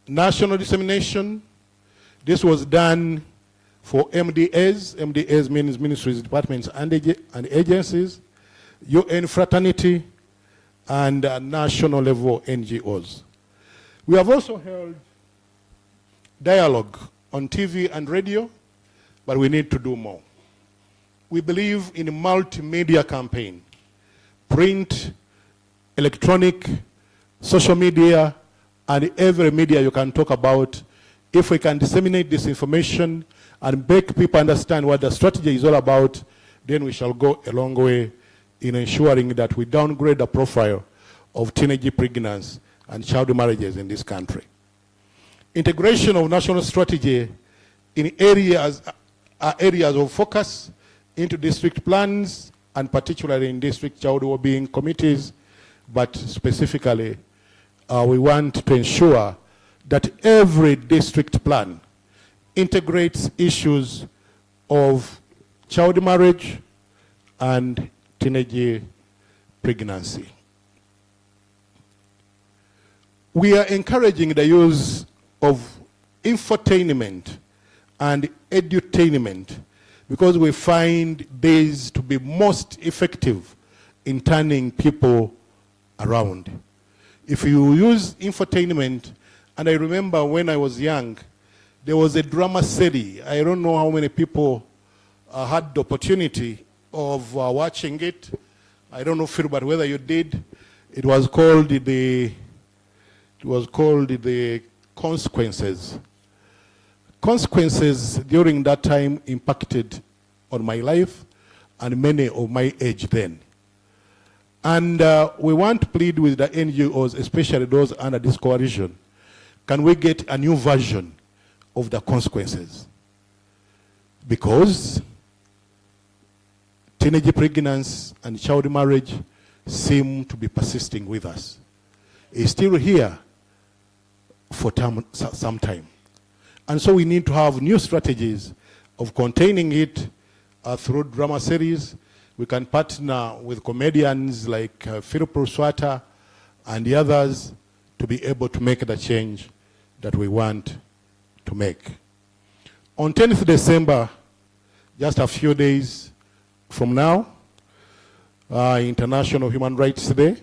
National dissemination, this was done for MDAs. MDAs means ministries, departments, and agencies, UN fraternity, and national level NGOs. We have also held dialogue on TV and radio, but we need to do more. We believe in a multimedia campaign, print, electronic, social media, and every media you can talk about. If we can disseminate this information and make people understand what the strategy is all about, then we shall go a long way in ensuring that we downgrade the profile of teenage pregnancy and child marriages in this country. Integration of national strategy in areas of focus into district plans, and particularly in district child well-being committees, but specifically we want to ensure that every district plan integrates issues of child marriage and teenage pregnancy. We are encouraging the use of infotainment and edutainment because we find these to be most effective in turning people around. If you use infotainment, and I remember when I was young, there was a drama series. I don't know how many people had the opportunity of watching it. I don't know, Phil, but whether you did. It was called the Consequences. Consequences during that time impacted on my life and many of my age then. And we want to plead with the NGOs, especially those under this coalition. Can we get a new version of the Consequences? Because teenage pregnancy and child marriage seem to be persisting with us. It's still here for some time. And so we need to have new strategies of containing it through drama series. We can partner with comedians like Philip Ruswata and the others to be able to make the change that we want to make. On 10th December, just a few days from now, International Human Rights Day,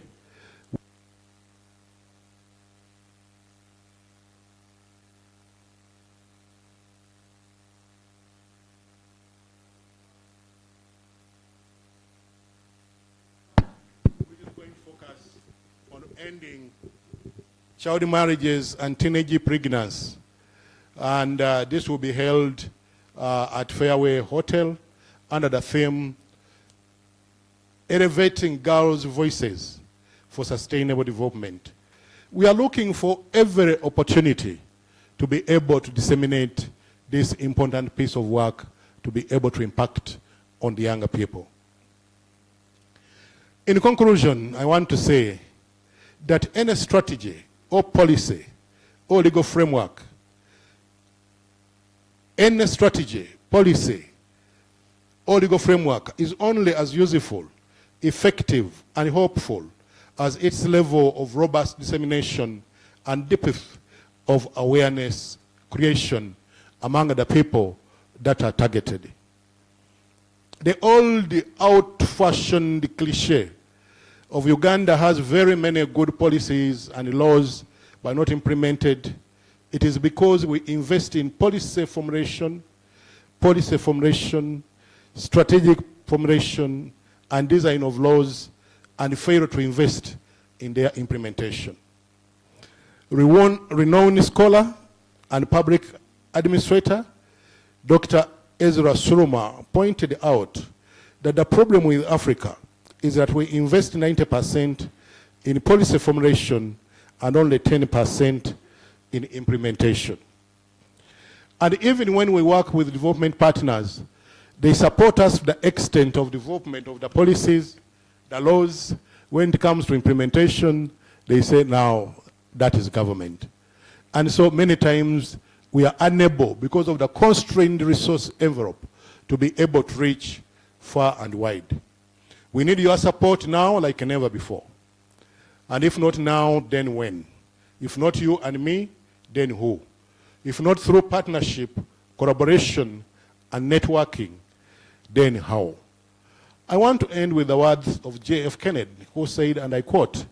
ending child marriages and teenage pregnancy. And this will be held at Fairway Hotel under the theme, Elevating Girls' Voices for Sustainable Development. We are looking for every opportunity to be able to disseminate this important piece of work to be able to impact on the younger people. In conclusion, I want to say that any strategy or policy or legal framework, any strategy, policy, or legal framework is only as useful, effective, and hopeful as its level of robust dissemination and depth of awareness creation among the people that are targeted. The old out-fashioned cliche of Uganda has very many good policies and laws but not implemented. It is because we invest in policy formulation, strategic formulation, and design of laws, and fail to invest in their implementation. Renowned scholar and public administrator, Dr. Ezra Suruma, pointed out that the problem with Africa is that we invest 90% in policy formulation and only 10% in implementation. And even when we work with development partners, they support us to the extent of development of the policies, the laws. When it comes to implementation, they say, now, that is government. And so many times we are unable, because of the constrained resource envelope, to be able to reach far and wide. We need your support now like never before. And if not now, then when? If not you and me, then who? If not through partnership, collaboration, and networking, then how? I want to end with the words of J.F. Kennedy, who said, and I quote,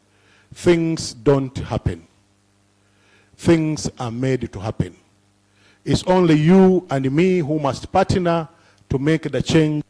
"Things don't happen. Things are made to happen. It's only you and me who must partner to make the change."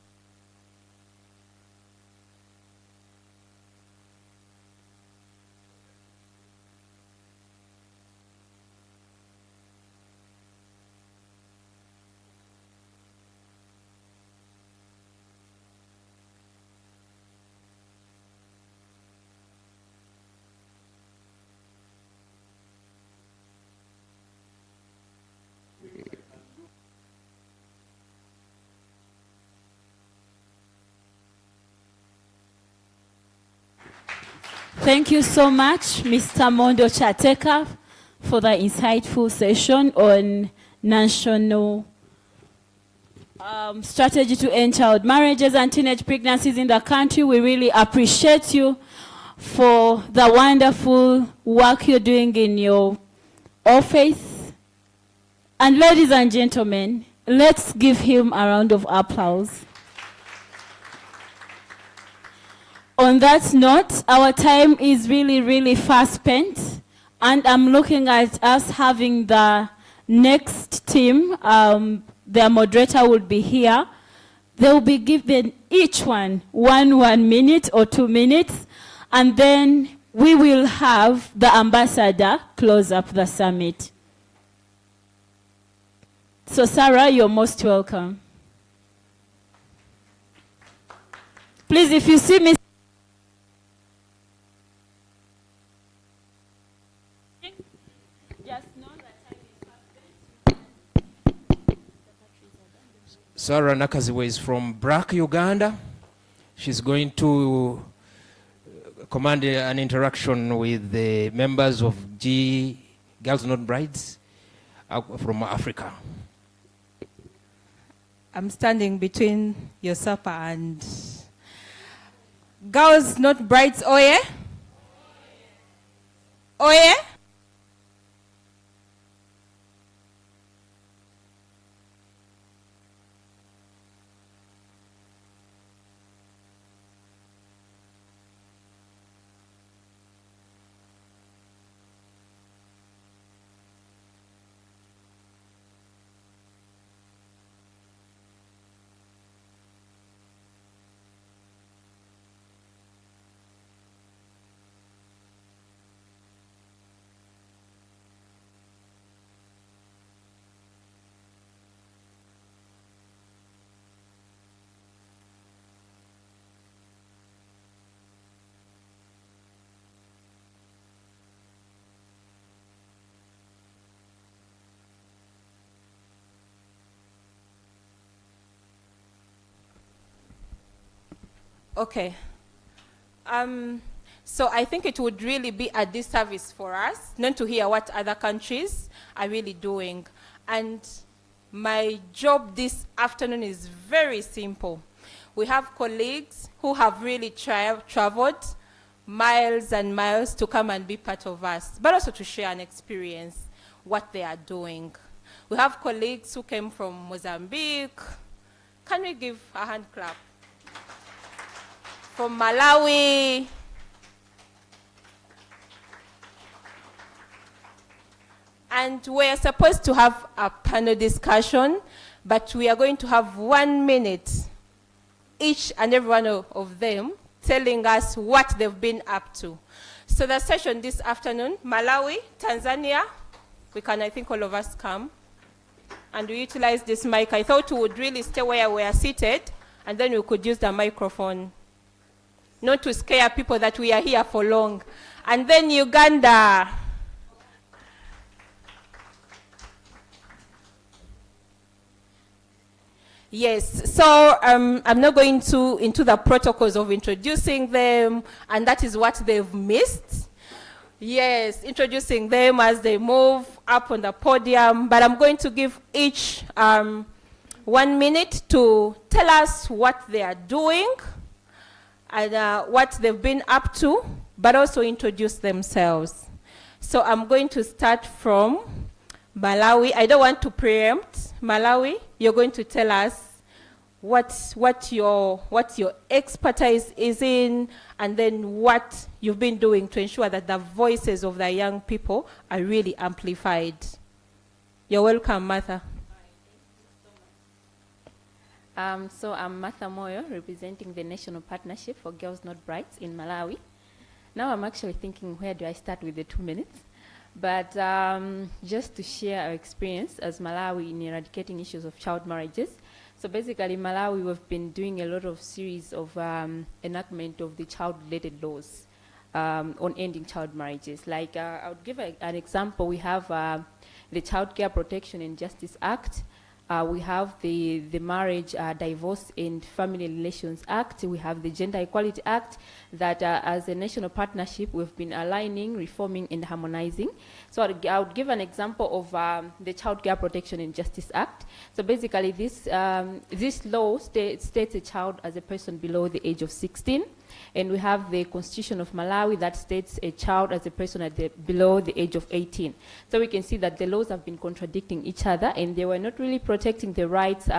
Thank you so much, Mr. Mondo Chateka, for the insightful session on national strategy to end child marriages and teenage pregnancies in the country. We really appreciate you for the wonderful work you're doing in your office. And ladies and gentlemen, let's give him a round of applause. On that note, our time is really, really fast spent, and I'm looking at us having the next team. Their moderator will be here. They will be given each one 1 minute or 2 minutes, and then we will have the ambassador close up the summit. So Sarah, you're most welcome. Please, if you see me, Sarah Nakaziwe is from BRAC, Uganda. She's going to command an interaction with the members of Girls Not Brides from Africa. I'm standing between Yosapa and Girls Not Brides. Oye? Oye? Okay. So I think it would really be a disservice for us not to hear what other countries are really doing. And my job this afternoon is very simple. We have colleagues who have really traveled miles and miles to come and be part of us, but also to share an experience, what they are doing. We have colleagues who came from Mozambique. Can we give a hand clap? From Malawi. And we're supposed to have a panel discussion, but we are going to have 1 minute, each and every one of them telling us what they've been up to. So the session this afternoon, Malawi, Tanzania, I think all of us come, and we utilize this mic. I thought we would really stay where we are seated, and then we could use the microphone, not to scare people that we are here for long. And then Uganda. Yes, so I'm not going into the protocols of introducing them, and that is what they've missed. Yes, introducing them as they move up on the podium, but I'm going to give each 1 minute to tell us what they are doing, and what they've been up to, but also introduce themselves. So I'm going to start from Malawi. I don't want to preempt. Malawi, you're going to tell us what your expertise is in, and then what you've been doing to ensure that the voices of the young people are really amplified. You're welcome, Martha. So I'm Martha Moyo, representing the National Partnership for Girls Not Brides in Malawi. Now I'm actually thinking, where do I start with the 2 minutes? But just to share our experience as Malawi in eradicating issues of child marriages. So basically, Malawi, we've been doing a lot of series of enactment of the child-related laws on ending child marriages. Like, I would give an example. We have the Child Care Protection and Justice Act. We have the Marriage, Divorce and Family Relations Act. We have the Gender Equality Act that as a national partnership we've been aligning, reforming and harmonizing. So I would give an example of the Child Care Protection and Justice Act. So basically this law states a child as a person below the age of 16. And we have the Constitution of Malawi that states a child as a person below the age of 18. So we can see that the laws have been contradicting each other, and they were not really protecting the rights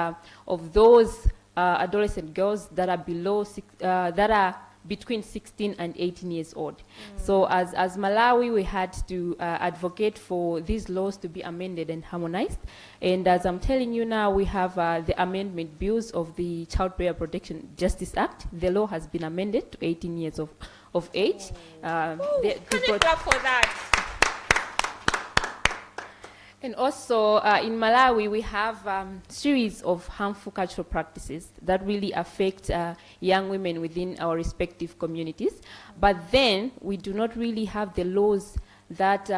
of those adolescent girls that are between 16 and 18 years old. So as Malawi, we had to advocate for these laws to be amended and harmonized. And as I'm telling you now, we have the amendment bills of the Child Care Protection Justice Act. The law has been amended to 18 years of age. Can you clap for that? And also in Malawi, we have series of harmful cultural practices that really affect young women within our respective communities. But then we do not really have the laws that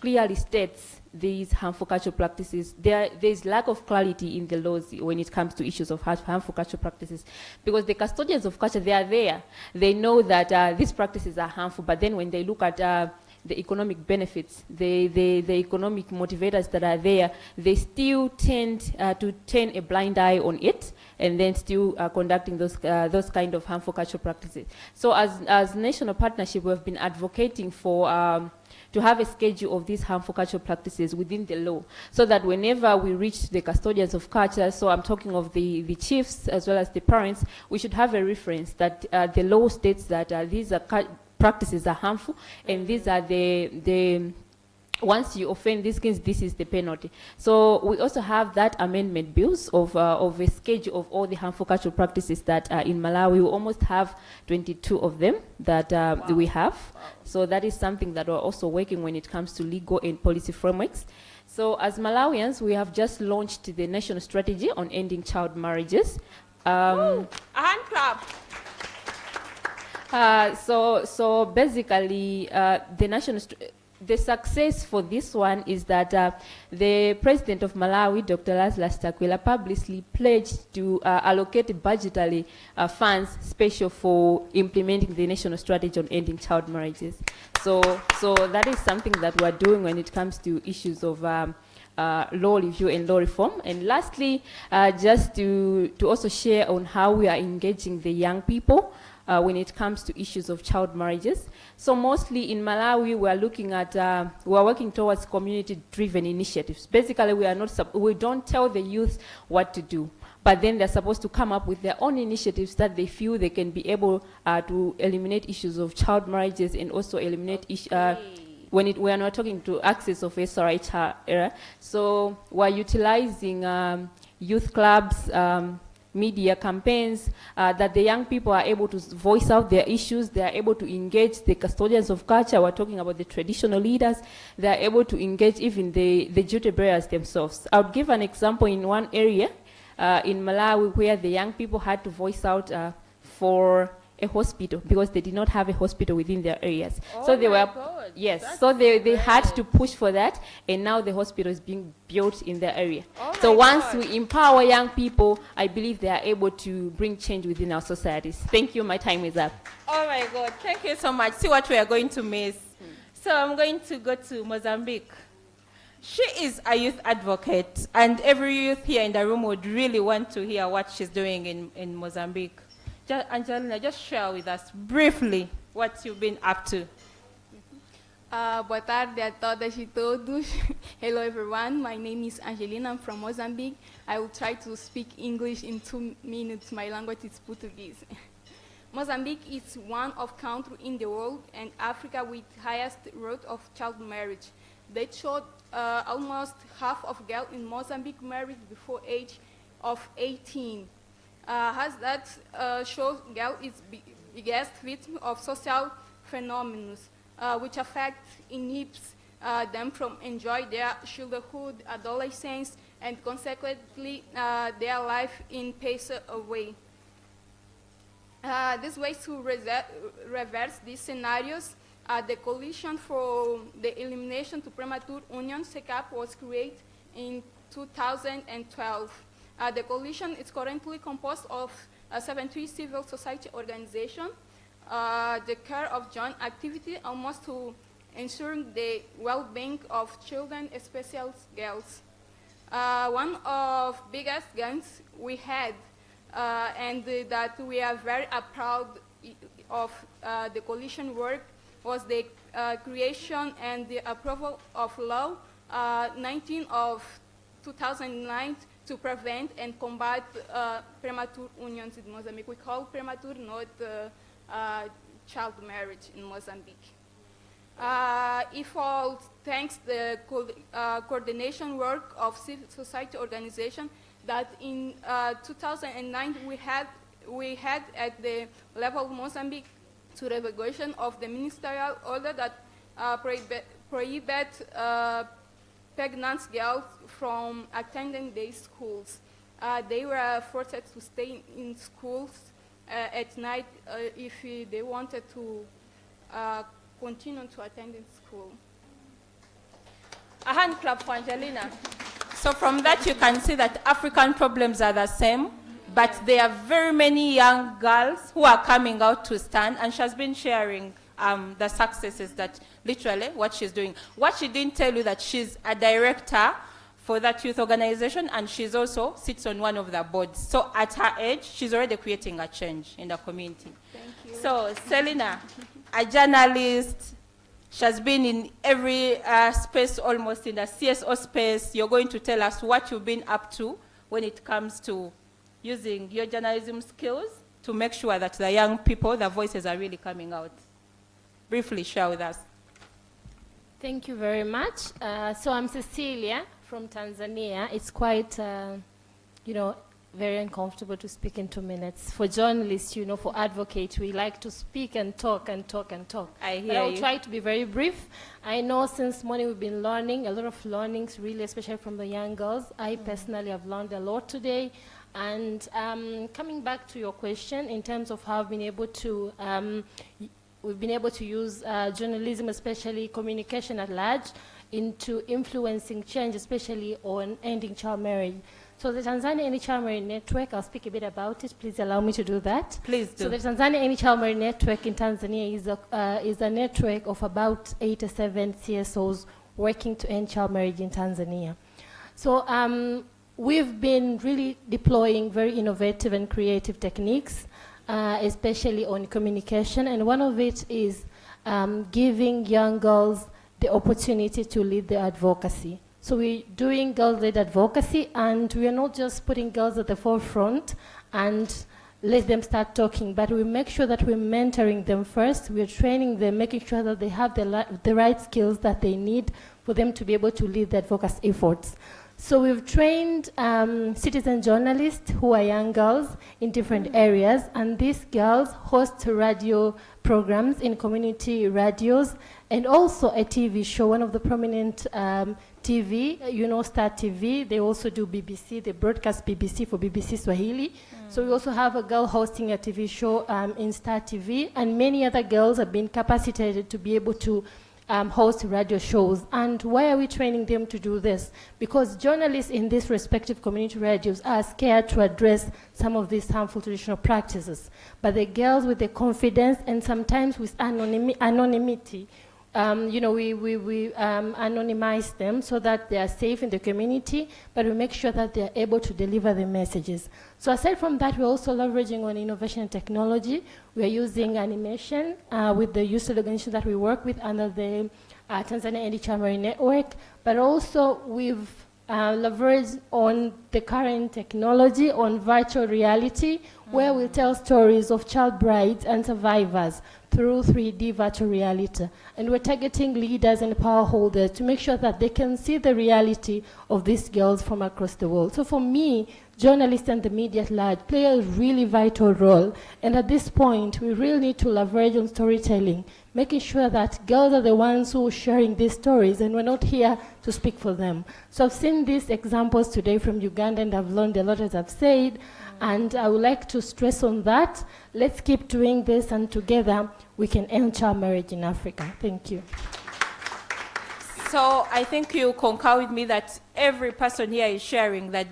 clearly states these harmful cultural practices. There's lack of clarity in the laws when it comes to issues of harmful cultural practices, because the custodians of culture, they are there. They know that these practices are harmful, but then when they look at the economic benefits, the economic motivators that are there, they still tend to turn a blind eye on it, and then still conducting those kind of harmful cultural practices. So as national partnership, we've been advocating for to have a schedule of these harmful cultural practices within the law, so that whenever we reach the custodians of culture, so I'm talking of the chiefs as well as the parents, we should have a reference that the law states that these practices are harmful, and these are the once you offend these things, this is the penalty. So we also have that amendment bills of a schedule of all the harmful cultural practices that in Malawi. We almost have 22 of them that we have. Wow. So that is something that we're also working when it comes to legal and policy frameworks. So as Malawians, we have just launched the national strategy on ending child marriages. A hand clap. So basically, the success for this one is that the president of Malawi, Dr. Lazarus Chakwera, publicly pledged to allocate budgetary funds special for implementing the national strategy on ending child marriages. So that is something that we're doing when it comes to issues of law review and law reform. And lastly, just to also share on how we are engaging the young people when it comes to issues of child marriages. So mostly in Malawi, we are looking at, we are working towards community-driven initiatives. Basically, we don't tell the youth what to do, but then they're supposed to come up with their own initiatives that they feel they can be able to eliminate issues of child marriages, and also eliminate we are not talking to access of SRH era. So we're utilizing youth clubs, media campaigns, that the young people are able to voice out their issues. They are able to engage the custodians of culture. We're talking about the traditional leaders. They are able to engage even the duty bearers themselves. I would give an example in one area in Malawi where the young people had to voice out for a hospital because they did not have a hospital within their areas. So they were, yes, so they had to push for that, and now the hospital is being built in their area. So once we empower young people, I believe they are able to bring change within our societies. Thank you, my time is up. Oh my God, thank you so much. See what we are going to miss. So I'm going to go to Mozambique. She is a youth advocate, and every youth here in the room would really want to hear what she's doing in Mozambique. Angelina, just share with us briefly what you've been up to. Boa tarde a todas e todos. Hello everyone, my name is Angelina, I'm from Mozambique. I will try to speak English in 2 minutes, my language is Portuguese. Mozambique is one of countries in the world and Africa with highest rate of child marriage. They showed almost half of girls in Mozambique married before age of 18. As that shows, girl is biggest victim of social phenomena, which affect inhibits them from enjoy their childhood, adolescence, and consequently their life in pace away. This way to reverse these scenarios, the Coalition for the Elimination to Premature Union (CECAP) was created in 2012. The coalition is currently composed of 70 civil society organizations. The care of joint activity almost to ensuring the well-being of children, especially girls. One of biggest gains we had, and that we are very proud of the coalition work, was the creation and the approval of Law 19 of 2009 to prevent and combat premature unions in Mozambique. We call premature not child marriage in Mozambique. If all thanks the coordination work of civil society organization that in 2009 we had at the level of Mozambique to revocation of the ministerial order that prohibit pregnant girls from attending their schools. They were forced to stay in schools at night if they wanted to continue to attend in school. A hand clap for Angelina. So from that you can see that African problems are the same, but there are very many young girls who are coming out to stand, and she has been sharing the successes that literally what she's doing. What she didn't tell you that she's a director for that youth organization, and she's also sits on one of the boards. So at her age, she's already creating a change in the community. Thank you. So Selina, a journalist, she has been in every space, almost in the CSO space. You're going to tell us what you've been up to when it comes to using your journalism skills to make sure that the young people, their voices are really coming out. Briefly share with us. Thank you very much. So I'm Cecilia from Tanzania. It's quite, very uncomfortable to speak in 2 minutes. For journalists, for advocates, we like to speak and talk and talk and talk. I hear but I'll you. try to be very brief. I know since morning we've been learning, a lot of learnings, really, especially from the young girls. I personally have learned a lot today. And coming back to your question, in terms of how I've been able to, we've been able to use journalism, especially communication at large, into influencing change, especially on ending child marriage. So the Tanzania Any Child Marriage Network, I'll speak a bit about it. Please allow me to do that. Please do. So the Tanzania Any Child Marriage Network in Tanzania is a network of about 87 CSOs working to end child marriage in Tanzania. So we've been really deploying very innovative and creative techniques, especially on communication, and one of it is giving young girls the opportunity to lead the advocacy. So we're doing girls-led advocacy, and we are not just putting girls at the forefront and let them start talking, but we make sure that we're mentoring them first, we're training them, making sure that they have the right skills that they need for them to be able to lead the advocacy efforts. So we've trained citizen journalists who are young girls in different areas, and these girls host radio programs in community radios, and also a TV show, one of the prominent TV, Star TV. They also do BBC, they broadcast BBC for BBC Swahili. So we also have a girl hosting a TV show in Star TV, and many other girls have been capacitated to be able to host radio shows. And why are we training them to do this? Because journalists in these respective community radios are scared to address some of these harmful traditional practices. But the girls with the confidence and sometimes with anonymity we anonymize them so that they are safe in the community, but we make sure that they are able to deliver the messages. So aside from that, we're also leveraging on innovation and technology. We're using animation with the youth organization that we work with under the Tanzania Early Child Marriage Network, but also we've leveraged on the current technology on virtual reality, where we tell stories of child brides and survivors through 3D virtual reality. And we're targeting leaders and power holders to make sure that they can see the reality of these girls from across the world. So for me, journalists and the media at large play a really vital role. And at this point, we really need to leverage on storytelling, making sure that girls are the ones who are sharing these stories and we're not here to speak for them. So I've seen these examples today from Uganda and I've learned a lot, as I've said, and I would like to stress on that. Let's keep doing this, and together we can end child marriage in Africa. Thank you. So I think you concur with me that every person here is sharing that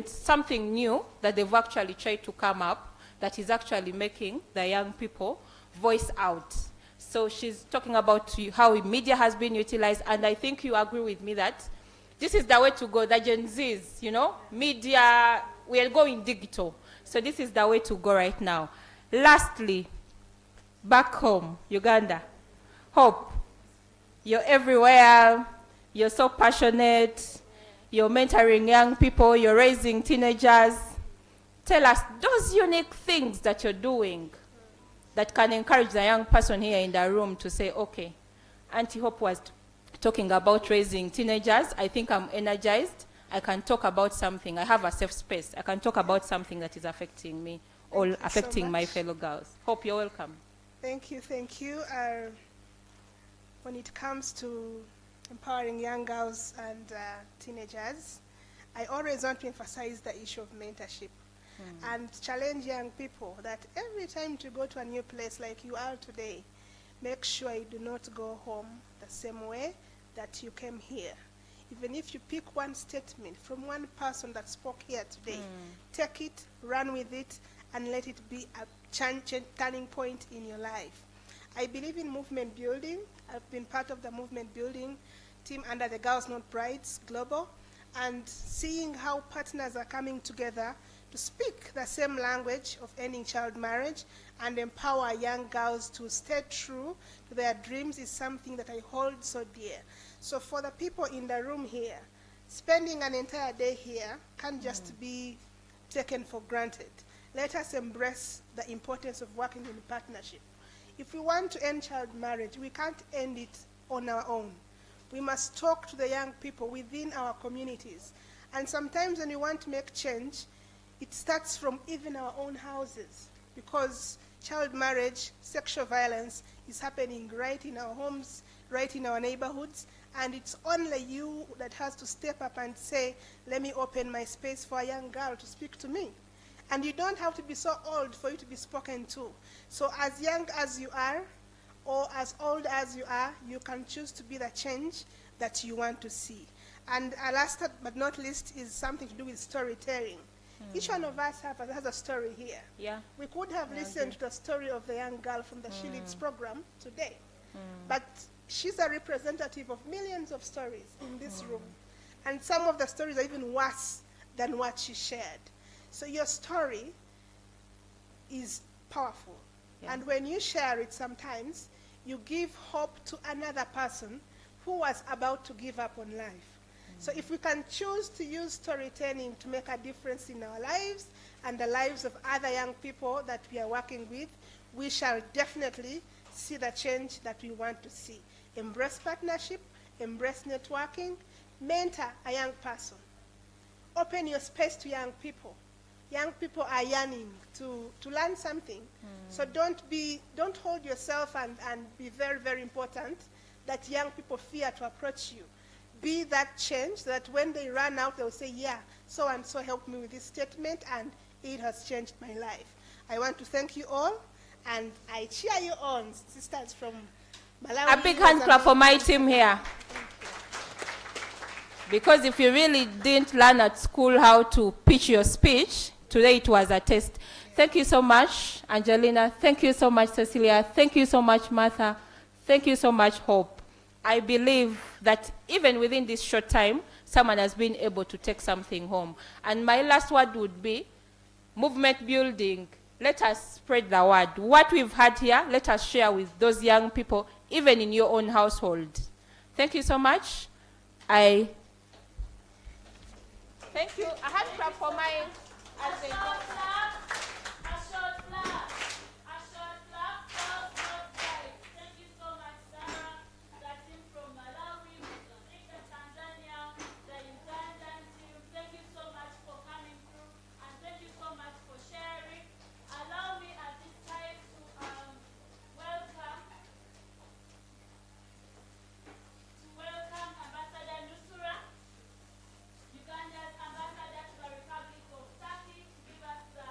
something new that they've actually tried to come up that is actually making the young people voice out. So she's talking about how media has been utilized, and I think you agree with me that this is the way to go. The Gen Zs, media, we are going digital. So this is the way to go right now. Lastly, back home, Uganda, Hope, you're everywhere, you're so passionate, you're mentoring young people, you're raising teenagers. Tell us those unique things that you're doing that can encourage the young person here in the room to say, okay, Auntie Hope was talking about raising teenagers. I think I'm energized. I can talk about something. I have a safe space. I can talk about something that is affecting me or affecting my fellow girls. Hope, you're welcome. Thank you. When it comes to empowering young girls and teenagers, I always want to emphasize the issue of mentorship and challenge young people that every time you go to a new place like you are today, make sure you do not go home the same way that you came here. Even if you pick one statement from one person that spoke here today, take it, run with it, and let it be a turning point in your life. I believe in movement building. I've been part of the movement building team under the Girls Not Brides Global, and seeing how partners are coming together to speak the same language of ending child marriage and empower young girls to stay true to their dreams is something that I hold so dear. So for the people in the room here, spending an entire day here can't just be taken for granted. Let us embrace the importance of working in partnership. If we want to end child marriage, we can't end it on our own. We must talk to the young people within our communities. And sometimes when we want to make change, it starts from even our own houses, because child marriage, sexual violence is happening right in our homes, right in our neighborhoods, and it's only you that has to step up and say, let me open my space for a young girl to speak to me. And you don't have to be so old for you to be spoken to. So as young as you are, or as old as you are, you can choose to be the change that you want to see. And last but not least is something to do with storytelling. Each one of us has a story here. Yeah. We could have listened to the story of the young girl from the She Leads program today, but she's a representative of millions of stories in this room. And some of the stories are even worse than what she shared. So your story is powerful. Yeah. And when you share it sometimes, you give hope to another person who was about to give up on life. So if we can choose to use storytelling to make a difference in our lives and the lives of other young people that we are working with, we shall definitely see the change that we want to see. Embrace partnership, embrace networking, mentor a young person. Open your space to young people. Young people are yearning to learn something. So don't hold yourself and be very, very important that young people fear to approach you. Be that change that when they run out, they'll say, yeah, so-and-so helped me with this statement, and it has changed my life. I want to thank you all, and I cheer you on, sisters from Malawi. A big hand clap for my team here. Because if you really didn't learn at school how to pitch your speech, today it was a test. Thank you so much, Angelina. Thank you so much, Cecilia. Thank you so much, Martha. Thank you so much, Hope. I believe that even within this short time, someone has been able to take something home. And my last word would be movement building. Let us spread the word. What we've had here, let us share with those young people, even in your own household. Thank you so much. Thank you. A hand clap for my... As they go. Uganda's ambassador to the Republic of Turkey, to give us the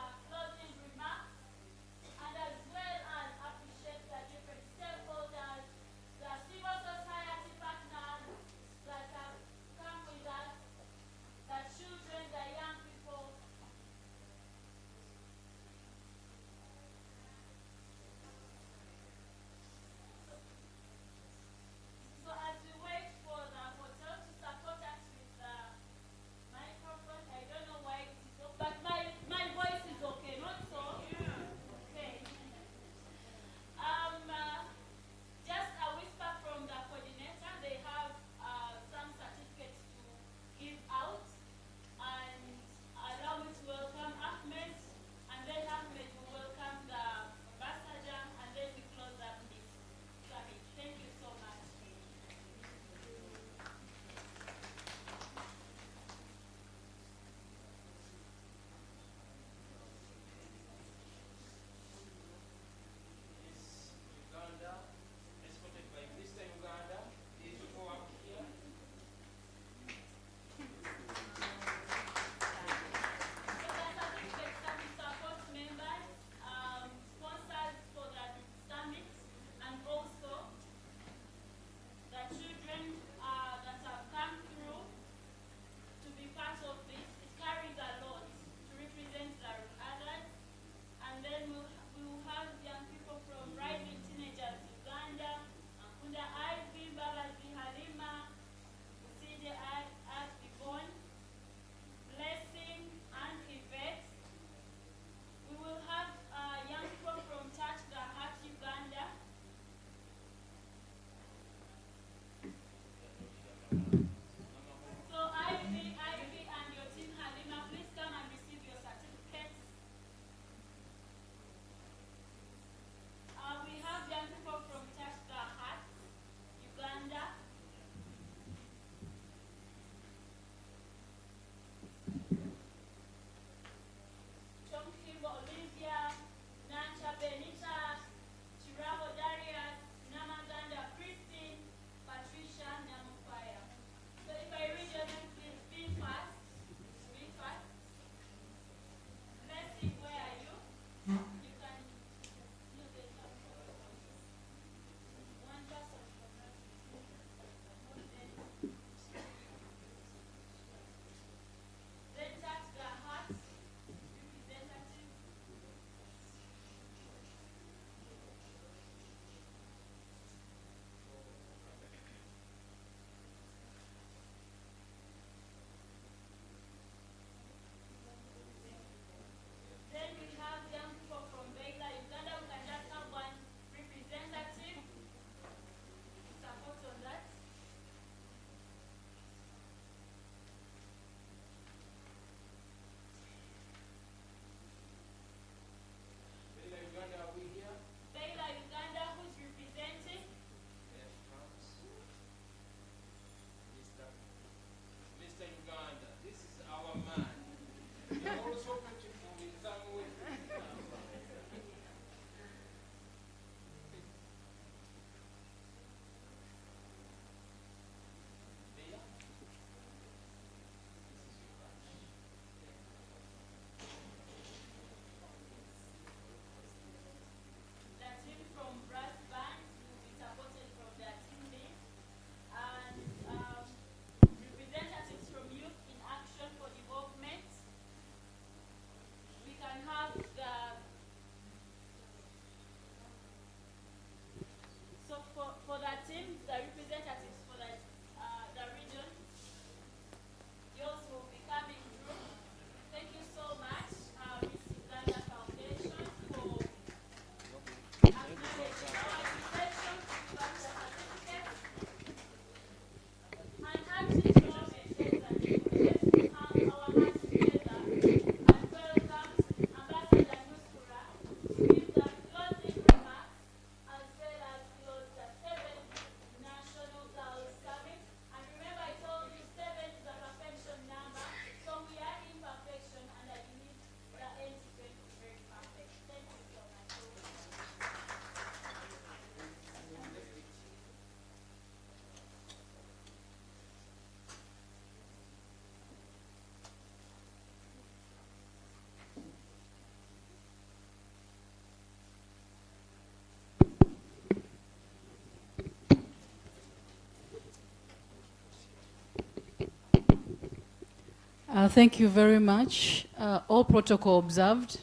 Thank you very much. All protocol observed.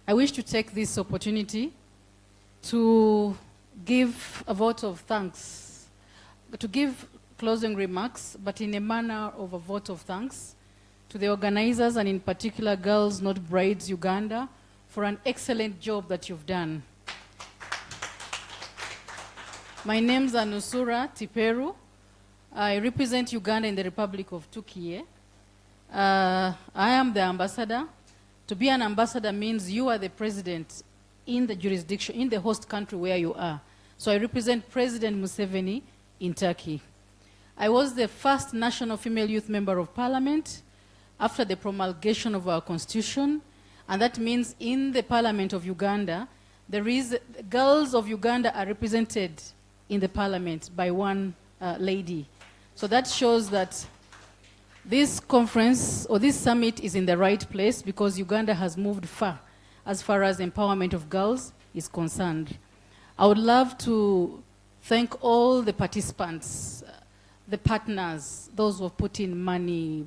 I wish to take this opportunity to give a vote of thanks, to give closing remarks, but in a manner of a vote of thanks to the organizers, and in particular Girls Not Brides Uganda, for an excellent job that you've done. My name's Anusura Tiperu. I represent Uganda in the Republic of Turkey. I am the ambassador. To be an ambassador means you are the president in the jurisdiction, in the host country where you are. So I represent President Museveni in Turkey. I was the first national female youth member of parliament after the promulgation of our constitution, and that means in the parliament of Uganda, girls of Uganda are represented in the parliament by one lady. So that shows that this conference or this summit is in the right place because Uganda has moved far as empowerment of girls is concerned. I would love to thank all the participants, the partners, those who have put in money,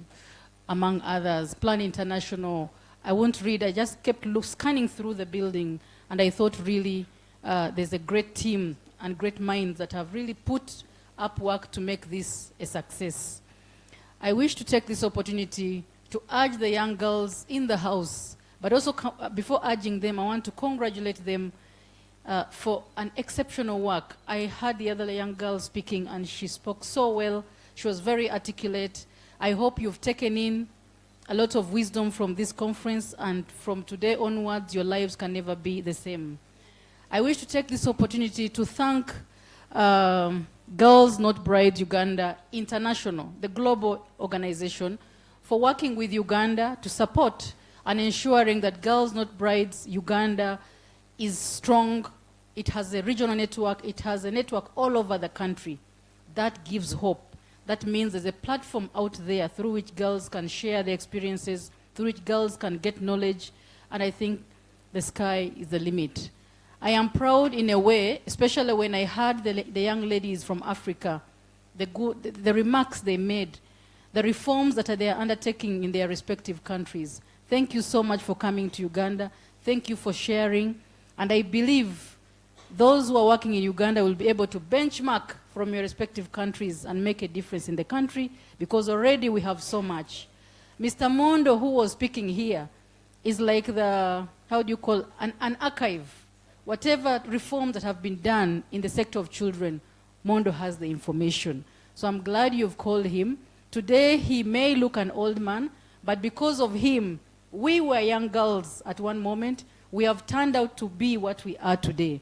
among others, Plan International. I won't read, I just kept scanning through the building, and I thought really there's a great team and great minds that have really put up work to make this a success. I wish to take this opportunity to urge the young girls in the house, but also before urging them, I want to congratulate them for an exceptional work. I heard the other young girl speaking and she spoke so well. She was very articulate. I hope you've taken in a lot of wisdom from this conference, and from today onwards, your lives can never be the same. I wish to take this opportunity to thank Girls Not Brides Uganda International, the global organization, for working with Uganda to support and ensuring that Girls Not Brides Uganda is strong. It has a regional network. It has a network all over the country. That gives hope. That means there's a platform out there through which girls can share their experiences, through which girls can get knowledge, and I think the sky is the limit. I am proud in a way, especially when I heard the young ladies from Africa, the remarks they made, the reforms that they are undertaking in their respective countries. Thank you so much for coming to Uganda. Thank you for sharing. And I believe those who are working in Uganda will be able to benchmark from your respective countries and make a difference in the country, because already we have so much. Mr. Mondo, who was speaking here, is like an archive. Whatever reforms that have been done in the sector of children, Mondo has the information. So I'm glad you've called him. Today, he may look an old man, but because of him, we were young girls at one moment. We have turned out to be what we are today.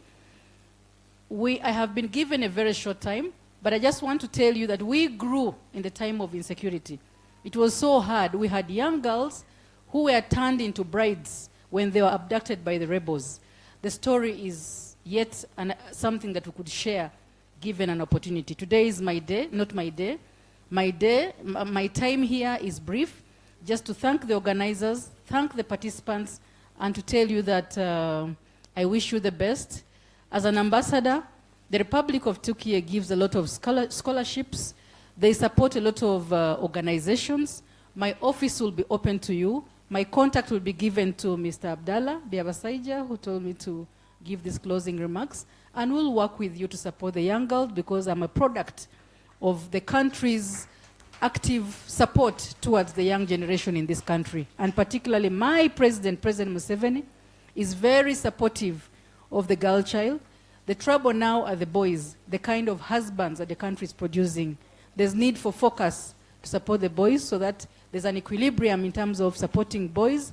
I have been given a very short time, but I just want to tell you that we grew in the time of insecurity. It was so hard. We had young girls who were turned into brides when they were abducted by the rebels. The story is yet something that we could share given an opportunity. Today is my day, not my day. My time here is brief, just to thank the organizers, thank the participants, and to tell you that I wish you the best. As an ambassador, the Republic of Turkey gives a lot of scholarships. They support a lot of organizations. My office will be open to you. My contact will be given to Mr. Abdallah Biabasaija, who told me to give these closing remarks. And we'll work with you to support the young girls, because I'm a product of the country's active support towards the young generation in this country. And particularly my president, President Museveni, is very supportive of the girl child. The trouble now are the boys, the kind of husbands that the country is producing. There's need for focus to support the boys so that there's an equilibrium in terms of supporting boys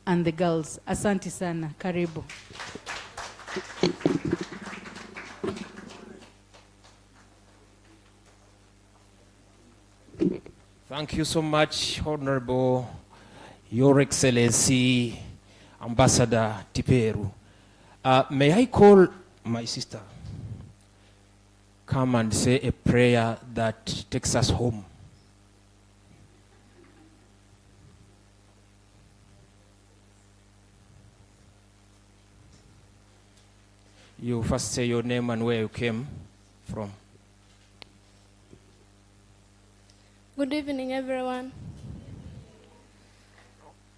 and the girls. Asante sana. Karibu. Thank you so much, Honorable Your Excellency, Ambassador Tiperu. May I call my sister? Come and say a prayer that takes us home. You first say your name and where you came from. Good evening, everyone.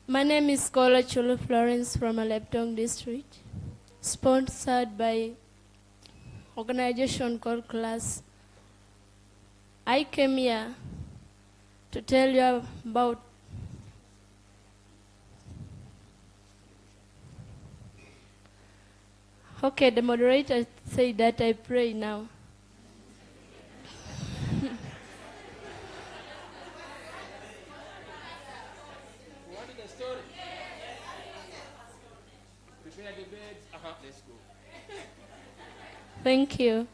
My name is Scholar Chulu Florence from Aleptong District, sponsored by organization called Class. I came here to tell you about okay, the moderator said that I pray now. What is the story? Prepare the beds. Let's go. Thank you.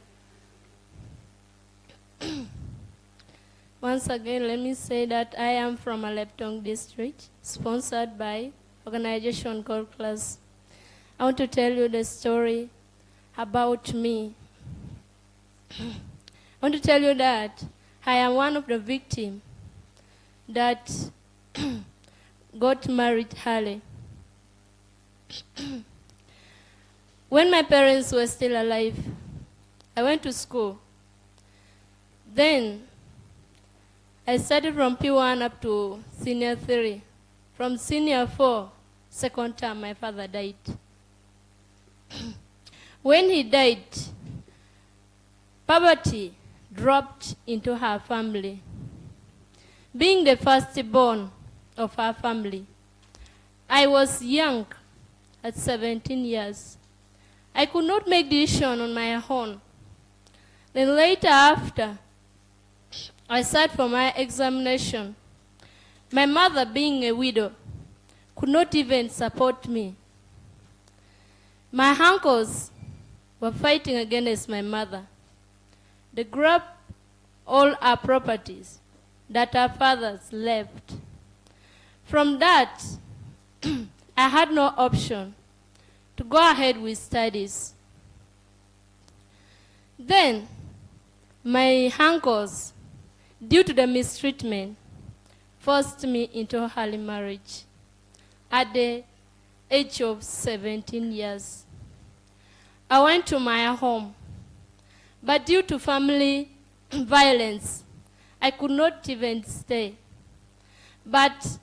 Once again, let me say that I am from Aleptong District, sponsored by organization called Class. I want to tell you the story about me. I want to tell you that I am one of the victims that got married early. When my parents were still alive, I went to school. Then I started from P1 up to senior 3. From senior 4, second term, my father died. When he died, poverty dropped into her family. Being the firstborn of her family, I was young at 17 years. I could not make decision on my own. Then later after, I sat for my examination. My mother, being a widow, could not even support me. My uncles were fighting against my mother. They grabbed all our properties that our fathers left. From that, I had no option to go ahead with studies. Then, my uncles, due to the mistreatment, forced me into early marriage at the age of 17 years. I went to my home, but due to family violence, I could not even stay. But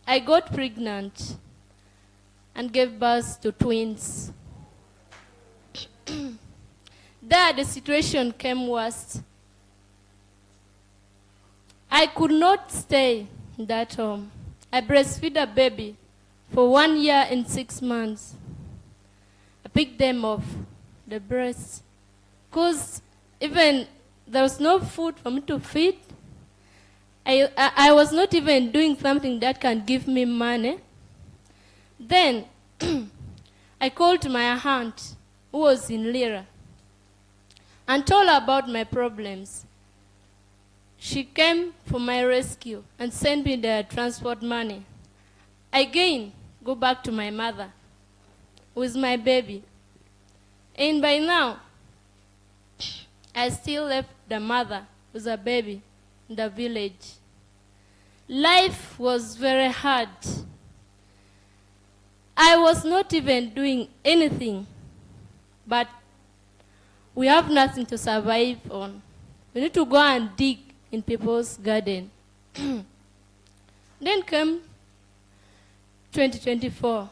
I got pregnant and gave birth to twins. There, the situation came worse. I could not stay in that home. I breastfed a baby for 1 year and 6 months. I picked them off the breast because even there was no food for me to feed. I was not even doing something that can give me money. Then I called my aunt, who was in Lira, and told her about my problems. She came for my rescue and sent me the transport money. I again go back to my mother with my baby. And by now, I still left the mother with a baby in the village. Life was very hard. I was not even doing anything, but we have nothing to survive on. We need to go and dig in people's garden. Then came 2024,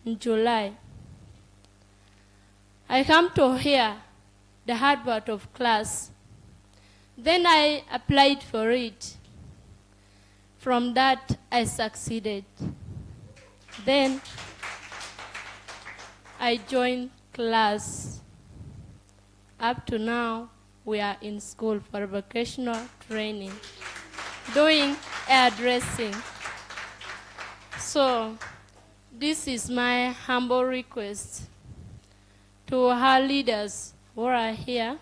in July. I come to hear the advert of Class. Then I applied for it. From that, I succeeded. Then I joined Class. Up to now, we are in school for vocational training, doing hairdressing. So, this is my humble request to our leaders who are here,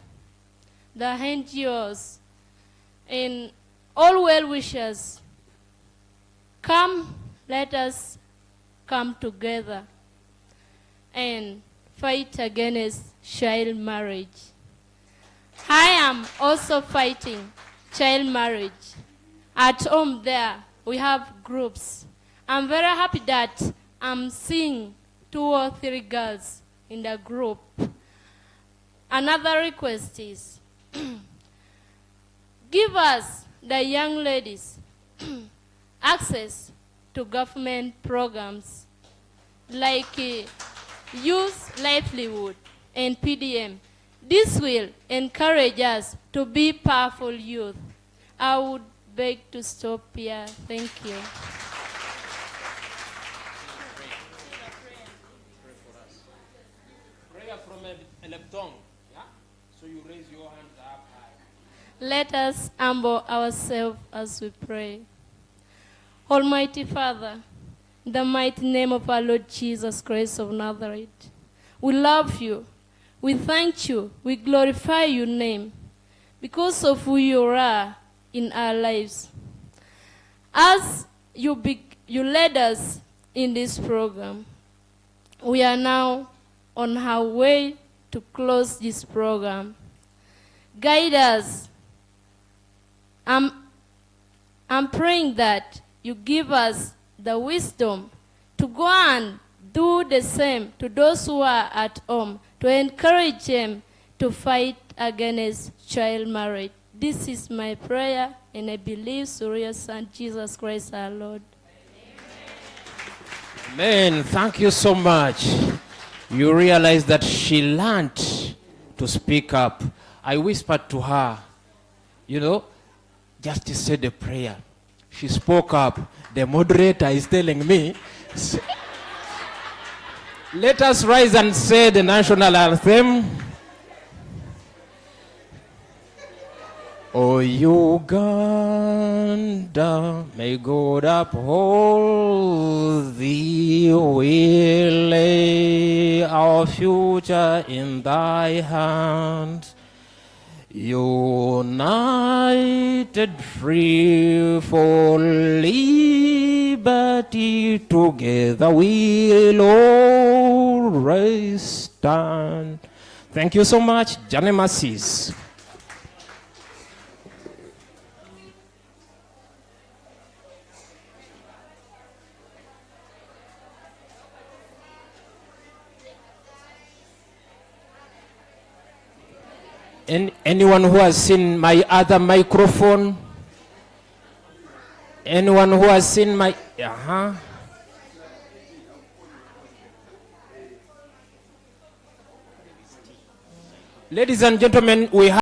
the NGOs, and all well-wishers. Come, let us come together and fight against child marriage. I am also fighting child marriage. At home there, we have groups. I'm very happy that I'm seeing 2 or 3 girls in the group. Another request is, give us, the young ladies, access to government programs like Youth Livelihood and PDM. This will encourage us to be powerful youth. I would beg to stop here. Thank you. Prayer from a lepton, yeah? So you raise your hand up high. Let us humble ourselves as we pray. Almighty Father, in the mighty name of our Lord Jesus Christ of Nazareth, we love you, we thank you, we glorify your name because of who you are in our lives. As you led us in this program, we are now on our way to close this program. Guide us. I'm praying that you give us the wisdom to go and do the same to those who are at home, to encourage them to fight against child marriage. This is my prayer, and I believe through your Son, Jesus Christ our Lord. Amen. Thank you so much. You realize that she learned to speak up. I whispered to her, you know, just to say the prayer. She spoke up. The moderator is telling me, let us rise and say the national anthem. O Uganda, may God uphold thee. We lay our future in thy hands. United, free for liberty, together we'll always stand. Thank you so much. Jane Masis. Anyone who has seen my other microphone? Anyone who has seen my... Ladies and gentlemen, we have